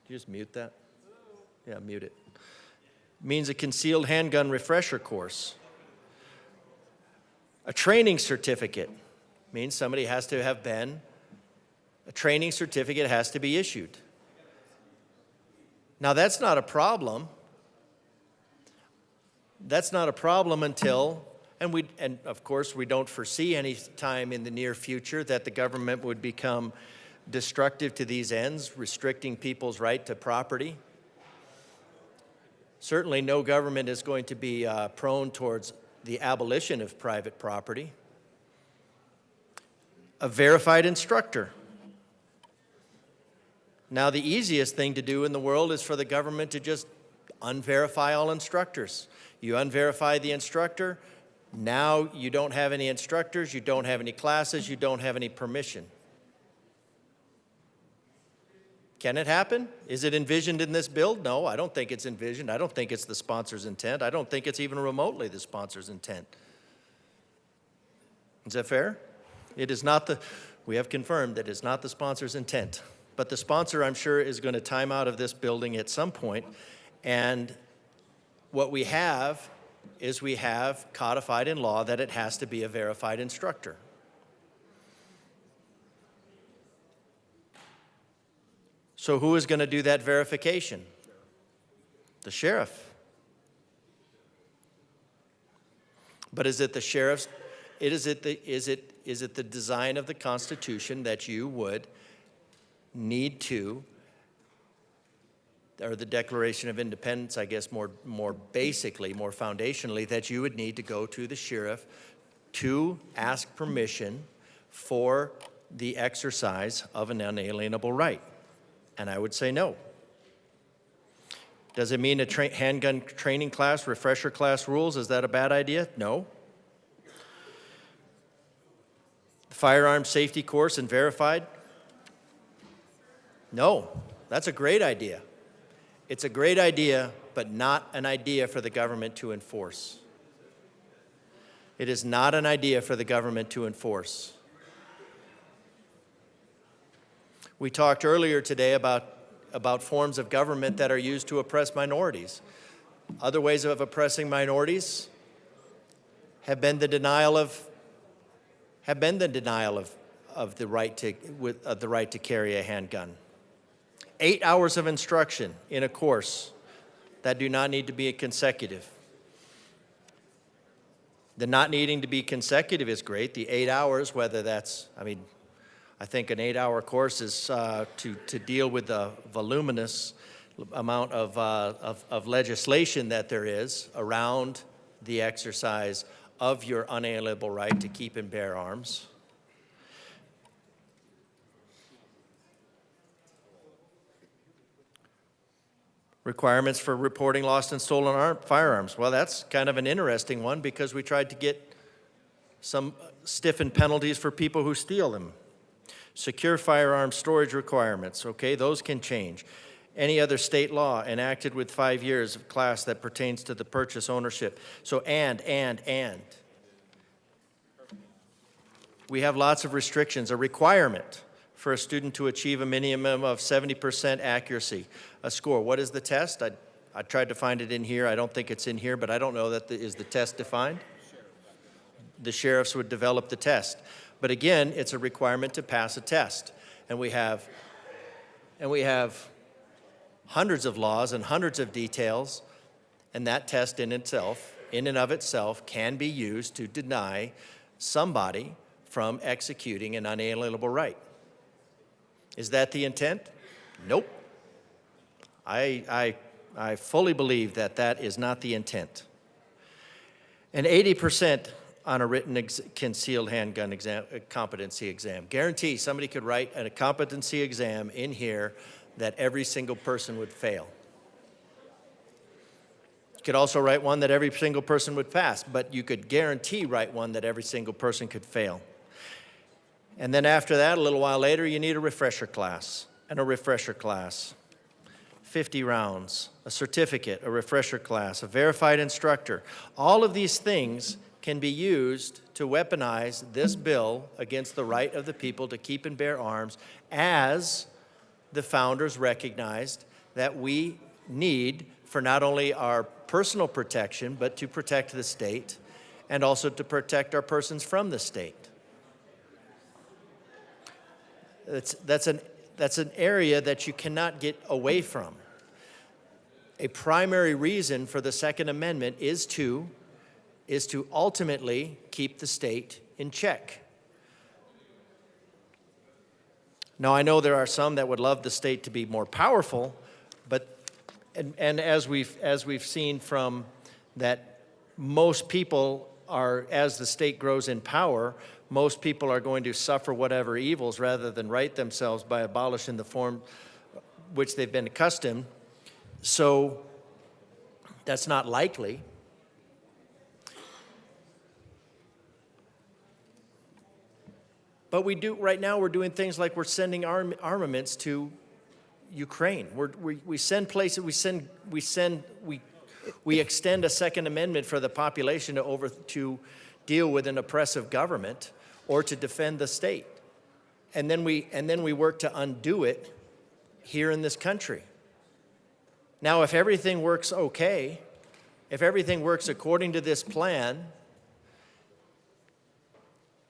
S21: Did you just mute that? Yeah, mute it. Means a concealed handgun refresher course. A training certificate means somebody has to have been, a training certificate has to be issued. Now that's not a problem. That's not a problem until, and of course we don't foresee any time in the near future that the government would become destructive to these ends, restricting people's right to property. Certainly no government is going to be prone towards the abolition of private property. A verified instructor. Now the easiest thing to do in the world is for the government to just unverify all instructors. You unverify the instructor, now you don't have any instructors, you don't have any classes, you don't have any permission. Can it happen? Is it envisioned in this bill? No, I don't think it's envisioned. I don't think it's the sponsor's intent. I don't think it's even remotely the sponsor's intent. Is that fair? It is not we have confirmed that it's not the sponsor's intent. But the sponsor, I'm sure, is going to time out of this building at some point. And what we have is we have codified in law that it has to be a verified instructor. So who is going to do that verification? The sheriff. But is it the sheriff's? Is it the design of the Constitution that you would need to, or the Declaration of Independence, I guess more basically, more foundationally, that you would need to go to the sheriff to ask permission for the exercise of an unalienable right? And I would say no. Does it mean a handgun training class, refresher class rules? Is that a bad idea? No. The firearm safety course and verified? No. That's a great idea. It's a great idea, but not an idea for the government to enforce. It is not an idea for the government to enforce. We talked earlier today about forms of government that are used to oppress minorities. Other ways of oppressing minorities have been the denial of the right to carry a handgun. 8 hours of instruction in a course that do not need to be consecutive. The not needing to be consecutive is great. The 8 hours, whether that's, I think an 8-hour course is to deal with the voluminous amount of legislation that there is around the exercise of your unalienable right to keep and bear arms. Requirements for reporting lost and stolen firearms. Well, that's kind of an interesting one because we tried to get some stiffened penalties for people who steal them. Secure firearm storage requirements, okay, those can change. Any other state law enacted with 5 years of class that pertains to the purchase ownership. So and. We have lots of restrictions. A requirement for a student to achieve a minimum of 70% accuracy. A score, what is the test? I tried to find it in here. I don't think it's in here, but I don't know that is the test defined? The sheriffs would develop the test. But again, it's a requirement to pass a test. And we have hundreds of laws and hundreds of details, and that test in and of itself, can be used to deny somebody from executing an unalienable right. Is that the intent? Nope. I fully believe that is not the intent. And 80% on a written concealed handgun competency exam. Guarantee somebody could write a competency exam in here that every single person would fail. You could also write one that every single person would pass, but you could guarantee write one that every single person could fail. And then after that, a little while later, you need a refresher class, and a refresher class. 50 rounds, a certificate, a refresher class, a verified instructor. All of these things can be used to weaponize this bill against the right of the people to keep and bear arms, as the founders recognized that we need for not only our personal protection, but to protect the state and also to protect our persons from the state. That's an area that you cannot get away from. A primary reason for the Second Amendment is to ultimately keep the state in check. Now, I know there are some that would love the state to be more powerful, but and as we've seen from that, most people are, as the state grows in power, most people are going to suffer whatever evils rather than right themselves by abolishing the form which they've been accustomed. So that's not likely. But right now we're doing things like we're sending armaments to Ukraine. We send places, we extend a Second Amendment for the population to deal with an oppressive government or to defend the state. And then we work to undo it here in this country. Now, if everything works okay, if everything works according to this plan,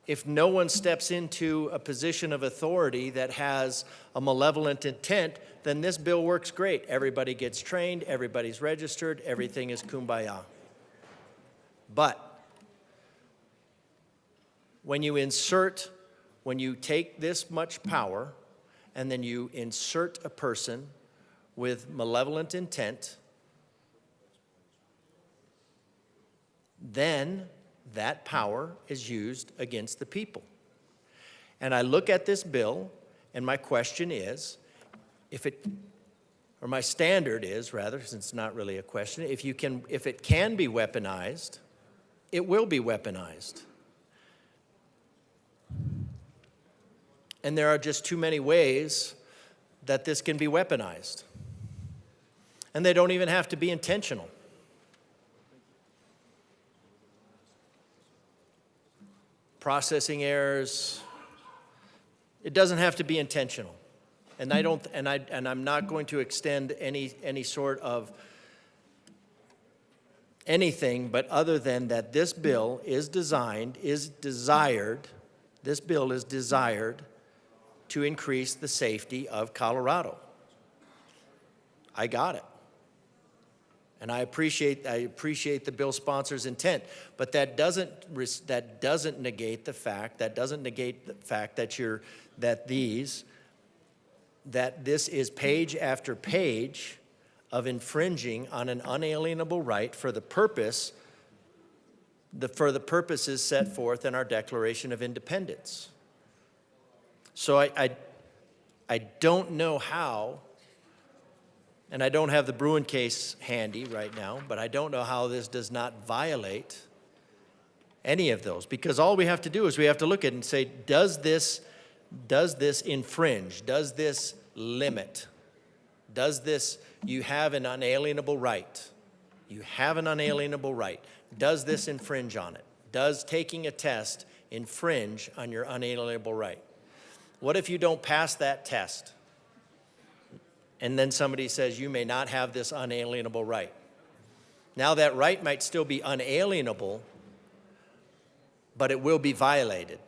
S21: if no one steps into a position of authority that has a malevolent intent, then this bill works great. Everybody gets trained, everybody's registered, everything is kumbaya. But when you take this much power and then you insert a person with malevolent intent, then that power is used against the people. And I look at this bill, and my question is, my standard is, rather, since it's not really a question, if it can be weaponized, it will be weaponized. And there are just too many ways that this can be weaponized. And they don't even have to be intentional. Processing errors, it doesn't have to be intentional. And I'm not going to extend any sort of anything but other than that this bill is desired to increase the safety of Colorado. I got it. And I appreciate the bill sponsor's intent, but that doesn't negate the fact that this is page after page of infringing on an unalienable right for the purposes set forth in our Declaration of Independence. So I don't know how, and I don't have the Bruin case handy right now, but I don't know how this does not violate any of those. Because all we have to do is we have to look at it and say, does this infringe? Does this limit? Does this, you have an unalienable right. You have an unalienable right. Does this infringe on it? Does taking a test infringe on your unalienable right? What if you don't pass that test? And then somebody says you may not have this unalienable right. Now that right might still be unalienable, but it will be violated.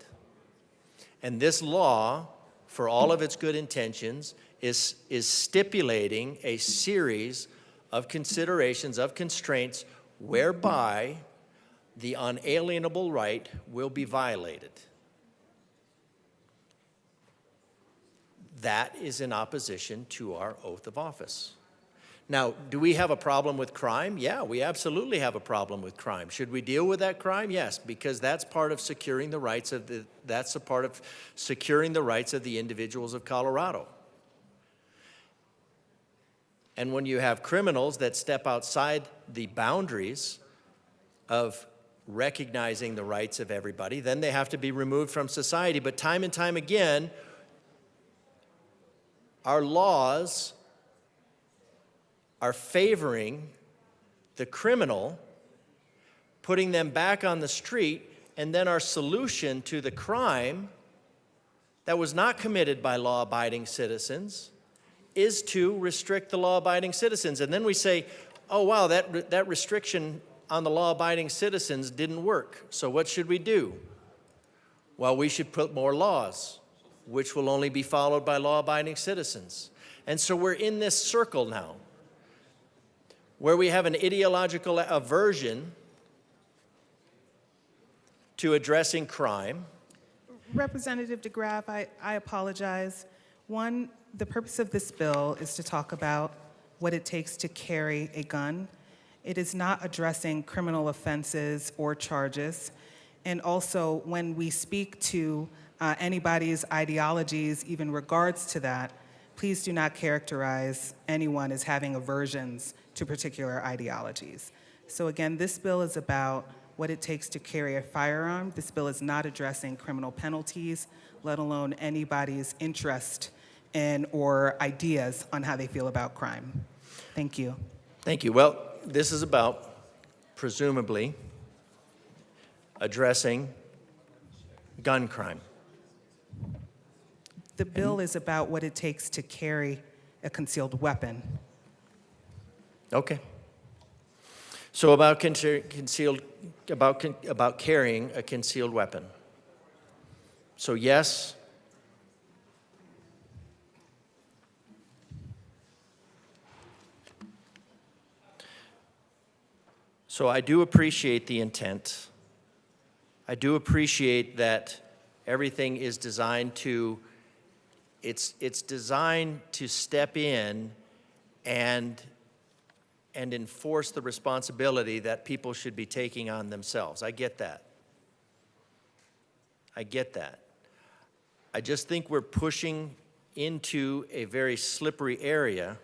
S21: And this law, for all of its good intentions, is stipulating a series of considerations, of constraints, whereby the unalienable right will be violated. That is in opposition to our oath of office. Now, do we have a problem with crime? Yeah, we absolutely have a problem with crime. Should we deal with that crime? Yes, because that's part of securing the rights of the individuals of Colorado. And when you have criminals that step outside the boundaries of recognizing the rights of everybody, then they have to be removed from society. But time and time again, our laws are favoring the criminal, putting them back on the street, and then our solution to the crime that was not committed by law-abiding citizens is to restrict the law-abiding citizens. And then we say, oh, wow, that restriction on the law-abiding citizens didn't work. So what should we do? Well, we should put more laws, which will only be followed by law-abiding citizens. And so we're in this circle now, where we have an ideological aversion to addressing crime.
S5: Representative DeGraff, I apologize. One, the purpose of this bill is to talk about what it takes to carry a gun. It is not addressing criminal offenses or charges. And also, when we speak to anybody's ideologies, even regards to that, please do not characterize anyone as having aversions to particular ideologies. So again, this bill is about what it takes to carry a firearm. This bill is not addressing criminal penalties, let alone anybody's interest in or ideas on how they feel about crime. Thank you.
S21: Thank you. Well, this is about, presumably, addressing gun crime.
S5: The bill is about what it takes to carry a concealed weapon.
S21: Okay. So about carrying a concealed weapon. So yes. So I do appreciate the intent. I do appreciate that everything is designed to, it's designed to step in and enforce the responsibility that people should be taking on themselves. I get that. I get that. I just think we're pushing into a very slippery area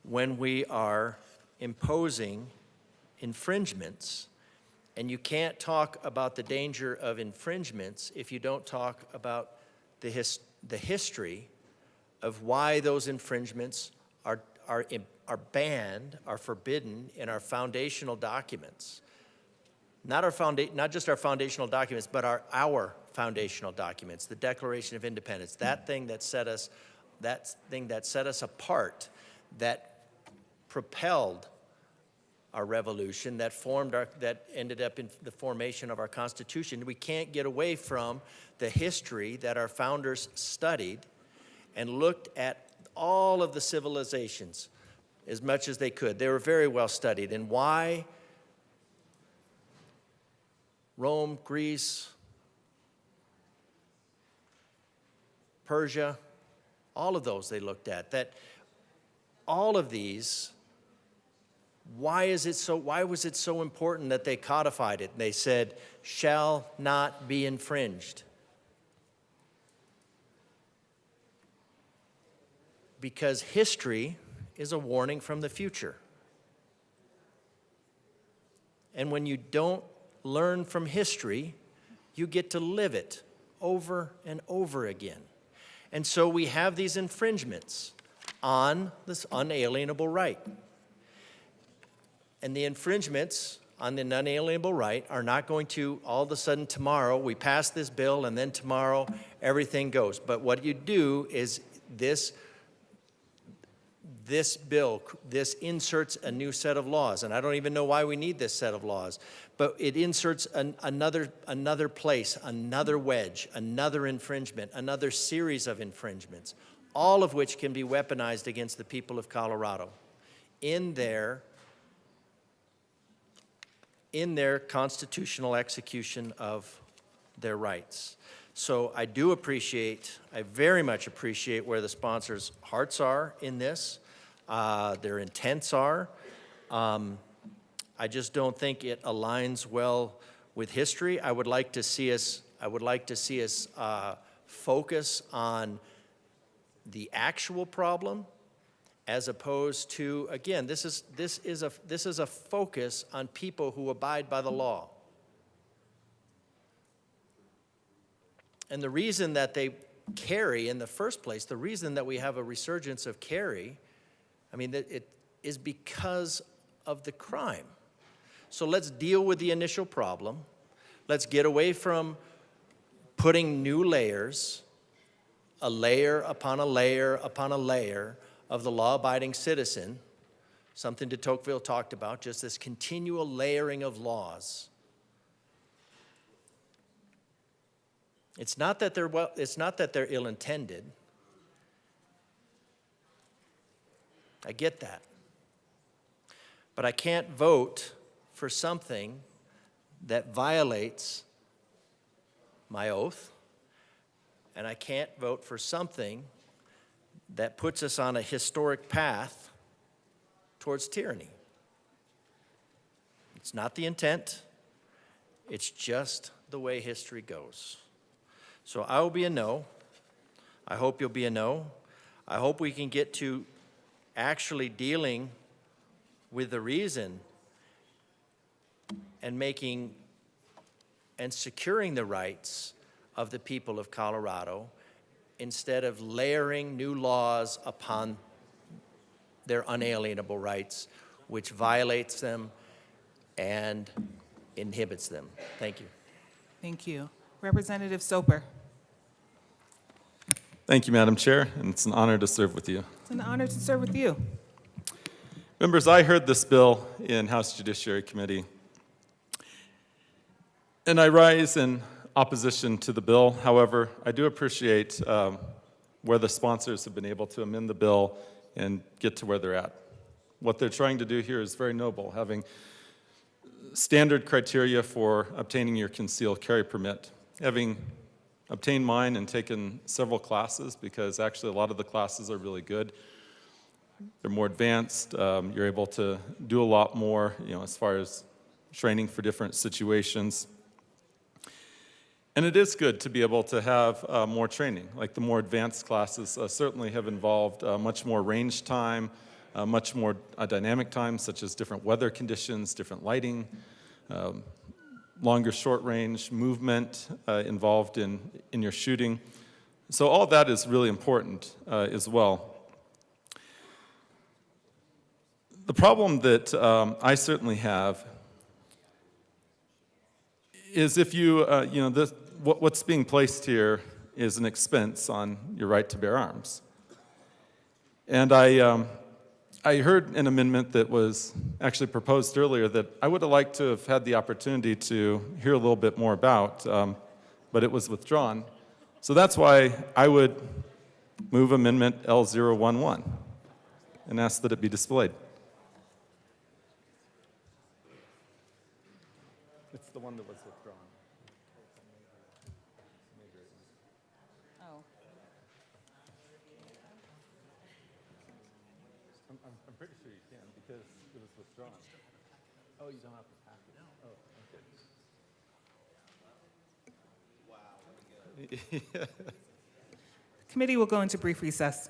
S21: when we are imposing infringements, and you can't talk about the danger of infringements if you don't talk about the history of why those infringements are banned, are forbidden in our foundational documents. Not just our foundational documents, but our foundational documents, the Declaration of Independence, that thing that set us apart, that propelled our revolution, that ended up in the formation of our Constitution. We can't get away from the history that our founders studied and looked at all of the civilizations as much as they could. They were very well studied. And why Rome, Greece, Persia, all of those they looked at. That all of these, why was it so important that they codified it? They said, shall not be infringed. Because history is a warning from the future. And when you don't learn from history, you get to live it over and over again. And so we have these infringements on this unalienable right. And the infringements on the unalienable right are not going to, all of a sudden tomorrow, we pass this bill and then tomorrow everything goes. But what you do is this bill, this inserts a new set of laws. And I don't even know why we need this set of laws. But it inserts another place, another wedge, another infringement, another series of infringements, all of which can be weaponized against the people of Colorado in their constitutional execution of their rights. So I very much appreciate where the sponsors' hearts are in this, their intents are. I just don't think it aligns well with history. I would like to see us focus on the actual problem, as opposed to, again, this is a focus on people who abide by the law. And the reason that they carry in the first place, the reason that we have a resurgence of carry, it is because of the crime. So let's deal with the initial problem. Let's get away from putting new layers, a layer upon a layer upon a layer of the law-abiding citizen, something de Tocqueville talked about, just this continual layering of laws. It's not that they're ill-intended. I get that. But I can't vote for something that violates my oath, and I can't vote for something that puts us on a historic path towards tyranny. It's not the intent, it's just the way history goes. So I will be a no. I hope you'll be a no. I hope we can get to actually dealing with the reason and making and securing the rights of the people of Colorado instead of layering new laws upon their unalienable rights, which violates them and inhibits them. Thank you.
S5: Thank you. Representative Soper.
S7: Thank you, Madam Chair, and it's an honor to serve with you.
S5: It's an honor to serve with you.
S7: Members, I heard this bill in House Judiciary Committee, and I rise in opposition to the bill. However, I do appreciate where the sponsors have been able to amend the bill and get to where they're at. What they're trying to do here is very noble, having standard criteria for obtaining your concealed carry permit. Having obtained mine and taken several classes, because actually a lot of the classes are really good. They're more advanced. You're able to do a lot more, as far as training for different situations. And it is good to be able to have more training. Like the more advanced classes certainly have involved much more range time, much more dynamic time, such as different weather conditions, different lighting, longer short range movement involved in your shooting. So all that is really important as well. The problem that I certainly have is if you, what's being placed here is an expense on your right to bear arms. And I I heard an amendment that was actually proposed earlier that I would have liked to have had the opportunity to hear a little bit more about, but it was withdrawn. So that's why I would move Amendment L011 and ask that it be displayed. It's the one that was withdrawn.
S14: Oh.
S7: I'm pretty sure you can because it was withdrawn. Oh, you don't have to pass it? Oh, okay. Wow.
S5: Committee will go into brief recess.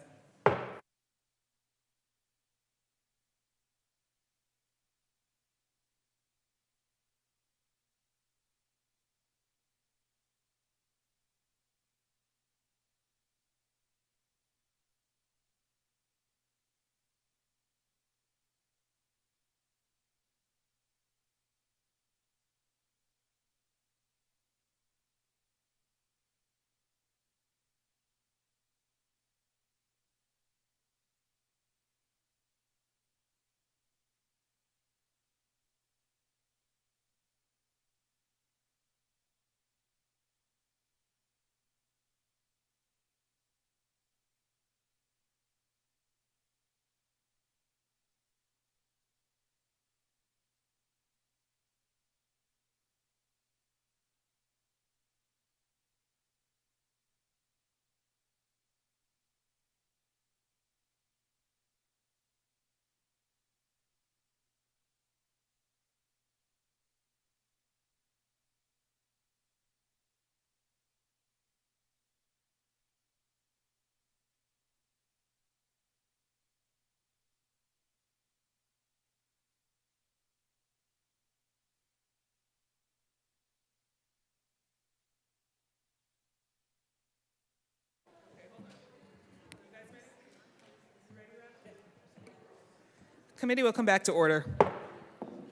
S5: Committee will come back to order.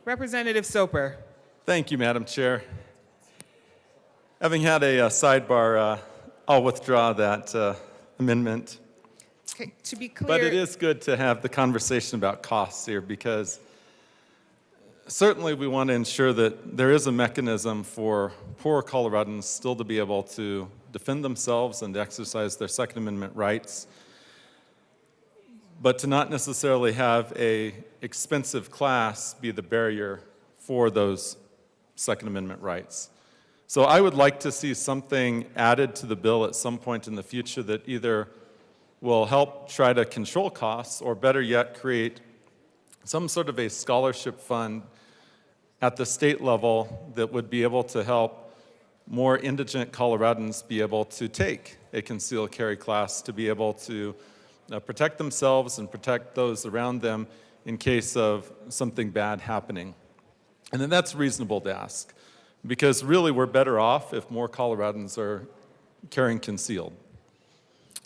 S5: Representative Soper.
S7: Thank you, Madam Chair. Having had a sidebar, I'll withdraw that amendment.
S5: Okay, to be clear.
S7: But it is good to have the conversation about costs here because certainly we want to ensure that there is a mechanism for poor Coloradans still to be able to defend themselves and to exercise their Second Amendment rights, but to not necessarily have a expensive class be the barrier for those Second Amendment rights. So I would like to see something added to the bill at some point in the future that either will help try to control costs or better yet create some sort of a scholarship fund at the state level that would be able to help more indigent Coloradans be able to take a concealed carry class to be able to protect themselves and protect those around them in case of something bad happening. And then that's reasonable to ask, because really we're better off if more Coloradans are carrying concealed.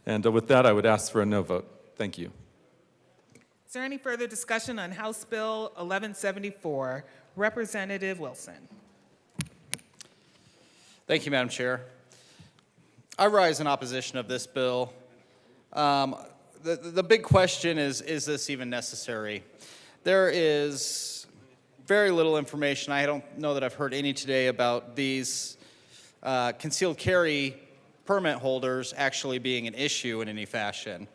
S7: And with that, I would ask for a no vote. Thank you.
S5: Is there any further discussion on House Bill 1174? Representative Wilson.
S1: Thank you, Madam Chair. I rise in opposition of this bill. The big question is this even necessary? There is very little information. I don't know that I've heard any today about these concealed carry permit holders actually being an issue in any fashion.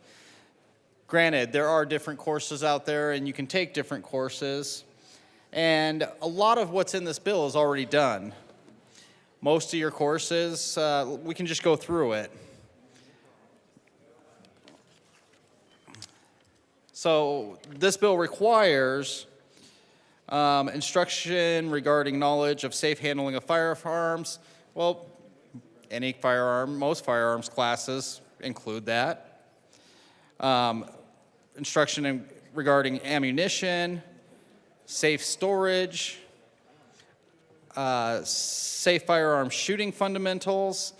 S1: Granted, there are different courses out there and you can take different courses. And a lot of what's in this bill is already done. Most of your courses, we can just go through it. So this bill requires instruction regarding knowledge of safe handling of firearms. Well, any firearm, most firearms classes include that. Instruction regarding ammunition, safe storage, safe firearm shooting fundamentals.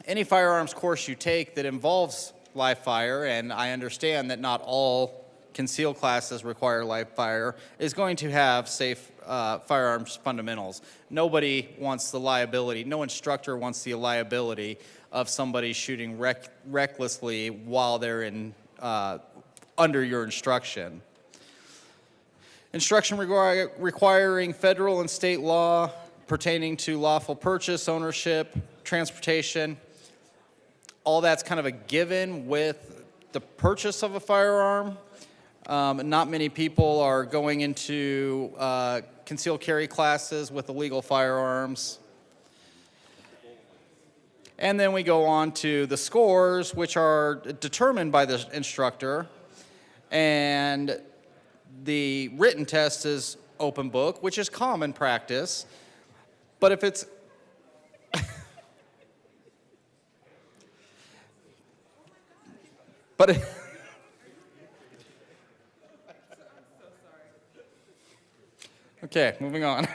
S1: Any firearms course you take that involves live fire, and I understand that not all concealed classes require live fire, is going to have safe firearms fundamentals. Nobody wants the liability, no instructor wants the liability of somebody shooting recklessly while they're in under your instruction. Instruction requiring federal and state law pertaining to lawful purchase, ownership, transportation, all that's kind of a given with the purchase of a firearm. Not many people are going into concealed carry classes with illegal firearms. And then we go on to the scores, which are determined by the instructor. And the written test is open book, which is common practice. But if it's okay, moving on.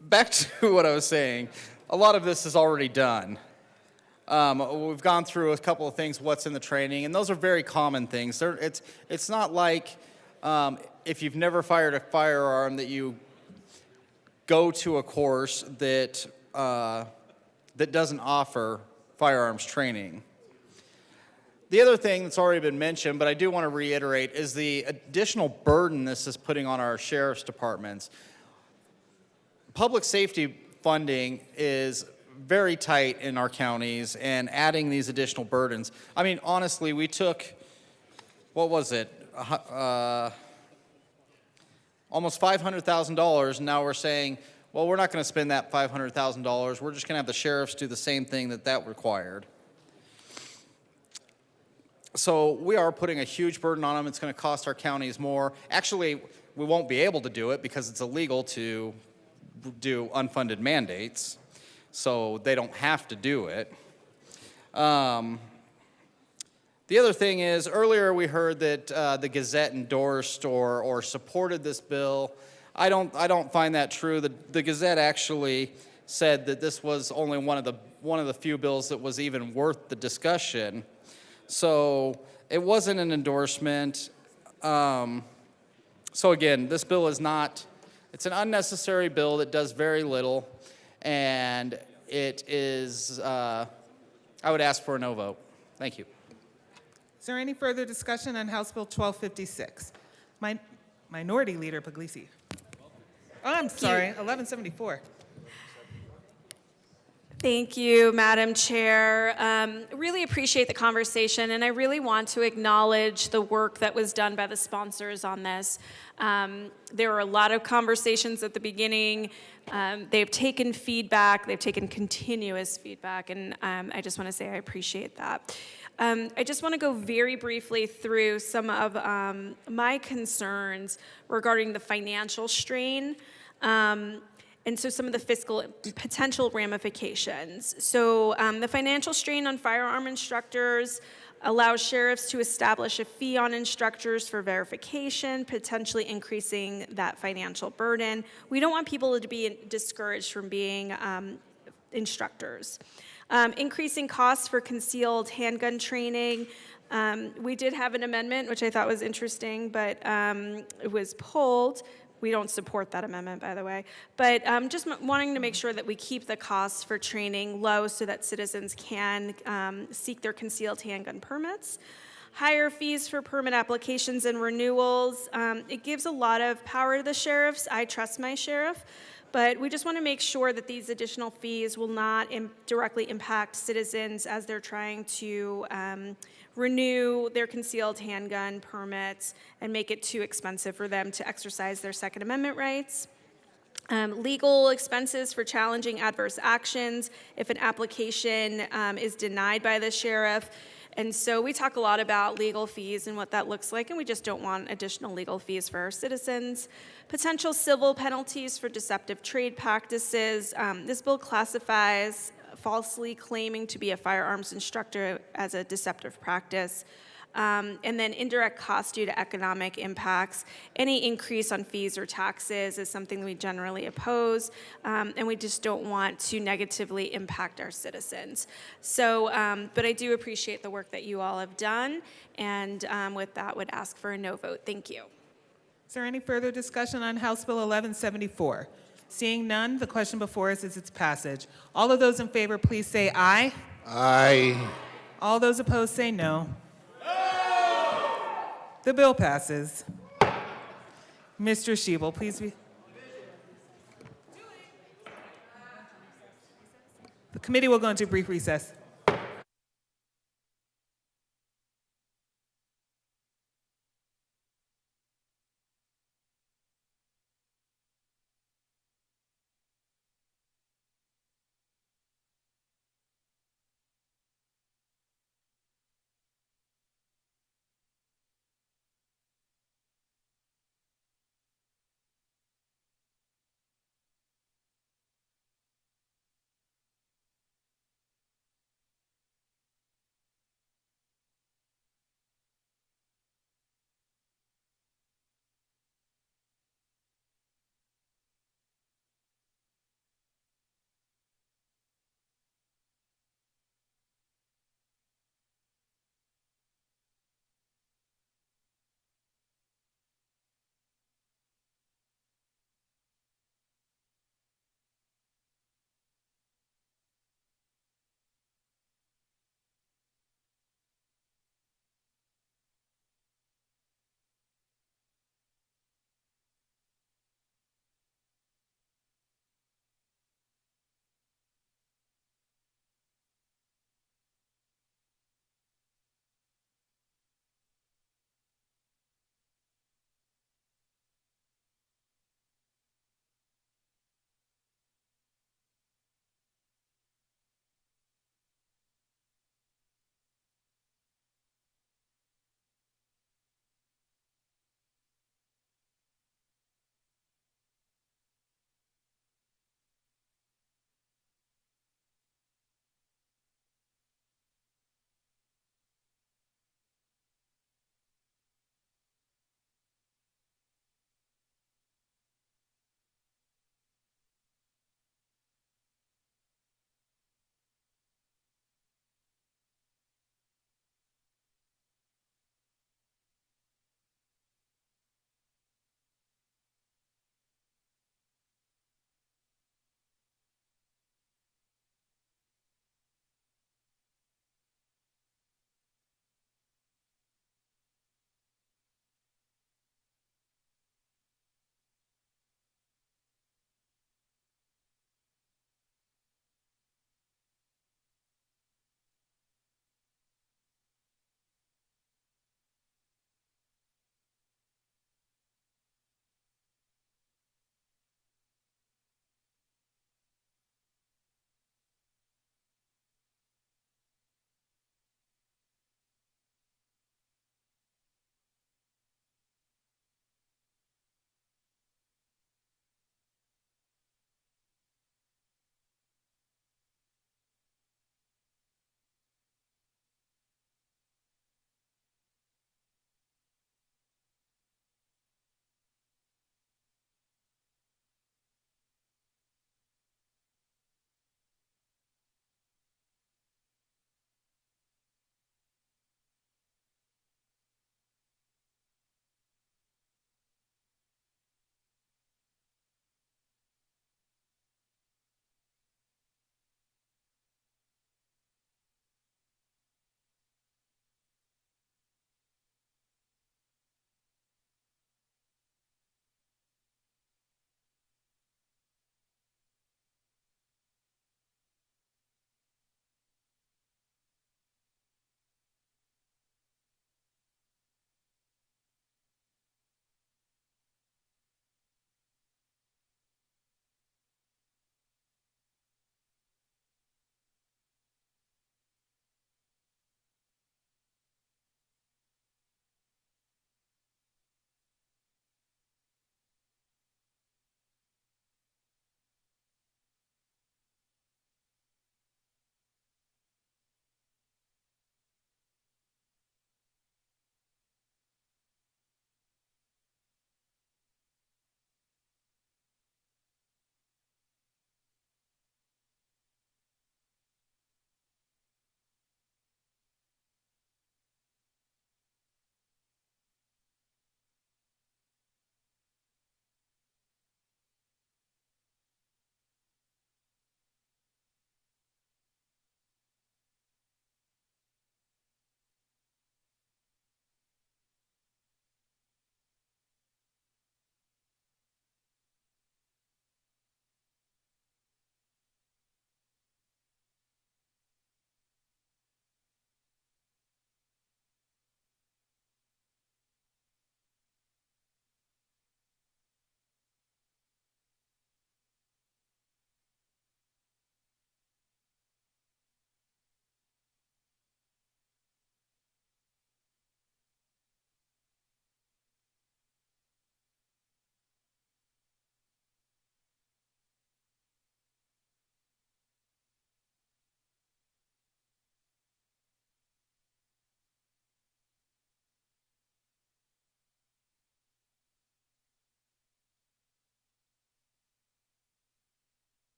S1: Back to what I was saying. A lot of this is already done. We've gone through a couple of things, what's in the training, and those are very common things. It's not like if you've never fired a firearm that you go to a course that doesn't offer firearms training. The other thing that's already been mentioned, but I do want to reiterate, is the additional burden this is putting on our sheriff's departments. Public safety funding is very tight in our counties, and adding these additional burdens. I mean, honestly, we took, what was it? Almost $500,000, and now we're saying, well, we're not going to spend that $500,000. We're just going to have the sheriffs do the same thing that required. So we are putting a huge burden on them. It's going to cost our counties more. Actually, we won't be able to do it because it's illegal to do unfunded mandates. So they don't have to do it. The other thing is, earlier we heard that the Gazette endorsed or supported this bill. I don't find that true. The Gazette actually said that this was only one of the few bills that was even worth the discussion. So it wasn't an endorsement. So again, this bill is not, it's an unnecessary bill that does very little, and it is, I would ask for a no vote. Thank you.
S5: Is there any further discussion on House Bill 1256? Minority Leader Puglisi. Oh, I'm sorry, 1174.
S20: Thank you, Madam Chair. Really appreciate the conversation, and I really want to acknowledge the work that was done by the sponsors on this. There were a lot of conversations at the beginning. They've taken feedback, they've taken continuous feedback, and I just want to say I appreciate that. I just want to go very briefly through some of my concerns regarding the financial strain. And so some of the fiscal potential ramifications. So the financial strain on firearm instructors allows sheriffs to establish a fee on instructors for verification, potentially increasing that financial burden. We don't want people to be discouraged from being instructors. Increasing costs for concealed handgun training. We did have an amendment, which I thought was interesting, but it was pulled. We don't support that amendment, by the way. But just wanting to make sure that we keep the costs for training low so that citizens can seek their concealed handgun permits. Higher fees for permit applications and renewals. It gives a lot of power to the sheriffs. I trust my sheriff. But we just want to make sure that these additional fees will not directly impact citizens as they're trying to renew their concealed handgun permits and make it too expensive for them to exercise their Second Amendment rights. Legal expenses for challenging adverse actions if an application is denied by the sheriff. And so we talk a lot about legal fees and what that looks like, and we just don't want additional legal fees for our citizens. Potential civil penalties for deceptive trade practices. This bill classifies falsely claiming to be a firearms instructor as a deceptive practice. And then indirect costs due to economic impacts. Any increase on fees or taxes is something we generally oppose, and we just don't want to negatively impact our citizens. So, but I do appreciate the work that you all have done, and with that would ask for a no vote. Thank you.
S5: Is there any further discussion on House Bill 1174? Seeing none, the question before us is its passage. All of those in favor, please say aye.
S2: Aye.
S5: All those opposed say no. The bill passes. Mr. Shebel, please be. The committee will go into brief recess.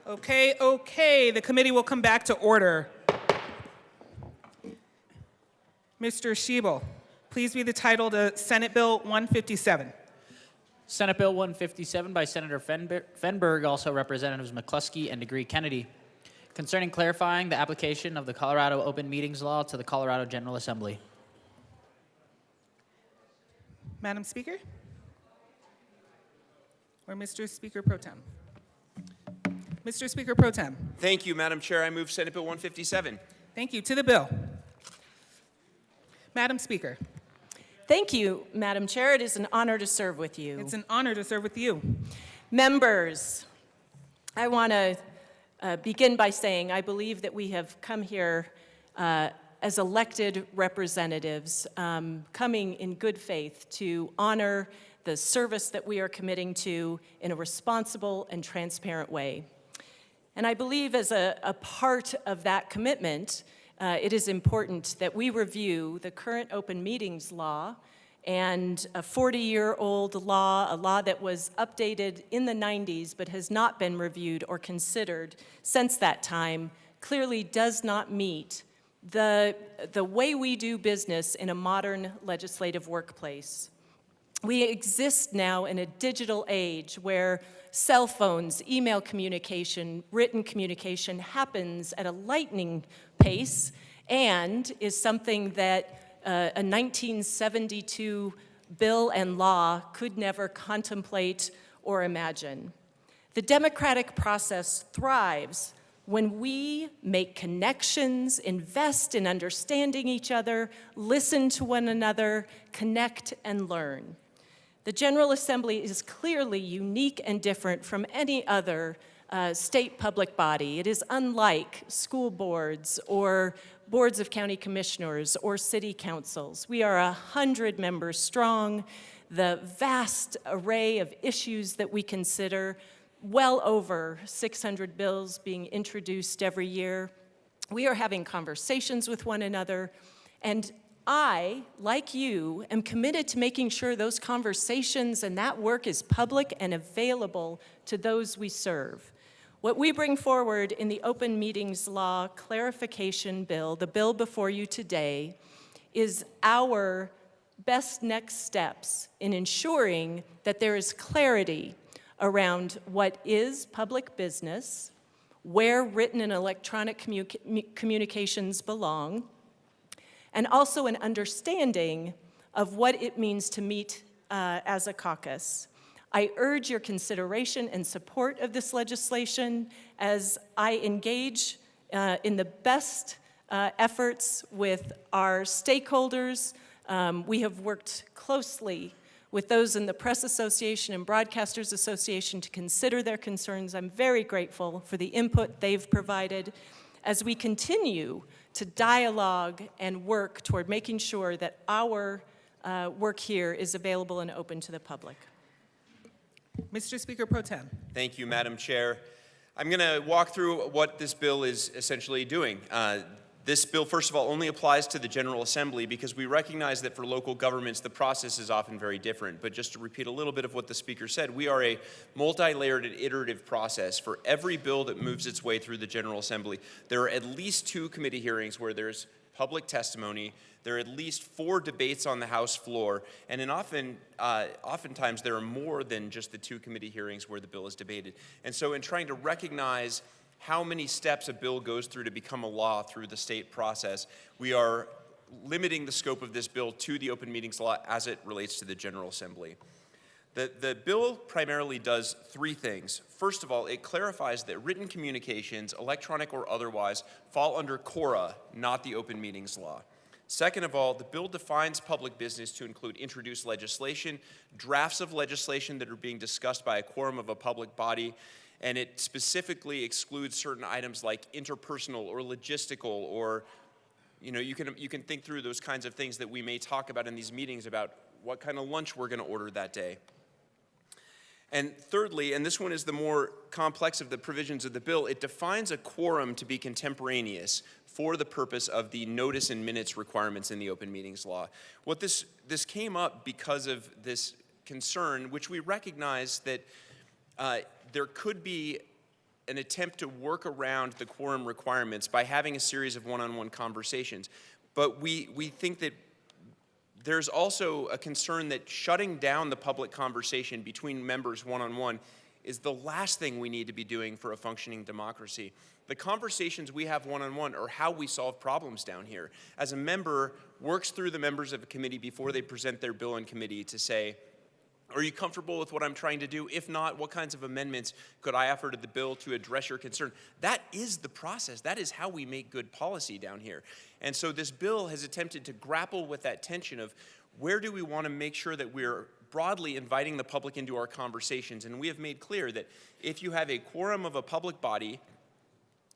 S5: Okay, the committee will come back to order. Mr. Schiebel, please read the title to Senate Bill 157.
S3: Senate Bill 157 by Senator Fenberg, also Representatives McCluskey and Degree Kennedy, concerning clarifying the application of the Colorado Open Meetings Law to the Colorado General Assembly.
S5: Madam Speaker? Or Mr. Speaker Pro Tem? Mr. Speaker Pro Tem.
S13: Thank you, Madam Chair. I move Senate Bill 157.
S5: Thank you. To the bill. Madam Speaker.
S17: Thank you, Madam Chair. It is an honor to serve with you.
S5: It's an honor to serve with you.
S17: Members, I want to begin by saying I believe that we have come here as elected representatives, coming in good faith to honor the service that we are committing to in a responsible and transparent way. And I believe as a part of that commitment, it is important that we review the current open meetings law and a 40-year-old law, a law that was updated in the 90s but has not been reviewed or considered since that time, clearly does not meet the way we do business in a modern legislative workplace. We exist now in a digital age where cell phones, email communication, written communication happens at a lightning pace and is something that a 1972 bill and law could never contemplate or imagine. The democratic process thrives when we make connections, invest in understanding each other, listen to one another, connect and learn. The General Assembly is clearly unique and different from any other state public body. It is unlike school boards or boards of county commissioners or city councils. We are 100 members strong. The vast array of issues that we consider, well over 600 bills being introduced every year. We are having conversations with one another, and I, like you, am committed to making sure those conversations and that work is public and available to those we serve. What we bring forward in the Open Meetings Law Clarification Bill, the bill before you today, is our best next steps in ensuring that there is clarity around what is public business, where written and electronic communications belong, and also an understanding of what it means to meet as a caucus. I urge your consideration and support of this legislation as I engage in the best efforts with our stakeholders. We have worked closely with those in the Press Association and Broadcasters Association to consider their concerns. I'm very grateful for the input they've provided as we continue to dialogue and work toward making sure that our work here is available and open to the public.
S5: Mr. Speaker Pro Tem.
S13: Thank you, Madam Chair. I'm going to walk through what this bill is essentially doing. This bill, first of all, only applies to the General Assembly because we recognize that for local governments, the process is often very different. But just to repeat a little bit of what the Speaker said, we are a multi-layered and iterative process. For every bill that moves its way through the General Assembly, there are at least 2 committee hearings where there's public testimony. There are at least 4 debates on the House floor, and oftentimes there are more than just the 2 committee hearings where the bill is debated. And so in trying to recognize how many steps a bill goes through to become a law through the state process, we are limiting the scope of this bill to the open meetings law as it relates to the General Assembly. The bill primarily does 3 things. First of all, it clarifies that written communications, electronic or otherwise, fall under CORA, not the open meetings law. Second of all, the bill defines public business to include introduced legislation, drafts of legislation that are being discussed by a quorum of a public body, and it specifically excludes certain items like interpersonal or logistical, or you can think through those kinds of things that we may talk about in these meetings about what kind of lunch we're going to order that day. And thirdly, and this one is the more complex of the provisions of the bill, it defines a quorum to be contemporaneous for the purpose of the notice and minutes requirements in the open meetings law. What this came up because of this concern, which we recognize that there could be an attempt to work around the quorum requirements by having a series of one-on-one conversations. But we think that there's also a concern that shutting down the public conversation between members one-on-one is the last thing we need to be doing for a functioning democracy. The conversations we have one-on-one are how we solve problems down here. As a member works through the members of a committee before they present their bill in committee to say, are you comfortable with what I'm trying to do? If not, what kinds of amendments could I offer to the bill to address your concern? That is the process. That is how we make good policy down here. And so this bill has attempted to grapple with that tension of where do we want to make sure that we're broadly inviting the public into our conversations. And we have made clear that if you have a quorum of a public body,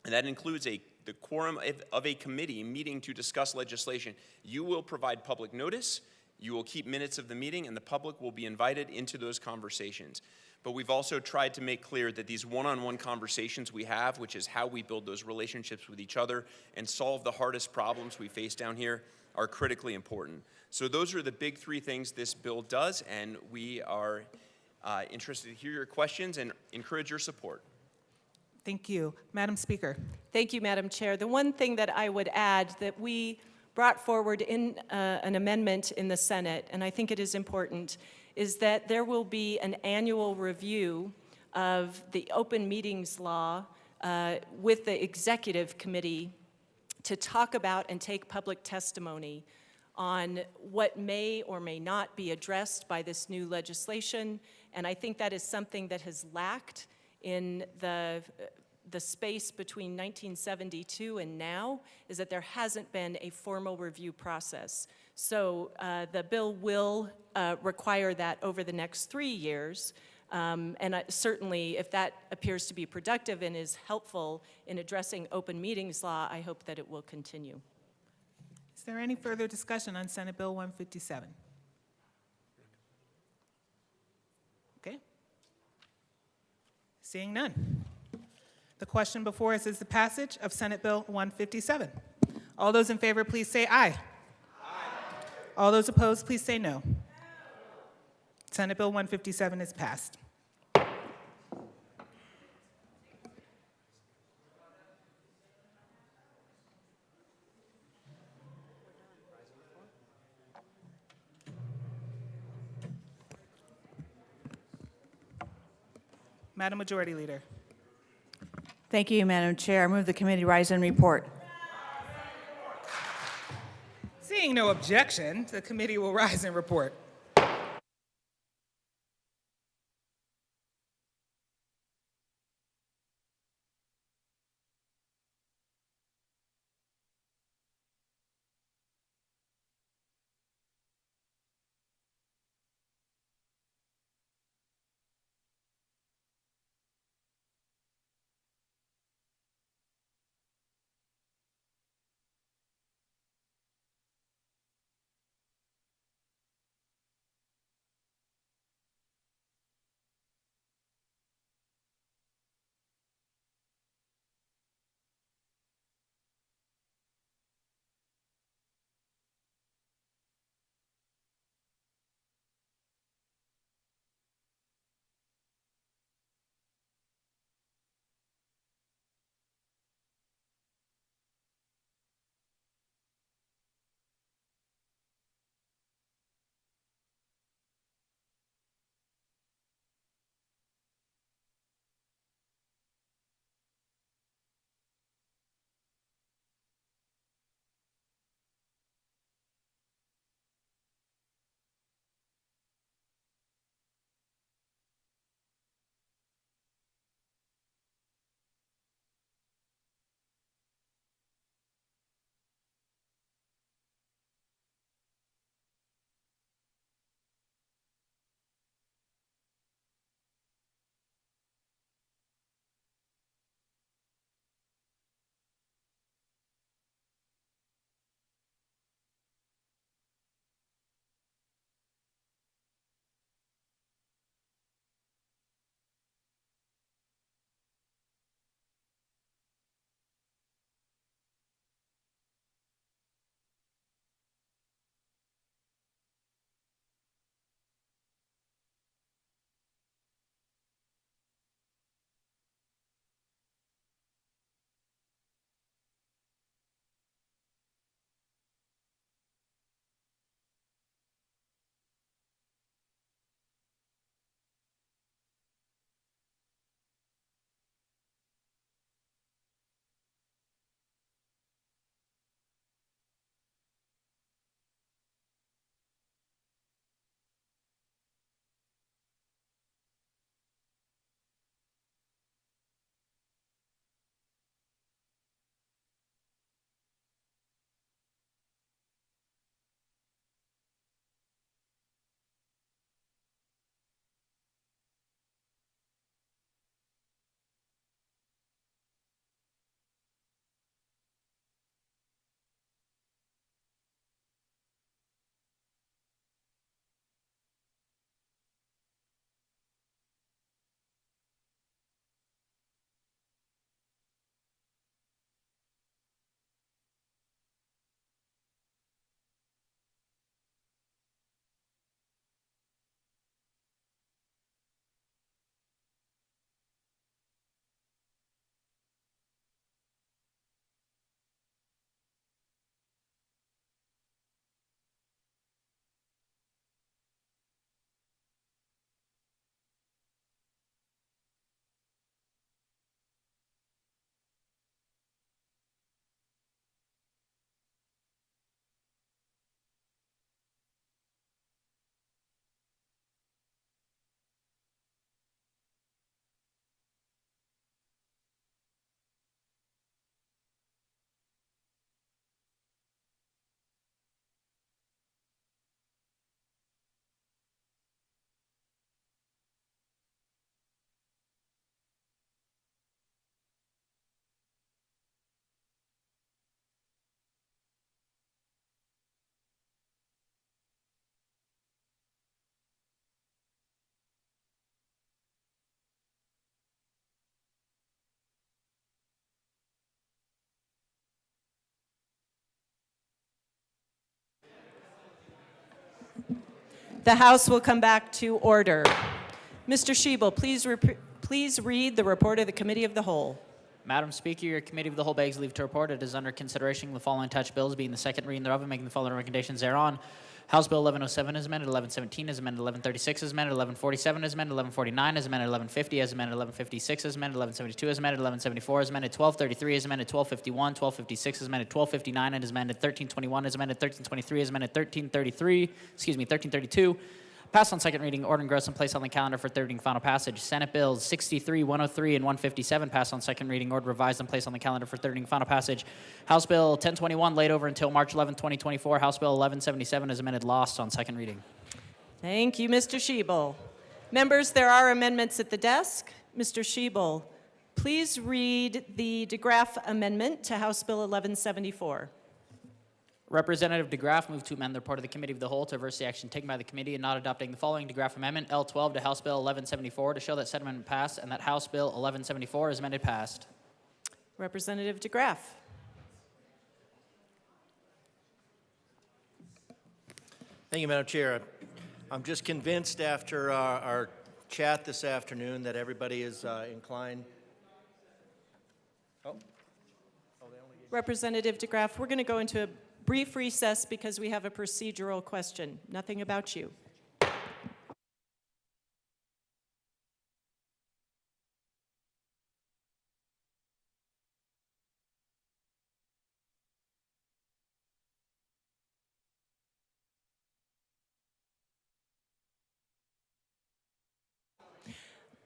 S13: and that includes the quorum of a committee meeting to discuss legislation, you will provide public notice, you will keep minutes of the meeting, and the public will be invited into those conversations. But we've also tried to make clear that these one-on-one conversations we have, which is how we build those relationships with each other and solve the hardest problems we face down here, are critically important. So those are the big three things this bill does, and we are interested to hear your questions and encourage your support.
S5: Thank you. Madam Speaker.
S17: Thank you, Madam Chair. The one thing that I would add that we brought forward in an amendment in the Senate, and I think it is important, is that there will be an annual review of the open meetings law with the executive committee to talk about and take public testimony on what may or may not be addressed by this new legislation. And I think that is something that has lacked in the space between 1972 and now, is that there hasn't been a formal review process. So the bill will require that over the next 3 years. And certainly, if that appears to be productive and is helpful in addressing open meetings law, I hope that it will continue.
S5: Is there any further discussion on Senate Bill 157? Okay. Seeing none. The question before us is the passage of Senate Bill 157. All those in favor, please say aye. Aye. All those opposed, please say no. Senate Bill 157 is passed. Madam Majority Leader.
S14: Thank you, Madam Chair. I move the committee rise and report.
S5: Seeing no objection, the committee will rise and report.
S17: The House will come back to order. Mr. Schiebel, please read the report of the Committee of the Whole.
S3: Madam Speaker, your Committee of the Whole begs leave to report it is under consideration the following attached bills, being the second reading thereof and making the following recommendations thereon. House Bill 1107 is amended, 1117 is amended, 1136 is amended, 1147 is amended, 1149 is amended, 1150 is amended, 1156 is amended, 1172 is amended, 1174 is amended, 1233 is amended, 1251, 1256 is amended, 1259 is amended, 1321 is amended, 1323 is amended, 1332. Passed on second reading, order engrossed and placed on the calendar for third reading, final passage. Senate Bills 63, 103, and 157 passed on second reading, order revised and placed on the calendar for third reading, final passage. House Bill 1021 laid over until March 11, 2024. House Bill 1177 is amended, lost on second reading.
S17: Thank you, Mr. Schiebel. Members, there are amendments at the desk. Mr. Schiebel, please read the DeGraff amendment to House Bill 1174.
S3: Representative DeGraff moved to amend the report of the Committee of the Whole to reverse the action taken by the committee in not adopting the following DeGraff amendment, L12 to House Bill 1174, to show that said amendment passed and that House Bill 1174 is amended passed.
S17: Representative DeGraff.
S21: Thank you, Madam Chair. I'm just convinced after our chat this afternoon that everybody is inclined.
S17: Representative DeGraff, we're going to go into a brief recess because we have a procedural question. Nothing about you.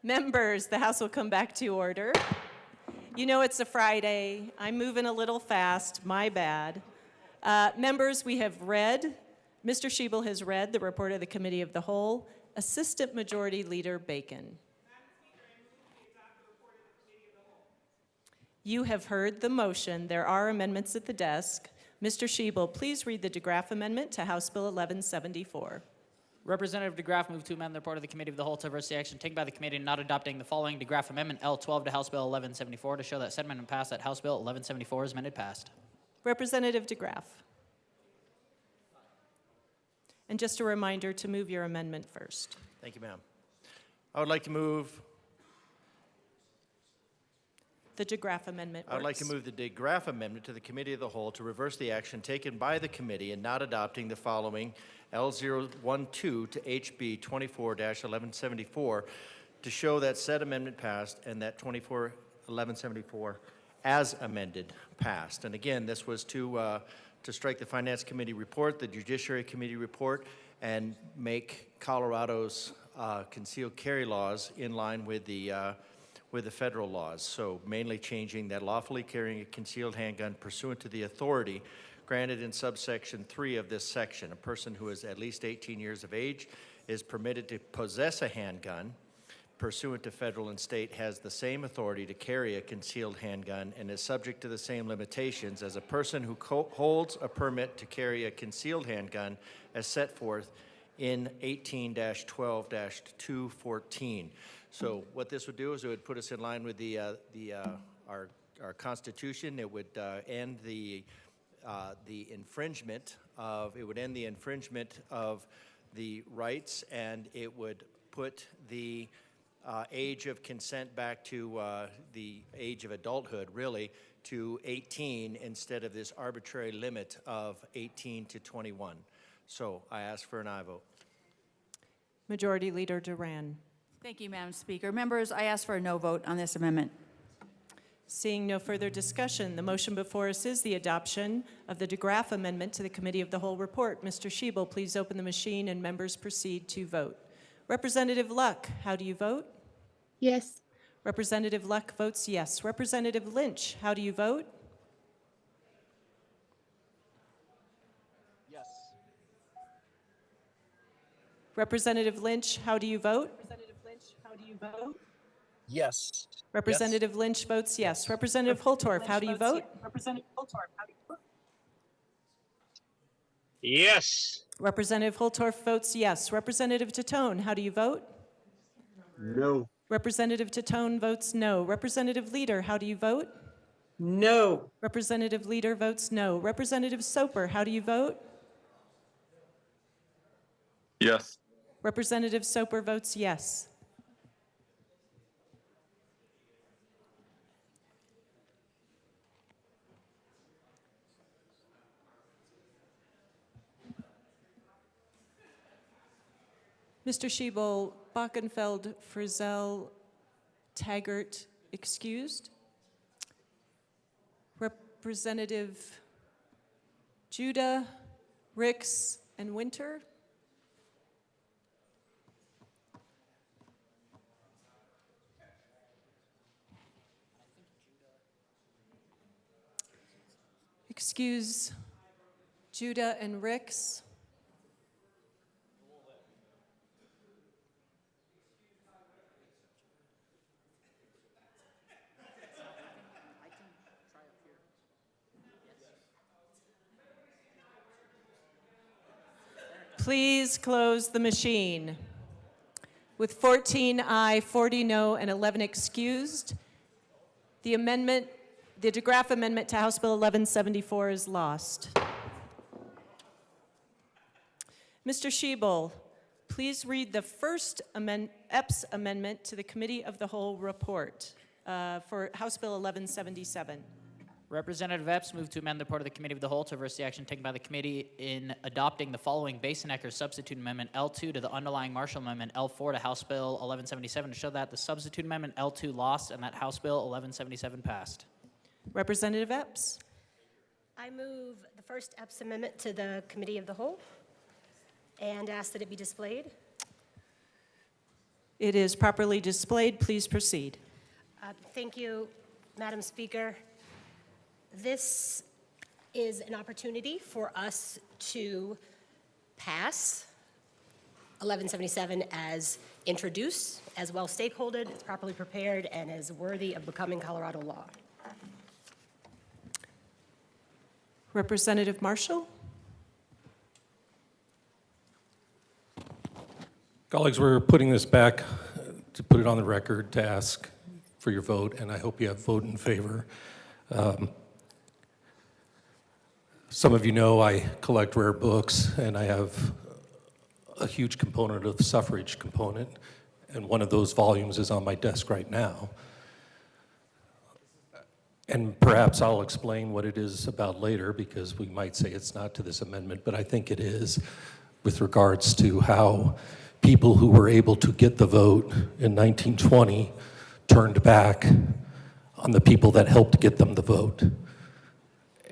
S17: Members, the House will come back to order. You know it's a Friday. I'm moving a little fast. My bad. Members, we have read, Mr. Schiebel has read the report of the Committee of the Whole. Assistant Majority Leader Bacon. You have heard the motion. There are amendments at the desk. Mr. Schiebel, please read the DeGraff amendment to House Bill 1174.
S3: Representative DeGraff moved to amend the report of the Committee of the Whole to reverse the action taken by the committee in not adopting the following DeGraff amendment, L12 to House Bill 1174, to show that said amendment passed, that House Bill 1174 is amended passed.
S17: Representative DeGraff. And just a reminder to move your amendment first.
S21: Thank you, ma'am. I would like to move.
S17: The DeGraff amendment
S21: I would like to
S17: works.
S21: move the DeGraff amendment to the Committee of the Whole to reverse the action taken by the committee in not adopting the following L012 to HB 24-1174 to show that said amendment passed and that 24-1174 as amended passed. And again, this was to strike the Finance Committee report, the Judiciary Committee report, and make Colorado's concealed carry laws in line with the federal laws. So mainly changing that lawfully carrying a concealed handgun pursuant to the authority granted in subsection 3 of this section. A person who is at least 18 years of age is permitted to possess a handgun pursuant to federal and state, has the same authority to carry a concealed handgun, and is subject to the same limitations as a person who holds a permit to carry a concealed handgun as set forth in 18-12-214. So what this would do is it would put us in line with our Constitution. It would end the infringement of the rights, and it would put the age of consent back to the age of adulthood, really, to 18 instead of this arbitrary limit of 18 to 21. So I ask for an aye vote.
S17: Majority Leader Duran.
S14: Thank you, Madam Speaker. Members, I ask for a no vote on this amendment.
S17: Seeing no further discussion, the motion before us is the adoption of the DeGraff amendment to the Committee of the Whole report. Mr. Schiebel, please open the machine and members proceed to vote. Representative Luck, how do you vote?
S9: Yes.
S17: Representative Luck votes yes. Representative Lynch, how do you vote?
S21: Yes.
S17: Representative Lynch, how do you vote? Representative Lynch, how do you vote?
S21: Yes.
S17: Representative Lynch votes yes. Representative Holtorf, how do you vote?
S9: Representative Holtorf, how do you vote?
S18: Yes.
S17: Representative Holtorf votes yes. Representative Tatone, how do you vote?
S18: No.
S17: Representative Tatone votes no. Representative Leader, how do you vote?
S9: No.
S17: Representative Leader votes no. Representative Soper, how do you vote?
S7: Yes.
S17: Representative Soper votes yes. Mr. Schiebel, Bockenfeld, Frizzell, Taggart, excused. Representative Judah, Ricks, and Winter. Excuse Judah and Ricks. Please close the machine. With 14 aye, 40 no, and 11 excused, the DeGraff amendment to House Bill 1174 is lost. Mr. Schiebel, please read the first EPS amendment to the Committee of the Whole report for House Bill 1177.
S3: Representative Epps moved to amend the report of the Committee of the Whole to reverse the action taken by the committee in adopting the following Basenecker substitute amendment L2 to the underlying Marshall amendment L4 to House Bill 1177 to show that the substitute amendment L2 lost and that House Bill 1177 passed.
S17: Representative Epps.
S10: I move the first EPS amendment to the Committee of the Whole and ask that it be displayed.
S17: It is properly displayed. Please proceed.
S10: Thank you, Madam Speaker. This is an opportunity for us to pass 1177 as introduced, as well stakeholdered, as properly prepared, and as worthy of becoming Colorado law.
S17: Representative Marshall.
S22: Colleagues, we're putting this back to put it on the record to ask for your vote, and I hope you have vote in favor. Some of you know I collect rare books, and I have a huge component of the suffrage component, and one of those volumes is on my desk right now. And perhaps I'll explain what it is about later, because we might say it's not to this amendment, but I think it is with regards to how people who were able to get the vote in 1920 turned back on the people that helped get them the vote.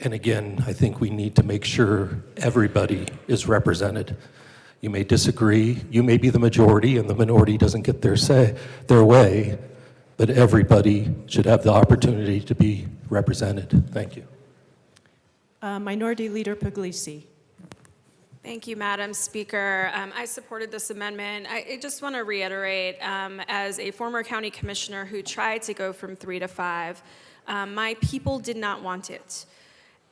S22: And again, I think we need to make sure everybody is represented. You may disagree, you may be the majority, and the minority doesn't get their way, but everybody should have the opportunity to be represented. Thank you.
S17: Minority Leader Puglisi.
S20: Thank you, Madam Speaker. I supported this amendment. I just want to reiterate, as a former county commissioner who tried to go from 3 to 5, my people did not want it.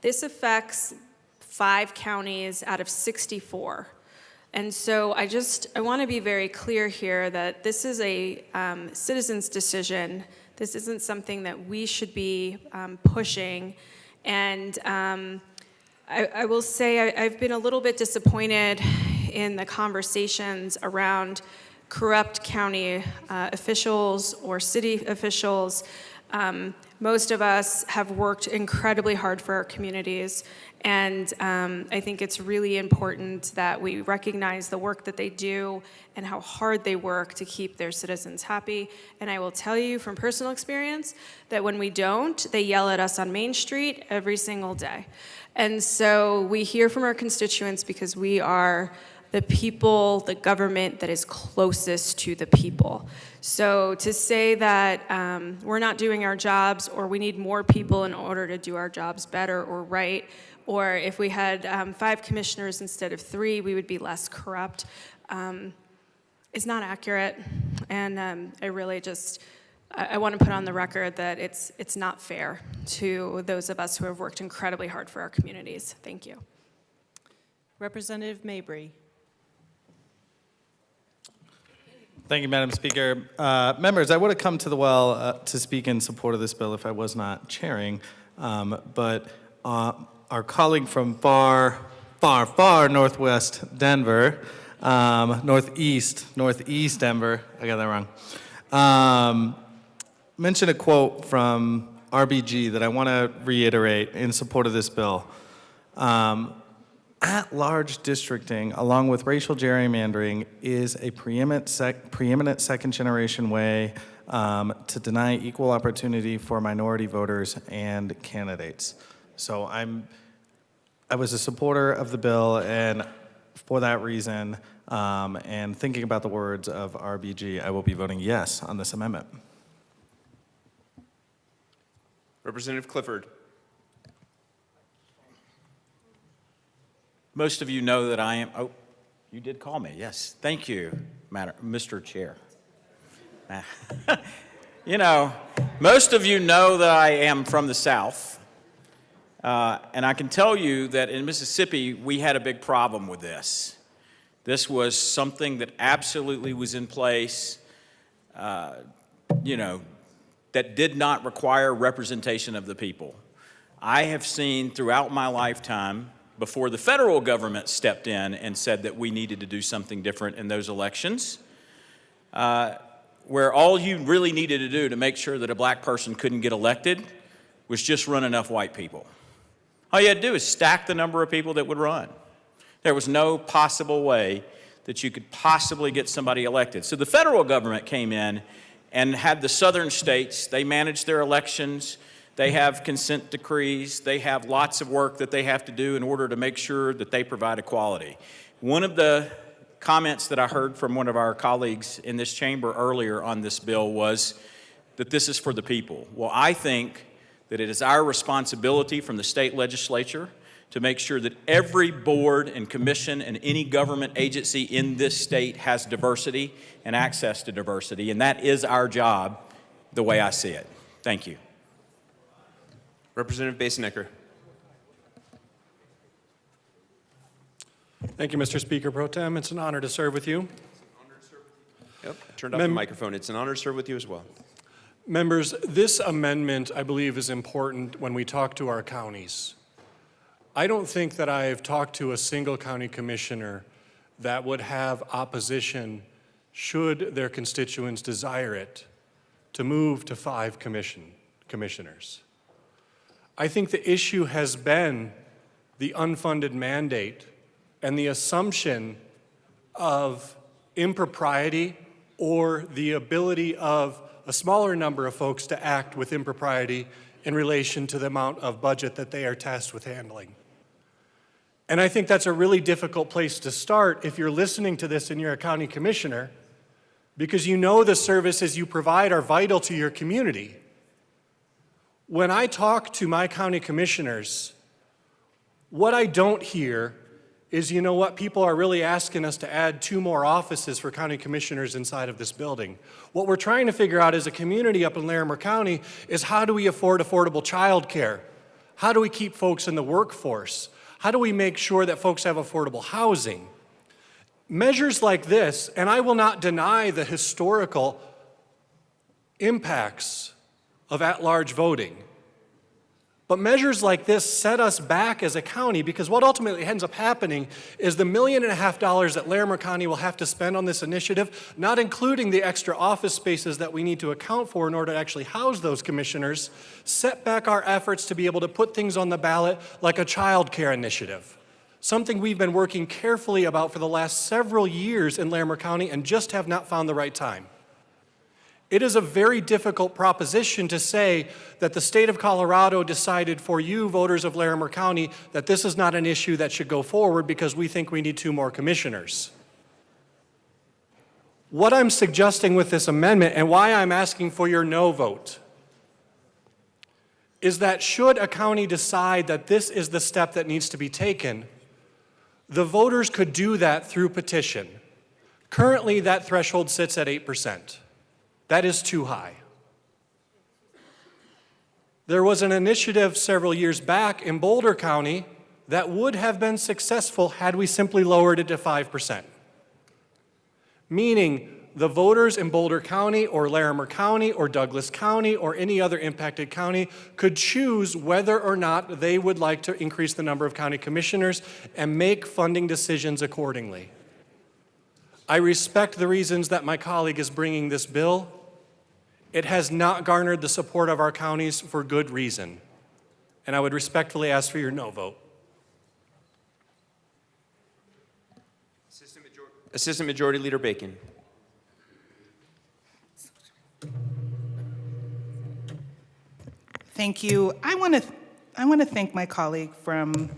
S20: This affects 5 counties out of 64. And so I want to be very clear here that this is a citizen's decision. This isn't something that we should be pushing. And I will say I've been a little bit disappointed in the conversations around corrupt county officials or city officials. Most of us have worked incredibly hard for our communities, and I think it's really important that we recognize the work that they do and how hard they work to keep their citizens happy. And I will tell you from personal experience that when we don't, they yell at us on Main Street every single day. And so we hear from our constituents because we are the people, the government that is closest to the people. So to say that we're not doing our jobs, or we need more people in order to do our jobs better or right, or if we had 5 commissioners instead of 3, we would be less corrupt, is not accurate. And I really I want to put on the record that it's not fair to those of us who have worked incredibly hard for our communities. Thank you.
S17: Representative Mabry.
S6: Thank you, Madam Speaker. Members, I would have come to the well to speak in support of this bill if I was not chairing, but our colleague from far northwest Denver
S1: Northeast Denver. I got that wrong. Mentioned a quote from RBG that I want to reiterate in support of this bill. At-large districting, along with racial gerrymandering, is a preeminent second-generation way to deny equal opportunity for minority voters and candidates. So I was a supporter of the bill, and for that reason, and thinking about the words of RBG, I will be voting yes on this amendment.
S13: Representative Clifford.
S8: Most of you know that I am, oh, you did call me, yes. Thank you, Mr. Chair. You know, most of you know that I am from the South, and I can tell you that in Mississippi, we had a big problem with this. This was something that absolutely was in place, you know, that did not require representation of the people. I have seen throughout my lifetime, before the federal government stepped in and said that we needed to do something different in those elections, where all you really needed to do to make sure that a black person couldn't get elected was just run enough white people. All you had to do is stack the number of people that would run. There was no possible way that you could possibly get somebody elected. So the federal government came in and had the southern states, they managed their elections, they have consent decrees, they have lots of work that they have to do in order to make sure that they provide equality. One of the comments that I heard from one of our colleagues in this chamber earlier on this bill was that this is for the people. Well, I think that it is our responsibility from the state legislature to make sure that every board and commission and any government agency in this state has diversity and access to diversity, and that is our job the way I see it. Thank you.
S13: Representative Basenecker.
S15: Thank you, Mr. Speaker Pro Tem. It's an honor to serve with you.
S13: Yep, I turned off the microphone. It's an honor to serve with you as well.
S15: Members, this amendment, I believe, is important when we talk to our counties. I don't think that I've talked to a single county commissioner that would have opposition, should their constituents desire it, to move to 5 commissioners. I think the issue has been the unfunded mandate and the assumption of impropriety or the ability of a smaller number of folks to act with impropriety in relation to the amount of budget that they are tasked with handling. And I think that's a really difficult place to start if you're listening to this and you're a county commissioner, because you know the services you provide are vital to your community. When I talk to my county commissioners, what I don't hear is, you know what, people are really asking us to add 2 more offices for county commissioners inside of this building. What we're trying to figure out as a community up in Larimer County is, how do we afford affordable child care? How do we keep folks in the workforce? How do we make sure that folks have affordable housing? Measures like this, and I will not deny the historical impacts of at-large voting, but measures like this set us back as a county, because what ultimately ends up happening is the $1.5 million that Larimer County will have to spend on this initiative, not including the extra office spaces that we need to account for in order to actually house those commissioners, set back our efforts to be able to put things on the ballot like a child care initiative, something we've been working carefully about for the last several years in Larimer County and just have not found the right time. It is a very difficult proposition to say that the state of Colorado decided for you, voters of Larimer County, that this is not an issue that should go forward because we think we need 2 more commissioners. What I'm suggesting with this amendment, and why I'm asking for your no vote, is that should a county decide that this is the step that needs to be taken, the voters could do that through petition. Currently, that threshold sits at 8%. That is too high. There was an initiative several years back in Boulder County that would have been successful had we simply lowered it to 5%. Meaning the voters in Boulder County or Larimer County or Douglas County or any other impacted county could choose whether or not they would like to increase the number of county commissioners and make funding decisions accordingly. I respect the reasons that my colleague is bringing this bill. It has not garnered the support of our counties for good reason. And I would respectfully ask for your no vote.
S13: Assistant Majority Leader Bacon.
S5: Thank you. I want to thank my colleague from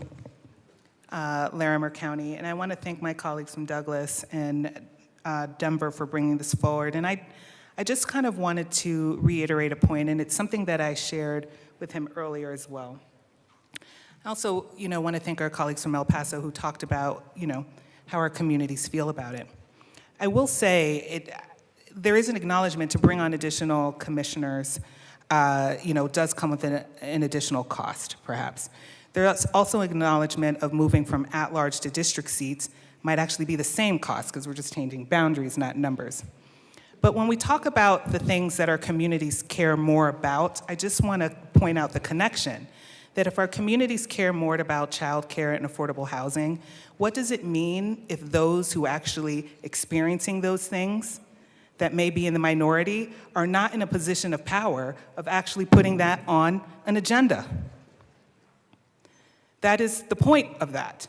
S5: Larimer County, and I want to thank my colleagues from Douglas and Denver for bringing this forward. And I just kind of wanted to reiterate a point, and it's something that I shared with him earlier as well. I also, want to thank our colleagues from El Paso who talked about, how our communities feel about it. I will say there is an acknowledgement to bring on additional commissioners, does come with an additional cost, perhaps. There's also acknowledgement of moving from at-large to district seats might actually be the same cost because we're just changing boundaries, not numbers. But when we talk about the things that our communities care more about, I just want to point out the connection that if our communities care more about childcare and affordable housing, what does it mean if those who actually experiencing those things that may be in the minority are not in a position of power of actually putting that on an agenda? That is the point of that.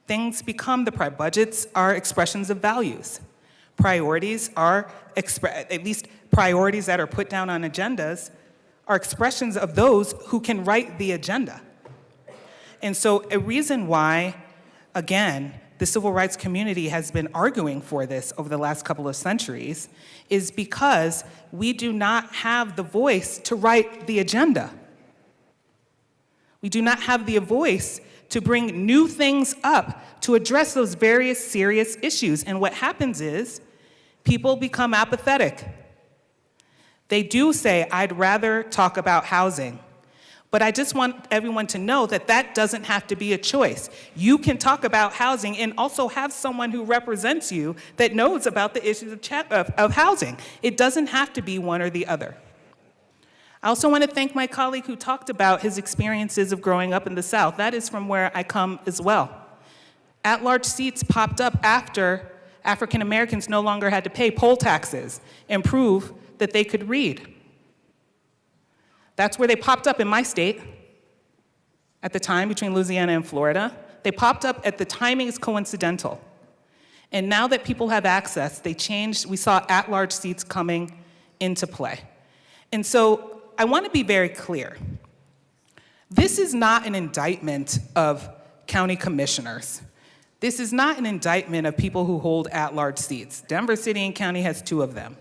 S5: Things become budgets are expressions of values. Priorities are, at least priorities that are put down on agendas, are expressions of those who can write the agenda. And so a reason why, again, the civil rights community has been arguing for this over the last couple of centuries is because we do not have the voice to write the agenda. We do not have the voice to bring new things up to address those various serious issues. And what happens is people become apathetic. They do say, I'd rather talk about housing. But I just want everyone to know that that doesn't have to be a choice. You can talk about housing and also have someone who represents you that knows about the issues of housing. It doesn't have to be one or the other. I also want to thank my colleague who talked about his experiences of growing up in the South. That is from where I come as well. At-large seats popped up after African Americans no longer had to pay poll taxes and prove that they could read. That's where they popped up in my state at the time between Louisiana and Florida. They popped up at the timing is coincidental. And now that people have access, they changed, we saw at-large seats coming into play. And so I want to be very clear. This is not an indictment of county commissioners. This is not an indictment of people who hold at-large seats. Denver City and County has 2 of them.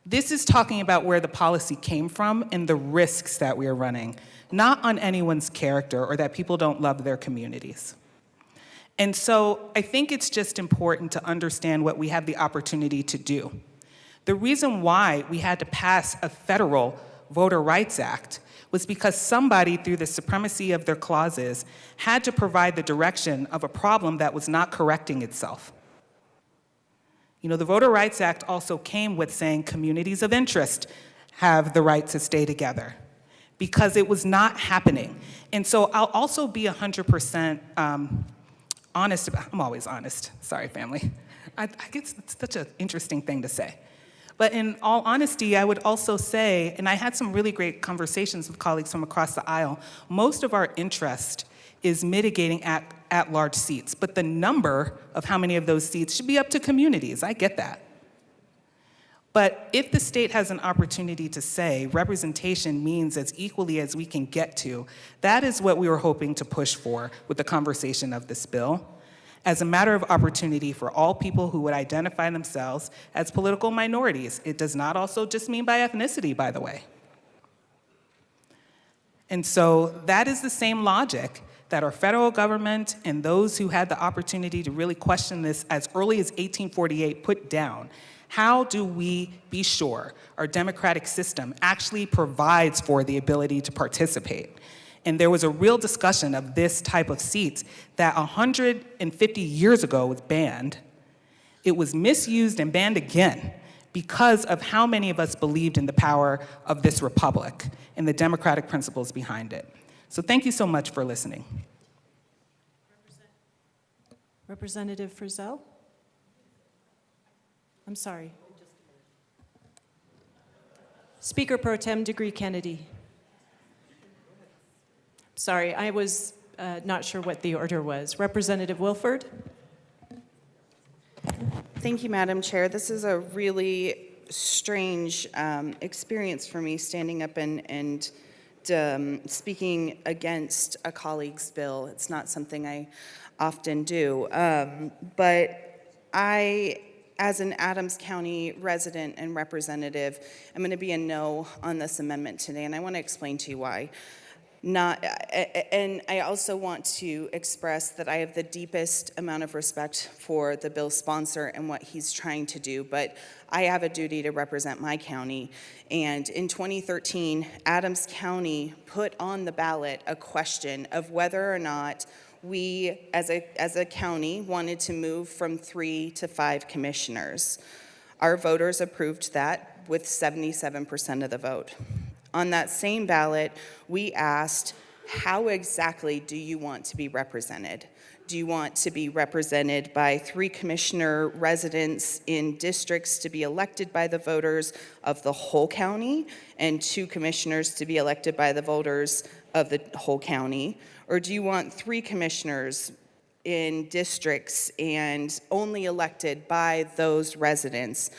S5: This is talking about where the policy came from and the risks that we are running, not on anyone's character or that people don't love their communities. And so I think it's just important to understand what we have the opportunity to do. The reason why we had to pass a federal Voter Rights Act was because somebody, through the supremacy of their clauses, had to provide the direction of a problem that was not correcting itself. The Voter Rights Act also came with saying communities of interest have the right to stay together because it was not happening. And so I'll also be 100% honest about, I'm always honest, sorry family. I guess it's such an interesting thing to say. But in all honesty, I would also say, and I had some really great conversations with colleagues from across the aisle, most of our interest is mitigating at-large seats, but the number of how many of those seats should be up to communities. I get that. But if the state has an opportunity to say representation means as equally as we can get to, that is what we were hoping to push for with the conversation of this bill, as a matter of opportunity for all people who would identify themselves as political minorities. It does not also just mean by ethnicity, by the way. And so that is the same logic that our federal government and those who had the opportunity to really question this as early as 1848 put down. How do we be sure our democratic system actually provides for the ability to participate? And there was a real discussion of this type of seats that 150 years ago was banned. It was misused and banned again because of how many of us believed in the power of this republic and the democratic principles behind it. So thank you so much for listening.
S17: Representative Frizzell? I'm sorry. Speaker Pro Tem Degree Kennedy. Sorry, I was not sure what the order was. Representative Wilford?
S4: Thank you, Madam Chair. This is a really strange experience for me, standing up and speaking against a colleague's bill. It's not something I often do. But I, as an Adams County resident and representative, I'm going to be a no on this amendment today, and I want to explain to you why. And I also want to express that I have the deepest amount of respect for the bill sponsor and what he's trying to do, but I have a duty to represent my county. And in 2013, Adams County put on the ballot a question of whether or not we, as a county, wanted to move from 3 to 5 commissioners. Our voters approved that with 77% of the vote. On that same ballot, we asked, how exactly do you want to be represented? Do you want to be represented by 3 commissioner residents in districts to be elected by the voters of the whole county and 2 commissioners to be elected by the voters of the whole county? Or do you want 3 commissioners in districts and only elected by those residents,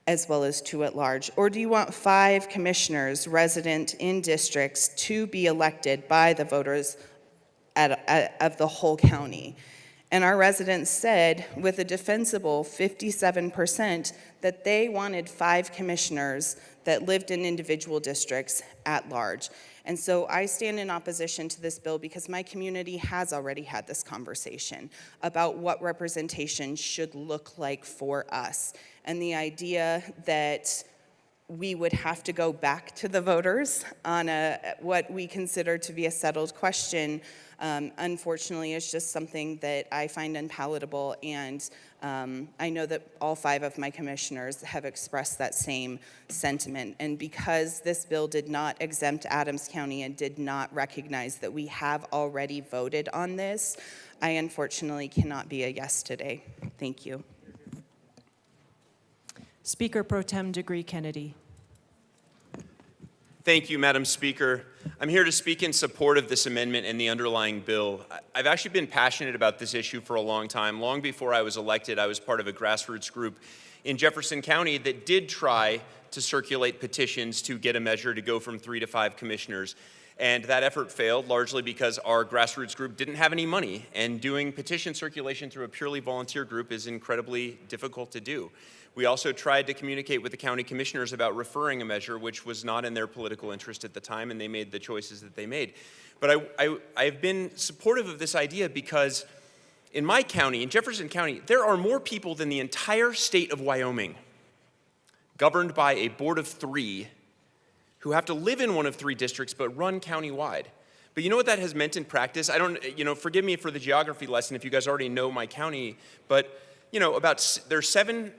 S4: as well as 2 at large? Or do you want 5 commissioners resident in districts to be elected by the voters of the whole county? And our residents said, with a defensible 57%, that they wanted 5 commissioners that lived in individual districts at large. And so I stand in opposition to this bill because my community has already had this conversation about what representation should look like for us. And the idea that we would have to go back to the voters on what we consider to be a settled question, unfortunately, is just something that I find unpalatable. And I know that all 5 of my commissioners have expressed that same sentiment. And because this bill did not exempt Adams County and did not recognize that we have already voted on this, I unfortunately cannot be a yes today. Thank you.
S17: Speaker Pro Tem Degree Kennedy.
S13: Thank you, Madam Speaker. I'm here to speak in support of this amendment and the underlying bill. I've actually been passionate about this issue for a long time. Long before I was elected, I was part of a grassroots group in Jefferson County that did try to circulate petitions to get a measure to go from 3 to 5 commissioners. And that effort failed largely because our grassroots group didn't have any money, and doing petition circulation through a purely volunteer group is incredibly difficult to do. We also tried to communicate with the county commissioners about referring a measure, which was not in their political interest at the time, and they made the choices that they made. But I've been supportive of this idea because in my county, in Jefferson County, there are more people than the entire state of Wyoming, governed by a board of 3 who have to live in one of 3 districts but run countywide. But you know what that has meant in practice? Forgive me for the geography lesson if you guys already know my county, but there's 7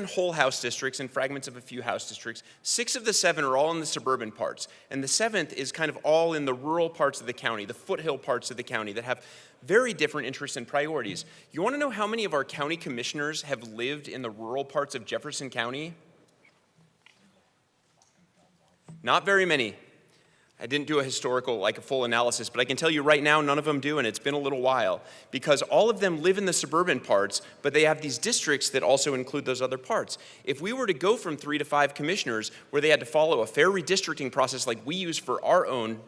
S13: whole House districts and fragments of a few House districts. 6 of the 7 are all in the suburban parts, and the 7th is kind of all in the rural parts of the county, the foothill parts of the county that have very different interests and priorities. You want to know how many of our county commissioners have lived in the rural parts of Jefferson County? Not very many. I didn't do a full analysis, but I can tell you right now, none of them do, and it's been a little while, because all of them live in the suburban parts, but they have these districts that also include those other parts. If we were to go from 3 to 5 commissioners, where they had to follow a fair redistricting process like we use for our own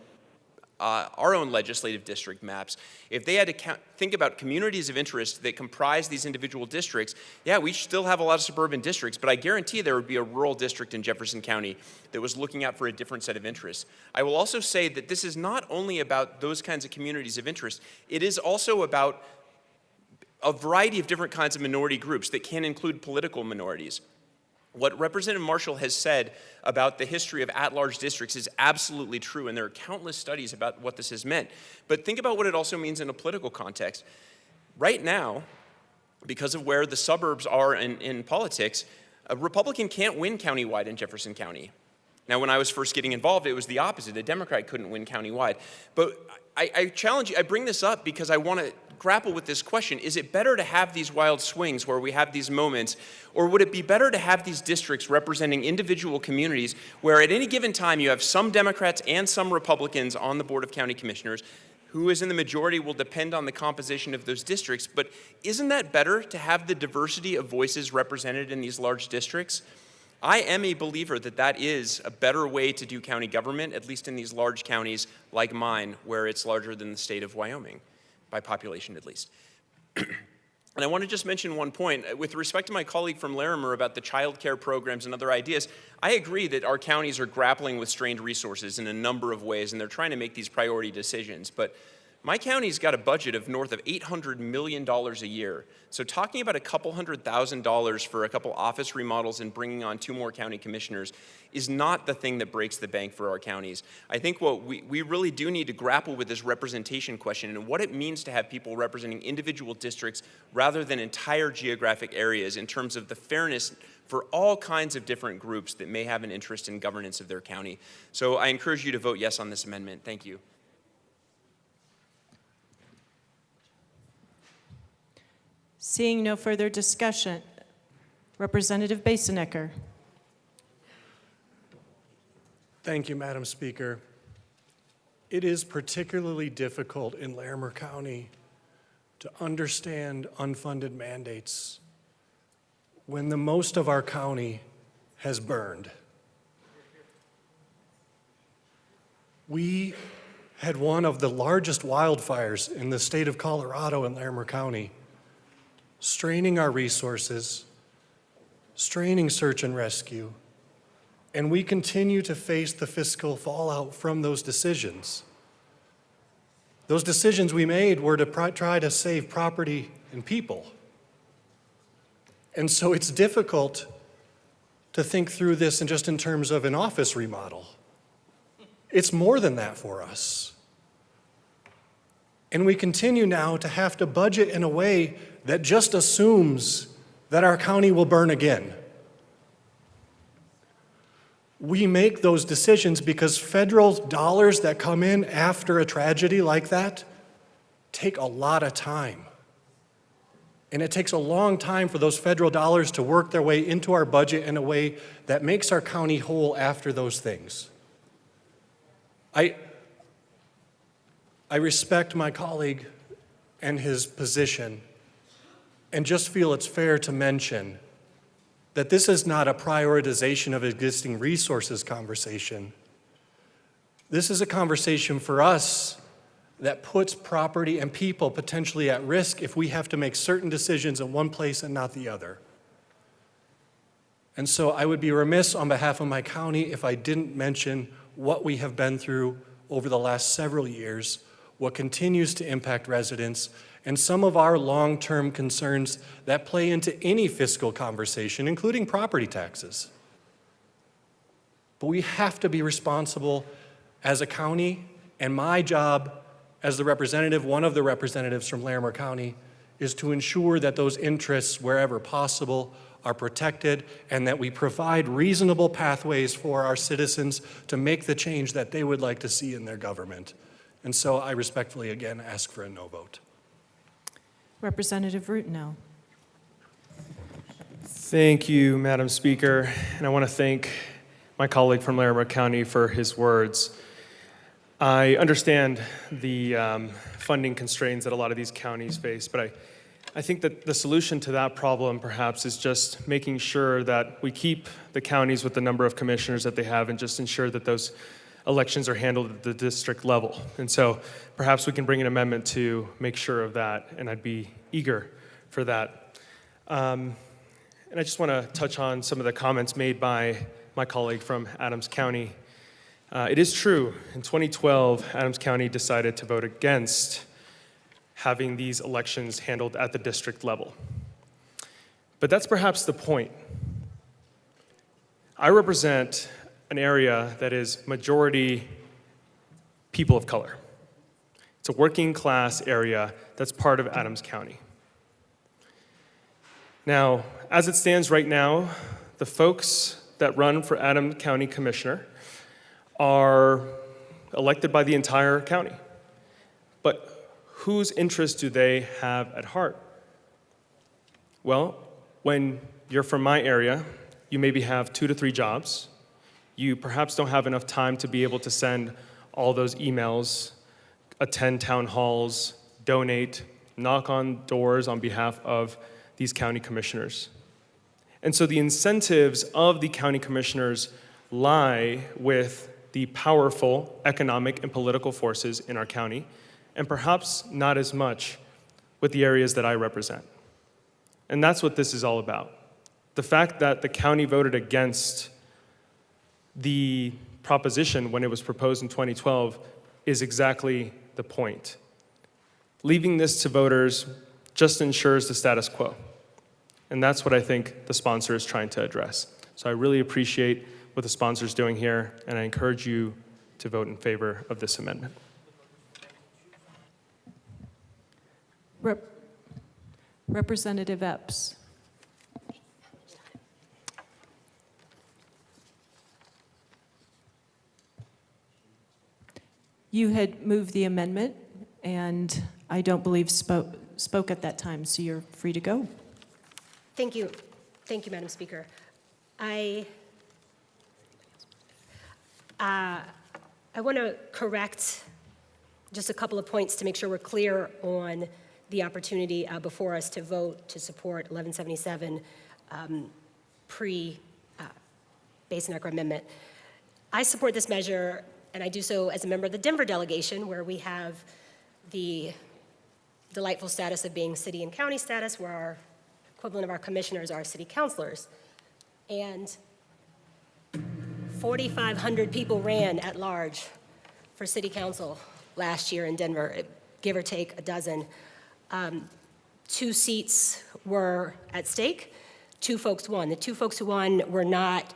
S13: legislative district maps, if they had to think about communities of interest that comprise these individual districts, yeah, we still have a lot of suburban districts, but I guarantee there would be a rural district in Jefferson County that was looking out for a different set of interests. I will also say that this is not only about those kinds of communities of interest, it is also about a variety of different kinds of minority groups that can include political minorities. What Representative Marshall has said about the history of at-large districts is absolutely true, and there are countless studies about what this has meant. But think about what it also means in a political context. Right now, because of where the suburbs are in politics, a Republican can't win countywide in Jefferson County. Now, when I was first getting involved, it was the opposite. A Democrat couldn't win countywide. But I challenge you, I bring this up because I want to grapple with this question. Is it better to have these wild swings where we have these moments, or would it be better to have these districts representing individual communities where at any given time you have some Democrats and some Republicans on the Board of County Commissioners? Who is in the majority will depend on the composition of those districts, but isn't that better to have the diversity of voices represented in these large districts? I am a believer that that is a better way to do county government, at least in these large counties like mine, where it's larger than the state of Wyoming, by population at least. And I want to just mention one point. With respect to my colleague from Larimer about the child care programs and other ideas, I agree that our counties are grappling with strained resources in a number of ways, and they're trying to make these priority decisions. But my county's got a budget of north of $800 million a year. So talking about a couple $100,000 for a couple office remodels and bringing on 2 more county commissioners is not the thing that breaks the bank for our counties. I think what we really do need to grapple with this representation question and what it means to have people representing individual districts rather than entire geographic areas in terms of the fairness for all kinds of different groups that may have an interest in governance of their county. So I encourage you to vote yes on this amendment. Thank you.
S17: Seeing no further discussion, Representative Basenecker.
S15: Thank you, Madam Speaker. It is particularly difficult in Larimer County to understand unfunded mandates when the most of our county has burned. We had one of the largest wildfires in the state of Colorado in Larimer County, straining our resources, straining search and rescue, and we continue to face the fiscal fallout from those decisions. Those decisions we made were to try to save property and people. And so it's difficult to think through this in terms of an office remodel. It's more than that for us. And we continue now to have to budget in a way that just assumes that our county will burn again. We make those decisions because federal dollars that come in after a tragedy like that take a lot of time. And it takes a long time for those federal dollars to work their way into our budget in a way that makes our county whole after those things. I respect my colleague and his position, and just feel it's fair to mention that this is not a prioritization of existing resources conversation. This is a conversation for us that puts property and people potentially at risk if we have to make certain decisions in one place and not the other. And so I would be remiss on behalf of my county if I didn't mention what we have been through over the last several years, what continues to impact residents, and some of our long-term concerns that play into any fiscal conversation, including property taxes. But we have to be responsible as a county, and my job as the representative, one of the representatives from Larimer County, is to ensure that those interests, wherever possible, are protected and that we provide reasonable pathways for our citizens to make the change that they would like to see in their government. And so I respectfully again ask for a no vote.
S17: Representative Routenell.
S12: Thank you, Madam Speaker, and I want to thank my colleague from Larimer County for his words. I understand the funding constraints that a lot of these counties face, but I think that the solution to that problem perhaps is just making sure that we keep the counties with the number of commissioners that they have and just ensure that those elections are handled at the district level. And so perhaps we can bring an amendment to make sure of that, and I'd be eager for that. And I just want to touch on some of the comments made by my colleague from Adams County. It is true, in 2012, Adams County decided to vote against having these elections handled at the district level. But that's perhaps the point. I represent an area that is majority people of color. It's a working class area that's part of Adams County. Now, as it stands right now, the folks that run for Adams County Commissioner are elected by the entire county. But whose interests do they have at heart? Well, when you're from my area, you maybe have 2 to 3 jobs. You perhaps don't have enough time to be able to send all those emails, attend town halls, donate, knock on doors on behalf of these county commissioners. And so the incentives of the county commissioners lie with the powerful economic and political forces in our county, and perhaps not as much with the areas that I represent. And that's what this is all about. The fact that the county voted against the proposition when it was proposed in 2012 is exactly the point. Leaving this to voters just ensures the status quo. And that's what I think the sponsor is trying to address. So I really appreciate what the sponsor is doing here, and I encourage you to vote in favor of this amendment.
S17: Representative Epps. You had moved the amendment, and I don't believe spoke at that time, so you're free to go.
S10: Thank you. Thank you, Madam Speaker. I want to correct just a couple of points to make sure we're clear on the opportunity before us to vote to support 1177 pre-Base Necker Amendment. I support this measure, and I do so as a member of the Denver delegation, where we have the delightful status of being city and county status, where our equivalent of our commissioners are city councilors. And 4,500 people ran at large for city council last year in Denver, give or take a dozen. 2 seats were at stake. 2 folks won. The 2 folks who won were not,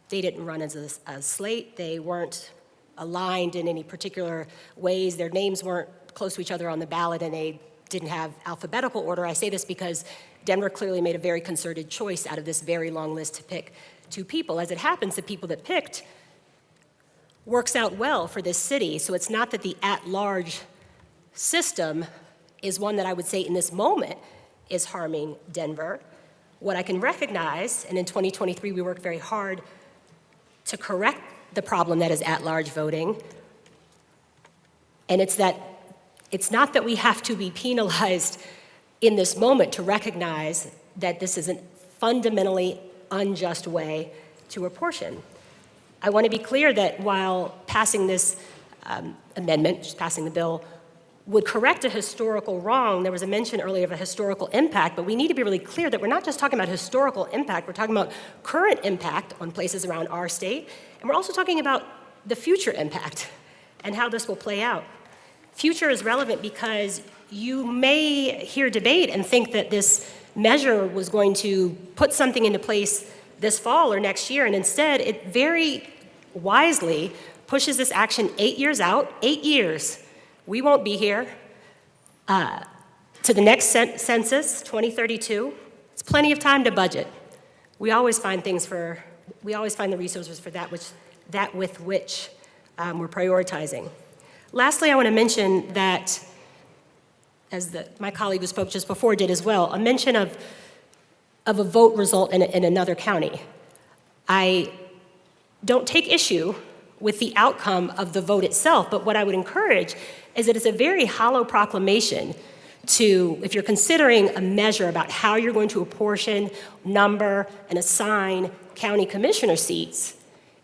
S10: they didn't run as a slate. They weren't aligned in any particular ways. Their names weren't close to each other on the ballot, and they didn't have alphabetical order. I say this because Denver clearly made a very concerted choice out of this very long list to pick 2 people. As it happens, the people that picked works out well for this city. So it's not that the at-large system is one that I would say in this moment is harming Denver. What I can recognize, and in 2023 we worked very hard to correct the problem that is at-large voting, and it's not that we have to be penalized in this moment to recognize that this is a fundamentally unjust way to apportion. I want to be clear that while passing this amendment, just passing the bill, would correct a historical wrong, there was a mention earlier of a historical impact, but we need to be really clear that we're not just talking about historical impact, we're talking about current impact on places around our state, and we're also talking about the future impact and how this will play out. Future is relevant because you may hear debate and think that this measure was going to put something into place this fall or next year, and instead it very wisely pushes this action 8 years out, 8 years. We won't be here to the next census, 2032. It's plenty of time to budget. We always find the resources for that with which we're prioritizing. Lastly, I want to mention that, as my colleague who spoke just before did as well, a mention of a vote result in another county. I don't take issue with the outcome of the vote itself, but what I would encourage is that it's a very hollow proclamation to, if you're considering a measure about how you're going to apportion, number, and assign county commissioner seats,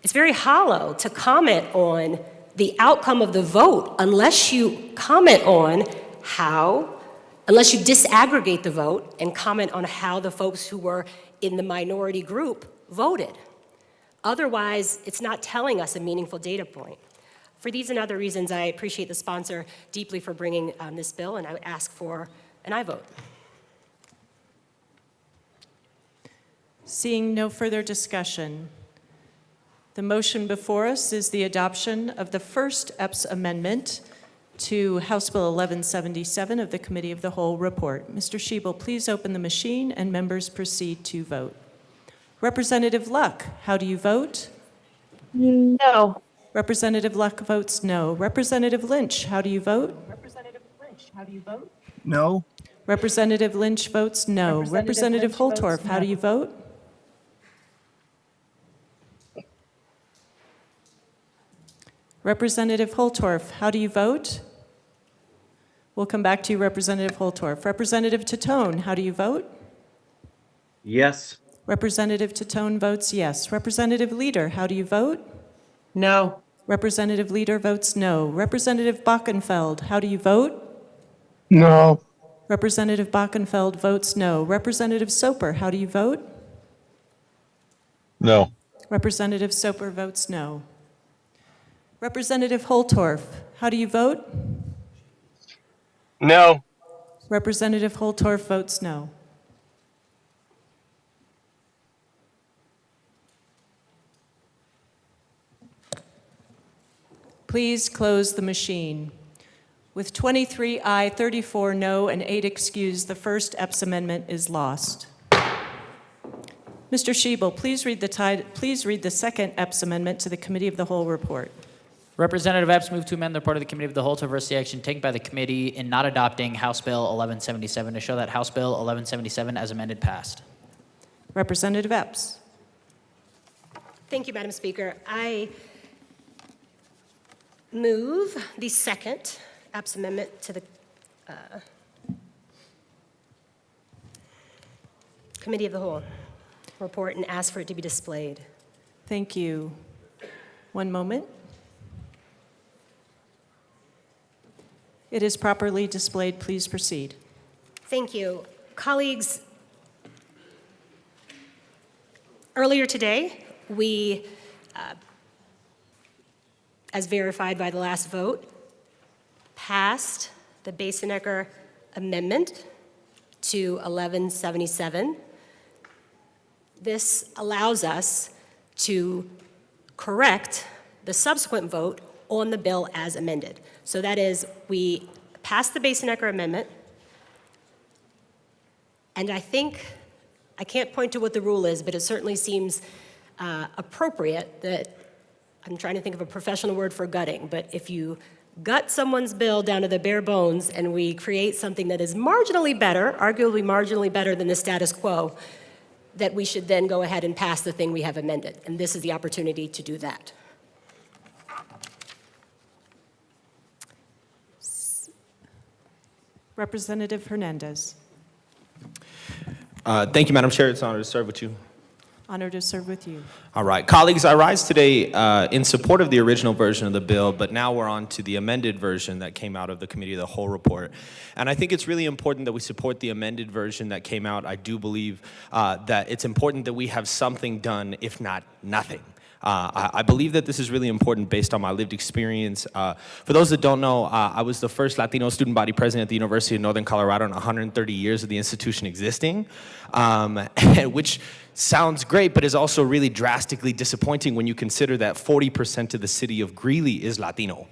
S10: it's very hollow to comment on the outcome of the vote unless you comment on how, unless you disaggregate the vote and comment on how the folks who were in the minority group voted. Otherwise, it's not telling us a meaningful data point. For these and other reasons, I appreciate the sponsor deeply for bringing this bill, and I would ask for an aye vote.
S17: Seeing no further discussion, the motion before us is the adoption of the first Epps Amendment to House Bill 1177 of the Committee of the Whole report. Mr. Schiebel, please open the machine and members proceed to vote. Representative Luck, how do you vote?
S9: No.
S17: Representative Luck votes no. Representative Lynch, how do you vote? Lynch, how do you vote?
S18: No.
S17: Representative Lynch votes no. Representative Holtorf, how do you vote? Representative Holtorf, how do you vote? We'll come back to you, Representative Holtorf. Representative Tatone, how do you vote?
S18: Yes.
S17: Representative Tatone votes yes. Representative Leader, how do you vote?
S9: No.
S17: Representative Leader votes no. Representative Bockenfeld, how do you vote?
S18: No.
S17: Representative Bockenfeld votes no. Representative Soper, how do you vote?
S18: No.
S17: Representative Soper votes no. Representative Holtorf, how do you vote?
S18: No.
S17: Representative Holtorf votes no. Please close the machine. With 23 aye, 34 no, and 8 excused, the first Epps amendment is lost. Mr. Schiebel, please read the second Epps amendment to the Committee of the Whole report.
S3: Representative Epps moved to amend the report of the Committee of the Whole to reverse the action taken by the committee in not adopting House Bill 1177 to show that House Bill 1177 as amended passed.
S17: Representative Epps.
S10: Thank you, Madam Speaker. I move the second Epps amendment to the Committee of the Whole report and ask for it to be displayed.
S17: Thank you. One moment. It is properly displayed. Please proceed.
S10: Thank you. Colleagues, earlier today, we, as verified by the last vote, passed the Basenecker Amendment to 1177. This allows us to correct the subsequent vote on the bill as amended. So that is, we passed the Basenecker Amendment, and I think, I can't point to what the rule is, but it certainly seems appropriate that, I'm trying to think of a professional word for gutting, but if you gut someone's bill down to the bare bones and we create something that is marginally better, arguably marginally better than the status quo, that we should then go ahead and pass the thing we have amended. And this is the opportunity to do that.
S17: Representative Hernandez.
S16: Thank you, Madam Chair. It's an honor to serve with you.
S17: Honored to serve with you.
S16: All right. Colleagues, I rise today in support of the original version of the bill, but now we're on to the amended version that came out of the Committee of the Whole report. And I think it's really important that we support the amended version that came out. I do believe that it's important that we have something done, if not nothing. I believe that this is really important based on my lived experience. For those that don't know, I was the first Latino student body president at the University of Northern Colorado in 130 years of the institution existing, which sounds great, but is also really drastically disappointing when you consider that 40% of the city of Greeley is Latino.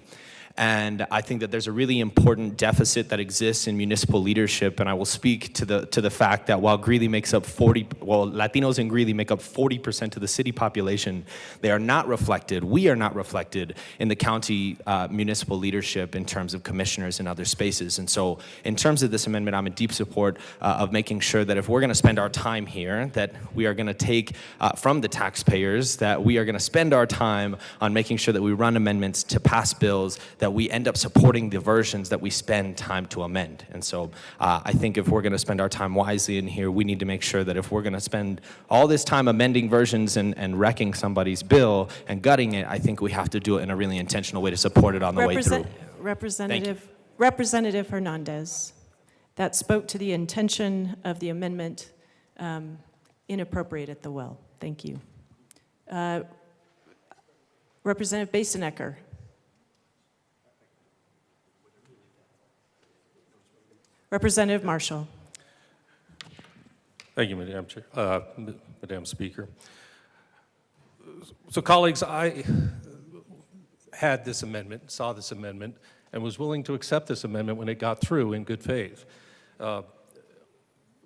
S16: And I think that there's a really important deficit that exists in municipal leadership, and I will speak to the fact that while Greeley makes up Latinos in Greeley make up 40% of the city population, they are not reflected, we are not reflected in the county municipal leadership in terms of commissioners and other spaces. And so in terms of this amendment, I'm in deep support of making sure that if we're gonna spend our time here, that we are gonna take from the taxpayers, that we are gonna spend our time on making sure that we run amendments to pass bills that we end up supporting the versions that we spend time to amend. And so I think if we're going to spend our time wisely in here, we need to make sure that if we're going to spend all this time amending versions and wrecking somebody's bill and gutting it, I think we have to do it in a really intentional way to support it on the way through.
S17: Representative Hernandez, that spoke to the intention of the amendment, inappropriate at the well. Thank you. Representative Basenecker. Representative Marshall.
S22: Thank you, Madam Chair, Madam Speaker. So colleagues, I had this amendment, saw this amendment, and was willing to accept this amendment when it got through in good faith.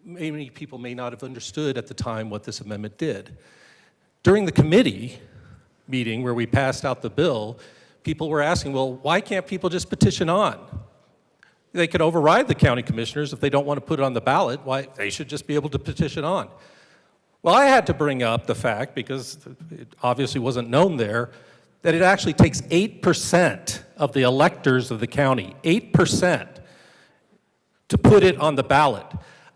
S22: Many people may not have understood at the time what this amendment did. During the committee meeting where we passed out the bill, people were asking, well, why can't people just petition on? They could override the county commissioners if they don't want to put it on the ballot. Why, they should just be able to petition on. Well, I had to bring up the fact, because it obviously wasn't known there, that it actually takes 8% of the electors of the county, 8%, to put it on the ballot.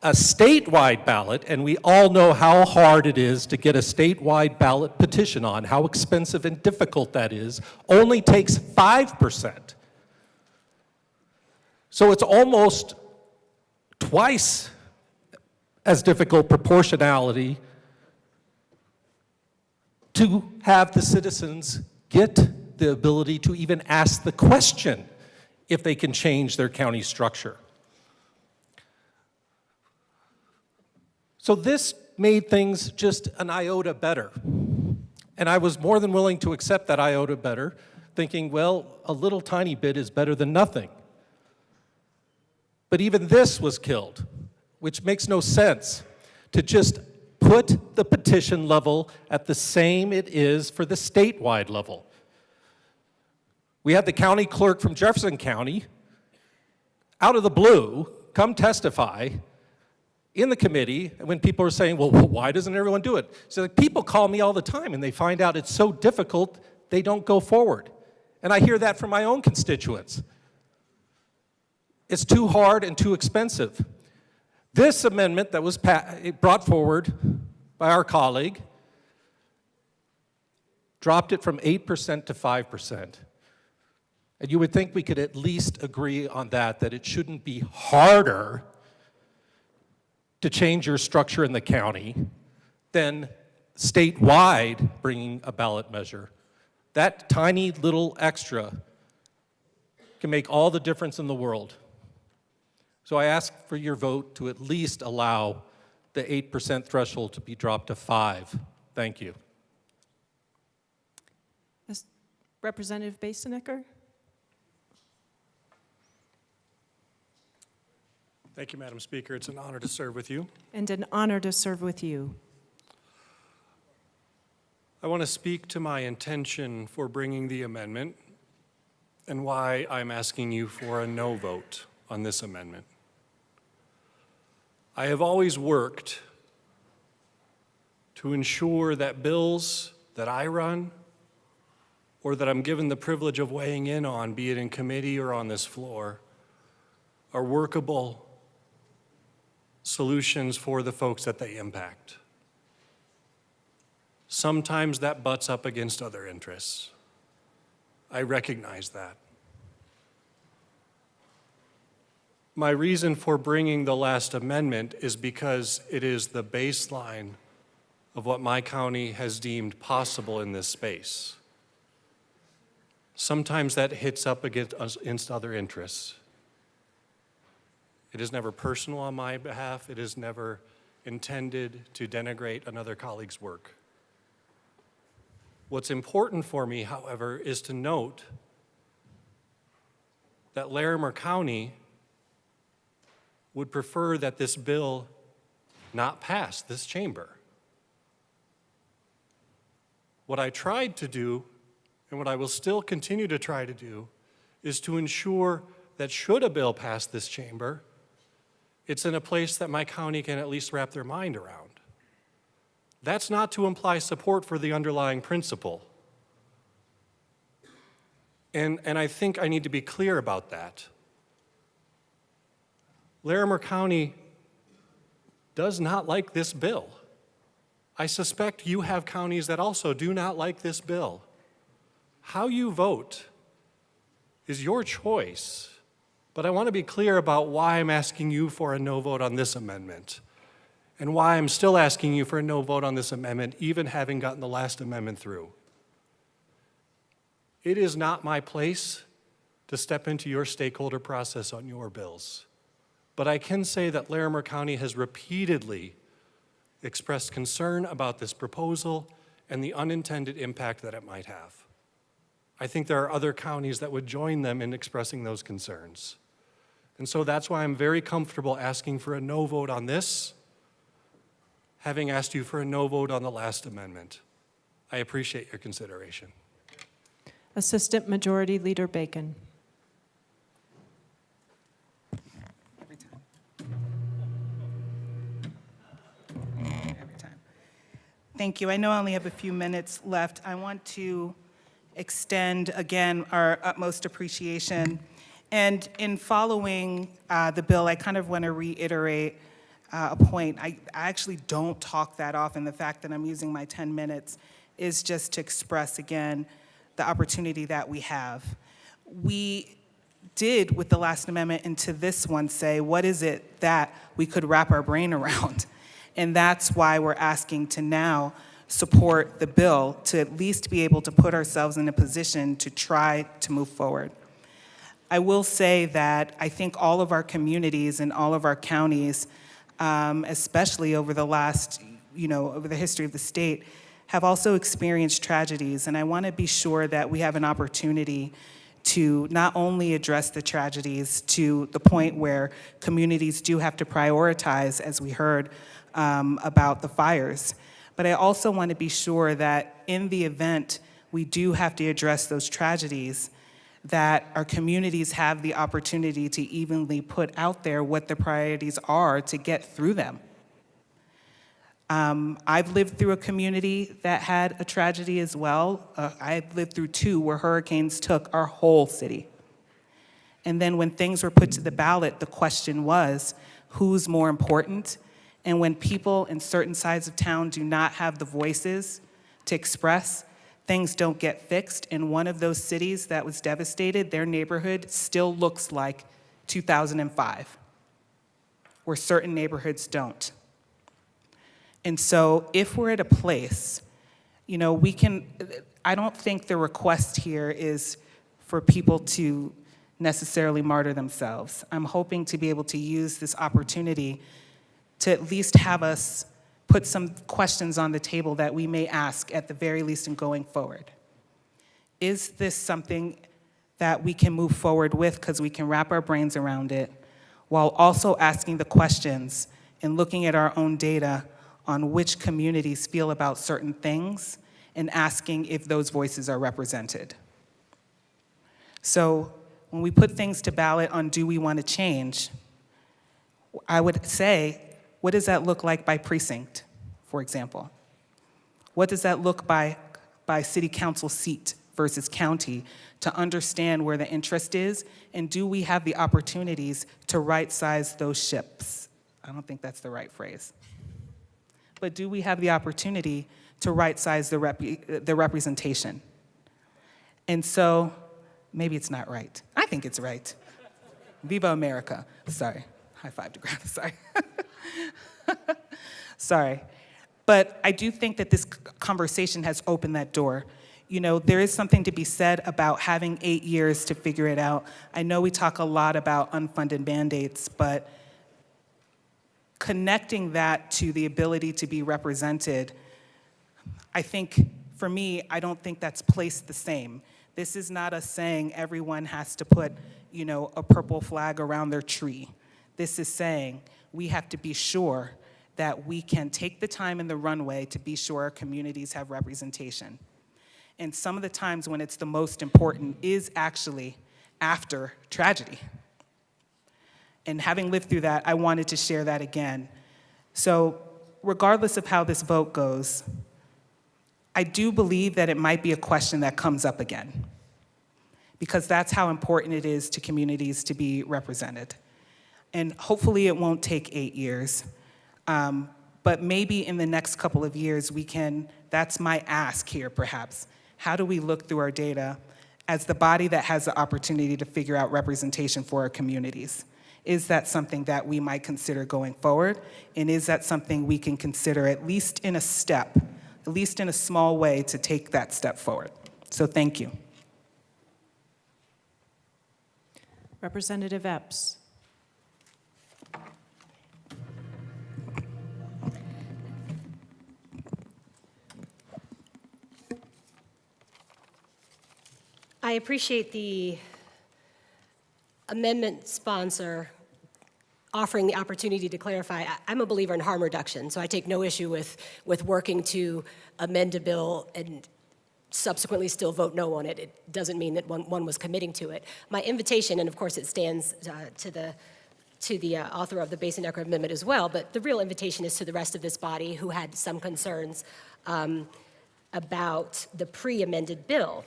S22: A statewide ballot, and we all know how hard it is to get a statewide ballot petition on, how expensive and difficult that is, only takes 5%. So it's almost twice as difficult proportionality to have the citizens get the ability to even ask the question if they can change their county structure. So this made things just an iota better. And I was more than willing to accept that iota better, thinking, well, a little tiny bit is better than nothing. But even this was killed, which makes no sense, to just put the petition level at the same it is for the statewide level. We had the county clerk from Jefferson County, out of the blue, come testify in the committee when people are saying, well, why doesn't everyone do it? So people call me all the time and they find out it's so difficult, they don't go forward. And I hear that from my own constituents. It's too hard and too expensive. This amendment that was brought forward by our colleague dropped it from 8% to 5%. And you would think we could at least agree on that it shouldn't be harder to change your structure in the county than statewide bringing a ballot measure. That tiny little extra can make all the difference in the world. So I ask for your vote to at least allow the 8% threshold to be dropped to 5%. Thank you.
S17: Representative Basenecker?
S15: Thank you, Madam Speaker. It's an honor to serve with you.
S17: And an honor to serve with you.
S15: I want to speak to my intention for bringing the amendment and why I'm asking you for a no vote on this amendment. I have always worked to ensure that bills that I run or that I'm given the privilege of weighing in on, be it in committee or on this floor, are workable solutions for the folks that they impact. Sometimes that butts up against other interests. I recognize that. My reason for bringing the last amendment is because it is the baseline of what my county has deemed possible in this space. Sometimes that hits up against other interests. It is never personal on my behalf. It is never intended to denigrate another colleague's work. What's important for me, however, is to note that Larimer County would prefer that this bill not pass this chamber. What I tried to do, and what I will still continue to try to do, is to ensure that should a bill pass this chamber, it's in a place that my county can at least wrap their mind around. That's not to imply support for the underlying principle. And I think I need to be clear about that. Larimer County does not like this bill. I suspect you have counties that also do not like this bill. How you vote is your choice, but I want to be clear about why I'm asking you for a no vote on this amendment and why I'm still asking you for a no vote on this amendment, even having gotten the last amendment through. It is not my place to step into your stakeholder process on your bills. But I can say that Larimer County has repeatedly expressed concern about this proposal and the unintended impact that it might have. I think there are other counties that would join them in expressing those concerns. And so that's why I'm very comfortable asking for a no vote on this, having asked you for a no vote on the last amendment. I appreciate your consideration.
S17: Assistant Majority Leader Bacon.
S5: Thank you. I know I only have a few minutes left. I want to extend, again, our utmost appreciation. And in following the bill, I kind of want to reiterate a point. I actually don't talk that often. The fact that I'm using my 10 minutes is just to express, again, the opportunity that we have. We did, with the last amendment into this one, say, what is it that we could wrap our brain around? And that's why we're asking to now support the bill, to at least be able to put ourselves in a position to try to move forward. I will say that I think all of our communities and all of our counties, especially over the last, over the history of the state, have also experienced tragedies. And I want to be sure that we have an opportunity to not only address the tragedies to the point where communities do have to prioritize, as we heard about the fires, but I also want to be sure that in the event we do have to address those tragedies, that our communities have the opportunity to evenly put out there what the priorities are to get through them. I've lived through a community that had a tragedy as well. I've lived through 2 where hurricanes took our whole city. And then when things were put to the ballot, the question was, who's more important? And when people in certain sides of town do not have the voices to express, things don't get fixed. In one of those cities that was devastated, their neighborhood still looks like 2005, where certain neighborhoods don't. And so if we're at a place, I don't think the request here is for people to necessarily martyr themselves. I'm hoping to be able to use this opportunity to at least have us put some questions on the table that we may ask at the very least in going forward. Is this something that we can move forward with because we can wrap our brains around it, while also asking the questions and looking at our own data on which communities feel about certain things and asking if those voices are represented? So when we put things to ballot on do we want to change, I would say, what does that look like by precinct, for example? What does that look by city council seat versus county, to understand where the interest is, and do we have the opportunities to right-size those ships? I don't think that's the right phrase. But do we have the opportunity to right-size the representation? And so, maybe it's not right. I think it's right. Viva America. Sorry, high five to Grandma, sorry. Sorry. But I do think that this conversation has opened that door. There is something to be said about having 8 years to figure it out. I know we talk a lot about unfunded mandates, but connecting that to the ability to be represented, I think, for me, I don't think that's placed the same. This is not us saying everyone has to put, a purple flag around their tree. This is saying we have to be sure that we can take the time and the runway to be sure our communities have representation. And some of the times when it's the most important is actually after tragedy. And having lived through that, I wanted to share that again. So regardless of how this vote goes, I do believe that it might be a question that comes up again, because that's how important it is to communities to be represented. And hopefully it won't take 8 years, but maybe in the next couple of years we can, that's my ask here perhaps, how do we look through our data as the body that has the opportunity to figure out representation for our communities? Is that something that we might consider going forward? And is that something we can consider at least in a step, at least in a small way, to take that step forward? So thank you.
S17: Representative Epps.
S10: I appreciate the amendment sponsor offering the opportunity to clarify. I'm a believer in harm reduction, so I take no issue with working to amend a bill and subsequently still vote no on it. It doesn't mean that one was committing to it. My invitation, and of course it stands to the author of the Basin Equity Amendment as well, but the real invitation is to the rest of this body who had some concerns about the pre-amended bill.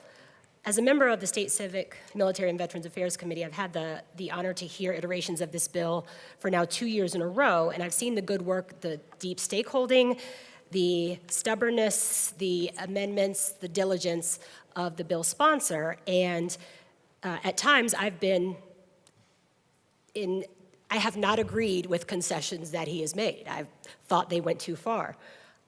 S10: As a member of the State Civic, Military, and Veterans Affairs Committee, I've had the honor to hear iterations of this bill for now 2 years in a row, and I've seen the good work, the deep stakeholding, the stubbornness, the amendments, the diligence of the bill sponsor, and at times I have not agreed with concessions that he has made. I've thought they went too far.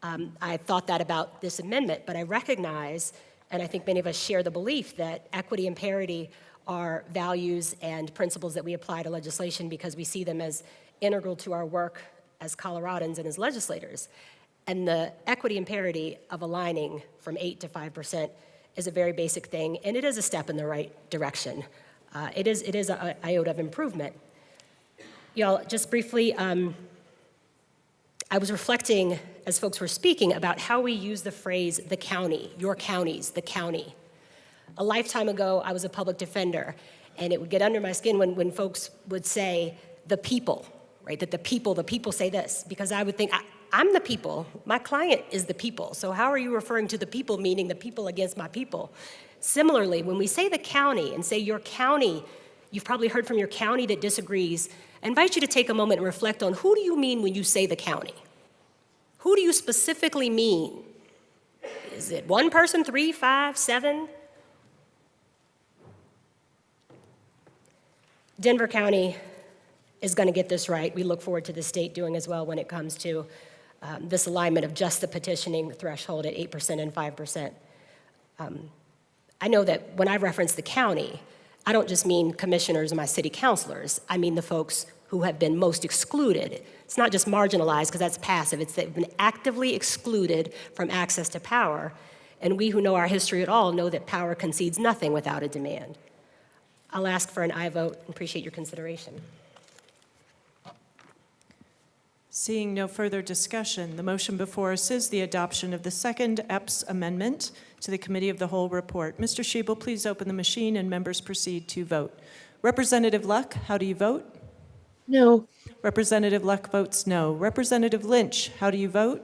S10: I thought that about this amendment, but I recognize, and I think many of us share the belief that equity and parity are values and principles that we apply to legislation because we see them as integral to our work as Coloradans and as legislators. And the equity and parity of aligning from 8 to 5% is a very basic thing, and it is a step in the right direction. It is an iota of improvement. Y'all, just briefly, I was reflecting as folks were speaking about how we use the phrase the county, your counties, the county. A lifetime ago, I was a public defender, and it would get under my skin when folks would say the people, right? That the people say this, because I would think, I'm the people, my client is the people, so how are you referring to the people, meaning the people against my people? Similarly, when we say the county and say your county, you've probably heard from your county that disagrees. I invite you to take a moment and reflect on who do you mean when you say the county? Who do you specifically mean? Is it one person, 3, 5, 7? Denver County is going to get this right. We look forward to the state doing as well when it comes to this alignment of just the petitioning threshold at 8% and 5%. I know that when I reference the county, I don't just mean commissioners and my city councilors. I mean the folks who have been most excluded. It's not just marginalized, because that's passive. It's they've been actively excluded from access to power. And we who know our history at all know that power concedes nothing without a demand. I'll ask for an aye vote and appreciate your consideration.
S17: Seeing no further discussion, the motion before us is the adoption of the second EPS amendment to the Committee of the Whole report. Mr. Schiebel, please open the machine and members proceed to vote. Representative Luck, how do you vote?
S9: No.
S17: Representative Luck votes no. Representative Lynch, how do you vote?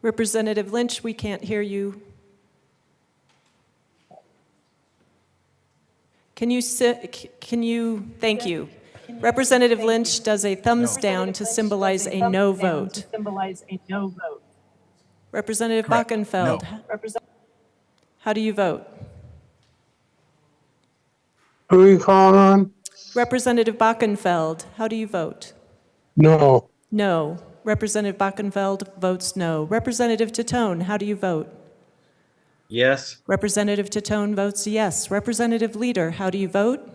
S17: Representative Lynch, we can't hear you. Thank you. Representative Lynch does a thumbs down to symbolize a no vote. Representative Bockenfeld, how do you vote?
S18: Who are you calling on?
S17: Representative Bockenfeld, how do you vote?
S18: No.
S17: No. Representative Bockenfeld votes no. Representative Titone, how do you vote?
S18: Yes.
S17: Representative Titone votes yes. Representative Leader, how do you vote?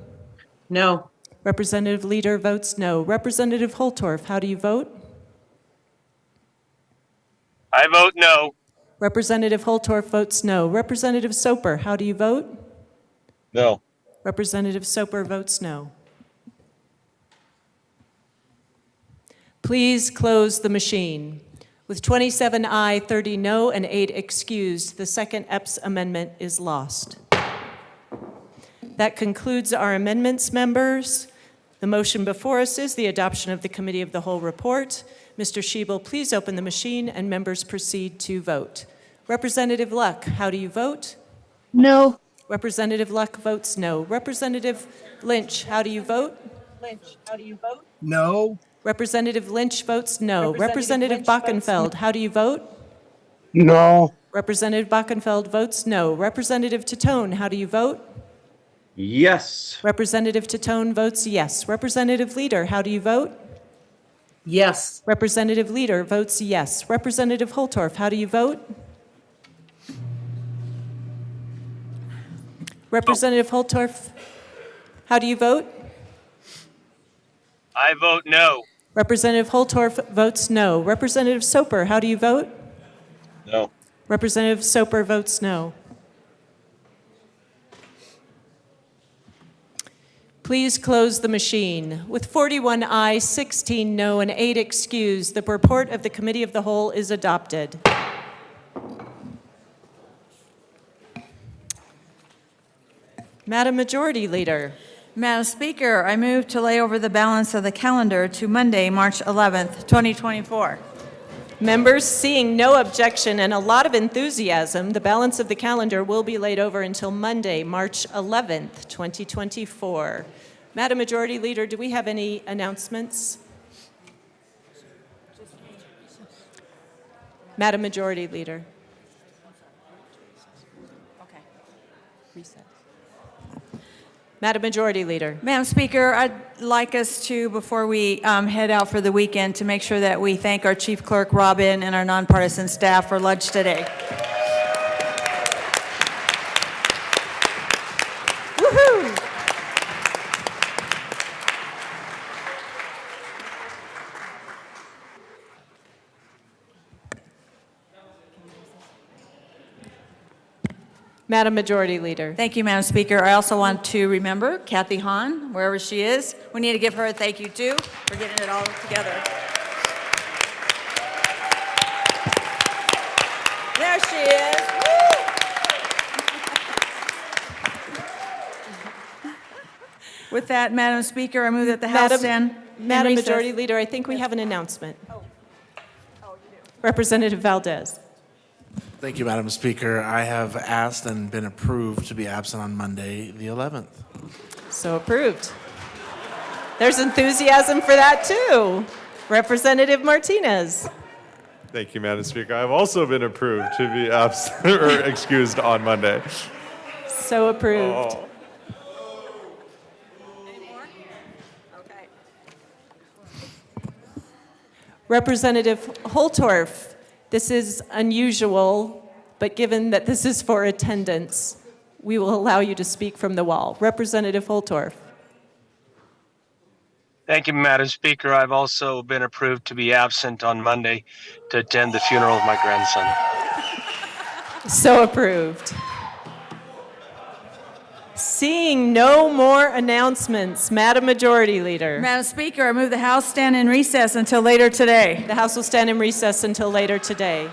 S9: No.
S17: Representative Leader votes no. Representative Holtorf, how do you vote?
S18: I vote no.
S17: Representative Holtorf votes no. Representative Soper, how do you vote?
S18: No.
S17: Representative Soper votes no. Please close the machine. With 27 aye, 30 no, and 8 excused, the second EPS amendment is lost. That concludes our amendments, members. The motion before us is the adoption of the Committee of the Whole report. Mr. Schiebel, please open the machine and members proceed to vote. Representative Luck, how do you vote?
S9: No.
S17: Representative Luck votes no. Representative Lynch, how do you vote?
S18: No.
S17: Representative Lynch votes no. Representative Bockenfeld, how do you vote?
S18: No.
S17: Representative Bockenfeld votes no. Representative Titone, how do you vote?
S18: Yes.
S17: Representative Titone votes yes. Representative Leader, how do you vote?
S9: Yes.
S17: Representative Leader votes yes. Representative Holtorf, how do you vote? Representative Holtorf, how do you vote?
S18: I vote no.
S17: Representative Holtorf votes no. Representative Soper, how do you vote?
S18: No.
S17: Representative Soper votes no. Please close the machine. With 41 ayes, 16 no, and 8 excused, the report of the Committee of the Whole is adopted. Madam Majority Leader.
S14: Madam Speaker, I move to lay over the balance of the calendar to Monday, March 11th, 2024.
S17: Members, seeing no objection and a lot of enthusiasm, the balance of the calendar will be laid over until Monday, March 11th, 2024. Madam Majority Leader, do we have any announcements? Madam Majority Leader.
S14: Okay.
S17: Recess. Madam Majority Leader.
S14: Madam Speaker, I'd like us to, before we head out for the weekend, to make sure that we thank our Chief Clerk, Robin, and our nonpartisan staff for lunch today.
S17: Woohoo! Madam Majority Leader.
S14: Thank you, Madam Speaker. I also want to remember Kathy Hahn, wherever she is. We need to give her a thank you, too, for getting it all together. There she is. Woo! With that, Madam Speaker, I move that the House stand in
S17: Madam
S14: recess.
S17: Majority Leader, I think we have an announcement. Representative Valdez.
S11: Thank you, Madam Speaker. I have asked and been approved to be absent on Monday, the 11th.
S17: So approved. There's enthusiasm for that, too. Representative Martinez.
S7: Thank you, Madam Speaker. I've also been approved to be absent or excused on Monday.
S17: So approved.
S7: Oh.
S17: Representative Holtorf. This is unusual, but given that this is for attendance, we will allow you to speak from the wall. Representative Holtorf.
S18: Thank you, Madam Speaker. I've also been approved to be absent on Monday to attend the funeral of my grandson.
S17: So approved. Seeing no more announcements, Madam Majority Leader.
S14: Madam Speaker, I move the House stand in recess until later today.
S17: The House will stand in recess until later today.